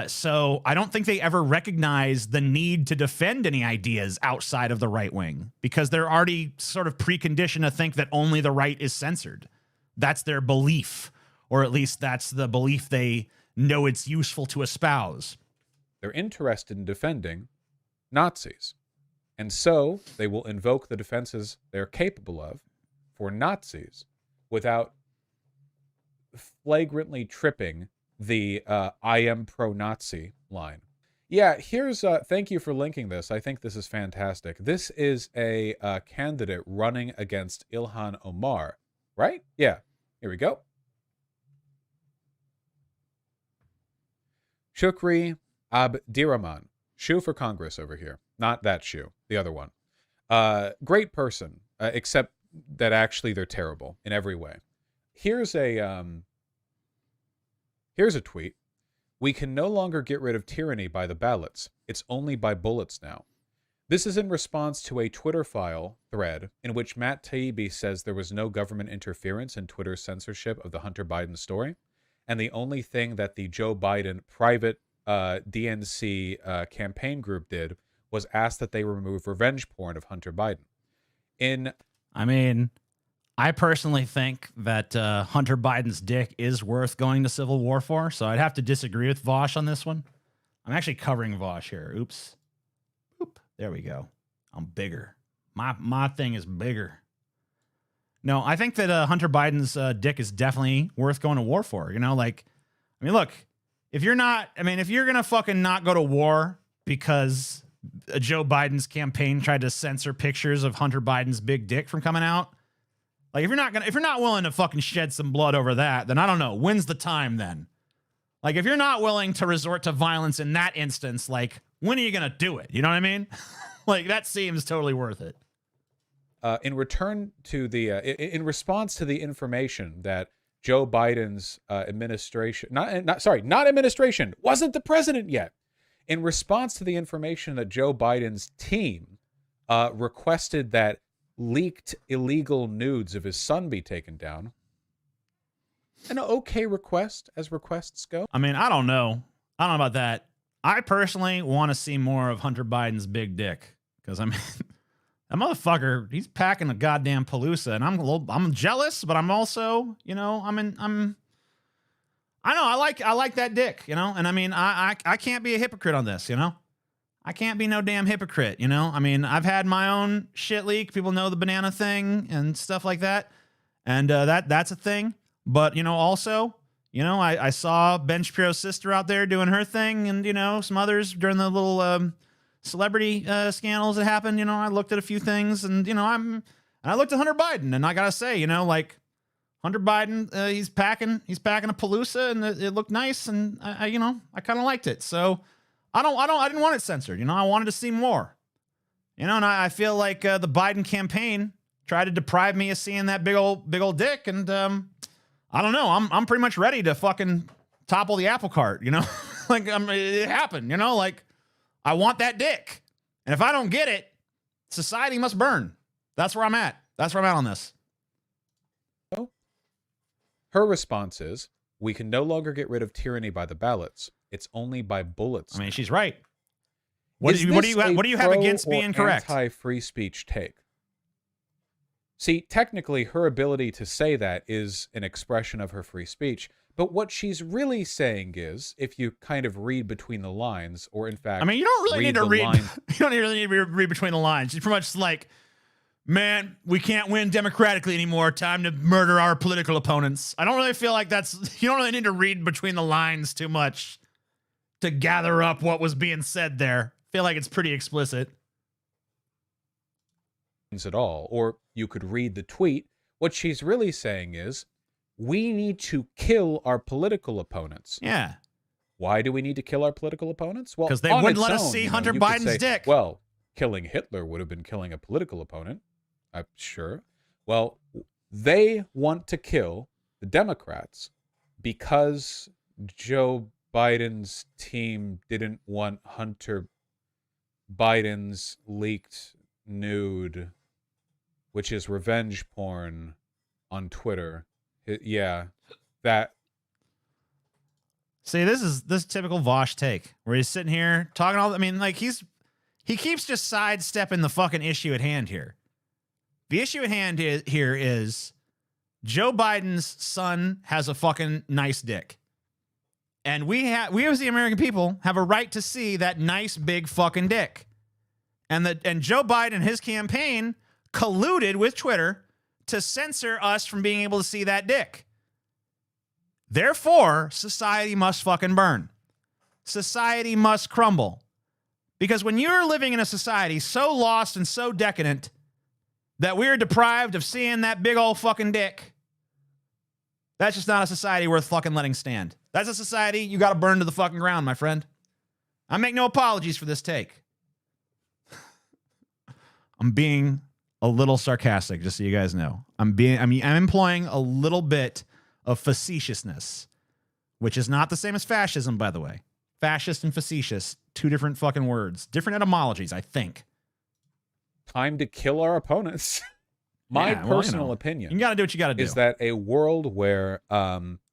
[SPEAKER 3] So I don't think they ever recognize the need to defend any ideas outside of the right wing because they're already sort of preconditioned to think that only the right is censored. That's their belief, or at least that's the belief they know it's useful to espouse.
[SPEAKER 18] They're interested in defending Nazis. And so they will invoke the defenses they're capable of for Nazis without flagrantly tripping the I am pro-Nazi line. Yeah, here's, thank you for linking this. I think this is fantastic. This is a candidate running against Ilhan Omar, right? Yeah, here we go. Shukri Abdirahman, shoe for Congress over here. Not that shoe, the other one. Great person, except that actually they're terrible in every way. Here's a tweet. We can no longer get rid of tyranny by the ballots. It's only by bullets now. This is in response to a Twitter file thread in which Matt Taibbi says there was no government interference in Twitter's censorship of the Hunter Biden story. And the only thing that the Joe Biden private DNC campaign group did was ask that they remove revenge porn of Hunter Biden.
[SPEAKER 3] I mean, I personally think that Hunter Biden's dick is worth going to civil war for, so I'd have to disagree with Vaush on this one. I'm actually covering Vaush here. Oops. Oop. There we go. I'm bigger. My thing is bigger. No, I think that Hunter Biden's dick is definitely worth going to war for. You know, like, I mean, look, if you're going to fucking not go to war because Joe Biden's campaign tried to censor pictures of Hunter Biden's big dick from coming out, like, if you're not willing to fucking shed some blood over that, then I don't know. When's the time then? Like, if you're not willing to resort to violence in that instance, like, when are you going to do it? You know what I mean? Like, that seems totally worth it.
[SPEAKER 18] In response to the information that Joe Biden's administration, not administration, wasn't the president yet. In response to the information that Joe Biden's team requested that leaked illegal nudes of his son be taken down, an okay request as requests go.
[SPEAKER 3] I mean, I don't know about that. I personally want to see more of Hunter Biden's big dick because I mean, that motherfucker, he's packing a goddamn Palooza, and I'm jealous, but I'm also, you know, I like that dick, you know, and I mean, I can't be a hypocrite on this, you know. I can't be no damn hypocrite, you know? I mean, I've had my own shit leak. People know the banana thing and stuff like that. And that's a thing. But, you know, also, you know, I saw Ben Shapiro's sister out there doing her thing and, you know, some others during the little celebrity scandals that happened. You know, I looked at a few things and, you know, I looked at Hunter Biden and I got to say, you know, like Hunter Biden, he's packing a Palooza and it looked nice. And I you know, I kind of liked it. So I didn't want it censored. You know, I wanted to see more. You know, and I feel like the Biden campaign tried to deprive me of seeing that big old dick. And I don't know. I'm pretty much ready to fucking topple the apple cart. You know, like it happened. You know, like I want that dick, and if I don't get it, society must burn. That's where I'm at. That's where I'm at on this.
[SPEAKER 18] Her response is, "We can no longer get rid of tyranny by the ballots. It's only by bullets."
[SPEAKER 3] I mean, she's right. What do you have against being correct?
[SPEAKER 18] Anti-free speech take. See, technically, her ability to say that is an expression of her free speech. But what she's really saying is, if you kind of read between the lines, or in fact,
[SPEAKER 3] I mean, you don't really need to read. You don't really need to read between the lines. She's pretty much like, man, we can't win democratically anymore. Time to murder our political opponents. I don't really feel like you don't really need to read between the lines too much to gather up what was being said there. I feel like it's pretty explicit.
[SPEAKER 18] At all. Or you could read the tweet. What she's really saying is, we need to kill our political opponents.
[SPEAKER 3] Yeah.
[SPEAKER 18] Why do we need to kill our political opponents? Well,
[SPEAKER 3] because they wouldn't let us see Hunter Biden's dick.
[SPEAKER 18] Well, killing Hitler would have been killing a political opponent. I'm sure. Well, they want to kill the Democrats because Joe Biden's team didn't want Hunter Biden's leaked nude, which is revenge porn, on Twitter. Yeah, that.
[SPEAKER 3] See, this is typical Vaush take, where he's sitting here talking all. I mean, like he keeps just sidestepping the fucking issue at hand here. The issue at hand here is Joe Biden's son has a fucking nice dick. And we as the American people have a right to see that nice big fucking dick. And Joe Biden and his campaign colluded with Twitter to censor us from being able to see that dick. Therefore, society must fucking burn. Society must crumble. Because when you're living in a society so lost and so decadent that we're deprived of seeing that big old fucking dick, that's just not a society worth fucking letting stand. That's a society you got to burn to the fucking ground, my friend. I make no apologies for this take. I'm being a little sarcastic, just so you guys know. I'm employing a little bit of facetiousness, which is not the same as fascism, by the way. Fascist and facetious, two different fucking words, different etymologies, I think.
[SPEAKER 18] Time to kill our opponents. My personal opinion,
[SPEAKER 3] you got to do what you got to do.
[SPEAKER 18] Is that a world where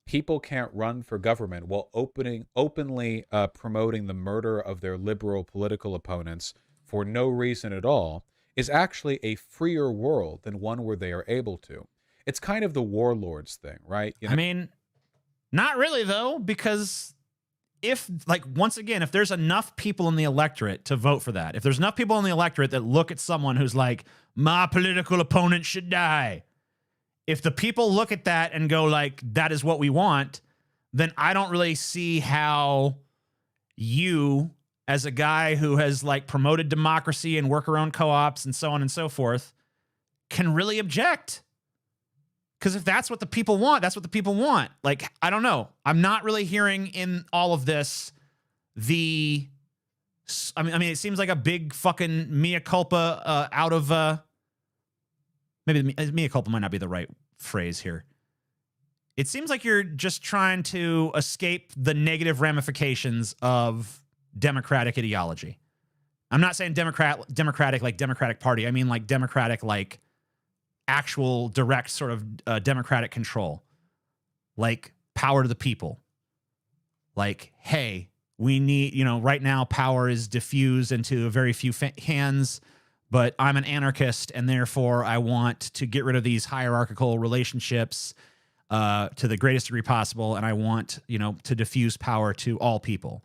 [SPEAKER 18] people can't run for government while openly promoting the murder of their liberal political opponents for no reason at all is actually a freer world than one where they are able to. It's kind of the warlords thing, right? You know?
[SPEAKER 3] I mean, not really, though, because once again, if there's enough people in the electorate to vote for that, if there's enough people in the electorate that look at someone who's like, my political opponent should die, if the people look at that and go like, that is what we want, then I don't really see how you, as a guy who has like promoted democracy and worker-owned co-ops and so on and so forth, can really object. Because if that's what the people want, that's what the people want. Like, I don't know. I'm not really hearing in all of this I mean, it seems like a big fucking mea culpa out of... maybe mea culpa might not be the right phrase here. It seems like you're just trying to escape the negative ramifications of democratic ideology. I'm not saying democratic like Democratic Party. I mean like democratic like actual direct sort of democratic control, like power to the people. Like, hey, we need, right now power is diffused into a very few hands, but I'm an anarchist and therefore I want to get rid of these hierarchical relationships to the greatest degree possible. And I want, to diffuse power to all people.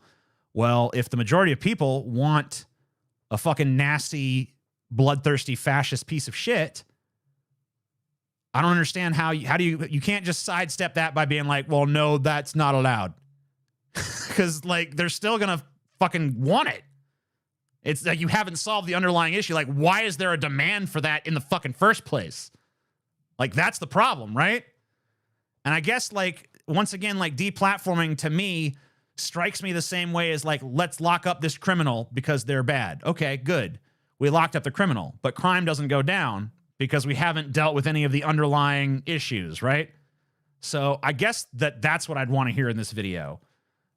[SPEAKER 3] Well, if the majority of people want a fucking nasty, bloodthirsty fascist piece of shit, I don't understand how you can't just sidestep that by being like, well, no, that's not allowed. Because like they're still gonna fucking want it. It's like you haven't solved the underlying issue. Like, why is there a demand for that in the fucking first place? Like, that's the problem, right? And I guess like once again, like deplatforming to me strikes me the same way as like, let's lock up this criminal because they're bad. Okay, good. We locked up the criminal, but crime doesn't go down because we haven't dealt with any of the underlying issues, right? So I guess that's what I'd want to hear in this video.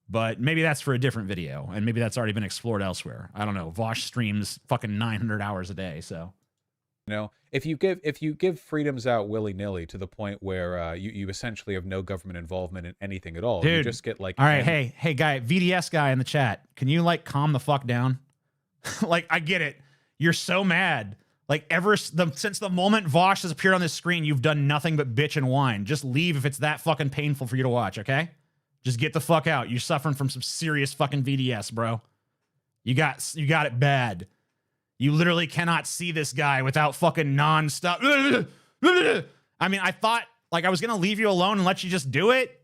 [SPEAKER 3] But maybe that's for a different video, and maybe that's already been explored elsewhere. I don't know. Vaush streams fucking 900 hours a day, so.
[SPEAKER 18] If you give freedoms out willy-nilly to the point where you essentially have no government involvement in anything at all,
[SPEAKER 3] dude,
[SPEAKER 18] you just get like...
[SPEAKER 3] All right, hey guy, VDS guy in the chat, can you like calm the fuck down? Like, I get it. You're so mad. Like since the moment Vaush has appeared on this screen, you've done nothing but bitch and whine. Just leave if it's that fucking painful for you to watch, okay? Just get the fuck out. You're suffering from some serious fucking VDS, bro. You got it bad. You literally cannot see this guy without fucking nonstop. I mean, I thought like I was gonna leave you alone and let you just do it,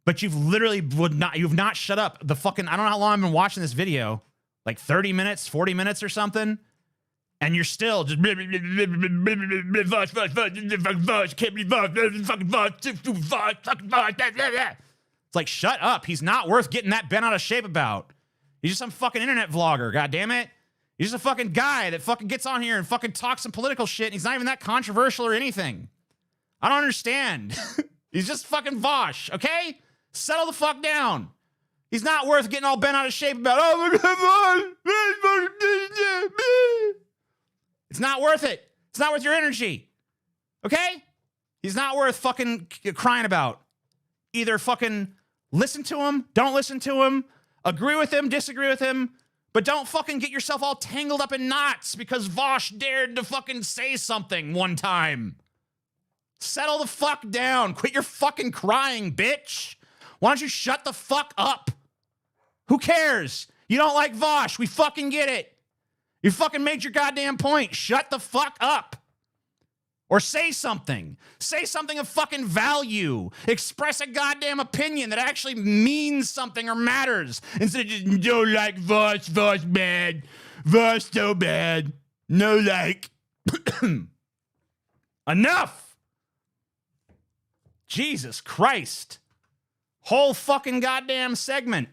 [SPEAKER 3] but you've not shut up. The fucking, I don't know how long I've been watching this video, like 30 minutes, 40 minutes or something, and you're still just it's like, shut up. He's not worth getting that bent out of shape about. He's just some fucking internet vlogger, god damn it. He's just a fucking guy that fucking gets on here and fucking talks some political shit, and he's not even that controversial or anything. I don't understand. He's just fucking Vaush, okay? Settle the fuck down. He's not worth getting all bent out of shape about, it's not worth it. It's not worth your energy. Okay? He's not worth fucking crying about. Either fucking listen to him, don't listen to him, agree with him, disagree with him, but don't fucking get yourself all tangled up in knots because Vaush dared to fucking say something one time. Settle the fuck down. Quit your fucking crying, bitch. Why don't you shut the fuck up? Who cares? You don't like Vaush. We fucking get it. You fucking made your goddamn point. Shut the fuck up. Or say something. Say something of fucking value. Express a goddamn opinion that actually means something or matters. Instead of just, don't like Vaush, Vaush bad. Vaush so bad. No like. Enough. Jesus Christ. Whole fucking goddamn segment.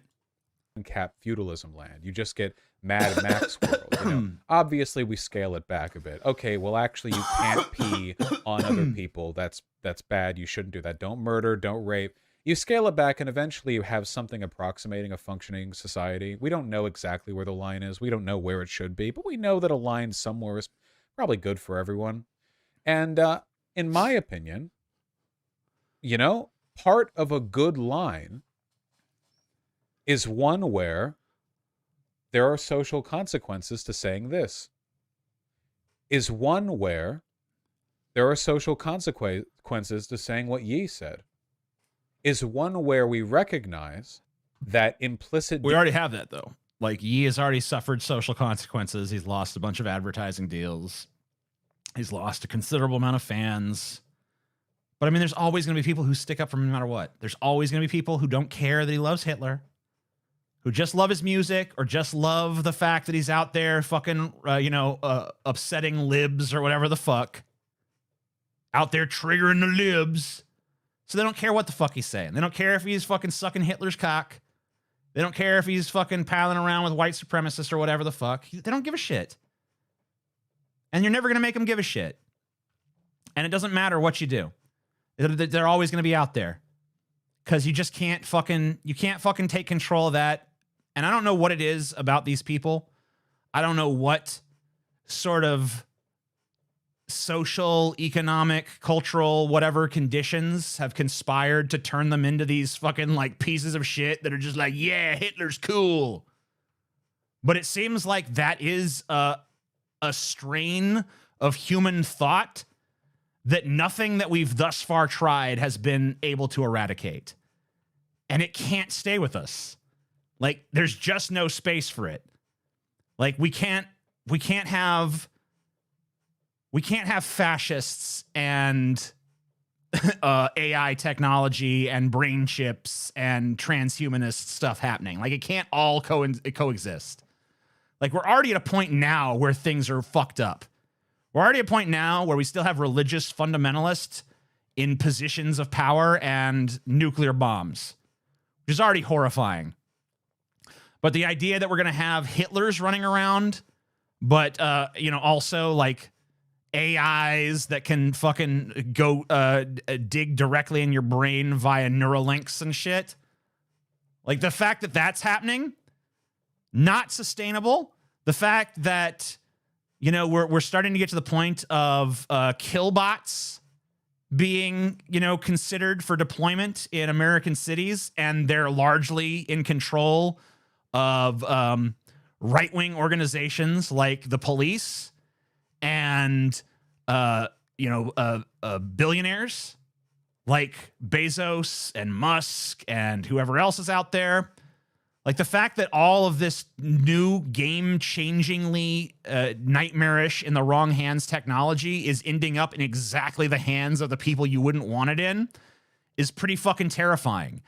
[SPEAKER 18] Cap feudalism land. You just get Mad Max world. You know? Obviously, we scale it back a bit. Okay, well, actually, you can't pee on other people. That's bad. You shouldn't do that. Don't murder. Don't rape. You scale it back, and eventually, you have something approximating a functioning society. We don't know exactly where the line is. We don't know where it should be, but we know that a line somewhere is probably good for everyone. And in my opinion, you know, part of a good line is one where there are social consequences to saying this. Is one where there are social consequences to saying what ye said. Is one where we recognize that implicit...
[SPEAKER 3] We already have that, though. Like, Yi has already suffered social consequences. He's lost a bunch of advertising deals. He's lost a considerable amount of fans. But, I mean, there's always going to be people who stick up for him no matter what. There's always going to be people who don't care that he loves Hitler, who just love his music or just love the fact that he's out there fucking, upsetting libs or whatever the fuck. Out there triggering the libs. So they don't care what the fuck he's saying. They don't care if he's fucking sucking Hitler's cock. They don't care if he's fucking palling around with white supremacists or whatever the fuck. They don't give a shit. And you're never going to make them give a shit. And it doesn't matter what you do. They're always going to be out there. Because you just can't fucking take control of that. And I don't know what it is about these people. I don't know what sort of social, economic, cultural, whatever conditions have conspired to turn them into these fucking like pieces of shit that are just like, yeah, Hitler's cool. But it seems like that is a strain of human thought that nothing that we've thus far tried has been able to eradicate. And it can't stay with us. Like, there's just no space for it. Like, we can't have fascists and AI technology and brain chips and transhumanist stuff happening. Like, it can't all coexist. Like, we're already at a point now where things are fucked up. We're already at a point now where we still have religious fundamentalists in positions of power and nuclear bombs, which is already horrifying. But the idea that we're going to have Hitlers running around, but, also like AIs that can fucking go dig directly in your brain via Neuralinks and shit. Like, the fact that that's happening, not sustainable. The fact that, we're starting to get to the point of killbots being, considered for deployment in American cities, and they're largely in control of right-wing organizations like the police and, billionaires like Bezos and Musk and whoever else is out there. Like the fact that all of this new game-changingly nightmarish in the wrong hands technology is ending up in exactly the hands of the people you wouldn't want it in is pretty fucking terrifying.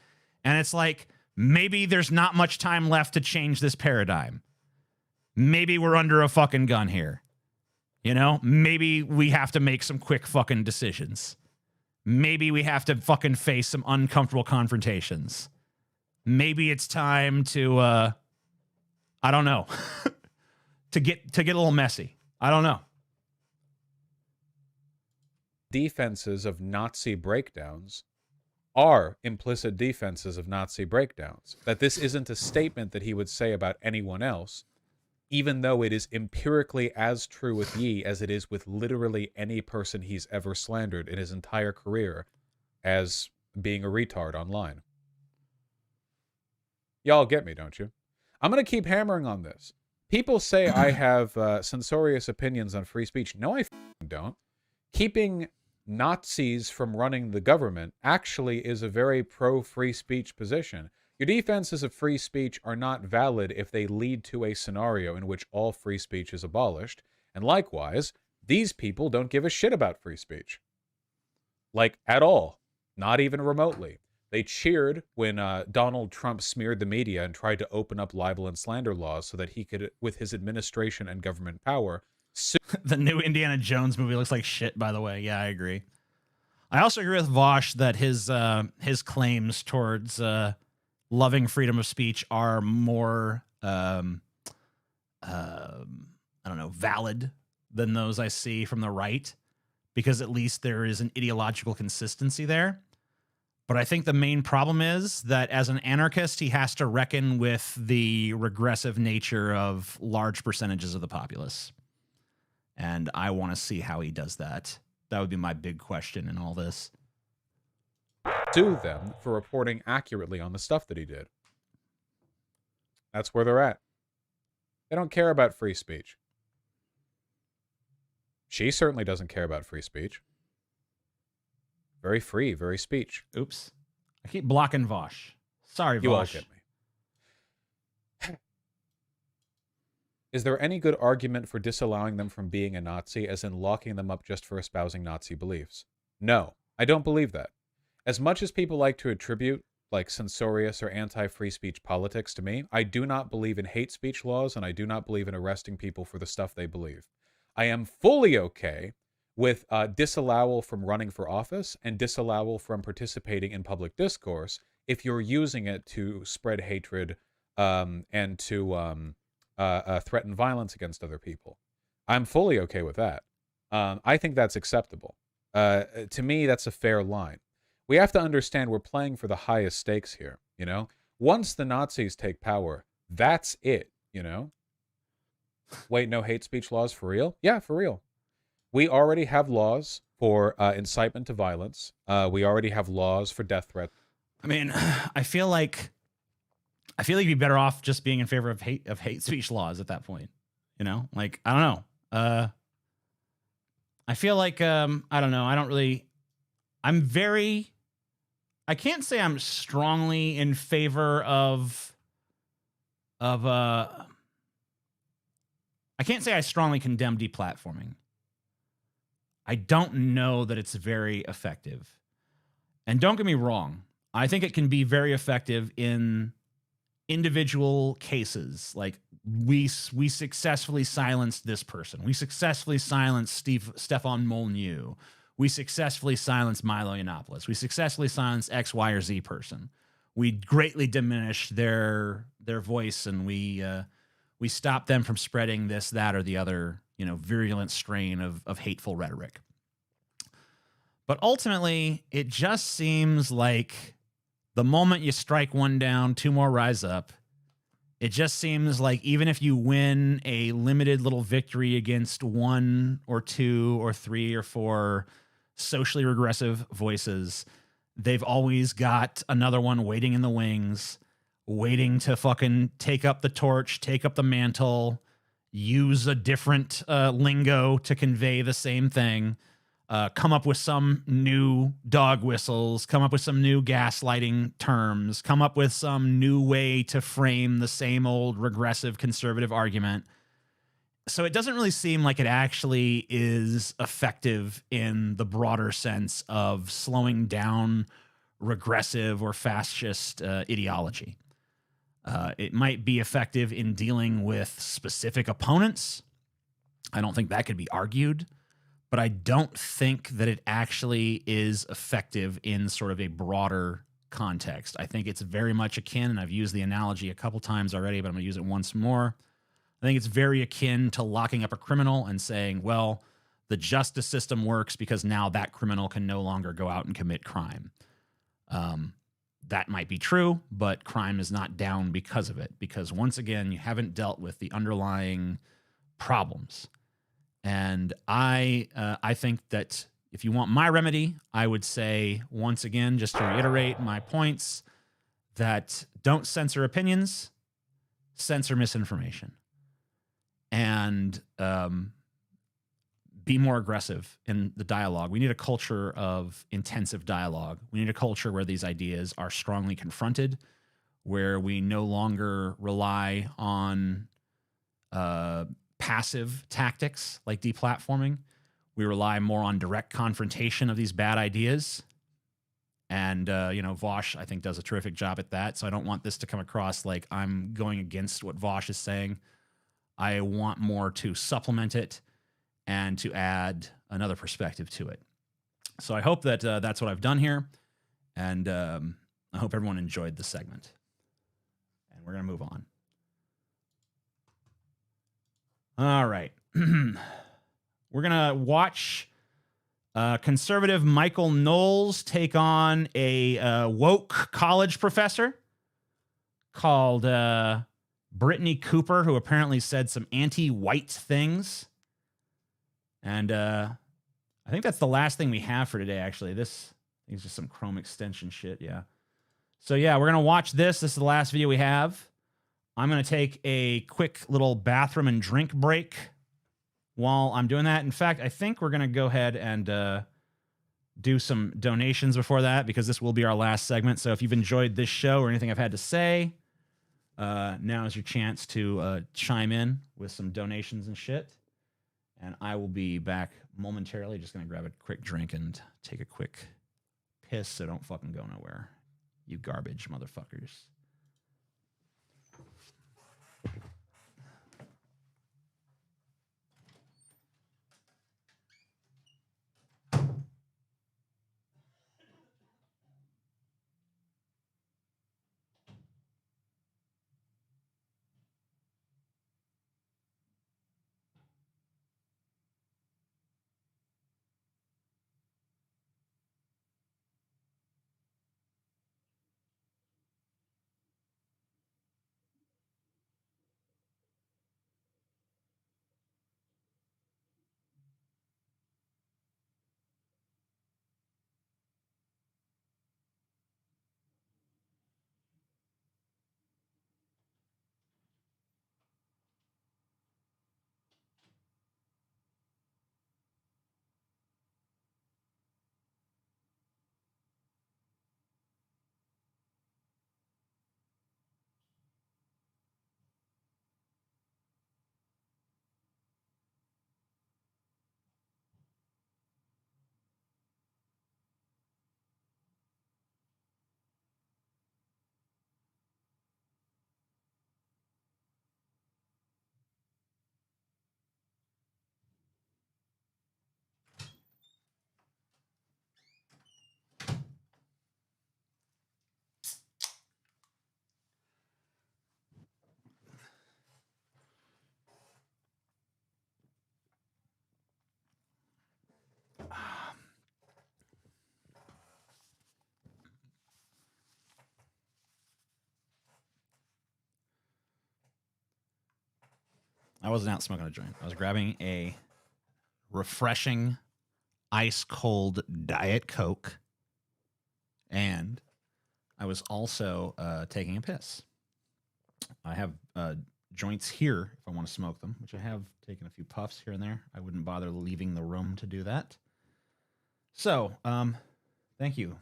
[SPEAKER 3] And it's like, maybe there's not much time left to change this paradigm. Maybe we're under a fucking gun here. You know, maybe we have to make some quick fucking decisions. Maybe we have to fucking face some uncomfortable confrontations. Maybe it's time to, I don't know, to get a little messy. I don't know.
[SPEAKER 18] Defenses of Nazi breakdowns are implicit defenses of Nazi breakdowns. That this isn't a statement that he would say about anyone else, even though it is empirically as true with Yi as it is with literally any person he's ever slandered in his entire career as being a retard online. Y'all get me, don't you? I'm going to keep hammering on this. People say I have censorious opinions on free speech. No, I don't. Keeping Nazis from running the government actually is a very pro-free speech position. Your defenses of free speech are not valid if they lead to a scenario in which all free speech is abolished. And likewise, these people don't give a shit about free speech. Like, at all. Not even remotely. They cheered when Donald Trump smeared the media and tried to open up libel and slander laws so that he could, with his administration and government power...
[SPEAKER 3] The new Indiana Jones movie looks like shit, by the way. Yeah, I agree. I also agree with Vaush that his claims towards loving freedom of speech are more, I don't know, valid than those I see from the right, because at least there is an ideological consistency there. But I think the main problem is that as an anarchist, he has to reckon with the regressive nature of large percentages of the populace. And I want to see how he does that. That would be my big question in all this.
[SPEAKER 18] Sue them for reporting accurately on the stuff that he did. That's where they're at. They don't care about free speech. She certainly doesn't care about free speech. Very free, very speech.
[SPEAKER 3] Oops. I keep blocking Vaush. Sorry, Vaush.
[SPEAKER 18] You all get me. Is there any good argument for disallowing them from being a Nazi, as in locking them up just for espousing Nazi beliefs? No, I don't believe that. As much as people like to attribute, like, censorious or anti-free speech politics to me, I do not believe in hate speech laws, and I do not believe in arresting people for the stuff they believe. I am fully okay with disallowal from running for office and disallowal from participating in public discourse if you're using it to spread hatred and to threaten violence against other people. I'm fully okay with that. I think that's acceptable. To me, that's a fair line. We have to understand we're playing for the highest stakes here, you know? Once the Nazis take power, that's it, you know? Wait, no hate speech laws for real? Yeah, for real. We already have laws for incitement to violence. We already have laws for death threats.
[SPEAKER 3] I mean, I feel like you'd be better off just being in favor of hate speech laws at that point. You know, like, I don't know. I feel like I don't know. I can't say I'm strongly in favor of I can't say I strongly condemn deplatforming. I don't know that it's very effective. And don't get me wrong, I think it can be very effective in individual cases. Like, we successfully silenced this person. We successfully silenced Stefan Molyneux. We successfully silenced Milo Yiannopoulos. We successfully silenced X, Y, or Z person. We greatly diminished their voice, and we stopped them from spreading this, that, or the other, you know, virulent strain of hateful rhetoric. But ultimately, it just seems like the moment you strike one down, two more rise up. It just seems like even if you win a limited little victory against one or two or three or four socially regressive voices, they've always got another one waiting in the wings, waiting to fucking take up the torch, take up the mantle, use a different lingo to convey the same thing. come up with some new dog whistles, come up with some new gaslighting terms, come up with some new way to frame the same old regressive conservative argument. So it doesn't really seem like it actually is effective in the broader sense of slowing down regressive or fascist ideology. It might be effective in dealing with specific opponents. I don't think that could be argued, but I don't think that it actually is effective in sort of a broader context. I think it's very much akin, and I've used the analogy a couple times already, but I'm going to use it once more. I think it's very akin to locking up a criminal and saying, well, the justice system works because now that criminal can no longer go out and commit crime. That might be true, but crime is not down because of it, because once again, you haven't dealt with the underlying problems. And I think that if you want my remedy, I would say, once again, just to reiterate my points, that don't censor opinions, censor misinformation. And be more aggressive in the dialogue. We need a culture of intensive dialogue. We need a culture where these ideas are strongly confronted, where we no longer rely on passive tactics like deplatforming. We rely more on direct confrontation of these bad ideas. And, Vaush, I think, does a terrific job at that. So I don't want this to come across like I'm going against what Vaush is saying. I want more to supplement it and to add another perspective to it. So I hope that that's what I've done here. And I hope everyone enjoyed the segment. And we're going to move on. All right. We're going to watch conservative Michael Knowles take on a woke college professor called Brittany Cooper, who apparently said some anti-white things. And I think that's the last thing we have for today, actually. This is just some Chrome extension shit, yeah. So, yeah, we're going to watch this. This is the last video we have. I'm going to take a quick little bathroom and drink break while I'm doing that. In fact, I think we're going to go ahead and do some donations before that, because this will be our last segment. So if you've enjoyed this show or anything I've had to say, now is your chance to chime in with some donations and shit. And I will be back momentarily. Just going to grab a quick drink and take a quick piss, so don't fucking go nowhere, you garbage motherfuckers. I wasn't out smoking a joint. I was grabbing a refreshing, ice-cold Diet Coke, and I was also taking a piss. I have joints here if I want to smoke them, which I have taken a few puffs here and there. I wouldn't bother leaving the room to do that. So, thank you.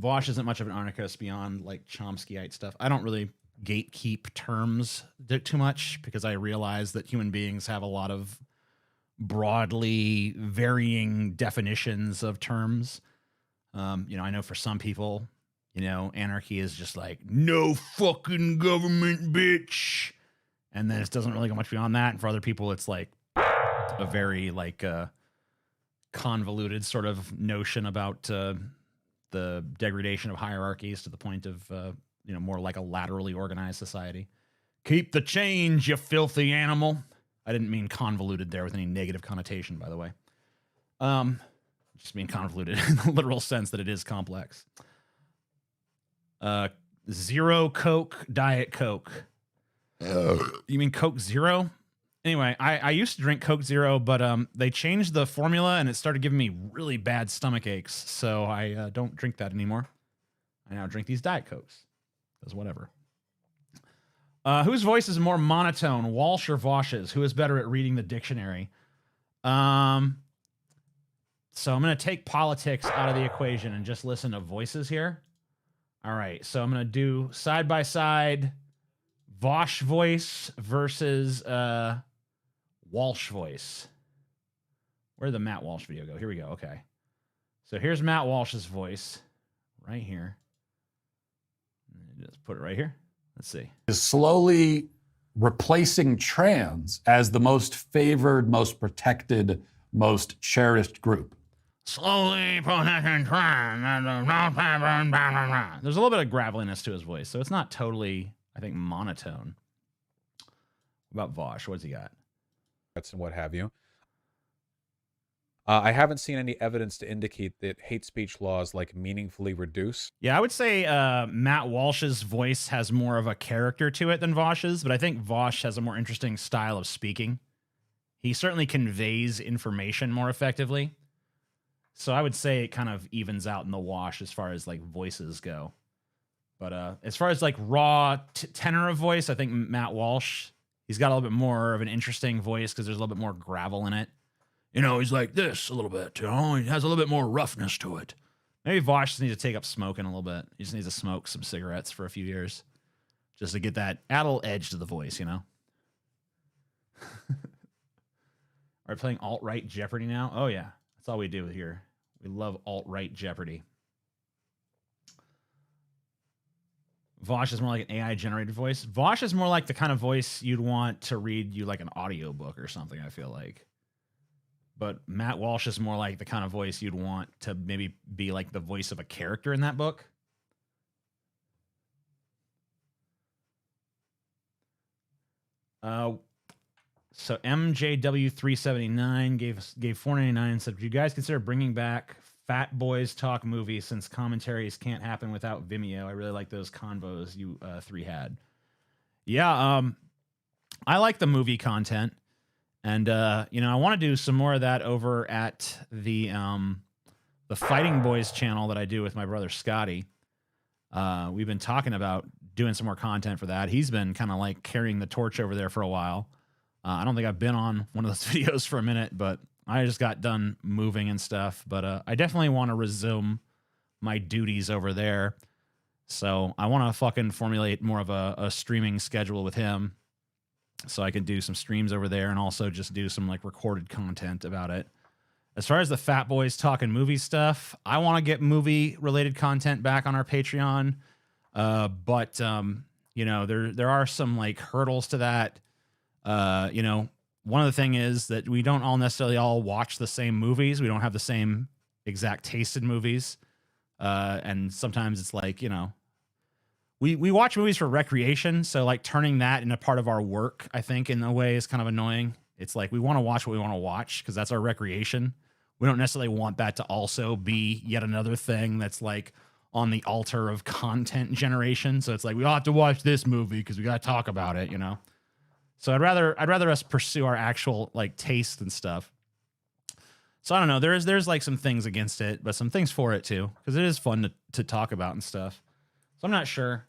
[SPEAKER 3] Vaush isn't much of an anarchist beyond like Chomskyite stuff. I don't really gatekeep terms too much because I realize that human beings have a lot of broadly varying definitions of terms. I know for some people, anarchy is just like no fucking government, bitch. And then it doesn't really go much beyond that. And for other people, it's like a very convoluted sort of notion about the degradation of hierarchies to the point of, more like a laterally organized society. Keep the change, you filthy animal. I didn't mean convoluted there with any negative connotation, by the way. Just mean convoluted in the literal sense that it is complex. Zero Coke, Diet Coke. You mean Coke Zero? Anyway, I used to drink Coke Zero, but they changed the formula and it started giving me really bad stomach aches. So I don't drink that anymore. I now drink these Diet Cokes. Because whatever. Whose voice is more monotone, Walsh or Vaush's? Who is better at reading the dictionary? So I'm going to take politics out of the equation and just listen to voices here. All right, so I'm going to do side by side Vaush voice versus Walsh voice. Where'd the Matt Walsh video go? Here we go. Okay. So here's Matt Walsh's voice right here. Just put it right here. Let's see.
[SPEAKER 10] Is slowly replacing trans as the most favored, most protected, most cherished group.
[SPEAKER 3] Slowly protecting trans. There's a little bit of graveliness to his voice, so it's not totally, I think, monotone. What about Vaush? What's he got?
[SPEAKER 18] And what have you. I haven't seen any evidence to indicate that hate speech laws meaningfully reduce.
[SPEAKER 3] Yeah, I would say Matt Walsh's voice has more of a character to it than Vaush's, but I think Vaush has a more interesting style of speaking. He certainly conveys information more effectively. So I would say it kind of evens out in the wash as far as voices go. But as far as raw tenor of voice, I think Matt Walsh, he's got a little bit more of an interesting voice because there's a little bit more gravel in it. He's like this a little bit. He has a little bit more roughness to it. Maybe Vaush just needs to take up smoking a little bit. He just needs to smoke some cigarettes for a few years just to get that adult edge to the voice, Are we playing alt-right Jeopardy now? Oh, yeah. That's all we do here. We love alt-right Jeopardy. Vaush is more like an AI-generated voice. Vaush is more like the kind of voice you'd want to read you an audiobook or something, I feel like. But Matt Walsh is more like the kind of voice you'd want to maybe be the voice of a character in that book. So MJW379 gave $4.99 and said, "Do you guys consider bringing back Fat Boys Talk movies since commentaries can't happen without Vimeo? I really like those convos you three had." Yeah, I like the movie content. And, I want to do some more of that over at the Fighting Boys channel that I do with my brother Scotty. We've been talking about doing some more content for that. He's been kind of carrying the torch over there for a while. I don't think I've been on one of those videos for a minute, but I just got done moving and stuff. But I definitely want to resume my duties over there. So I want to fucking formulate more of a streaming schedule with him, so I can do some streams over there and also just do some recorded content about it. As far as the Fat Boys Talking movie stuff, I want to get movie related content back on our Patreon. But there are some hurdles to that. One of the thing is that we don't all necessarily all watch the same movies. We don't have the same exact taste in movies. And sometimes it's we watch movies for recreation, so turning that into part of our work, I think, in a way is kind of annoying. It's we want to watch what we want to watch because that's our recreation. We don't necessarily want that to also be yet another thing that's on the altar of content generation. So it's we all have to watch this movie because we got to talk about it, So I'd rather us pursue our actual taste and stuff. So I don't know. There's some things against it, but some things for it too, because it is fun to talk about and stuff. So I'm not sure.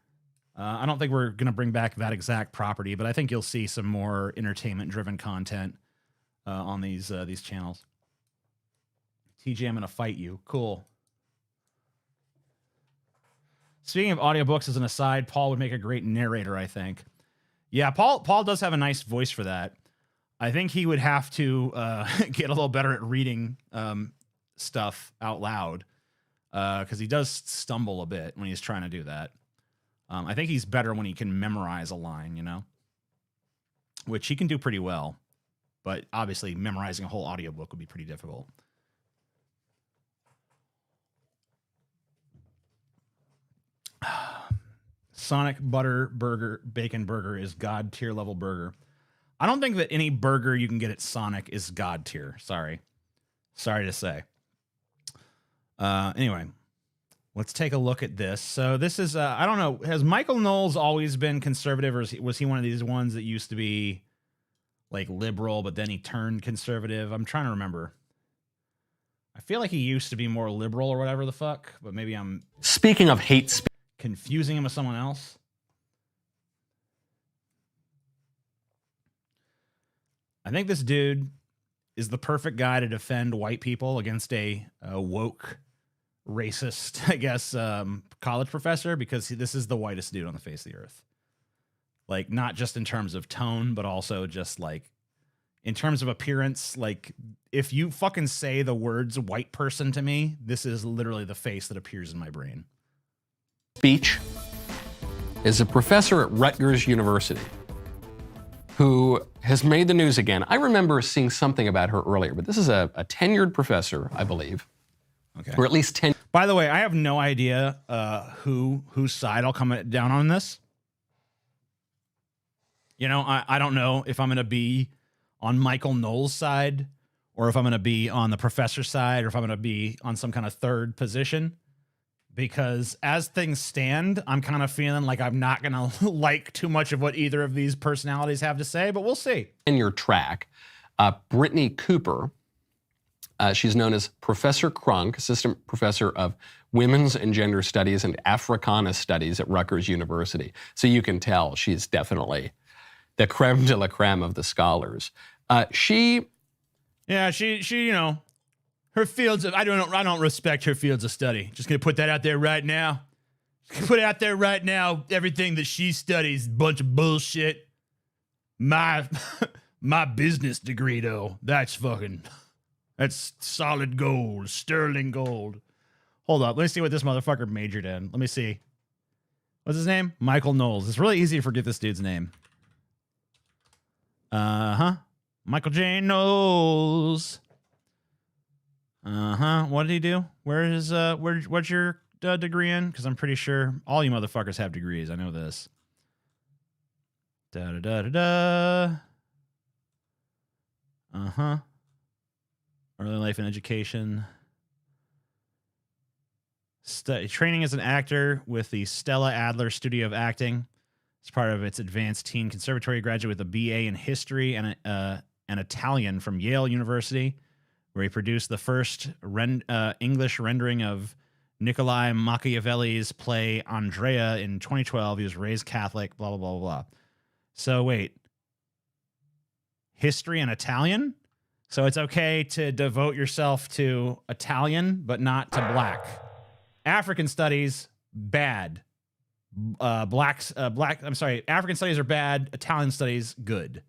[SPEAKER 3] I don't think we're going to bring back that exact property, but I think you'll see some more entertainment-driven content on these channels. TJ, I'm gonna fight you. Cool. Speaking of audiobooks, as an aside, Paul would make a great narrator, I think. Yeah, Paul does have a nice voice for that. I think he would have to get a little better at reading stuff out loud, because he does stumble a bit when he's trying to do that. I think he's better when he can memorize a line, you know, which he can do pretty well. But obviously, memorizing a whole audiobook would be pretty difficult. Sonic Butter Burger Bacon Burger is God tier level burger. I don't think that any burger you can get at Sonic is God tier. Sorry to say. Anyway, let's take a look at this. So this is, I don't know, has Michael Knowles always been conservative, or was he one of these ones that used to be like liberal, but then he turned conservative? I'm trying to remember. I feel like he used to be more liberal or whatever the fuck, but maybe I'm
[SPEAKER 19] speaking of hate speech,
[SPEAKER 3] confusing him with someone else. I think this dude is the perfect guy to defend white people against a woke, racist, I guess, college professor, because this is the whitest dude on the face of the earth. Like, not just in terms of tone, but also just like in terms of appearance. Like, if you fucking say the words white person to me, this is literally the face that appears in my brain.
[SPEAKER 19] Speech is a professor at Rutgers University who has made the news again. I remember seeing something about her earlier, but this is a tenured professor, I believe.
[SPEAKER 3] Okay.
[SPEAKER 19] Or at least 10.
[SPEAKER 3] By the way, I have no idea whose side I'll come down on this. You know, I don't know if I'm going to be on Michael Knowles' side, or if I'm going to be on the professor's side, or if I'm going to be on some kind of third position. Because as things stand, I'm kind of feeling like I'm not going to like too much of what either of these personalities have to say, but we'll see.
[SPEAKER 19] In your track, Brittany Cooper, she's known as Professor Crunk, Assistant Professor of Women's and Gender Studies and Africana Studies at Rutgers University. So you can tell she's definitely the creme de la creme of the scholars. She,
[SPEAKER 3] you know, her fields of, I don't respect her fields of study. Just gonna put that out there right now. Put it out there right now. Everything that she studies, bunch of bullshit. My business degree though, that's solid gold, sterling gold. Hold up, let me see what this motherfucker majored in. Let me see. What's his name? Michael Knowles. It's really easy to forget this dude's name. Michael J. Knowles. What did he do? What's your degree in? Because I'm pretty sure all you motherfuckers have degrees. I know this. Early life and education. Training as an actor with the Stella Adler Studio of Acting. It's part of its advanced teen conservatory. Graduate with a BA in history and an Italian from Yale University, where he produced the first English rendering of Niccolo Machiavelli's play Andrea in 2012. He was raised Catholic, blah, blah, blah, blah. So wait. History and Italian? So it's okay to devote yourself to Italian, but not to black. African studies, bad. African studies are bad. Italian studies, good.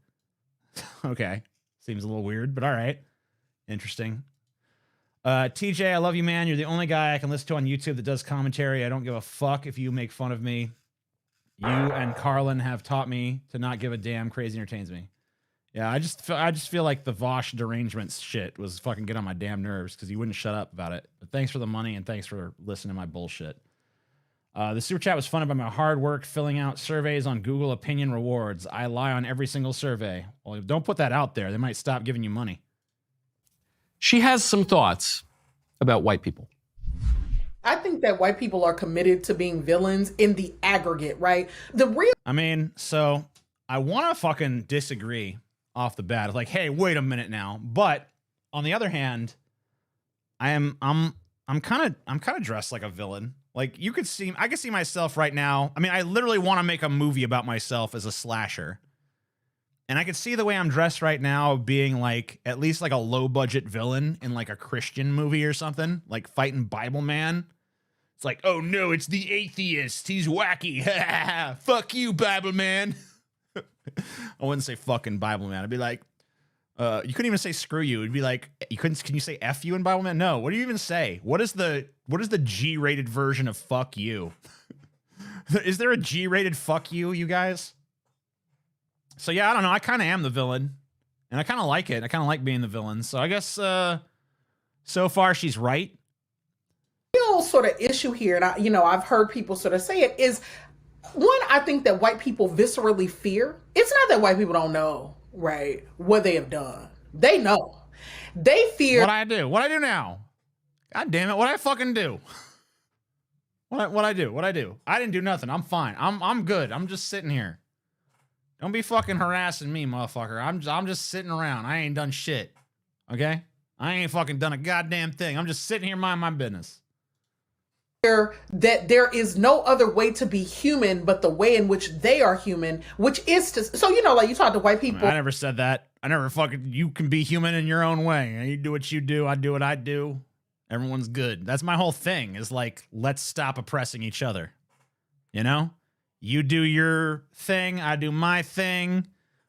[SPEAKER 3] Okay. Seems a little weird, but all right. Interesting. TJ, I love you, man. You're the only guy I can listen to on YouTube that does commentary. I don't give a fuck if you make fun of me. You and Carlin have taught me to not give a damn. Crazy entertains me. Yeah, I just feel like the Vaush derangements shit was fucking get on my damn nerves because you wouldn't shut up about it. But thanks for the money and thanks for listening to my bullshit. The super chat was funded by my hard work filling out surveys on Google Opinion Rewards. I lie on every single survey. Well, don't put that out there. They might stop giving you money.
[SPEAKER 19] She has some thoughts about white people.
[SPEAKER 20] I think that white people are committed to being villains in the aggregate, right?
[SPEAKER 3] I mean, so I want to fucking disagree off the bat. It's like, hey, wait a minute now. But on the other hand, I'm kind of dressed like a villain. Like I could see myself right now. I mean, I literally want to make a movie about myself as a slasher. And I could see the way I'm dressed right now being like at least like a low budget villain in like a Christian movie or something, like fighting Bible Man. It's like, oh no, it's the atheist. He's wacky. Fuck you, Bible Man. I wouldn't say fucking Bible Man. I'd be like, you couldn't even say screw you. It'd be like, can you say F you in Bible Man? No. What do you even say? What is the G-rated version of fuck you? Is there a G-rated fuck you guys? So yeah, I don't know. I kind of am the villain, and I kind of like it. I kind of like being the villain. So I guess so far she's right.
[SPEAKER 20] Real sort of issue here, and I've heard people sort of say it is one. I think that white people viscerally fear. It's not that white people don't know, right, what they have done. They know. They fear.
[SPEAKER 3] What I do? What I do now? God damn it! What I fucking do? What I do? I didn't do nothing. I'm fine. I'm good. I'm just sitting here. Don't be fucking harassing me, motherfucker. I'm just sitting around. I ain't done shit. Okay? I ain't fucking done a goddamn thing. I'm just sitting here minding my business.
[SPEAKER 20] That there is no other way to be human but the way in which they are human, which is to, so like you talk to white people.
[SPEAKER 3] I never said that. I never fucking, you can be human in your own way. You do what you do, I do what I do. Everyone's good. That's my whole thing, is like, let's stop oppressing each other. You know? You do your thing, I do my thing.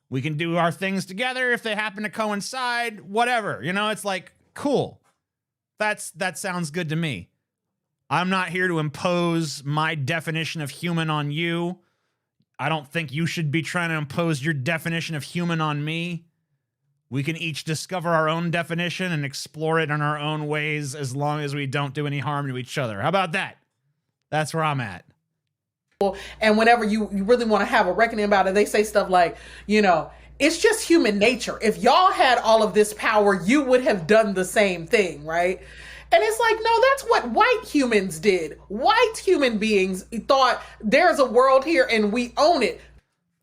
[SPEAKER 3] We can do our things together if they happen to coincide, whatever. You know, it's like, cool. That sounds good to me. I'm not here to impose my definition of human on you. I don't think you should be trying to impose your definition of human on me. We can each discover our own definition and explore it in our own ways as long as we don't do any harm to each other. How about that? That's where I'm at.
[SPEAKER 20] And whenever you really want to have a reckoning about it, they say stuff like, it's just human nature. If y'all had all of this power, you would have done the same thing, right? And it's like, no, that's what white humans did. White human beings thought there's a world here and we own it.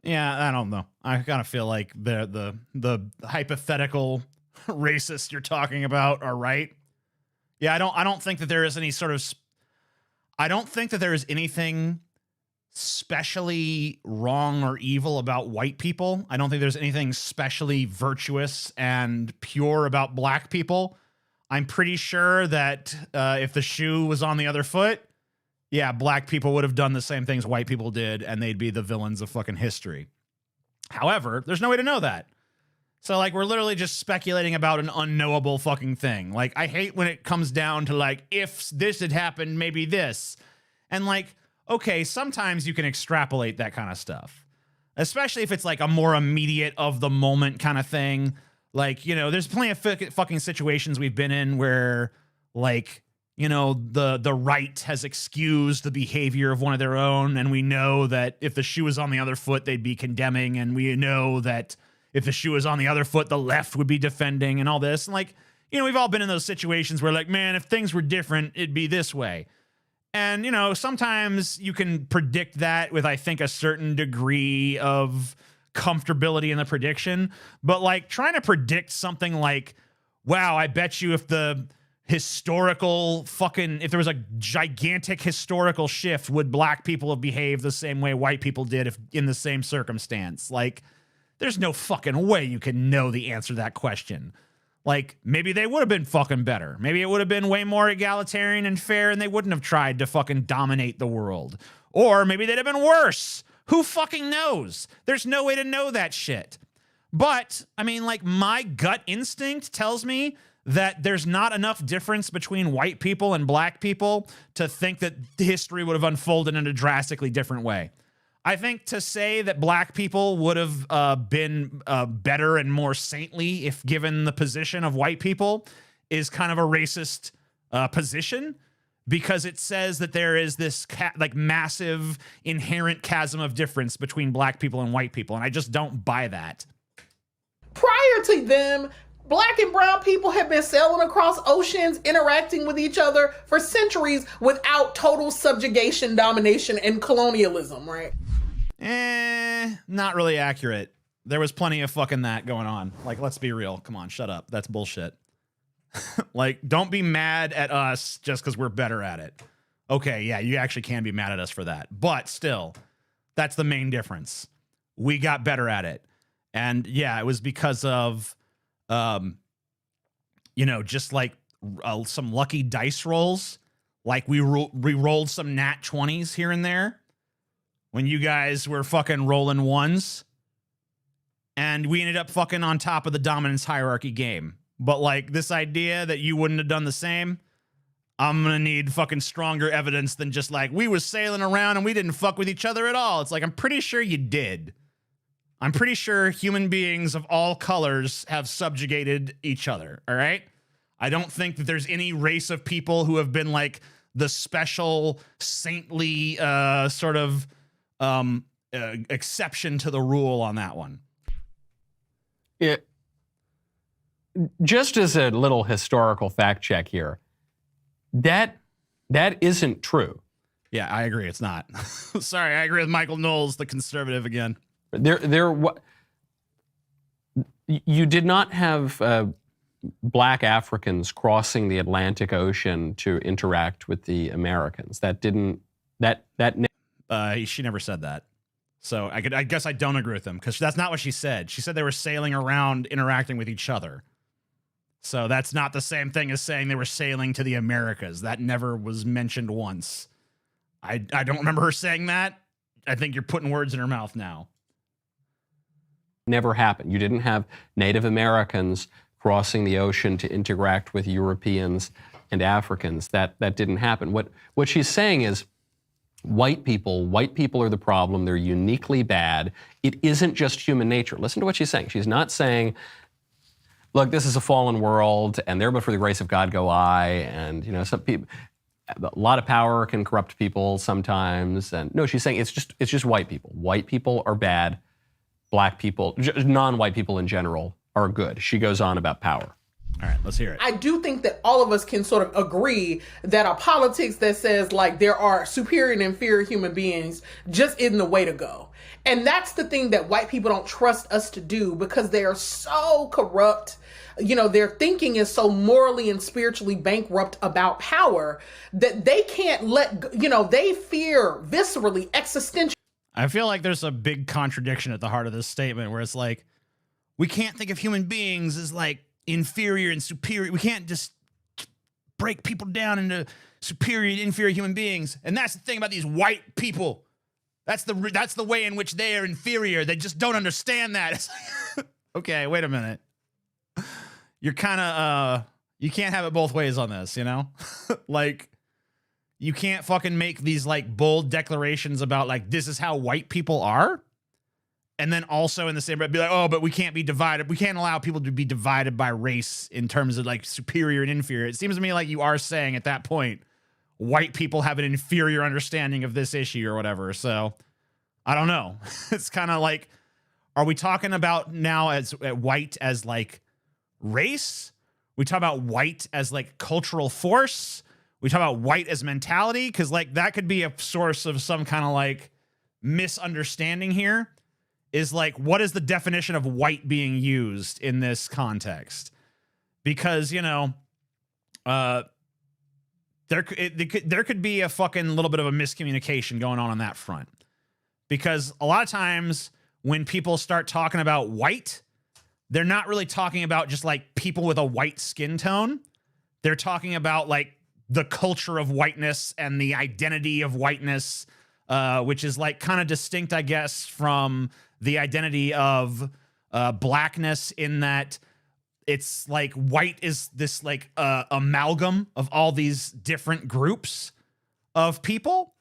[SPEAKER 3] Yeah, I don't know. I kind of feel like the hypothetical racists you're talking about are right. Yeah, I don't think that there is any sort of, I don't think that there is anything specially wrong or evil about white people. I don't think there's anything specially virtuous and pure about black people. I'm pretty sure that if the shoe was on the other foot, yeah, black people would have done the same things white people did, and they'd be the villains of fucking history. However, there's no way to know that. So, like, we're literally just speculating about an unknowable fucking thing. Like, I hate when it comes down to, like, if this had happened, maybe this. And, like, okay, sometimes you can extrapolate that kind of stuff. Especially if it's, like, a more immediate of the moment kind of thing. Like, there's plenty of fucking situations we've been in where, like, the right has excused the behavior of one of their own, and we know that if the shoe was on the other foot, they'd be condemning, and we know that if the shoe was on the other foot, the left would be defending, and all this. And, like, we've all been in those situations where, like, man, if things were different, it'd be this way. And, sometimes you can predict that with, I think, a certain degree of comfortability in the prediction. But, like, trying to predict something like, wow, I bet you if the historical fucking, if there was a gigantic historical shift, would black people have behaved the same way white people did if in the same circumstance? Like, there's no fucking way you can know the answer to that question. Like, maybe they would have been fucking better. Maybe it would have been way more egalitarian and fair, and they wouldn't have tried to fucking dominate the world. Or maybe they'd have been worse. Who fucking knows? There's no way to know that shit. But, I mean, like, my gut instinct tells me that there's not enough difference between white people and black people to think that history would have unfolded in a drastically different way. I think to say that black people would have been better and more saintly if given the position of white people is kind of a racist position, because it says that there is this massive inherent chasm of difference between black people and white people, and I just don't buy that.
[SPEAKER 20] Prior to them, black and brown people have been sailing across oceans, interacting with each other for centuries without total subjugation, domination, and colonialism, right?
[SPEAKER 3] Not really accurate. There was plenty of fucking that going on. Like, let's be real. Come on, shut up. That's bullshit. Like, don't be mad at us just because we're better at it. Okay, yeah, you actually can be mad at us for that. But still, that's the main difference. We got better at it. And yeah, it was because of, just like some lucky dice rolls. Like we rolled some nat 20s here and there when you guys were fucking rolling ones. And we ended up fucking on top of the dominance hierarchy game. But like this idea that you wouldn't have done the same, I'm gonna need fucking stronger evidence than just like we was sailing around and we didn't fuck with each other at all. It's like, I'm pretty sure you did. I'm pretty sure human beings of all colors have subjugated each other, all right? I don't think that there's any race of people who have been like the special saintly sort of exception to the rule on that one.
[SPEAKER 19] Just as a little historical fact check here, that isn't true.
[SPEAKER 3] Yeah, I agree. It's not. Sorry, I agree with Michael Knowles, the conservative again.
[SPEAKER 19] You did not have black Africans crossing the Atlantic Ocean to interact with the Americans.
[SPEAKER 3] She never said that. So I guess I don't agree with them because that's not what she said. She said they were sailing around interacting with each other. So that's not the same thing as saying they were sailing to the Americas. That never was mentioned once. I don't remember her saying that. I think you're putting words in her mouth now.
[SPEAKER 19] Never happened. You didn't have Native Americans crossing the ocean to interact with Europeans and Africans. That didn't happen. What she's saying is white people are the problem. They're uniquely bad. It isn't just human nature. Listen to what she's saying. She's not saying, look, this is a fallen world, and there but for the grace of God go I, and some people, a lot of power can corrupt people sometimes. And no, she's saying it's just white people. White people are bad. Black people, non-white people in general, are good. She goes on about power.
[SPEAKER 3] All right, let's hear it.
[SPEAKER 20] I do think that all of us can sort of agree that a politics that says like there are superior and inferior human beings just isn't the way to go. And that's the thing that white people don't trust us to do because they are so corrupt. Their thinking is so morally and spiritually bankrupt about power that they can't they fear viscerally, existentially.
[SPEAKER 3] I feel like there's a big contradiction at the heart of this statement where it's like, we can't think of human beings as like inferior and superior. We can't just break people down into superior and inferior human beings. And that's the thing about these white people. That's the way in which they are inferior. They just don't understand that. Okay, wait a minute. You're kind of, you can't have it both ways on this, like, you can't fucking make these like bold declarations about like, this is how white people are. And then also in the same breath be like, oh, but we can't be divided. We can't allow people to be divided by race in terms of like superior and inferior. It seems to me like you are saying at that point, white people have an inferior understanding of this issue or whatever. So I don't know. It's kind of like, are we talking about now as white as like race? We talk about white as like cultural force. We talk about white as mentality, because like that could be a source of some kind of like misunderstanding here. Is like, what is the definition of white being used in this context? Because there could be a fucking little bit of a miscommunication going on that front. Because a lot of times when people start talking about white, they're not really talking about just like people with a white skin tone. They're talking about like the culture of whiteness and the identity of whiteness, which is like kind of distinct, I guess, from the identity of blackness, in that it's like white is this like amalgam of all these different groups of people.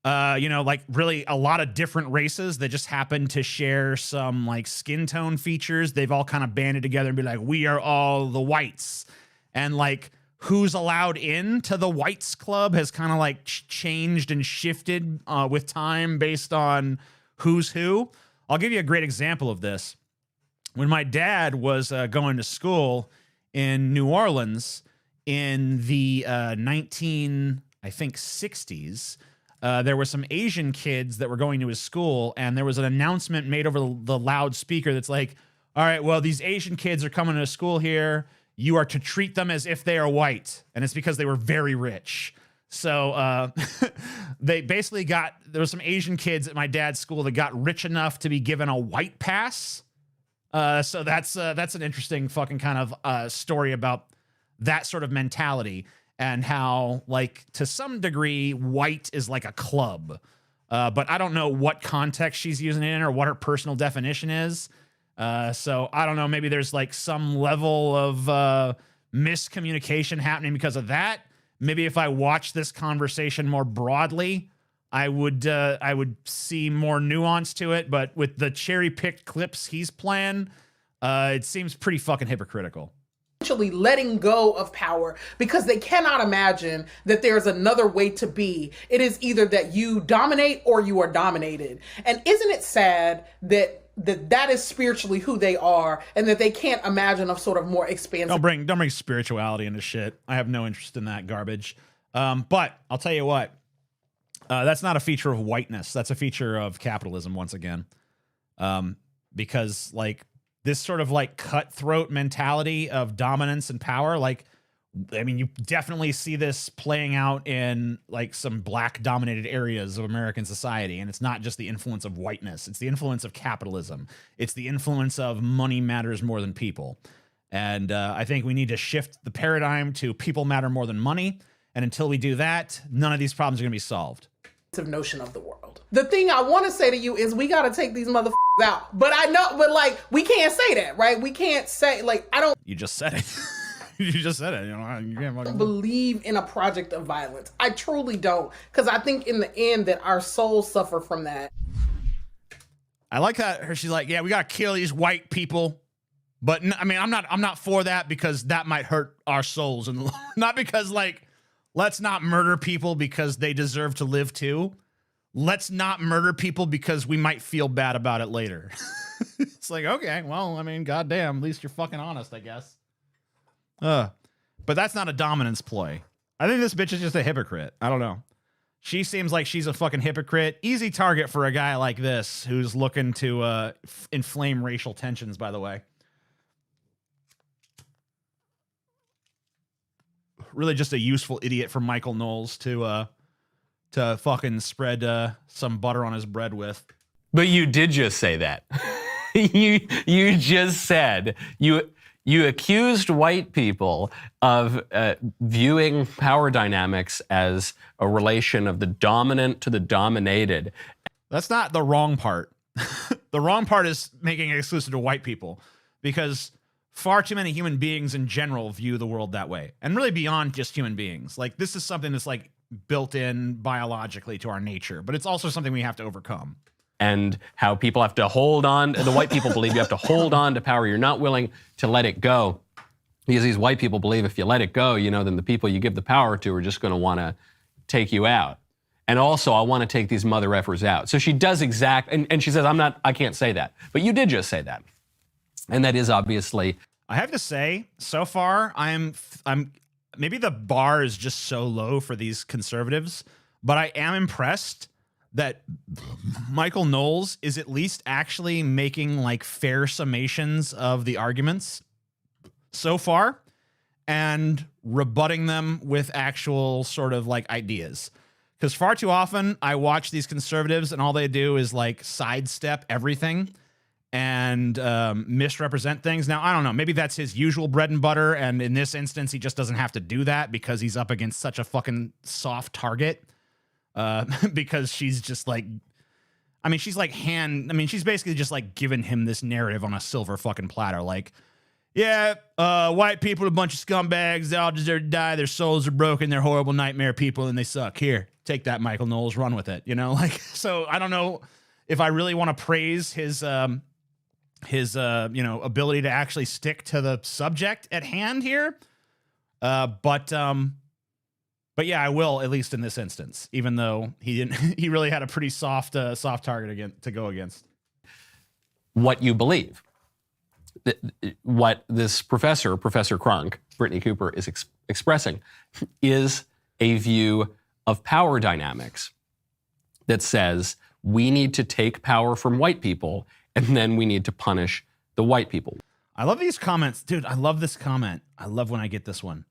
[SPEAKER 3] Like really a lot of different races that just happen to share some like skin tone features. They've all kind of banded together and be like, we are all the whites. And like, who's allowed in to the whites club has kind of like changed and shifted with time based on who's who. I'll give you a great example of this. When my dad was going to school in New Orleans in the 1960s, there were some Asian kids that were going to his school, and there was an announcement made over the loudspeaker that's like, all right, well, these Asian kids are coming to school here. You are to treat them as if they are white. And it's because they were very rich. So they basically there were some Asian kids at my dad's school that got rich enough to be given a white pass So that's an interesting fucking kind of story about that sort of mentality and how, like, to some degree, white is like a club. But I don't know what context she's using it in or what her personal definition is. So I don't know. Maybe there's like some level of miscommunication happening because of that. Maybe if I watch this conversation more broadly, I would see more nuance to it. But with the cherry-picked clips he's playing, it seems pretty fucking hypocritical.
[SPEAKER 20] Actually letting go of power because they cannot imagine that there's another way to be. It is either that you dominate or you are dominated. And isn't it sad that is spiritually who they are and that they can't imagine a sort of more expansive.
[SPEAKER 3] Don't bring spirituality into shit. I have no interest in that garbage. But I'll tell you what, that's not a feature of whiteness. That's a feature of capitalism once again. Because like this sort of like cutthroat mentality of dominance and power, like, I mean, you definitely see this playing out in like some black dominated areas of American society. And it's not just the influence of whiteness. It's the influence of capitalism. It's the influence of money matters more than people. And I think we need to shift the paradigm to people matter more than money. And until we do that, none of these problems are going to be solved.
[SPEAKER 20] Notion of the world. The thing I want to say to you is we got to take these motherfuckers out. But I know, but like, we can't say that, right? We can't say, like, I don't.
[SPEAKER 3] You just said it. You just said it. You know, you can't
[SPEAKER 20] believe in a project of violence. I truly don't, because I think in the end that our souls suffer from that.
[SPEAKER 3] I like that. She's like, yeah, we got to kill these white people. But I mean, I'm not for that because that might hurt our souls, and not because like, let's not murder people because they deserve to live too. Let's not murder people because we might feel bad about it later. It's like, okay, well, I mean, goddamn, at least you're fucking honest, I guess. But that's not a dominance ploy. I think this bitch is just a hypocrite. I don't know. She seems like she's a fucking hypocrite. Easy target for a guy like this who's looking to inflame racial tensions, by the way. Really just a useful idiot for Michael Knowles to fucking spread some butter on his bread with.
[SPEAKER 19] But you did just say that. you just said you accused white people of viewing power dynamics as a relation of the dominant to the dominated.
[SPEAKER 3] That's not the wrong part. The wrong part is making it exclusive to white people, because far too many human beings in general view the world that way, and really beyond just human beings. Like, this is something that's like built in biologically to our nature, but it's also something we have to overcome.
[SPEAKER 19] And how people have to hold on, the white people believe you have to hold on to power. You're not willing to let it go. Because these white people believe if you let it go, you know, then the people you give the power to are just going to want to take you out. And also, I want to take these mother effers out. So she does and she says, I can't say that. But you did just say that. And that is obviously.
[SPEAKER 3] I have to say, so far, I'm maybe the bar is just so low for these conservatives, but I am impressed that Michael Knowles is at least actually making like fair summations of the arguments so far and rebutting them with actual sort of like ideas. Because far too often I watch these conservatives and all they do is like sidestep everything and misrepresent things. Now, I don't know, maybe that's his usual bread and butter, and in this instance he just doesn't have to do that because he's up against such a fucking soft target. Because she's just like, I mean, she's basically just like giving him this narrative on a silver fucking platter. Like, yeah, white people are a bunch of scumbags. They all deserve to die. Their souls are broken. They're horrible nightmare people and they suck. Here, take that, Michael Knowles, run with it. You know, like, so I don't know if I really want to praise his ability to actually stick to the subject at hand here. But yeah, I will, at least in this instance, even though he really had a pretty soft target to go against.
[SPEAKER 19] What you believe. What this Professor Crunk, Brittany Cooper, is expressing is a view of power dynamics that says we need to take power from white people and then we need to punish the white people.
[SPEAKER 3] I love these comments. Dude, I love this comment. I love when I get this one.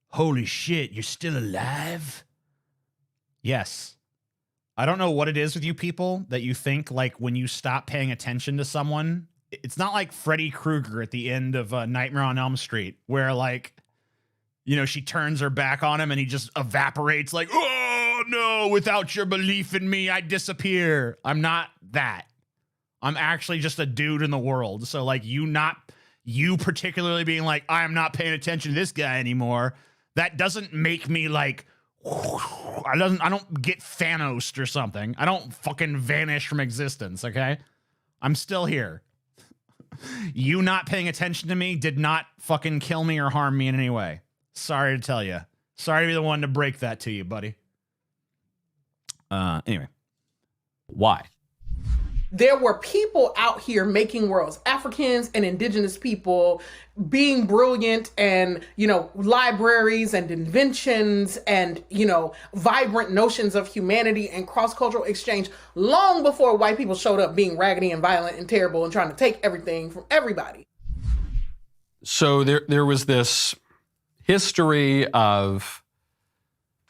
[SPEAKER 3] Holy shit, you're still alive? Yes. I don't know what it is with you people that you think like when you stop paying attention to someone, it's not like Freddy Krueger at the end of Nightmare on Elm Street, where like, you know, she turns her back on him and he just evaporates like, oh no, without your belief in me, I disappear. I'm not that. I'm actually just a dude in the world. So like you particularly being like, I'm not paying attention to this guy anymore. That doesn't make me like, I don't get Thanos or something. I don't fucking vanish from existence. Okay. I'm still here. You not paying attention to me did not fucking kill me or harm me in any way. Sorry to tell you. Sorry to be the one to break that to you, buddy. Anyway.
[SPEAKER 19] Why?
[SPEAKER 20] There were people out here making worlds, Africans and indigenous people being brilliant, and, you know, libraries and inventions and, you know, vibrant notions of humanity and cross-cultural exchange long before white people showed up being raggedy and violent and terrible and trying to take everything from everybody.
[SPEAKER 19] So there was this history of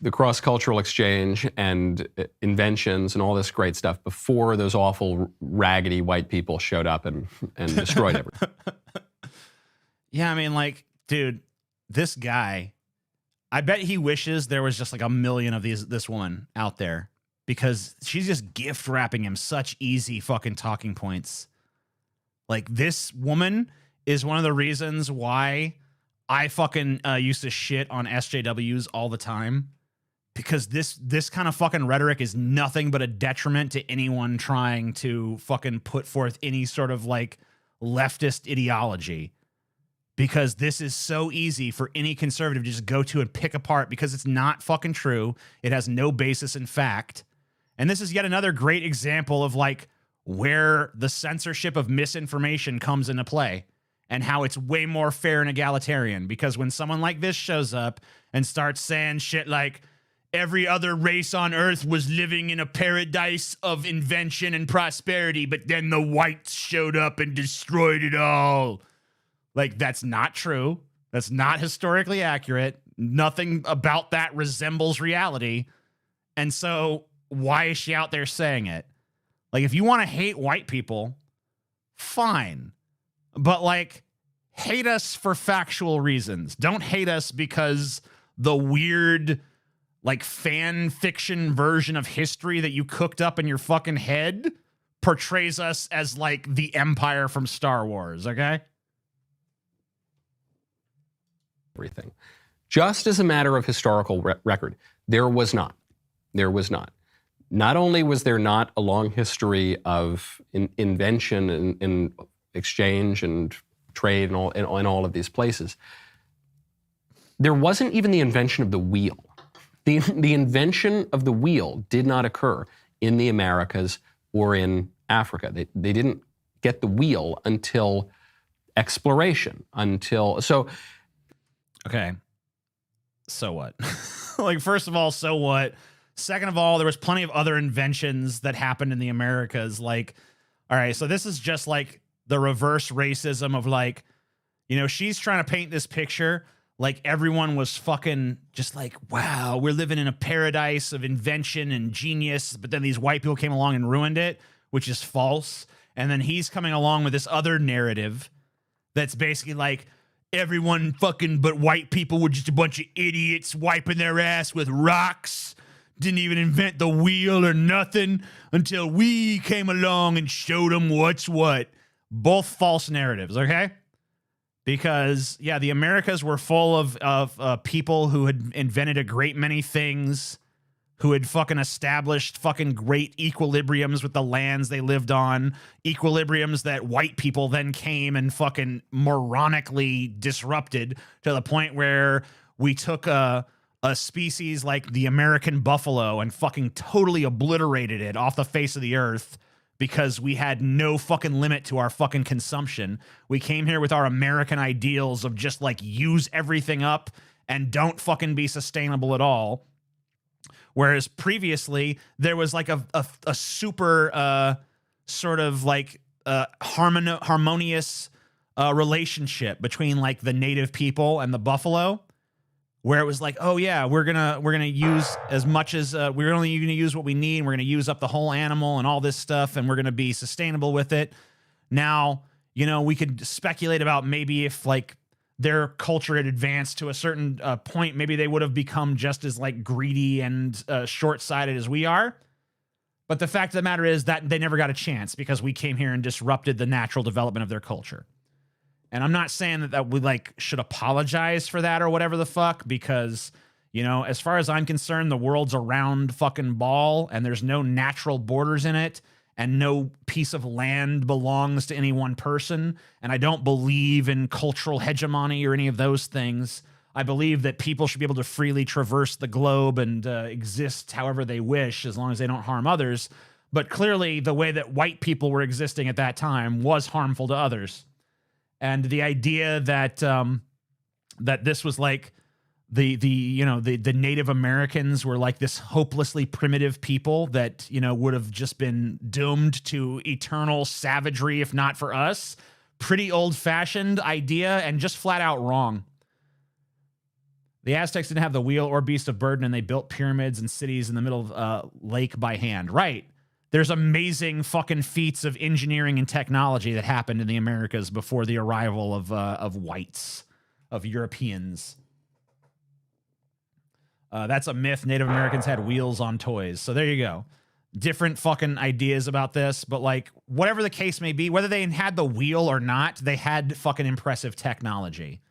[SPEAKER 19] the cross-cultural exchange and inventions and all this great stuff before those awful raggedy white people showed up and destroyed everything.
[SPEAKER 3] Yeah, I mean, like, dude, this guy, I bet he wishes there was just like a million of this woman out there, because she's just gift wrapping him such easy fucking talking points. Like, this woman is one of the reasons why I fucking used to shit on SJWs all the time. Because this kind of fucking rhetoric is nothing but a detriment to anyone trying to fucking put forth any sort of like leftist ideology. Because this is so easy for any conservative to just go to and pick apart, because it's not fucking true. It has no basis in fact. And this is yet another great example of like where the censorship of misinformation comes into play, and how it's way more fair and egalitarian. Because when someone like this shows up and starts saying shit like, every other race on earth was living in a paradise of invention and prosperity, but then the whites showed up and destroyed it all. Like, that's not true. That's not historically accurate. Nothing about that resembles reality. And so why is she out there saying it? Like, if you want to hate white people, fine. But like, hate us for factual reasons. Don't hate us because the weird, like, fan fiction version of history that you cooked up in your fucking head portrays us as like the Empire from Star Wars, okay?
[SPEAKER 19] Everything. Just as a matter of historical record, there was not. There was not. Not only was there not a long history of invention and exchange and trade and all of these places, there wasn't even the invention of the wheel. The invention of the wheel did not occur in the Americas or in Africa. They didn't get the wheel until exploration,
[SPEAKER 3] Okay. So what? Like, first of all, so what? Second of all, there was plenty of other inventions that happened in the Americas. Like, all right, so this is just like the reverse racism of like, you know, she's trying to paint this picture like everyone was fucking just like, wow, we're living in a paradise of invention and genius. But then these white people came along and ruined it, which is false. And then he's coming along with this other narrative that's basically like, everyone fucking but white people were just a bunch of idiots wiping their ass with rocks. Didn't even invent the wheel or nothing until we came along and showed them what's what. Both false narratives, okay? Because, yeah, the Americas were full of people who had invented a great many things, who had fucking established fucking great equilibriums with the lands they lived on, equilibriums that white people then came and fucking moronically disrupted to the point where we took a species like the American buffalo and fucking totally obliterated it off the face of the earth because we had no fucking limit to our fucking consumption. We came here with our American ideals of just like use everything up and don't fucking be sustainable at all. Whereas previously there was like a super sort of like harmonious relationship between like the native people and the buffalo, where it was like, oh yeah, we're gonna use as much as we're only gonna use what we need. We're gonna use up the whole animal and all this stuff, and we're gonna be sustainable with it. Now you know, we could speculate about maybe if like their culture had advanced to a certain point, maybe they would have become just as like greedy and short-sighted as we are. But the fact of the matter is that they never got a chance because we came here and disrupted the natural development of their culture. And I'm not saying that we like should apologize for that or whatever the fuck, because, you know, as far as I'm concerned, the world's a round fucking ball and there's no natural borders in it and no piece of land belongs to any one person. And I don't believe in cultural hegemony or any of those things. I believe that people should be able to freely traverse the globe and exist however they wish, as long as they don't harm others. But clearly, the way that white people were existing at that time was harmful to others. And the idea that that this was like the Native Americans were like this hopelessly primitive people that, you know, would have just been doomed to eternal savagery if not for us. Pretty old-fashioned idea and just flat out wrong. The Aztecs didn't have the wheel or beast of burden, and they built pyramids and cities in the middle of a lake by hand. Right. There's amazing fucking feats of engineering and technology that happened in the Americas before the arrival of whites, of Europeans. That's a myth. Native Americans had wheels on toys. So there you go. Different fucking ideas about this, but like whatever the case may be, whether they had the wheel or not, they had fucking impressive technology.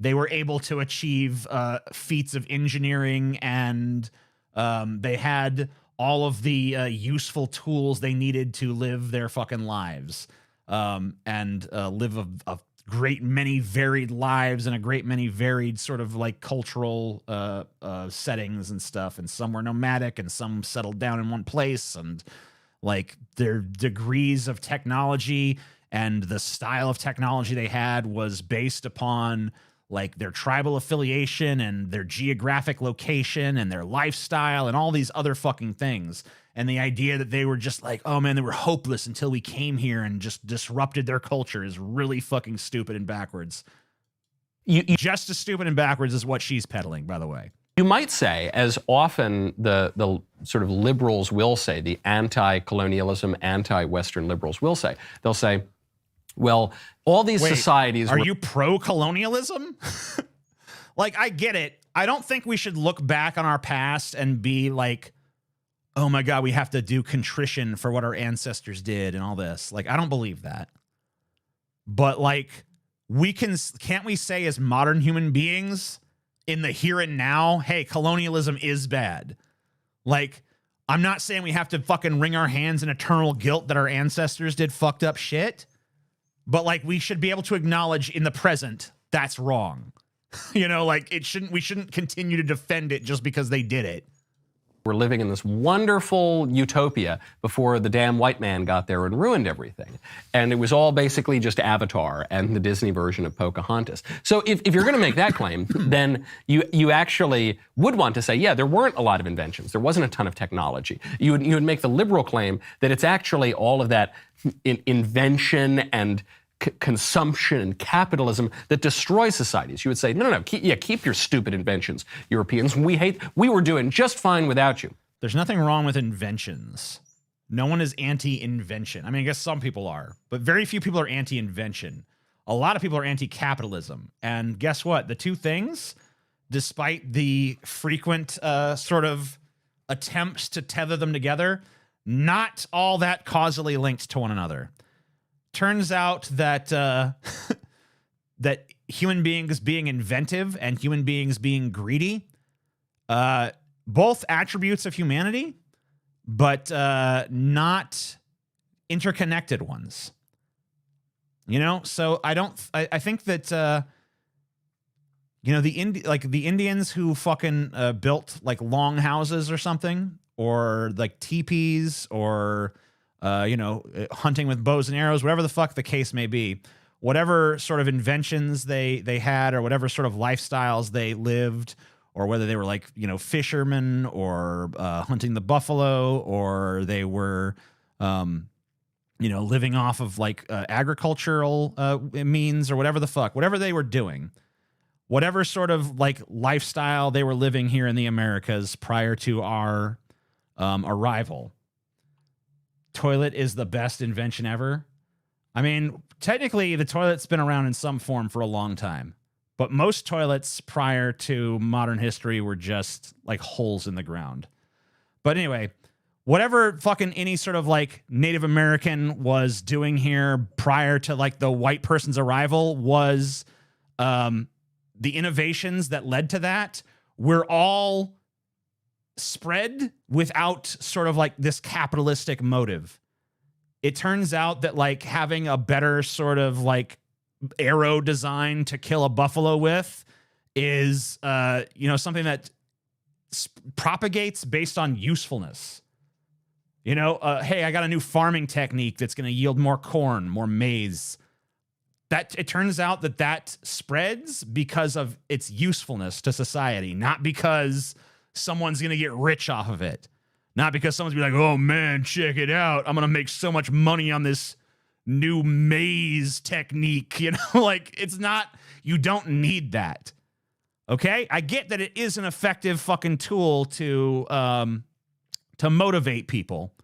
[SPEAKER 3] They were able to achieve feats of engineering, and they had all of the useful tools they needed to live their fucking lives and live a great many varied lives and a great many varied sort of like cultural settings and stuff. And some were nomadic and some settled down in one place, and like their degrees of technology and the style of technology they had was based upon like their tribal affiliation and their geographic location and their lifestyle and all these other fucking things. And the idea that they were just like, oh man, they were hopeless until we came here and just disrupted their culture is really fucking stupid and backwards. Just as stupid and backwards as what she's peddling, by the way.
[SPEAKER 19] You might say, as often the sort of liberals will say, the anti-colonialism, anti-Western liberals will say, they'll say, well, all these societies...
[SPEAKER 3] Are you pro-colonialism? Like, I get it. I don't think we should look back on our past and be like, oh my God, we have to do contrition for what our ancestors did and all this. Like, I don't believe that. But like, can't we say as modern human beings in the here and now, hey, colonialism is bad. Like, I'm not saying we have to fucking wring our hands in eternal guilt that our ancestors did fucked up shit. But like, we should be able to acknowledge in the present that's wrong. You know, like we shouldn't continue to defend it just because they did it.
[SPEAKER 19] We're living in this wonderful utopia before the damn white man got there and ruined everything. And it was all basically just Avatar and the Disney version of Pocahontas. So if you're going to make that claim, then you actually would want to say, yeah, there weren't a lot of inventions. There wasn't a ton of technology. You would make the liberal claim that it's actually all of that invention and consumption and capitalism that destroys societies. You would say, no, keep your stupid inventions, Europeans. We were doing just fine without you.
[SPEAKER 3] There's nothing wrong with inventions. No one is anti-invention. I mean, I guess some people are, but very few people are anti-invention. A lot of people are anti-capitalism. And guess what? The two things, despite the frequent sort of attempts to tether them together, not all that causally linked to one another. Turns out that that human beings being inventive and human beings being greedy, both attributes of humanity, but not interconnected ones. You know, so I think that you know, the Indians who fucking built like long houses or something, or like teepees, or you know, hunting with bows and arrows, whatever the fuck the case may be, whatever sort of inventions they had, or whatever sort of lifestyles they lived, or whether they were like, you know, fishermen or hunting the buffalo, or they were, you know, living off of like agricultural means, or whatever the fuck, whatever they were doing, whatever sort of like lifestyle they were living here in the Americas prior to our arrival. Toilet is the best invention ever. I mean, technically, the toilet's been around in some form for a long time, but most toilets prior to modern history were just like holes in the ground. But anyway, whatever fucking any sort of like Native American was doing here prior to like the white person's arrival was the innovations that led to that were all spread without sort of like this capitalistic motive. It turns out that like having a better sort of like arrow design to kill a buffalo with is, something that propagates based on usefulness. Hey, I got a new farming technique that's going to yield more corn, more maize. That it turns out that spreads because of its usefulness to society, not because someone's going to get rich off of it. Not because someone's be like, oh man, check it out. I'm going to make so much money on this new maize technique. Like it's not, you don't need that. Okay. I get that it is an effective fucking tool to motivate people.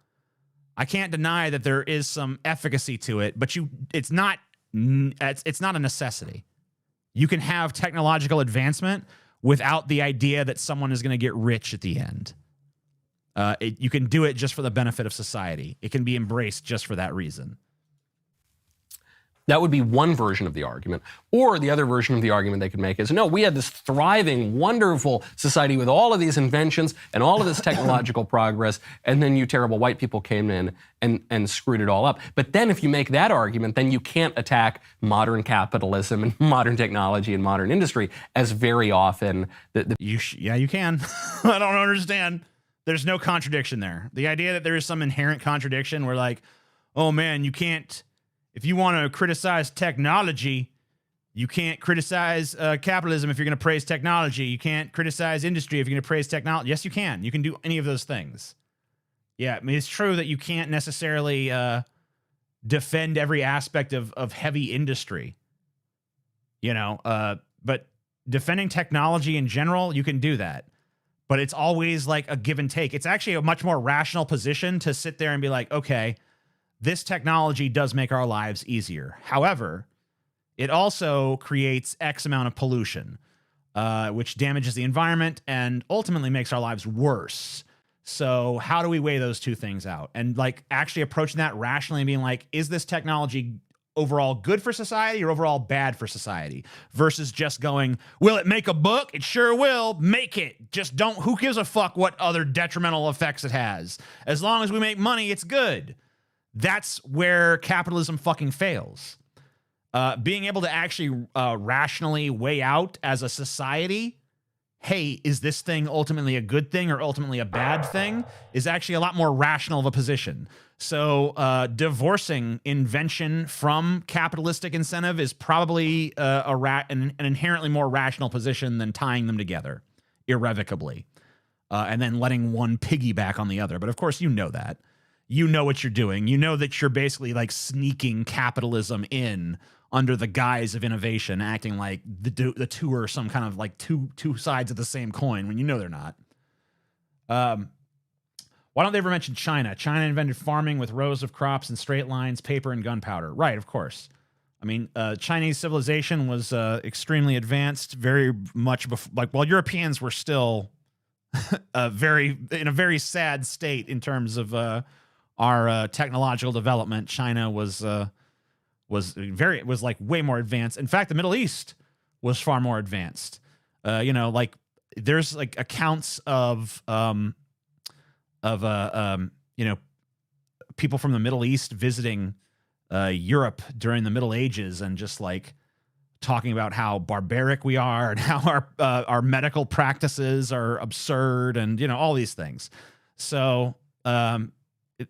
[SPEAKER 3] I can't deny that there is some efficacy to it, but it's not a necessity. You can have technological advancement without the idea that someone is going to get rich at the end. You can do it just for the benefit of society. It can be embraced just for that reason.
[SPEAKER 19] That would be one version of the argument. Or the other version of the argument they could make is, no, we had this thriving, wonderful society with all of these inventions and all of this technological progress, and then you terrible white people came in and screwed it all up. But then if you make that argument, then you can't attack modern capitalism and modern technology and modern industry as very often.
[SPEAKER 3] You can. I don't understand. There's no contradiction there. The idea that there is some inherent contradiction where like, oh man, you can't, if you want to criticize technology, you can't criticize capitalism if you're going to praise technology. You can't criticize industry if you're going to praise technology. Yes, you can. You can do any of those things. Yeah, I mean, it's true that you can't necessarily defend every aspect of heavy industry. But defending technology in general, you can do that. But it's always like a give and take. It's actually a much more rational position to sit there and be like, okay, this technology does make our lives easier. However, it also creates X amount of pollution, which damages the environment and ultimately makes our lives worse. So how do we weigh those two things out? And like actually approaching that rationally and being like, is this technology overall good for society or overall bad for society? Versus just going, will it make a book? It sure will. Make it. Just don't, who gives a fuck what other detrimental effects it has? As long as we make money, it's good. That's where capitalism fucking fails. Being able to actually rationally weigh out as a society, hey, is this thing ultimately a good thing or ultimately a bad thing, is actually a lot more rational of a position. So divorcing invention from capitalistic incentive is probably an inherently more rational position than tying them together irrevocably and then letting one piggyback on the other. But of course, you know that. You know what you're doing. You know that you're basically like sneaking capitalism in under the guise of innovation, acting like the two are some kind of like two sides of the same coin when you know they're not. Why don't they ever mention China? China invented farming with rows of crops and straight lines, paper and gunpowder. Right, of course. I mean, Chinese civilization was extremely advanced, very much before, like while Europeans were still in a very sad state in terms of our technological development. China was like way more advanced. In fact, the Middle East was far more advanced. Like there's like accounts of people from the Middle East visiting Europe during the Middle Ages and just like talking about how barbaric we are and how our medical practices are absurd and all these things. So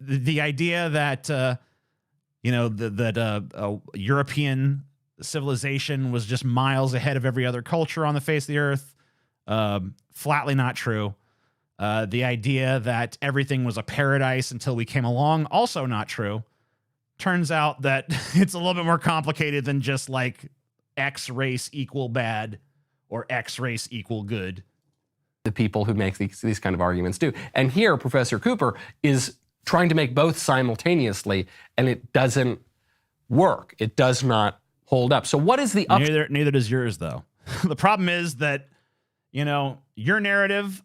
[SPEAKER 3] the idea that European civilization was just miles ahead of every other culture on the face of the earth, flatly not true. The idea that everything was a paradise until we came along, also not true. Turns out that it's a little bit more complicated than just like X race equal bad or X race equal good.
[SPEAKER 19] The people who make these kind of arguments do. And here, Professor Cooper is trying to make both simultaneously, and it doesn't work. It does not hold up. So what is the
[SPEAKER 3] neither does yours, though. The problem is that, you know, your narrative,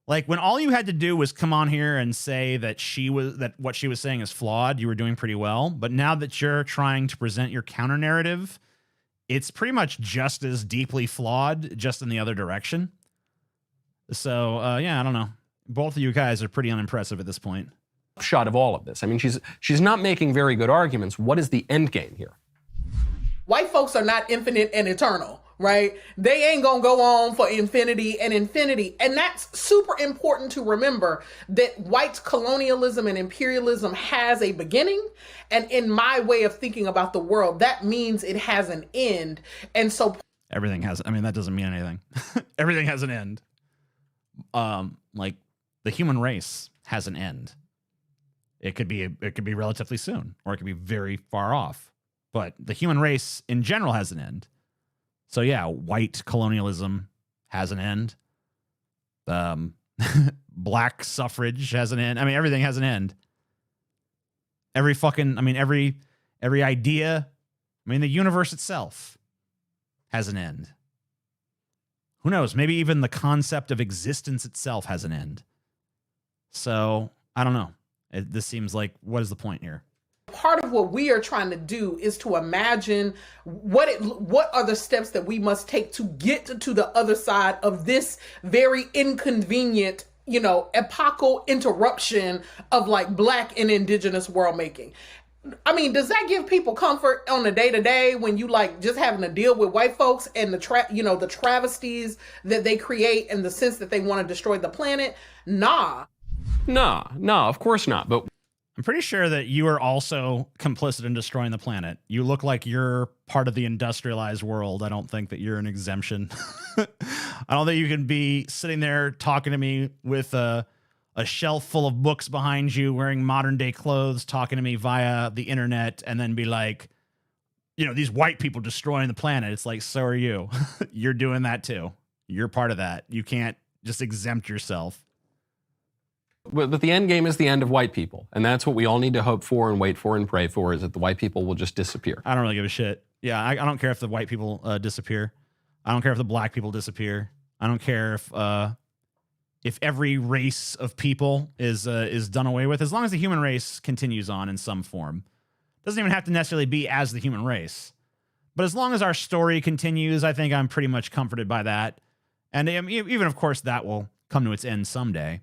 [SPEAKER 3] like when all you had to do was come on here and say that what she was saying is flawed, you were doing pretty well. But now that you're trying to present your counter narrative, it's pretty much just as deeply flawed, just in the other direction. So yeah, I don't know. Both of you guys are pretty unimpressive at this point.
[SPEAKER 19] Shot of all of this. I mean, she's not making very good arguments. What is the end game here?
[SPEAKER 20] White folks are not infinite and eternal, right? They ain't gonna go on for infinity and infinity. And that's super important to remember, that white colonialism and imperialism has a beginning. And in my way of thinking about the world, that means it has an end. And so
[SPEAKER 3] everything has, I mean, that doesn't mean anything. Everything has an end. Like the human race has an end. It could be relatively soon, or it could be very far off. But the human race in general has an end. So yeah, white colonialism has an end. Black suffrage has an end. I mean, everything has an end. Every idea, I mean, the universe itself has an end. Who knows? Maybe even the concept of existence itself has an end. So I don't know. This seems like, what is the point here?
[SPEAKER 20] part of what we are trying to do is to imagine what are the steps that we must take to get to the other side of this very inconvenient, epochal interruption of like Black and Indigenous world making. I mean, does that give people comfort on a day-to-day when you like just having to deal with white folks and the travesties that they create and the sense that they want to destroy the planet? Nah.
[SPEAKER 19] No, of course not. But
[SPEAKER 3] I'm pretty sure that you are also complicit in destroying the planet. You look like you're part of the industrialized world. I don't think that you're an exemption. I don't think you can be sitting there talking to me with a shelf full of books behind you, wearing modern day clothes, talking to me via the internet, and then be like, these white people destroying the planet. It's like, so are you. You're doing that too. You're part of that. You can't just exempt yourself.
[SPEAKER 19] But the end game is the end of white people. And that's what we all need to hope for and wait for and pray for, is that the white people will just disappear.
[SPEAKER 3] I don't really give a shit. Yeah, I don't care if the white people disappear. I don't care if the Black people disappear. I don't care if every race of people is done away with, as long as the human race continues on in some form. Doesn't even have to necessarily be as the human race. But as long as our story continues, I think I'm pretty much comforted by that. And even, of course, that will come to its end someday.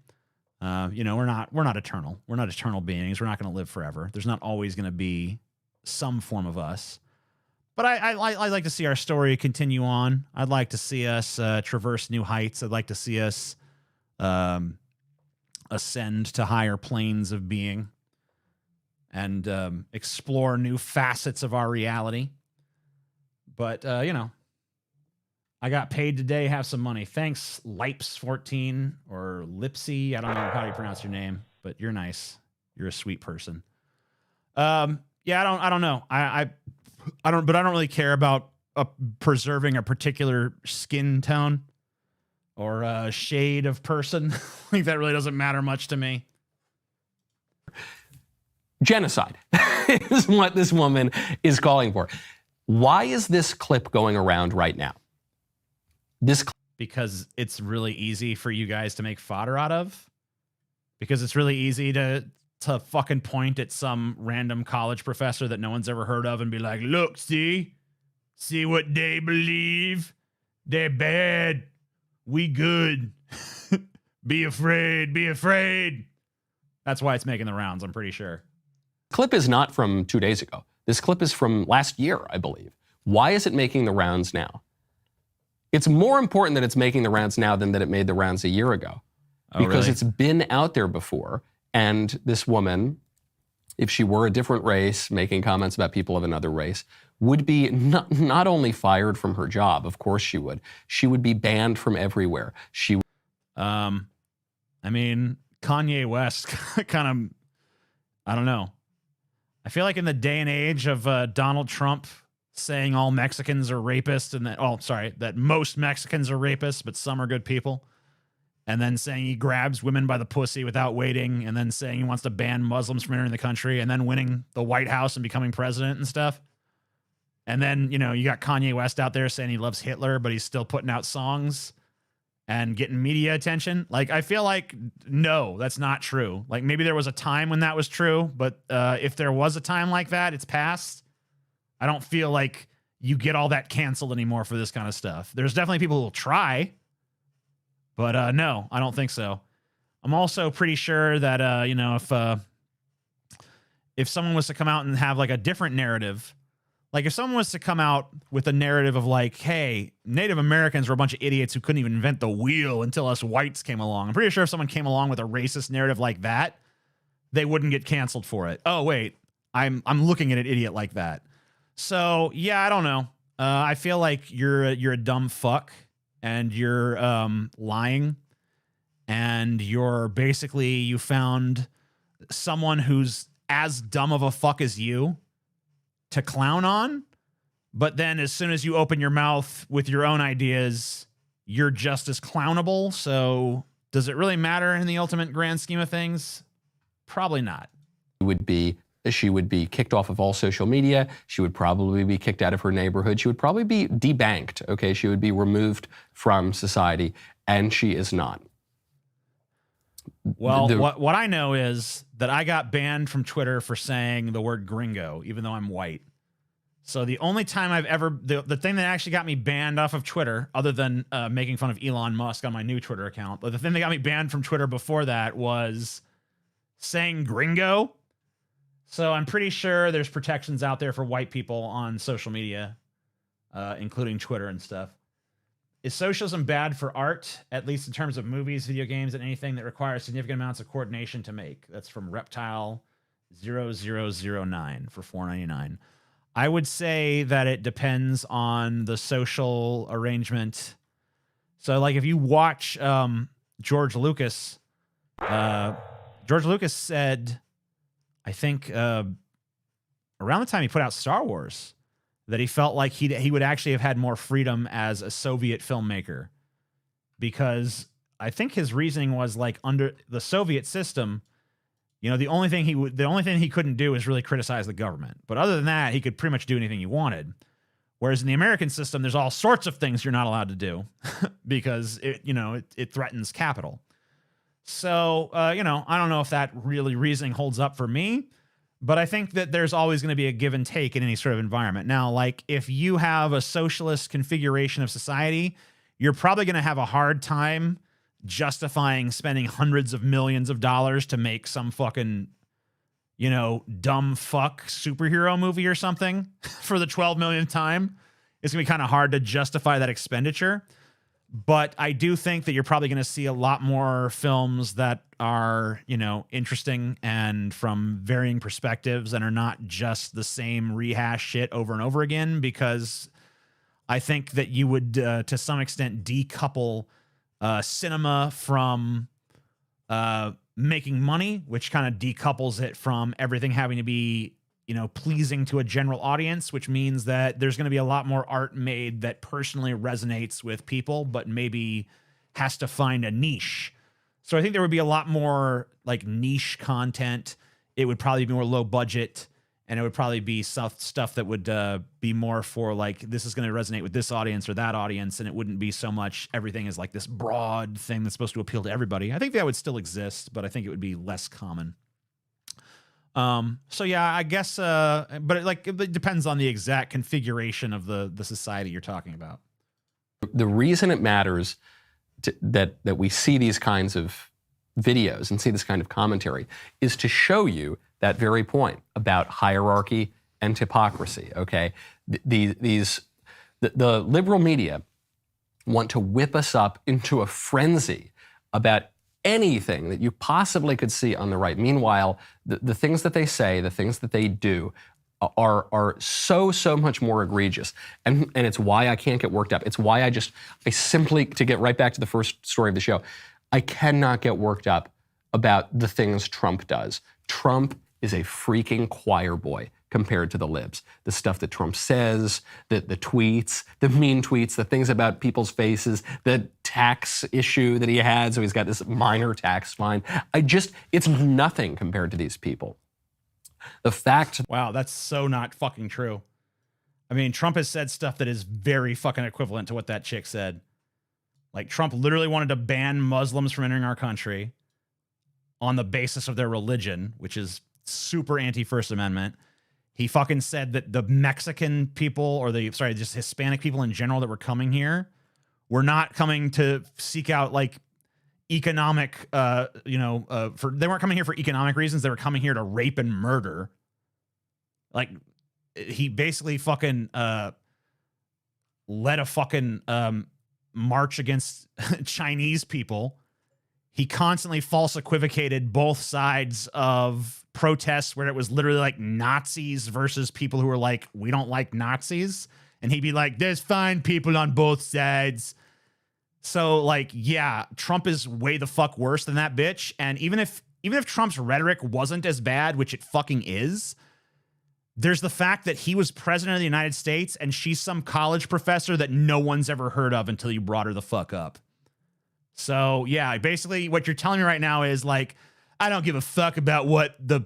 [SPEAKER 3] We're not eternal. We're not eternal beings. We're not going to live forever. There's not always going to be some form of us. But I like to see our story continue on. I'd like to see us traverse new heights. I'd like to see us ascend to higher planes of being and explore new facets of our reality. But, I got paid today, have some money. Thanks, Lips14 or Lipsy. I don't know how you pronounce your name, but you're nice. You're a sweet person. I don't know. I don't really care about preserving a particular skin tone or a shade of person. I think that really doesn't matter much to me.
[SPEAKER 19] Genocide is what this woman is calling for. Why is this clip going around right now?
[SPEAKER 3] Because it's really easy for you guys to make fodder out of. Because it's really easy to fucking point at some random college professor that no one's ever heard of and be like, look, see what they believe? They're bad. We good. Be afraid. That's why it's making the rounds, I'm pretty sure.
[SPEAKER 19] Clip is not from 2 days ago. This clip is from last year, I believe. Why is it making the rounds now? It's more important that it's making the rounds now than that it made the rounds a year ago. Because
[SPEAKER 3] really?
[SPEAKER 19] It's been out there before. And this woman, if she were a different race, making comments about people of another race, would be not only fired from her job, of course she would be banned from everywhere.
[SPEAKER 3] Kanye West kind of, I don't know. I feel like in the day and age of Donald Trump saying all Mexicans are rapists and that most Mexicans are rapists, but some are good people. and then saying he grabs women by the pussy without waiting, and then saying he wants to ban Muslims from entering the country, and then winning the White House and becoming president and stuff. And then, you know, you got Kanye West out there saying he loves Hitler, but he's still putting out songs and getting media attention. Like, I feel like, no, that's not true. Like, maybe there was a time when that was true, but if there was a time like that, it's past. I don't feel like you get all that canceled anymore for this kind of stuff. There's definitely people who will try, but no, I don't think so. I'm also pretty sure that, you know, if someone was to come out and have like a different narrative, like if someone was to come out with a narrative of like, hey, Native Americans were a bunch of idiots who couldn't even invent the wheel until us whites came along. I'm pretty sure if someone came along with a racist narrative like that, they wouldn't get canceled for it. Oh, wait, I'm looking at an idiot like that. So yeah, I don't know. I feel like you're a dumb fuck, and you're lying, and you found someone who's as dumb of a fuck as you to clown on, but then as soon as you open your mouth with your own ideas, you're just as clownable. So does it really matter in the ultimate grand scheme of things? Probably not.
[SPEAKER 19] She would be kicked off of all social media. She would probably be kicked out of her neighborhood. She would probably be debanked, okay? She would be removed from society, and she is not.
[SPEAKER 3] Well, what I know is that I got banned from Twitter for saying the word gringo, even though I'm white. So the only time I've ever, the thing that actually got me banned off of Twitter, other than making fun of Elon Musk on my new Twitter account, but the thing that got me banned from Twitter before that was saying gringo. So I'm pretty sure there's protections out there for white people on social media, including Twitter and stuff. Is socialism bad for art, at least in terms of movies, video games, and anything that requires significant amounts of coordination to make? That's from Reptile 0009 for $4.99. I would say that it depends on the social arrangement. So, like, if you watch George Lucas said, I think around the time he put out Star Wars, that he felt like he would actually have had more freedom as a Soviet filmmaker, because I think his reasoning was like, under the Soviet system, you know, the only thing he couldn't do is really criticize the government. But other than that, he could pretty much do anything he wanted. Whereas in the American system, there's all sorts of things you're not allowed to do because it threatens capital. So, I don't know if that really reasoning holds up for me. But I think that there's always going to be a give and take in any sort of environment. Now, like, if you have a socialist configuration of society, you're probably going to have a hard time justifying spending hundreds of millions of dollars to make some fucking, dumb fuck superhero movie or something for the 12 millionth time. It's going to be kind of hard to justify that expenditure. But I do think that you're probably going to see a lot more films that are, interesting and from varying perspectives and are not just the same rehash shit over and over again, because I think that you would, to some extent, decouple cinema from making money, which kind of decouples it from everything having to be, pleasing to a general audience, which means that there's going to be a lot more art made that personally resonates with people, but maybe has to find a niche. So I think there would be a lot more like niche content. It would probably be more low budget, and it would probably be stuff that would be more for like, this is going to resonate with this audience or that audience, and it wouldn't be so much everything is like this broad thing that's supposed to appeal to everybody. I think that would still exist, but I think it would be less common. So yeah, I guess, but it depends on the exact configuration of the society you're talking about.
[SPEAKER 19] The reason it matters that we see these kinds of videos and see this kind of commentary is to show you that very point about hierarchy and hypocrisy. Okay, the liberal media want to whip us up into a frenzy about anything that you possibly could see on the right. Meanwhile, the things that they say, the things that they do are so much more egregious. And it's why I can't get worked up. It's why I simply, to get right back to the first story of the show, I cannot get worked up about the things Trump does. Trump is a freaking choir boy compared to the libs. The stuff that Trump says, the tweets, the mean tweets, the things about people's faces, the tax issue that he had, so he's got this minor tax fine. It's nothing compared to these people. The fact...
[SPEAKER 3] Wow, that's so not fucking true. I mean, Trump has said stuff that is very fucking equivalent to what that chick said. Like, Trump literally wanted to ban Muslims from entering our country on the basis of their religion, which is super anti-First Amendment. He fucking said that the Mexican people, or just Hispanic people in general that were coming here, were not coming to seek out, like, economic, they weren't coming here for economic reasons. They were coming here to rape and murder. Like, he basically fucking led a fucking march against Chinese people. He constantly false equivocated both sides of protests where it was literally like Nazis versus people who were like, we don't like Nazis. And he'd be like, there's fine people on both sides. So, like, yeah, Trump is way the fuck worse than that bitch. And even if Trump's rhetoric wasn't as bad, which it fucking is, there's the fact that he was president of the United States and she's some college professor that no one's ever heard of until you brought her the fuck up. So, yeah, basically what you're telling me right now is, like, I don't give a fuck about what the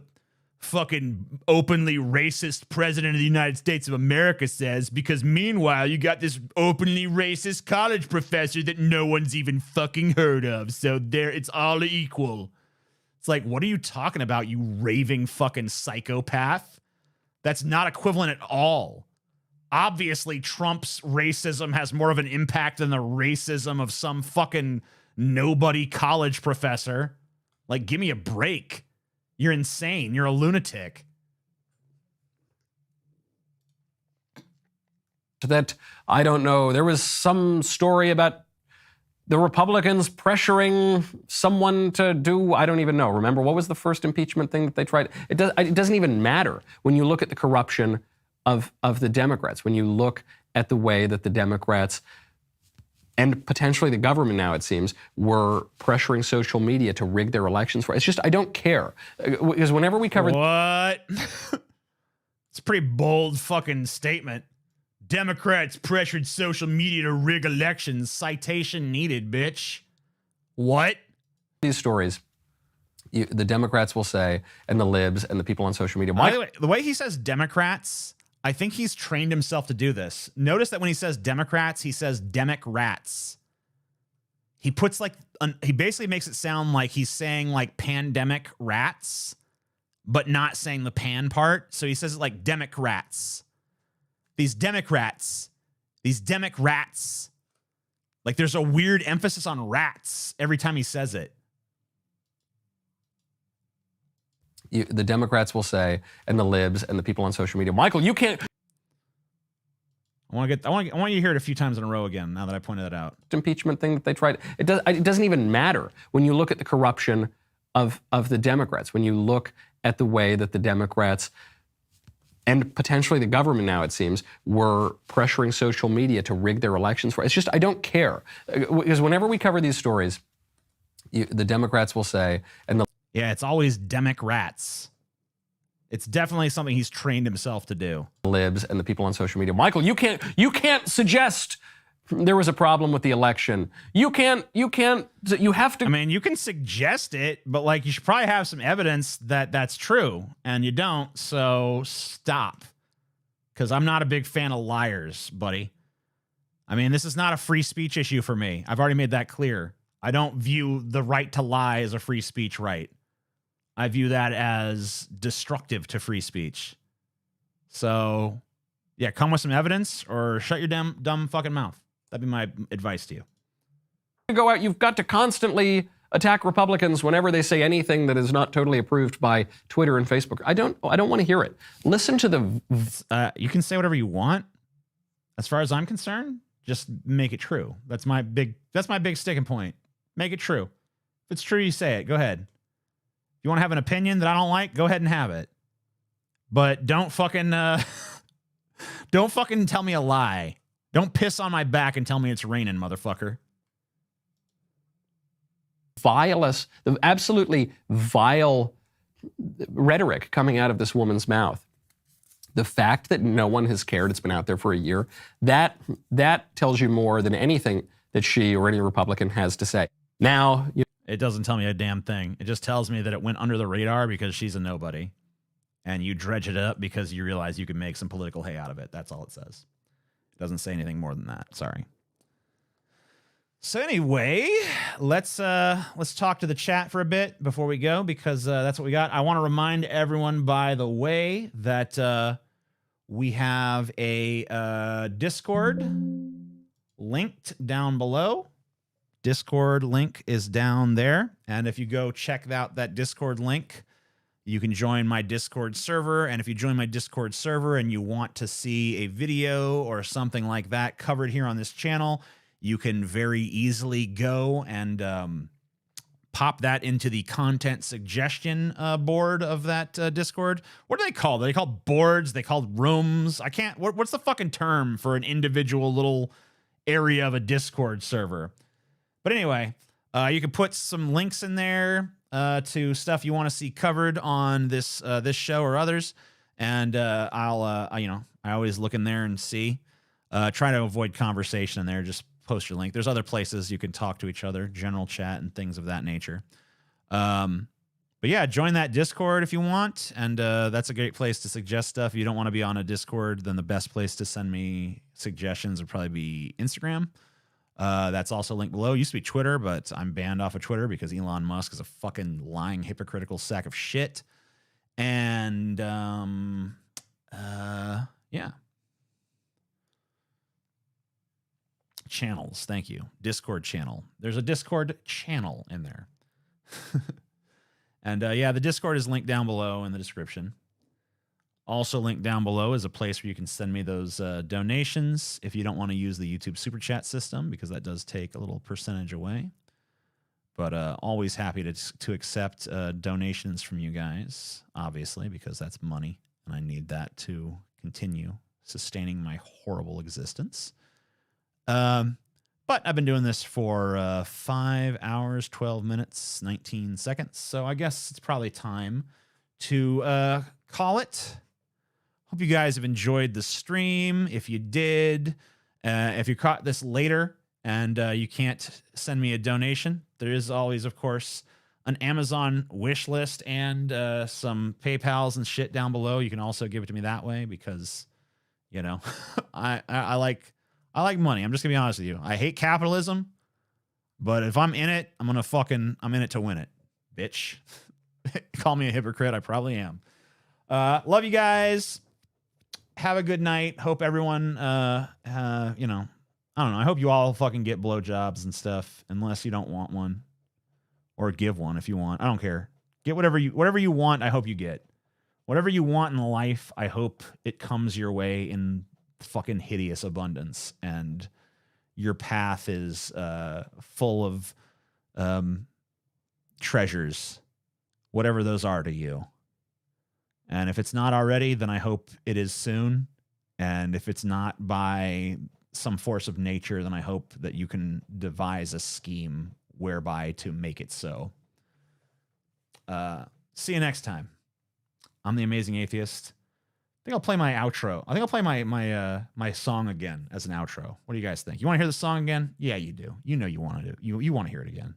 [SPEAKER 3] fucking openly racist president of the United States of America says, because meanwhile, you got this openly racist college professor that no one's even fucking heard of. So there, it's all equal. It's like, what are you talking about, you raving fucking psychopath? That's not equivalent at all. Obviously, Trump's racism has more of an impact than the racism of some fucking nobody college professor. Like, give me a break. You're insane. You're a lunatic.
[SPEAKER 19] That, I don't know, there was some story about the Republicans pressuring someone to do, I don't even know. Remember, what was the first impeachment thing that they tried? It doesn't even matter when you look at the corruption of the Democrats, when you look at the way that the Democrats and potentially the government now, it seems, were pressuring social media to rig their elections for. It's just, I don't care. Because whenever we cover...
[SPEAKER 3] What? It's a pretty bold fucking statement. Democrats pressured social media to rig elections. Citation needed, bitch. What?
[SPEAKER 19] These stories, the Democrats will say, and the libs and the people on social media...
[SPEAKER 3] By the way, the way he says Democrats... I think he's trained himself to do this. Notice that when he says Democrats, he says Demic-rats. He puts like, he basically makes it sound like he's saying like pandemic rats, but not saying the pan part. So he says it like Demic-rats. These Demic-rats. These Demic-rats. Like there's a weird emphasis on rats every time he says it.
[SPEAKER 19] The Democrats will say, and the libs and the people on social media, Michael, you can't.
[SPEAKER 3] I want you to hear it a few times in a row again. Now that I pointed that out,
[SPEAKER 19] impeachment thing that they tried. It doesn't even matter when you look at the corruption of the Democrats. When you look at the way that the Democrats and potentially the government now, it seems, were pressuring social media to rig their elections for. It's just, I don't care, because whenever we cover these stories, the Democrats will say, and the
[SPEAKER 3] yeah, it's always Demic-rats. It's definitely something he's trained himself to do.
[SPEAKER 19] Libs and the people on social media. Michael, you can't suggest there was a problem with the election. You have to.
[SPEAKER 3] I mean, you can suggest it, but like you should probably have some evidence that that's true, and you don't. So stop, because I'm not a big fan of liars, buddy. I mean, this is not a free speech issue for me. I've already made that clear. I don't view the right to lie as a free speech right. I view that as destructive to free speech. So, yeah, come with some evidence or shut your dumb fucking mouth. That'd be my advice to you.
[SPEAKER 19] Go out. You've got to constantly attack Republicans whenever they say anything that is not totally approved by Twitter and Facebook. I don't want to hear it. Listen to the.
[SPEAKER 3] You can say whatever you want. As far as I'm concerned, just make it true. That's my big sticking point. Make it true. If it's true, you say it. Go ahead. If you want to have an opinion that I don't like, go ahead and have it. But don't fucking tell me a lie. Don't piss on my back and tell me it's raining, motherfucker.
[SPEAKER 19] The absolutely vile rhetoric coming out of this woman's mouth. The fact that no one has cared, it's been out there for a year, that tells you more than anything that she or any Republican has to say. Now,
[SPEAKER 3] it doesn't tell me a damn thing. It just tells me that it went under the radar because she's a nobody. And you dredge it up because you realize you can make some political hay out of it. That's all it says. It doesn't say anything more than that. Sorry. So anyway, let's talk to the chat for a bit before we go, because that's what we got. I want to remind everyone, by the way, that we have a Discord linked down below. Discord link is down there. And if you go check out that Discord link, you can join my Discord server. And if you join my Discord server and you want to see a video or something like that covered here on this channel, you can very easily go and pop that into the content suggestion board of that Discord. What do they call it? They call boards. They call rooms. I can't. What's the fucking term for an individual little area of a Discord server? But anyway, you can put some links in there to stuff you want to see covered on this show or others, and I always look in there and see. Try to avoid conversation in there. Just post your link. There's other places you can talk to each other, general chat and things of that nature. But yeah, join that Discord if you want, and that's a great place to suggest stuff. If you don't want to be on a Discord, then the best place to send me suggestions would probably be Instagram. That's also linked below. It used to be Twitter, but I'm banned off of Twitter because Elon Musk is a fucking lying, hypocritical sack of shit. And yeah. Channels, thank you. Discord channel. There's a Discord channel in there. And yeah, the Discord is linked down below in the description. Also linked down below is a place where you can send me those donations if you don't want to use the YouTube Super Chat system, because that does take a little percentage away. But always happy to accept donations from you guys, obviously, because that's money, and I need that to continue sustaining my horrible existence. But I've been doing this for 5 hours, 12 minutes, 19 seconds, so I guess it's probably time to call it. Hope you guys have enjoyed the stream. If you did, if you caught this later and you can't send me a donation, there is always, of course, an Amazon wish list and some PayPals and shit down below. You can also give it to me that way because, you know, I like money. I'm just gonna be honest with you. I hate capitalism, but if I'm in it, I'm in it to win it, bitch. Call me a hypocrite. I probably am. Love you guys. Have a good night. Hope everyone, you know, I don't know. I hope you all fucking get blowjobs and stuff, unless you don't want one, or give one if you want. I don't care. Get whatever you want. I hope you get whatever you want in life. I hope it comes your way in fucking hideous abundance, and your path is full of treasures, whatever those are to you. And if it's not already, then I hope it is soon. And if it's not by some force of nature, then I hope that you can devise a scheme whereby to make it so. See you next time. I'm the Amazing Atheist. I think I'll play my outro. I think I'll play my song again as an outro. What do you guys think? You want to hear the song again? Yeah, you do. You know you want to do. You want to hear it again.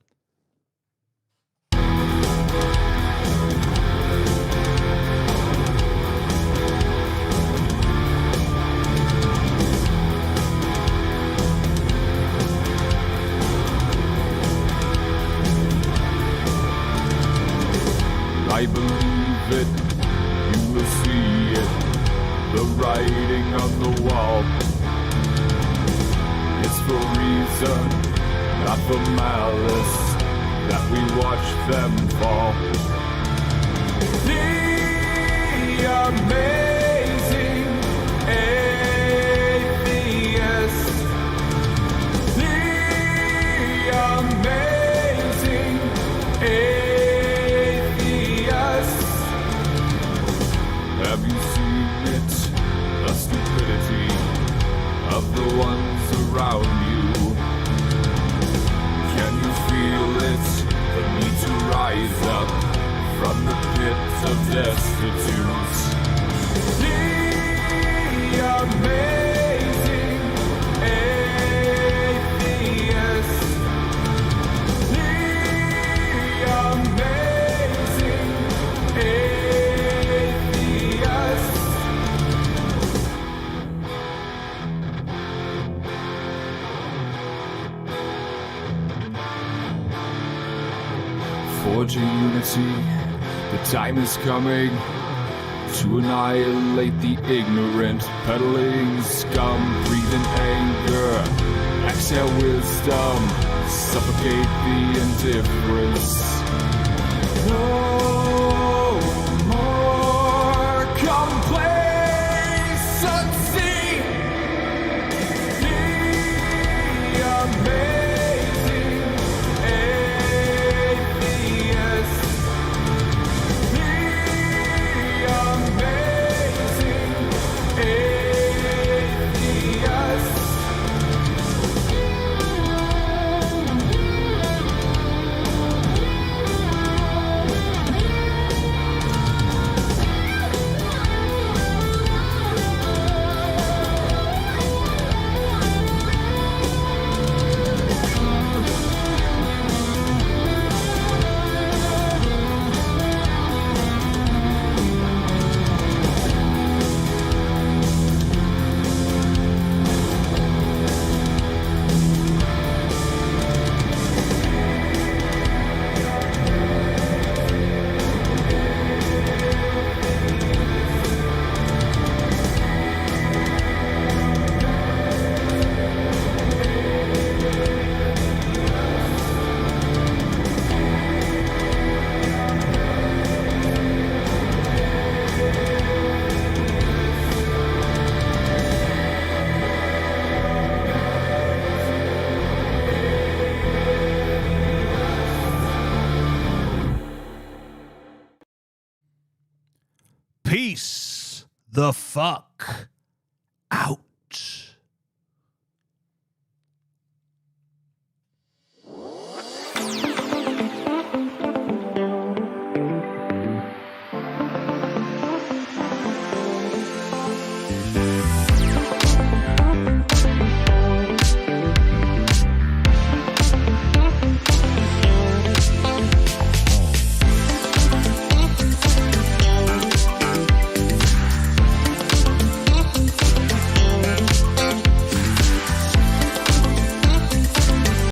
[SPEAKER 1] I believe it, you will see it, the writing on the wall. It's for reason, not for malice, that we watch them fall. The amazing atheist. The amazing atheist. Have you seen it? The stupidity of the ones around you. Can you feel it? The need to rise up from the pit of destitute. amazing atheist. The amazing atheist. Forging unity, the time is coming to annihilate the ignorant, peddling scum, breathing anger, exhale wisdom, suffocate the indifference. No more complacency. The amazing atheist. The amazing atheist.
[SPEAKER 3] Peace the fuck out.